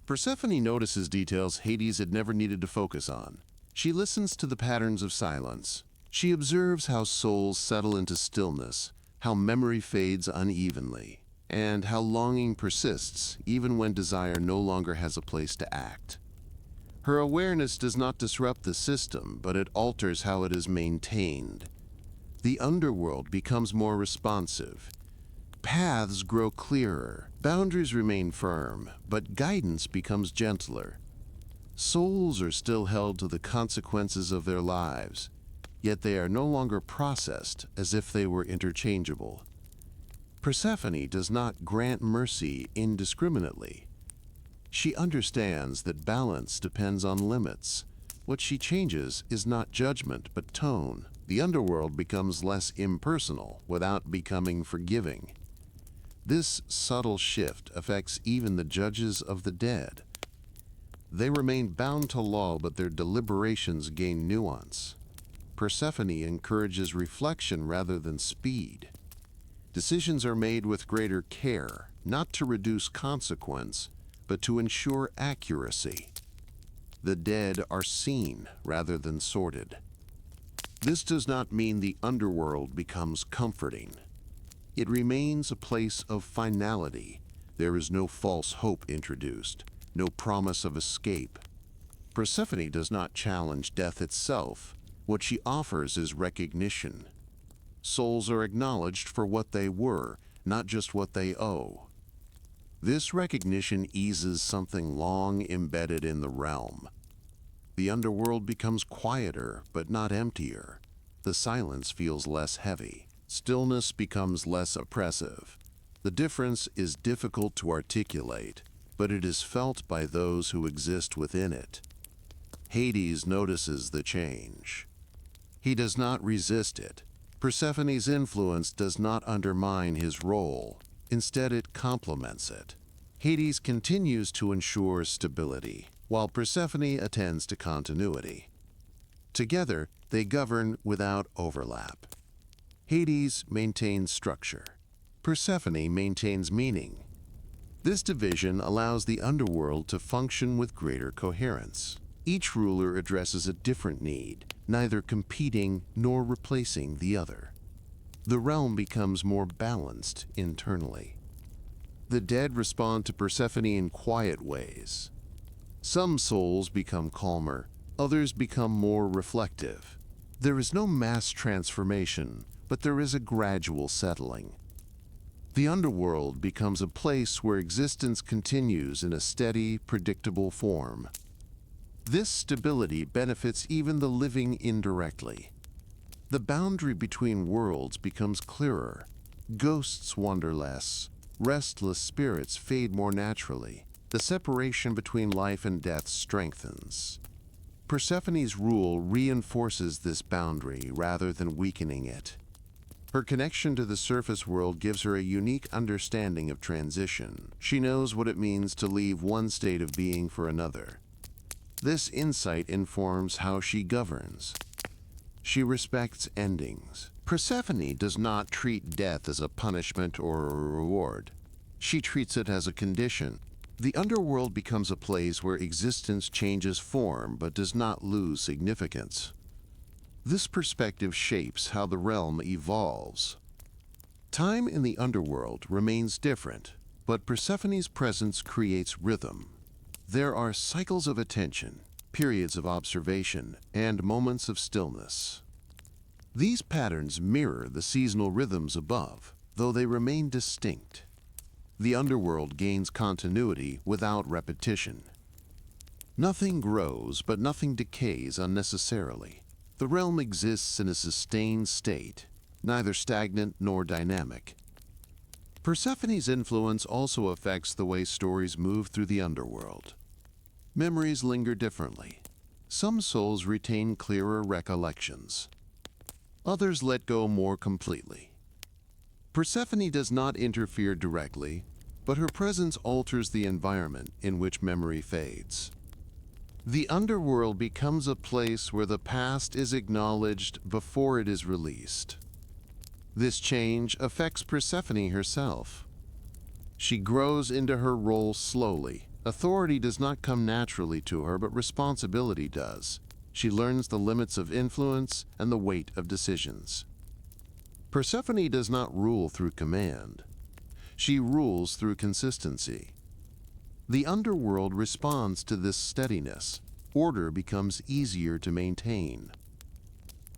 Persephone notices details Hades had never needed to focus on. She listens to the patterns of silence. She observes how souls settle into stillness, how memory fades unevenly, and how longing persists even when desire no longer has a place to act. Her awareness does not disrupt the system, but it alters how it is maintained. The underworld becomes more responsive. Paths grow clearer, boundaries remain firm, but guidance becomes gentler. Souls are still held to the consequences of their lives, yet they are no longer processed as if they were interchangeable. Persephone does not grant mercy indiscriminately. She understands that balance depends on limits. What she changes is not judgment, but tone. The underworld becomes less impersonal without becoming forgiving. This subtle shift affects even the judges of the dead. They remain bound to law, but their deliberations gain nuance. Persephone encourages reflection rather than speed. Decisions are made with greater care, not to reduce consequence, but to ensure accuracy. The dead are seen rather than sorted. This does not mean the underworld becomes comforting. It remains a place of finality. There is no false hope introduced, no promise of escape. Persephone does not challenge death itself. What she offers is recognition. Souls are acknowledged for what they were, not just what they owe. This recognition eases something long embedded in the realm. The underworld becomes quieter, but not emptier. The silence feels less heavy. Stillness becomes less oppressive. The difference is difficult to articulate, but it is felt by those who exist within it. Hades notices the change. He does not resist it. Persephone's influence does not undermine his role. Instead, it complements it. Hades continues to ensure stability. while Persephone attends to continuity. Together, they govern without overlap. Hades maintains structure. Persephone maintains meaning. This division allows the underworld to function with greater coherence. Each ruler addresses a different need, neither competing nor replacing the other. The realm becomes more balanced internally. The dead respond to Persephone in quiet ways. Some souls become calmer, others become more reflective. There is no mass transformation, but there is a gradual settling. The underworld becomes a place where existence continues in a steady, predictable form. This stability benefits even the living indirectly. The boundary between worlds becomes clearer. Ghosts wander less. Restless spirits fade more naturally. The separation between life and death strengthens. Persephone's rule reinforces this boundary rather than weakening it. Her connection to the surface world gives her a unique understanding of transition. She knows what it means to leave one state of being for another. This insight informs how she governs. She respects endings. Persephone does not treat death as a punishment or a reward. She treats it as a condition. The underworld becomes a place where existence changes form but does not lose significance. This perspective shapes how the realm evolves. Time in the underworld remains different, but Persephone's presence creates rhythm. There are cycles of attention, periods of observation, and moments of stillness. These patterns mirror the seasonal rhythms above, though they remain distinct. The underworld gains continuity without repetition. Nothing grows, but nothing decays unnecessarily. The realm exists in a sustained state, neither stagnant nor dynamic. Persephone's influence also affects the way stories move through the underworld. Memories linger differently. Some souls retain clearer recollections. Others let go more completely. Persephone does not interfere directly, but her presence alters the environment in which memory fades. The underworld becomes a place where the past is acknowledged before it is released. This change affects Persephone herself. She grows into her role slowly. Authority does not come naturally to her, but responsibility does. She learns the limits of influence and the weight of decisions. Persephone does not rule through command. She rules through consistency. The underworld responds to this steadiness. Order becomes easier to maintain.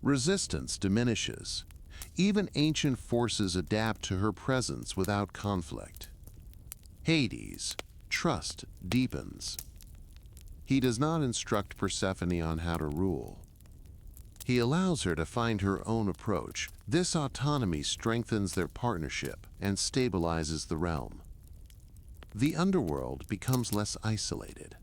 Resistance diminishes. Even ancient forces adapt to her presence without conflict. Hades, trust deepens. He does not instruct Persephone on how to rule. He allows her to find her own approach. This autonomy strengthens their partnership and stabilizes the realm. The underworld becomes less isolated.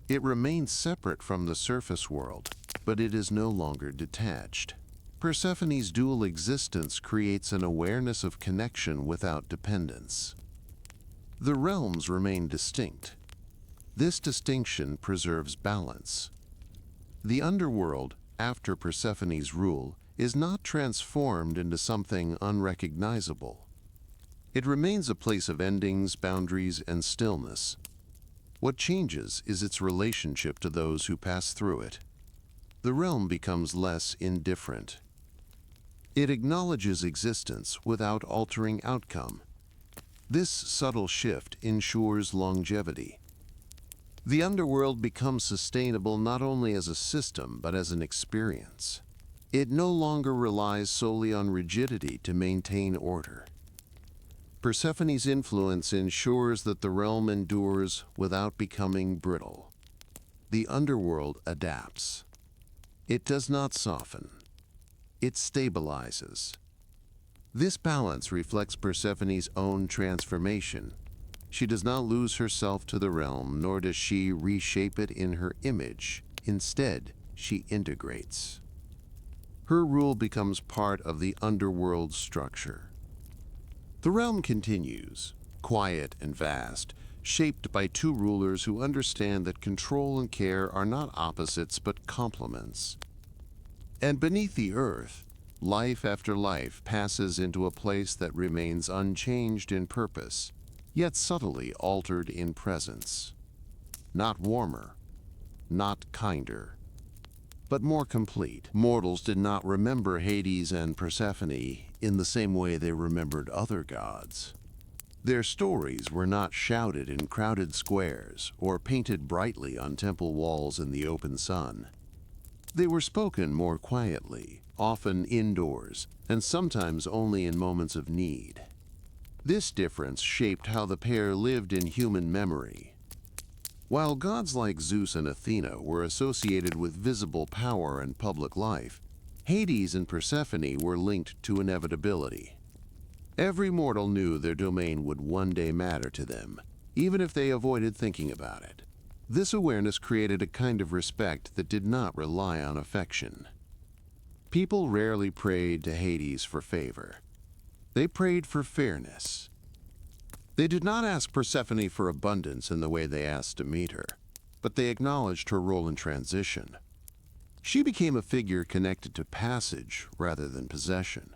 It remains separate from the surface world, but it is no longer detached. Persephone's dual existence creates an awareness of connection without dependence. The realms remain distinct. This distinction preserves balance. The underworld, after Persephone's rule, is not transformed into something unrecognizable. It remains a place of endings, boundaries, and stillness. What changes is its relationship to those who pass through it. The realm becomes less indifferent. It acknowledges existence without altering outcome. This subtle shift ensures longevity. The underworld becomes sustainable not only as a system, but as an experience. It no longer relies solely on rigidity to maintain order. Persephone's influence ensures that the realm endures without becoming brittle. The underworld adapts. It does not soften. It stabilizes. This balance reflects Persephone's own transformation. She does not lose herself to the realm, nor does she reshape it in her image. Instead, she integrates. Her rule becomes part of the underworld structure. The realm continues, quiet and vast, shaped by two rulers who understand that control and care are not opposites but complements. And beneath the earth, life after life passes into a place that remains unchanged in purpose, yet subtly altered in presence. Not warmer, not kinder, but more complete. Mortals did not remember Hades and Persephone in the same way they remembered other gods. Their stories were not shouted in crowded squares or painted brightly on temple walls in the open sun. They were spoken more quietly, often indoors, and sometimes only in moments of need. This difference shaped how the pair lived in human memory. While gods like Zeus and Athena were associated with visible power and public life, Hades and Persephone were linked to inevitability. Every mortal knew their domain would one day matter to them, even if they avoided thinking about it. This awareness created a kind of respect that did not rely on affection. People rarely prayed to Hades for favor. They prayed for fairness. They did not ask Persephone for abundance in the way they asked Demeter, but they acknowledged her role in transition. She became a figure connected to passage rather than possession.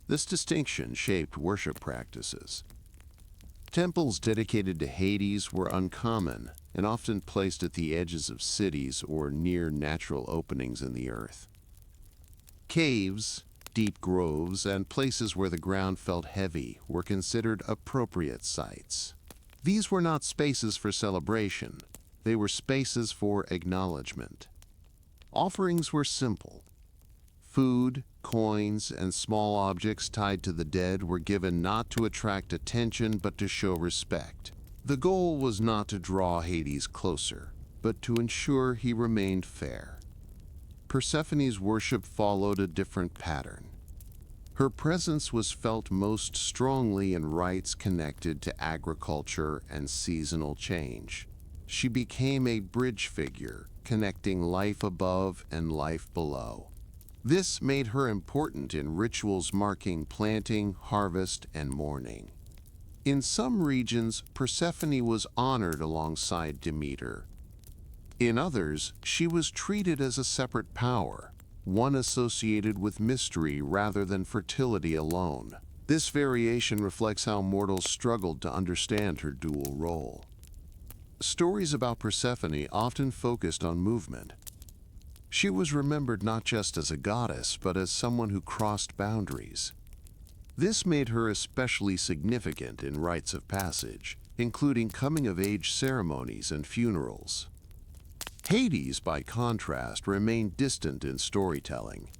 This distinction shaped worship practices. Temples dedicated to Hades were uncommon and often placed at the edges of cities or near natural openings in the earth. Caves, deep groves, and places where the ground felt heavy were considered appropriate sites. These were not spaces for celebration, they were spaces for acknowledgement. Offerings were simple. Food, coins, and small objects tied to the dead were given not to attract attention but to show respect. The goal was not to draw Hades closer, but to ensure he remained fair. Persephone's worship followed a different pattern. Her presence was felt most strongly in rites connected to agriculture and seasonal change. She became a bridge figure, connecting life above and life below. This made her important in rituals marking planting, harvest, and mourning. In some regions, Persephone was honored alongside Demeter. In others, she was treated as a separate power, one associated with mystery rather than fertility alone. This variation reflects how mortals struggled to understand her dual role. Stories about Persephone often focused on movement. She was remembered not just as a goddess, but as someone who crossed boundaries. This made her especially significant in rites of passage, including coming-of-age ceremonies and funerals. Hades, by contrast, remained distant in storytelling.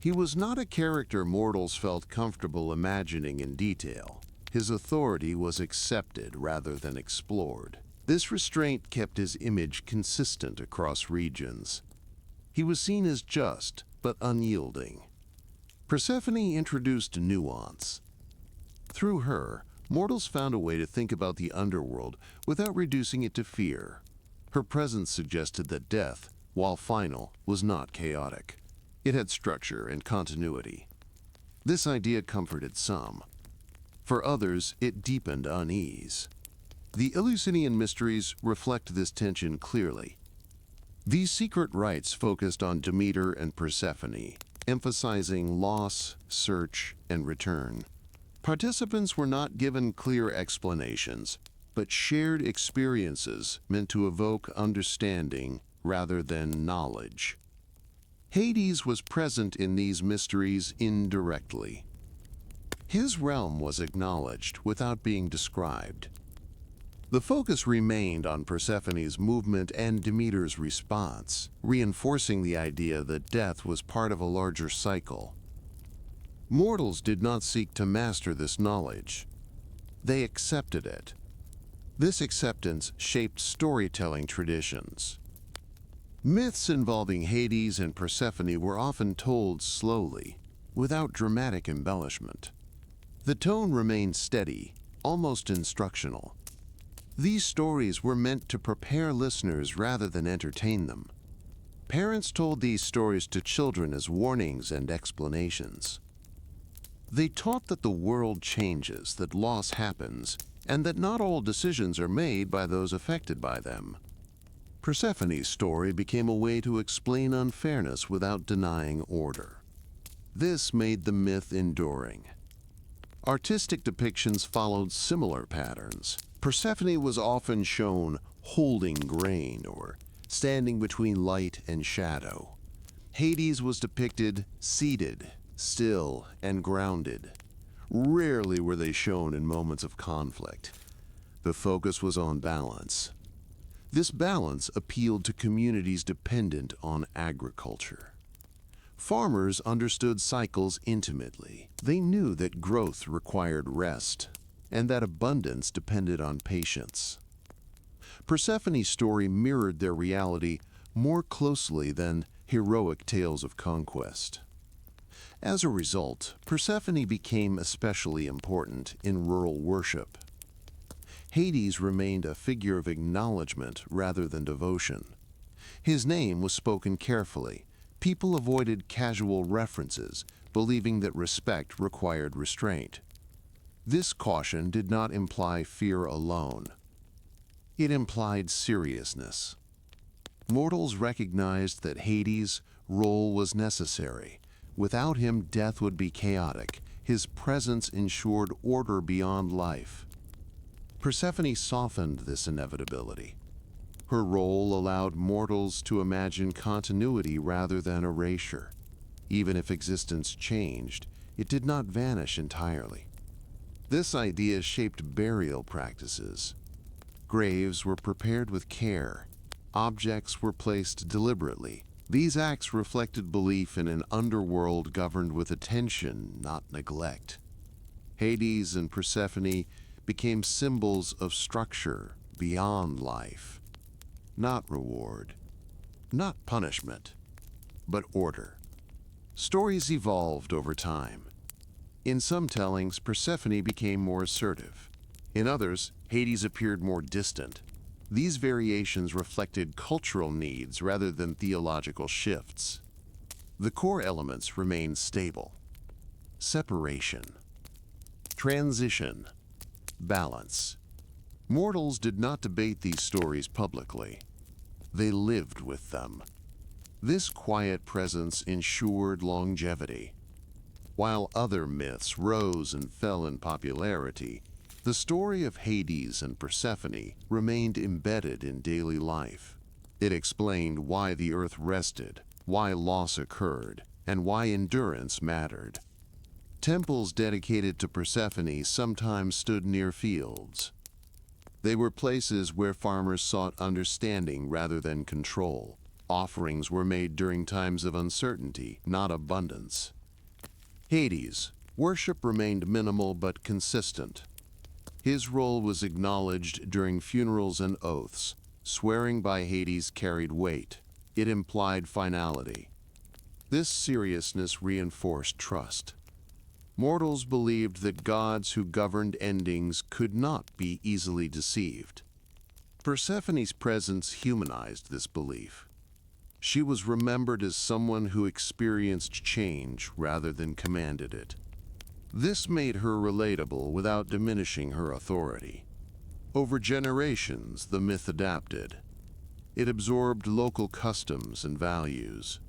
He was not a character mortals felt comfortable imagining in detail. His authority was accepted rather than explored. This restraint kept his image consistent across regions. He was seen as just, but unyielding. Persephone introduced nuance. Through her, mortals found a way to think about the underworld without reducing it to fear. Her presence suggested that death, while final, was not chaotic. It had structure and continuity. This idea comforted some. For others, it deepened unease. The Eleusinian mysteries reflect this tension clearly. These secret rites focused on Demeter and Persephone, emphasizing loss, search, and return. Participants were not given clear explanations, but shared experiences meant to evoke understanding rather than knowledge. Hades was present in these mysteries indirectly. His realm was acknowledged without being described. The focus remained on Persephone's movement and Demeter's response, reinforcing the idea that death was part of a larger cycle. Mortals did not seek to master this knowledge. They accepted it. This acceptance shaped storytelling traditions. Myths involving Hades and Persephone were often told slowly, without dramatic embellishment. The tone remained steady, almost instructional. These stories were meant to prepare listeners rather than entertain them. Parents told these stories to children as warnings and explanations. They taught that the world changes, that loss happens, and that not all decisions are made by those affected by them. Persephone's story became a way to explain unfairness without denying order. This made the myth enduring. Artistic depictions followed similar patterns. Persephone was often shown holding grain or standing between light and shadow. Hades was depicted seated, still, and grounded. Rarely were they shown in moments of conflict. The focus was on balance. This balance appealed to communities dependent on agriculture. Farmers understood cycles intimately. They knew that growth required rest, and that abundance depended on patience. Persephone's story mirrored their reality more closely than heroic tales of conquest. As a result, Persephone became especially important in rural worship. Hades remained a figure of acknowledgement rather than devotion. His name was spoken carefully. People avoided casual references, believing that respect required restraint. This caution did not imply fear alone. It implied seriousness. Mortals recognized that Hades' role was necessary. Without him, death would be chaotic. His presence ensured order beyond life. Persephone softened this inevitability. Her role allowed mortals to imagine continuity rather than erasure. Even if existence changed, it did not vanish entirely. This idea shaped burial practices. Graves were prepared with care. Objects were placed deliberately. These acts reflected belief in an underworld governed with attention, not neglect. Hades and Persephone became symbols of structure beyond life. Not reward, not punishment, but order. Stories evolved over time. In some tellings, Persephone became more assertive. In others, Hades appeared more distant. These variations reflected cultural needs rather than theological shifts. The core elements remained stable: separation, transition, balance. Mortals did not debate these stories publicly. They lived with them. This quiet presence ensured longevity. While other myths rose and fell in popularity, the story of Hades and Persephone remained embedded in daily life. It explained why the earth rested, why loss occurred, and why endurance mattered. Temples dedicated to Persephone sometimes stood near fields. They were places where farmers sought understanding rather than control. Offerings were made during times of uncertainty, not abundance. Hades, worship remained minimal but consistent. His role was acknowledged during funerals and oaths. Swearing by Hades carried weight. It implied finality. This seriousness reinforced trust. Mortals believed that gods who governed endings could not be easily deceived. Persephone's presence humanized this belief. She was remembered as someone who experienced change rather than commanded it. This made her relatable without diminishing her authority. Over generations, the myth adapted. It absorbed local customs and values.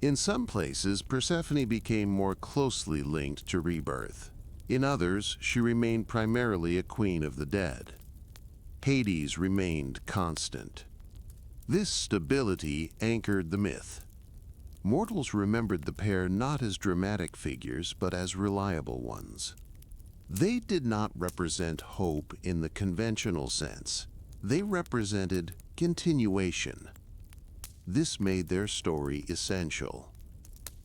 In some places, Persephone became more closely linked to rebirth. In others, she remained primarily a queen of the dead. Hades remained constant. This stability anchored the myth. Mortals remembered the pair not as dramatic figures, but as reliable ones. They did not represent hope in the conventional sense. They represented continuation. This made their story essential.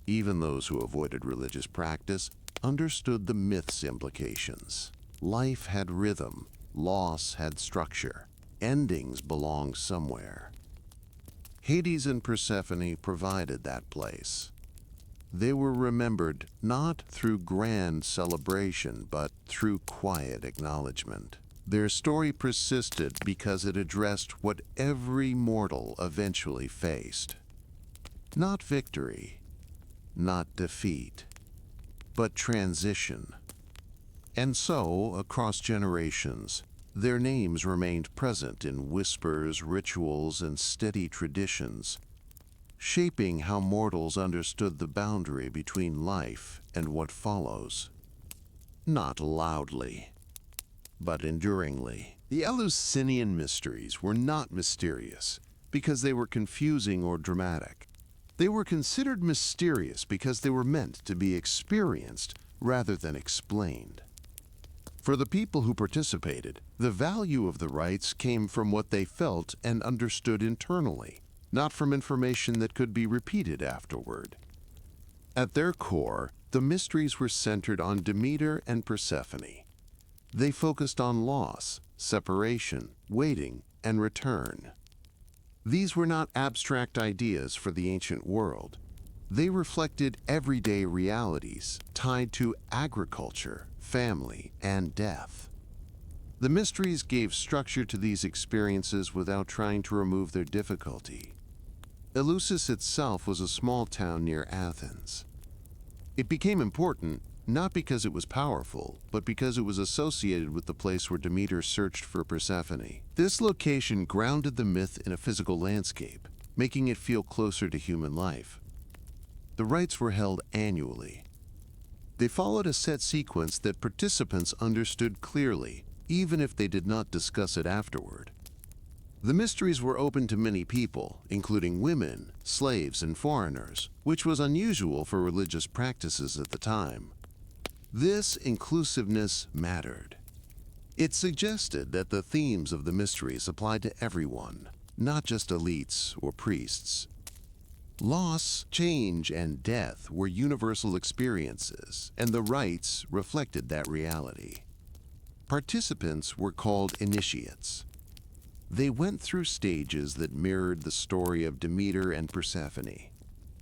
Even those who avoided religious practice understood the myth's implications. Life had rhythm, loss had structure, endings belonged somewhere. Hades and Persephone provided that place. They were remembered not through grand celebration, but through quiet acknowledgement. Their story persisted because it addressed what every mortal eventually faced. Not victory, not defeat, but transition. And so, across generations, their names remained present in whispers, rituals, and steady traditions, shaping how mortals understood the boundary between life and what follows. Not loudly, but enduringly. The Eleusinian mysteries were not mysterious because they were confusing or dramatic. They were considered mysterious because they were meant to be experienced rather than explained. For the people who participated, the value of the rites came from what they felt and understood internally, not from information that could be repeated afterward. At their core, the mysteries were centered on Demeter and Persephone. They focused on loss, separation, waiting, and return. These were not abstract ideas for the ancient world. They reflected everyday realities tied to agriculture, family, and death. The mysteries gave structure to these experiences without trying to remove their difficulty. Eleusis itself was a small town near Athens. It became important not because it was powerful, but because it was associated with the place where Demeter searched for Persephone. This location grounded the myth in a physical landscape, making it feel closer to human life. The rites were held annually. They followed a set sequence that participants understood clearly, even if they did not discuss it afterward. The mysteries were open to many people, including women, slaves, and foreigners, which was unusual for religious practices at the time. This inclusiveness mattered. It suggested that the themes of the mysteries applied to everyone, not just elites or priests. Loss, change, and death were universal experiences, and the rites reflected that reality. Participants were called initiates. They went through stages that mirrored the story of Demeter and Persephone.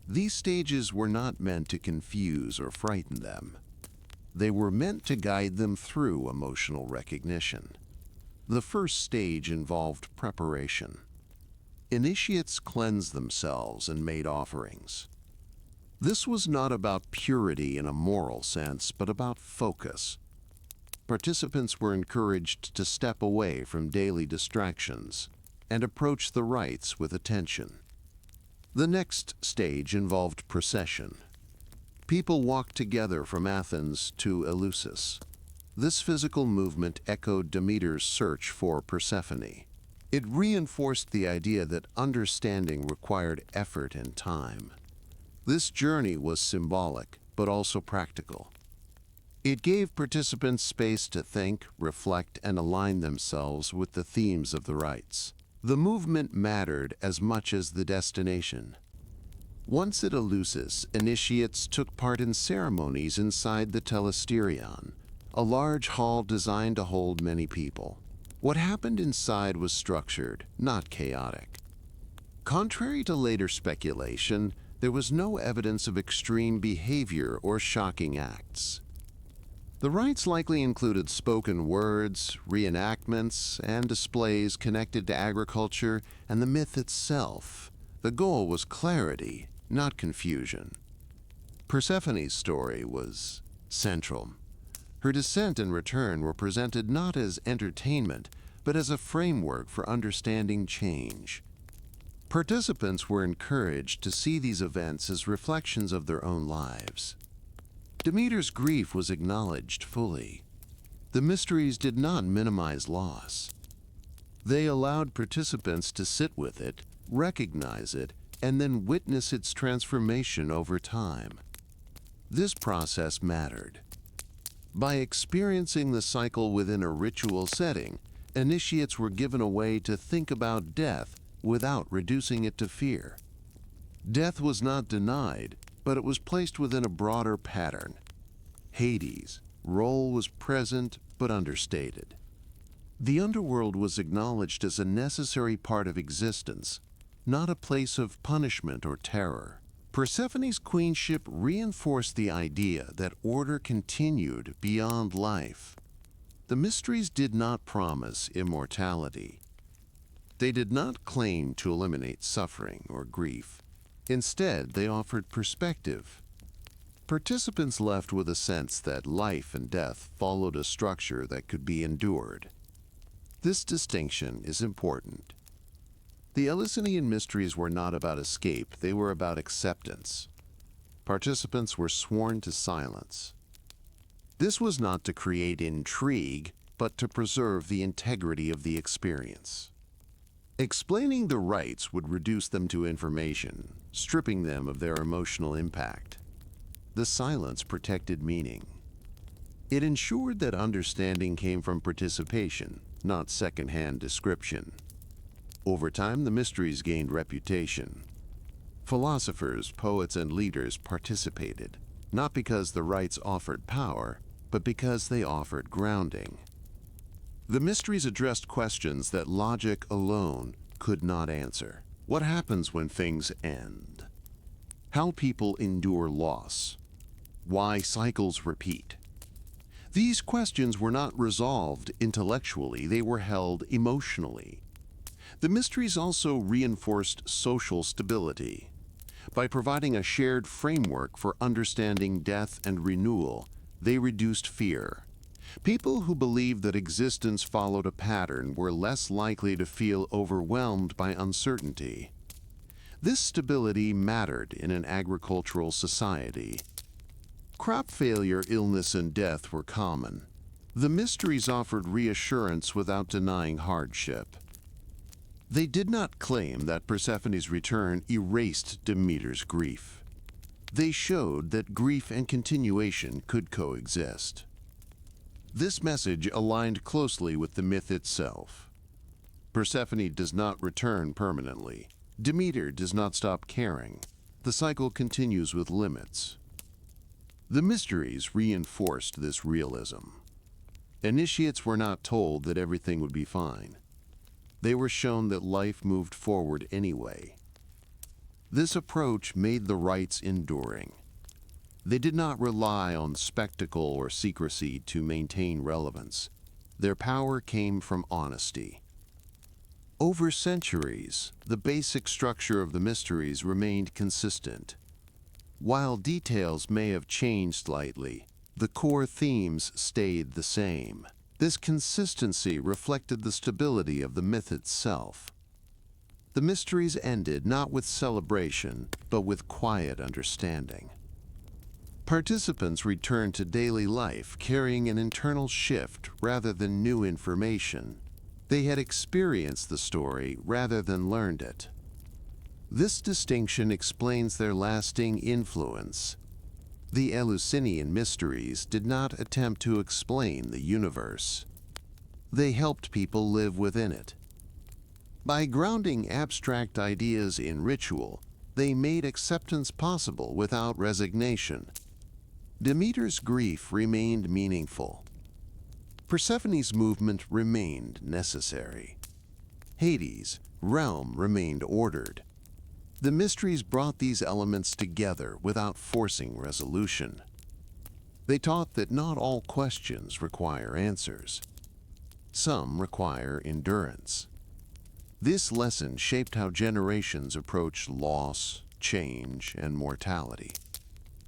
These stages were not meant to confuse or frighten them. They were meant to guide them through emotional recognition. The first stage involved preparation. Initiates cleansed themselves and made offerings. This was not about purity in a moral sense, but about focus. Participants were encouraged to step away from daily distractions and approach the rites with attention. The next stage involved procession. People walked together from Athens to Eleusis. This physical movement echoed Demeter's search for Persephone. It reinforced the idea that understanding required effort and time. This journey was symbolic, but also practical. It gave participants space to think, reflect, and align themselves with the themes of the rites. The movement mattered as much as the destination. Once at Eleusis, initiates took part in ceremonies inside the telesterion, a large hall designed to hold many people. What happened inside was structured, not chaotic. Contrary to later speculation, there was no evidence of extreme behavior or shocking acts. The rites likely included spoken words, reenactments, and displays connected to agriculture and the myth itself. The goal was clarity, not confusion. Persephone's story was central. Her descent and return were presented not as entertainment, but as a framework for understanding change. Participants were encouraged to see these events as reflections of their own lives. Demeter's grief was acknowledged fully. The mysteries did not minimize loss. They allowed participants to sit with it, recognize it, and then witness its transformation over time. This process mattered. By experiencing the cycle within a ritual setting, initiates were given a way to think about death without reducing it to fear. Death was not denied, but it was placed within a broader pattern. Hades' role was present but understated. The underworld was acknowledged as a necessary part of existence, not a place of punishment or terror. Persephone's queenship reinforced the idea that order continued beyond life. The mysteries did not promise immortality. They did not claim to eliminate suffering or grief. Instead, they offered perspective. participants left with a sense that life and death followed a structure that could be endured. This distinction is important. The Eleusinian mysteries were not about escape, they were about acceptance. Participants were sworn to silence. This was not to create intrigue, but to preserve the integrity of the experience. Explaining the rites would reduce them to information, stripping them of their emotional impact. The silence protected meaning. It ensured that understanding came from participation, not second-hand description. Over time, the mysteries gained reputation. Philosophers, poets, and leaders participated, not because the rites offered power, but because they offered grounding. The mysteries addressed questions that logic alone could not answer. What happens when things end? How people endure loss? Why cycles repeat? These questions were not resolved intellectually, they were held emotionally. The mysteries also reinforced social stability. By providing a shared framework for understanding death and renewal, they reduced fear. People who believed that existence followed a pattern were less likely to feel overwhelmed by uncertainty. This stability mattered in an agricultural society. Crop failure, illness, and death were common. The mysteries offered reassurance without denying hardship. They did not claim that Persephone's return erased Demeter's grief. They showed that grief and continuation could coexist. This message aligned closely with the myth itself. Persephone does not return permanently. Demeter does not stop caring. The cycle continues with limits. The mysteries reinforced this realism. Initiates were not told that everything would be fine. They were shown that life moved forward anyway. This approach made the rites enduring. They did not rely on spectacle or secrecy to maintain relevance. Their power came from honesty. Over centuries, the basic structure of the mysteries remained consistent. While details may have changed slightly, the core themes stayed the same. This consistency reflected the stability of the myth itself. The mysteries ended not with celebration, but with quiet understanding. Participants returned to daily life carrying an internal shift rather than new information. They had experienced the story rather than learned it. This distinction explains their lasting influence. The Eleusinian mysteries did not attempt to explain the universe. They helped people live within it. By grounding abstract ideas in ritual, they made acceptance possible without resignation. Demeter's grief remained meaningful. Persephone's movement remained necessary. Hades' realm remained ordered. The mysteries brought these elements together without forcing resolution. They taught that not all questions require answers. Some require endurance. This lesson shaped how generations approached loss, change, and mortality.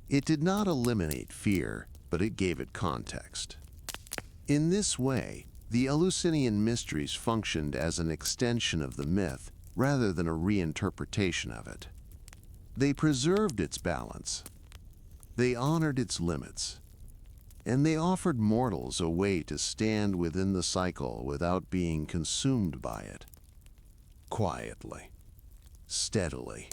It did not eliminate fear, but it gave it context. In this way, the Eleusinian mysteries functioned as an extension of the myth rather than a reinterpretation of it. They preserved its balance. They honored its limits. And they offered mortals a way to stand within the cycle without being consumed by it. Quietly, steadily,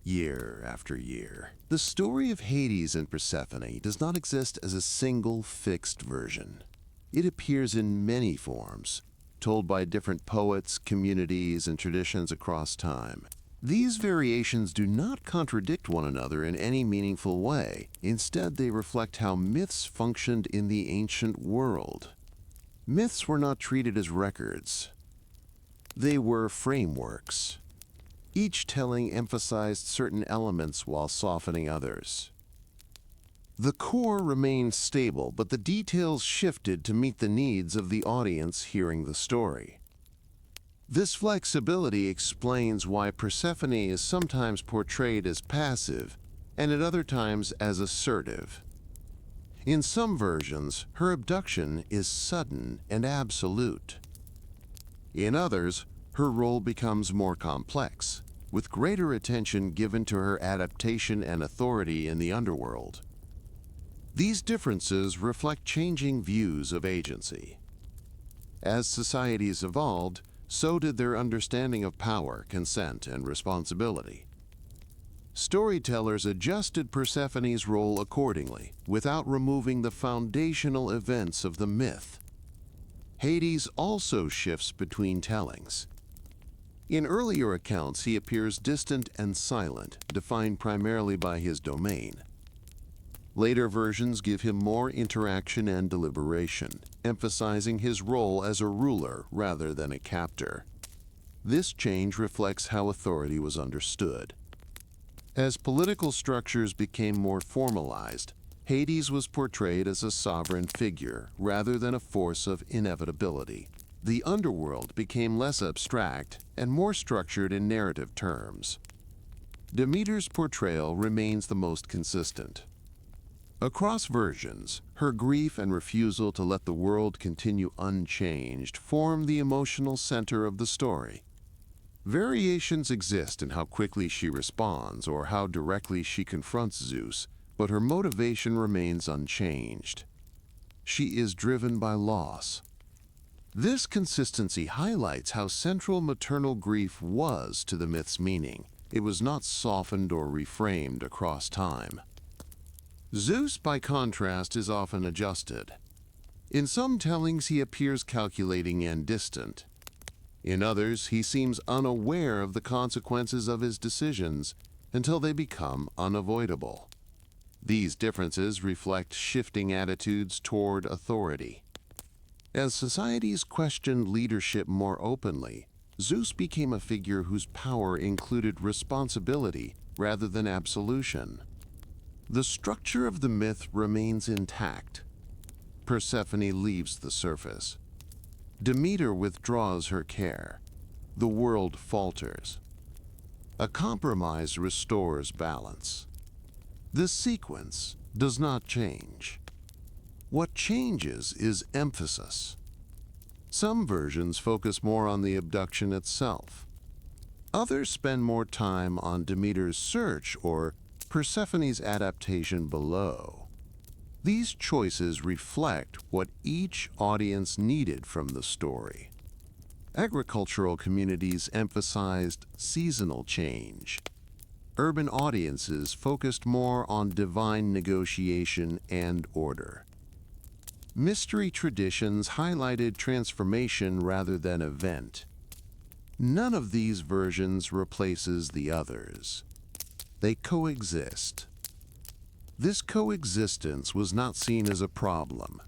year after year. The story of Hades and Persephone does not exist as a single fixed version. It appears in many forms, told by different poets, communities, and traditions across time. These variations do not contradict one another in any meaningful way. Instead, they reflect how myths functioned in the ancient world. Myths were not treated as records. They were frameworks. Each telling emphasized certain elements while softening others. The core remained stable, but the details shifted to meet the needs of the audience hearing the story. This flexibility explains why Persephone is sometimes portrayed as passive and at other times as assertive. In some versions, her abduction is sudden and absolute. In others, her role becomes more complex, with greater attention given to her adaptation and authority in the underworld. These differences reflect changing views of agency. As societies evolved, so did their understanding of power, consent, and responsibility. Storytellers adjusted Persephone's role accordingly, without removing the foundational events of the myth. Hades also shifts between tellings. In earlier accounts, he appears distant and silent, defined primarily by his domain. Later versions give him more interaction and deliberation, emphasizing his role as a ruler rather than a captor. This change reflects how authority was understood. As political structures became more formalized, Hades was portrayed as a sovereign figure rather than a force of inevitability. The underworld became less abstract and more structured in narrative terms. Demeter's portrayal remains the most consistent. Across versions, her grief and refusal to let the world continue unchanged form the emotional center of the story. Variations exist in how quickly she responds or how directly she confronts Zeus, but her motivation remains unchanged. She is driven by loss. This consistency highlights how central maternal grief was to the myth's meaning. It was not softened or reframed across time. Zeus, by contrast, is often adjusted. In some tellings, he appears calculating and distant. In others, he seems unaware of the consequences of his decisions until they become unavoidable. These differences reflect shifting attitudes toward authority. As societies questioned leadership more openly, Zeus became a figure whose power included responsibility rather than absolution. The structure of the myth remains intact. Persephone leaves the surface. Demeter withdraws her care. The world falters. A compromise restores balance. This sequence does not change. What changes is emphasis. Some versions focus more on the abduction itself. Others spend more time on Demeter's search or Persephone's adaptation below. These choices reflect what each audience needed from the story. Agricultural communities emphasized seasonal change. Urban audiences focused more on divine negotiation and order. Mystery traditions highlighted transformation rather than event. None of these versions replaces the others. They coexist. This coexistence was not seen as a problem.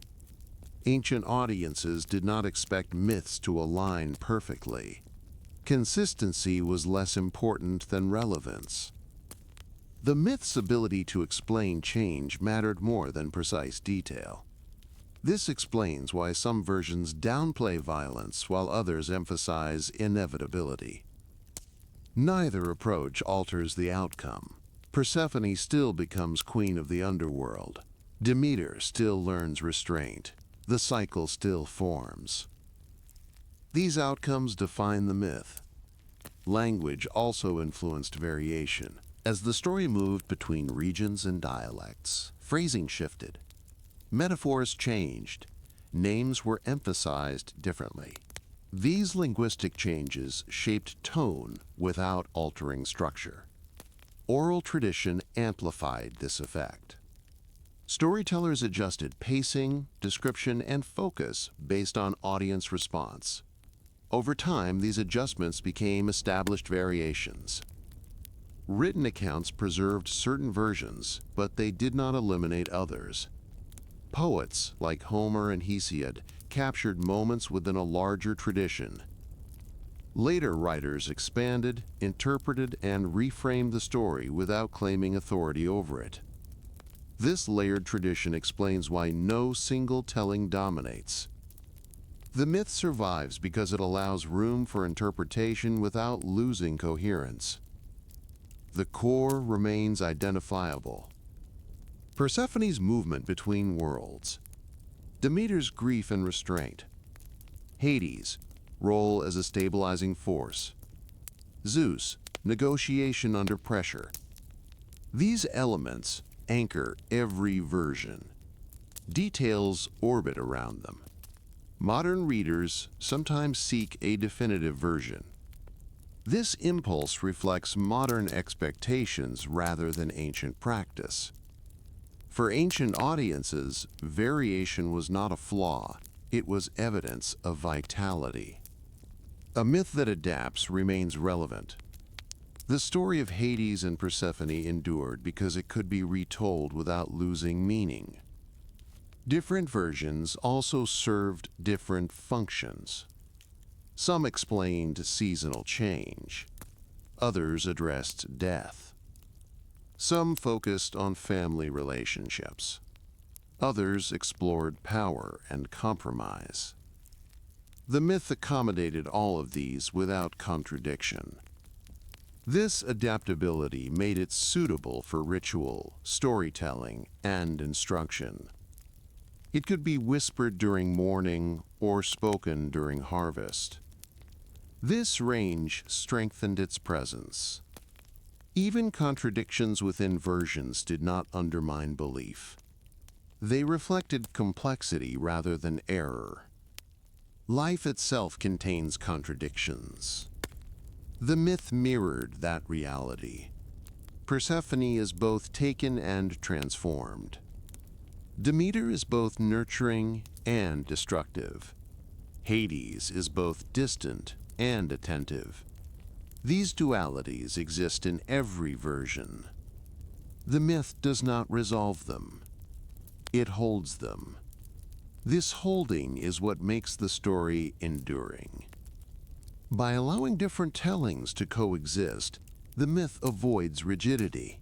Ancient audiences did not expect myths to align perfectly. Consistency was less important than relevance. The myth's ability to explain change mattered more than precise detail. This explains why some versions downplay violence while others emphasize inevitability. Neither approach alters the outcome. Persephone still becomes queen of the underworld. Demeter still learns restraint. The cycle still forms. These outcomes define the myth. Language also influenced variation. As the story moved between regions and dialects, phrasing shifted. Metaphors changed. Names were emphasized differently. These linguistic changes shaped tone without altering structure. Oral tradition amplified this effect. Storytellers adjusted pacing, description, and focus based on audience response. Over time, these adjustments became established variations. Written accounts preserved certain versions, but they did not eliminate others. Poets, like Homer and Hesiod, captured moments within a larger tradition. Later writers expanded, interpreted, and reframed the story without claiming authority over it. This layered tradition explains why no single telling dominates. The myth survives because it allows room for interpretation without losing coherence. the core remains identifiable. Persephone's movement between worlds. Demeter's grief and restraint. Hades' role as a stabilizing force. Zeus' negotiation under pressure. These elements anchor every version. Details orbit around them. Modern readers sometimes seek a definitive version. This impulse reflects modern expectations rather than ancient practice. For ancient audiences, variation was not a flaw, it was evidence of vitality. A myth that adapts remains relevant. The story of Hades and Persephone endured because it could be retold without losing meaning. Different versions also served different functions. Some explained seasonal change. Others addressed death. Some focused on family relationships. Others explored power and compromise. The myth accommodated all of these without contradiction. This adaptability made it suitable for ritual, storytelling, and instruction. It could be whispered during mourning or spoken during harvest. This range strengthened its presence. Even contradictions within versions did not undermine belief. They reflected complexity rather than error. Life itself contains contradictions. The myth mirrored that reality. Persephone is both taken and transformed. Demeter is both nurturing and destructive. Hades is both distant and attentive. These dualities exist in every version. The myth does not resolve them. It holds them. This holding is what makes the story enduring. By allowing different tellings to coexist, the myth avoids rigidity.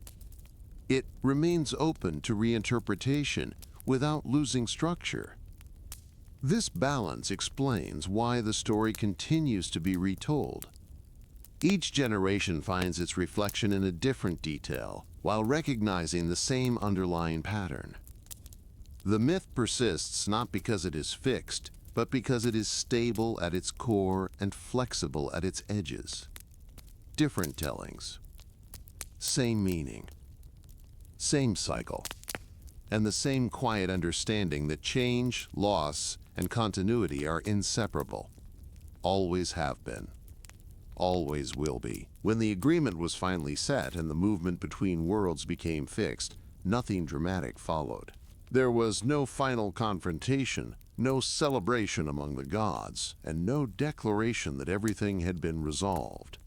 It remains open to reinterpretation without losing structure. This balance explains why the story continues to be retold. Each generation finds its reflection in a different detail, while recognizing the same underlying pattern. The myth persists not because it is fixed, but because it is stable at its core and flexible at its edges. Different tellings. Same meaning. Same cycle. And the same quiet understanding that change, loss, and continuity are inseparable. Always have been. Always will be. When the agreement was finally set and the movement between worlds became fixed, nothing dramatic followed. There was no final confrontation, no celebration among the gods, and no declaration that everything had been resolved.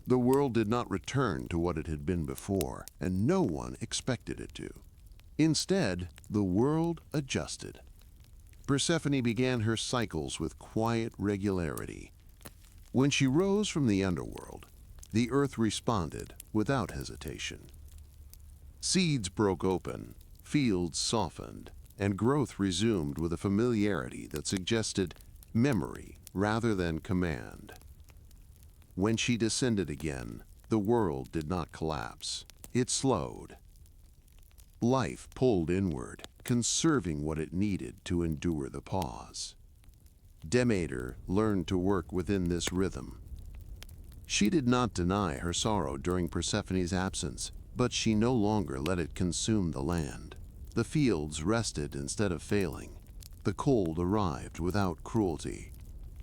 The world did not return to what it had been before, and no one expected it to. Instead, the world adjusted. Persephone began her cycles with quiet regularity. When she rose from the underworld, the earth responded without hesitation. Seeds broke open, fields softened, and growth resumed with a familiarity that suggested memory rather than command. When she descended again, the world did not collapse. It slowed. Life pulled inward, conserving what it needed to endure the pause. Demeter learned to work within this rhythm. She did not deny her sorrow during Persephone's absence, but she no longer let it consume the land. The fields rested instead of failing. The cold arrived without cruelty.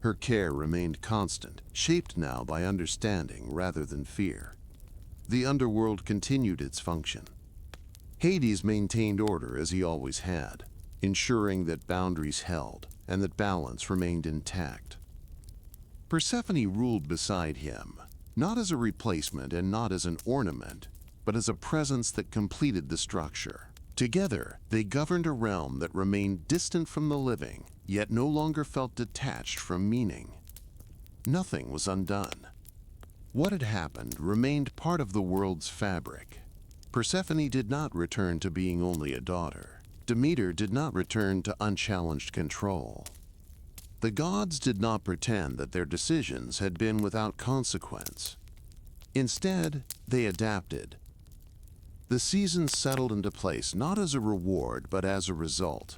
Her care remained constant, shaped now by understanding rather than fear. The underworld continued its function. Hades maintained order as he always had, ensuring that boundaries held and that balance remained intact. Persephone ruled beside him, not as a replacement and not as an ornament, but as a presence that completed the structure. Together, they governed a realm that remained distant from the living, yet no longer felt detached from meaning. Nothing was undone. What had happened remained part of the world's fabric. Persephone did not return to being only a daughter. Demeter did not return to unchallenged control. The gods did not pretend that their decisions had been without consequence. Instead, they adapted. The seasons settled into place not as a reward but as a result.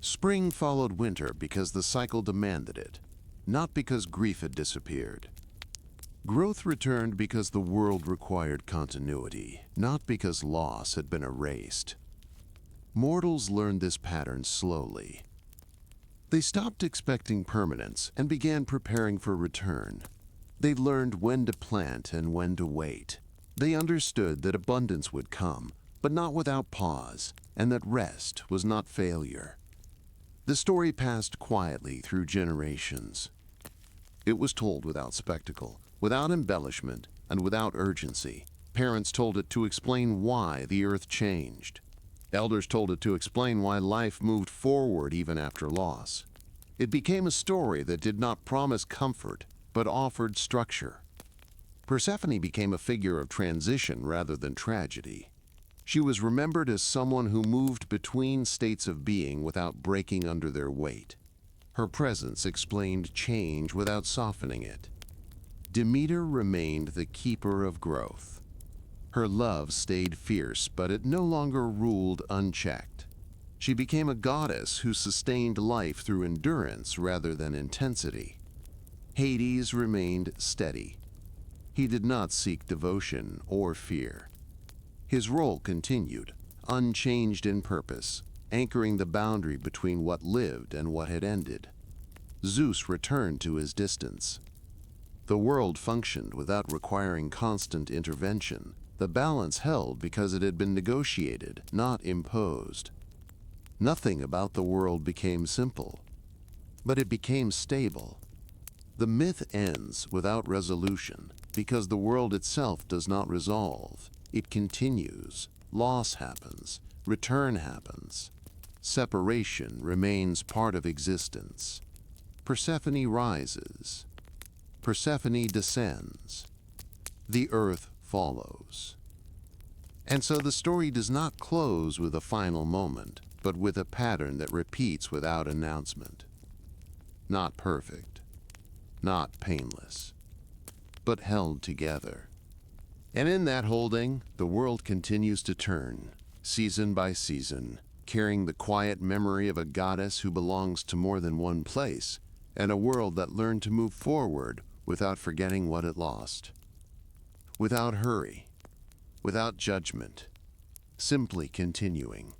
Spring followed winter because the cycle demanded it, not because grief had disappeared. Growth returned because the world required continuity, not because loss had been erased. Mortals learned this pattern slowly. They stopped expecting permanence and began preparing for return. They learned when to plant and when to wait. They understood that abundance would come, but not without pause, and that rest was not failure. The story passed quietly through generations. It was told without spectacle, without embellishment, and without urgency. Parents told it to explain why the earth changed. Elders told it to explain why life moved forward even after loss. It became a story that did not promise comfort, but offered structure. Persephone became a figure of transition rather than tragedy. She was remembered as someone who moved between states of being without breaking under their weight. Her presence explained change without softening it. Demeter remained the keeper of growth. Her love stayed fierce, but it no longer ruled unchecked. She became a goddess who sustained life through endurance rather than intensity. Hades remained steady. He did not seek devotion or fear. His role continued, unchanged in purpose, anchoring the boundary between what lived and what had ended. Zeus returned to his distance. The world functioned without requiring constant intervention. The balance held because it had been negotiated, not imposed. Nothing about the world became simple, but it became stable. The myth ends without resolution because the world itself does not resolve. It continues. Loss happens. Return happens. Separation remains part of existence. Persephone rises. Persephone descends. The earth follows. And so the story does not close with a final moment, but with a pattern that repeats without announcement. Not perfect, not painless, but held together. And in that holding, the world continues to turn, season by season, carrying the quiet memory of a goddess who belongs to more than one place, and a world that learned to move forward without forgetting what it lost. Without hurry, without judgment, simply continuing.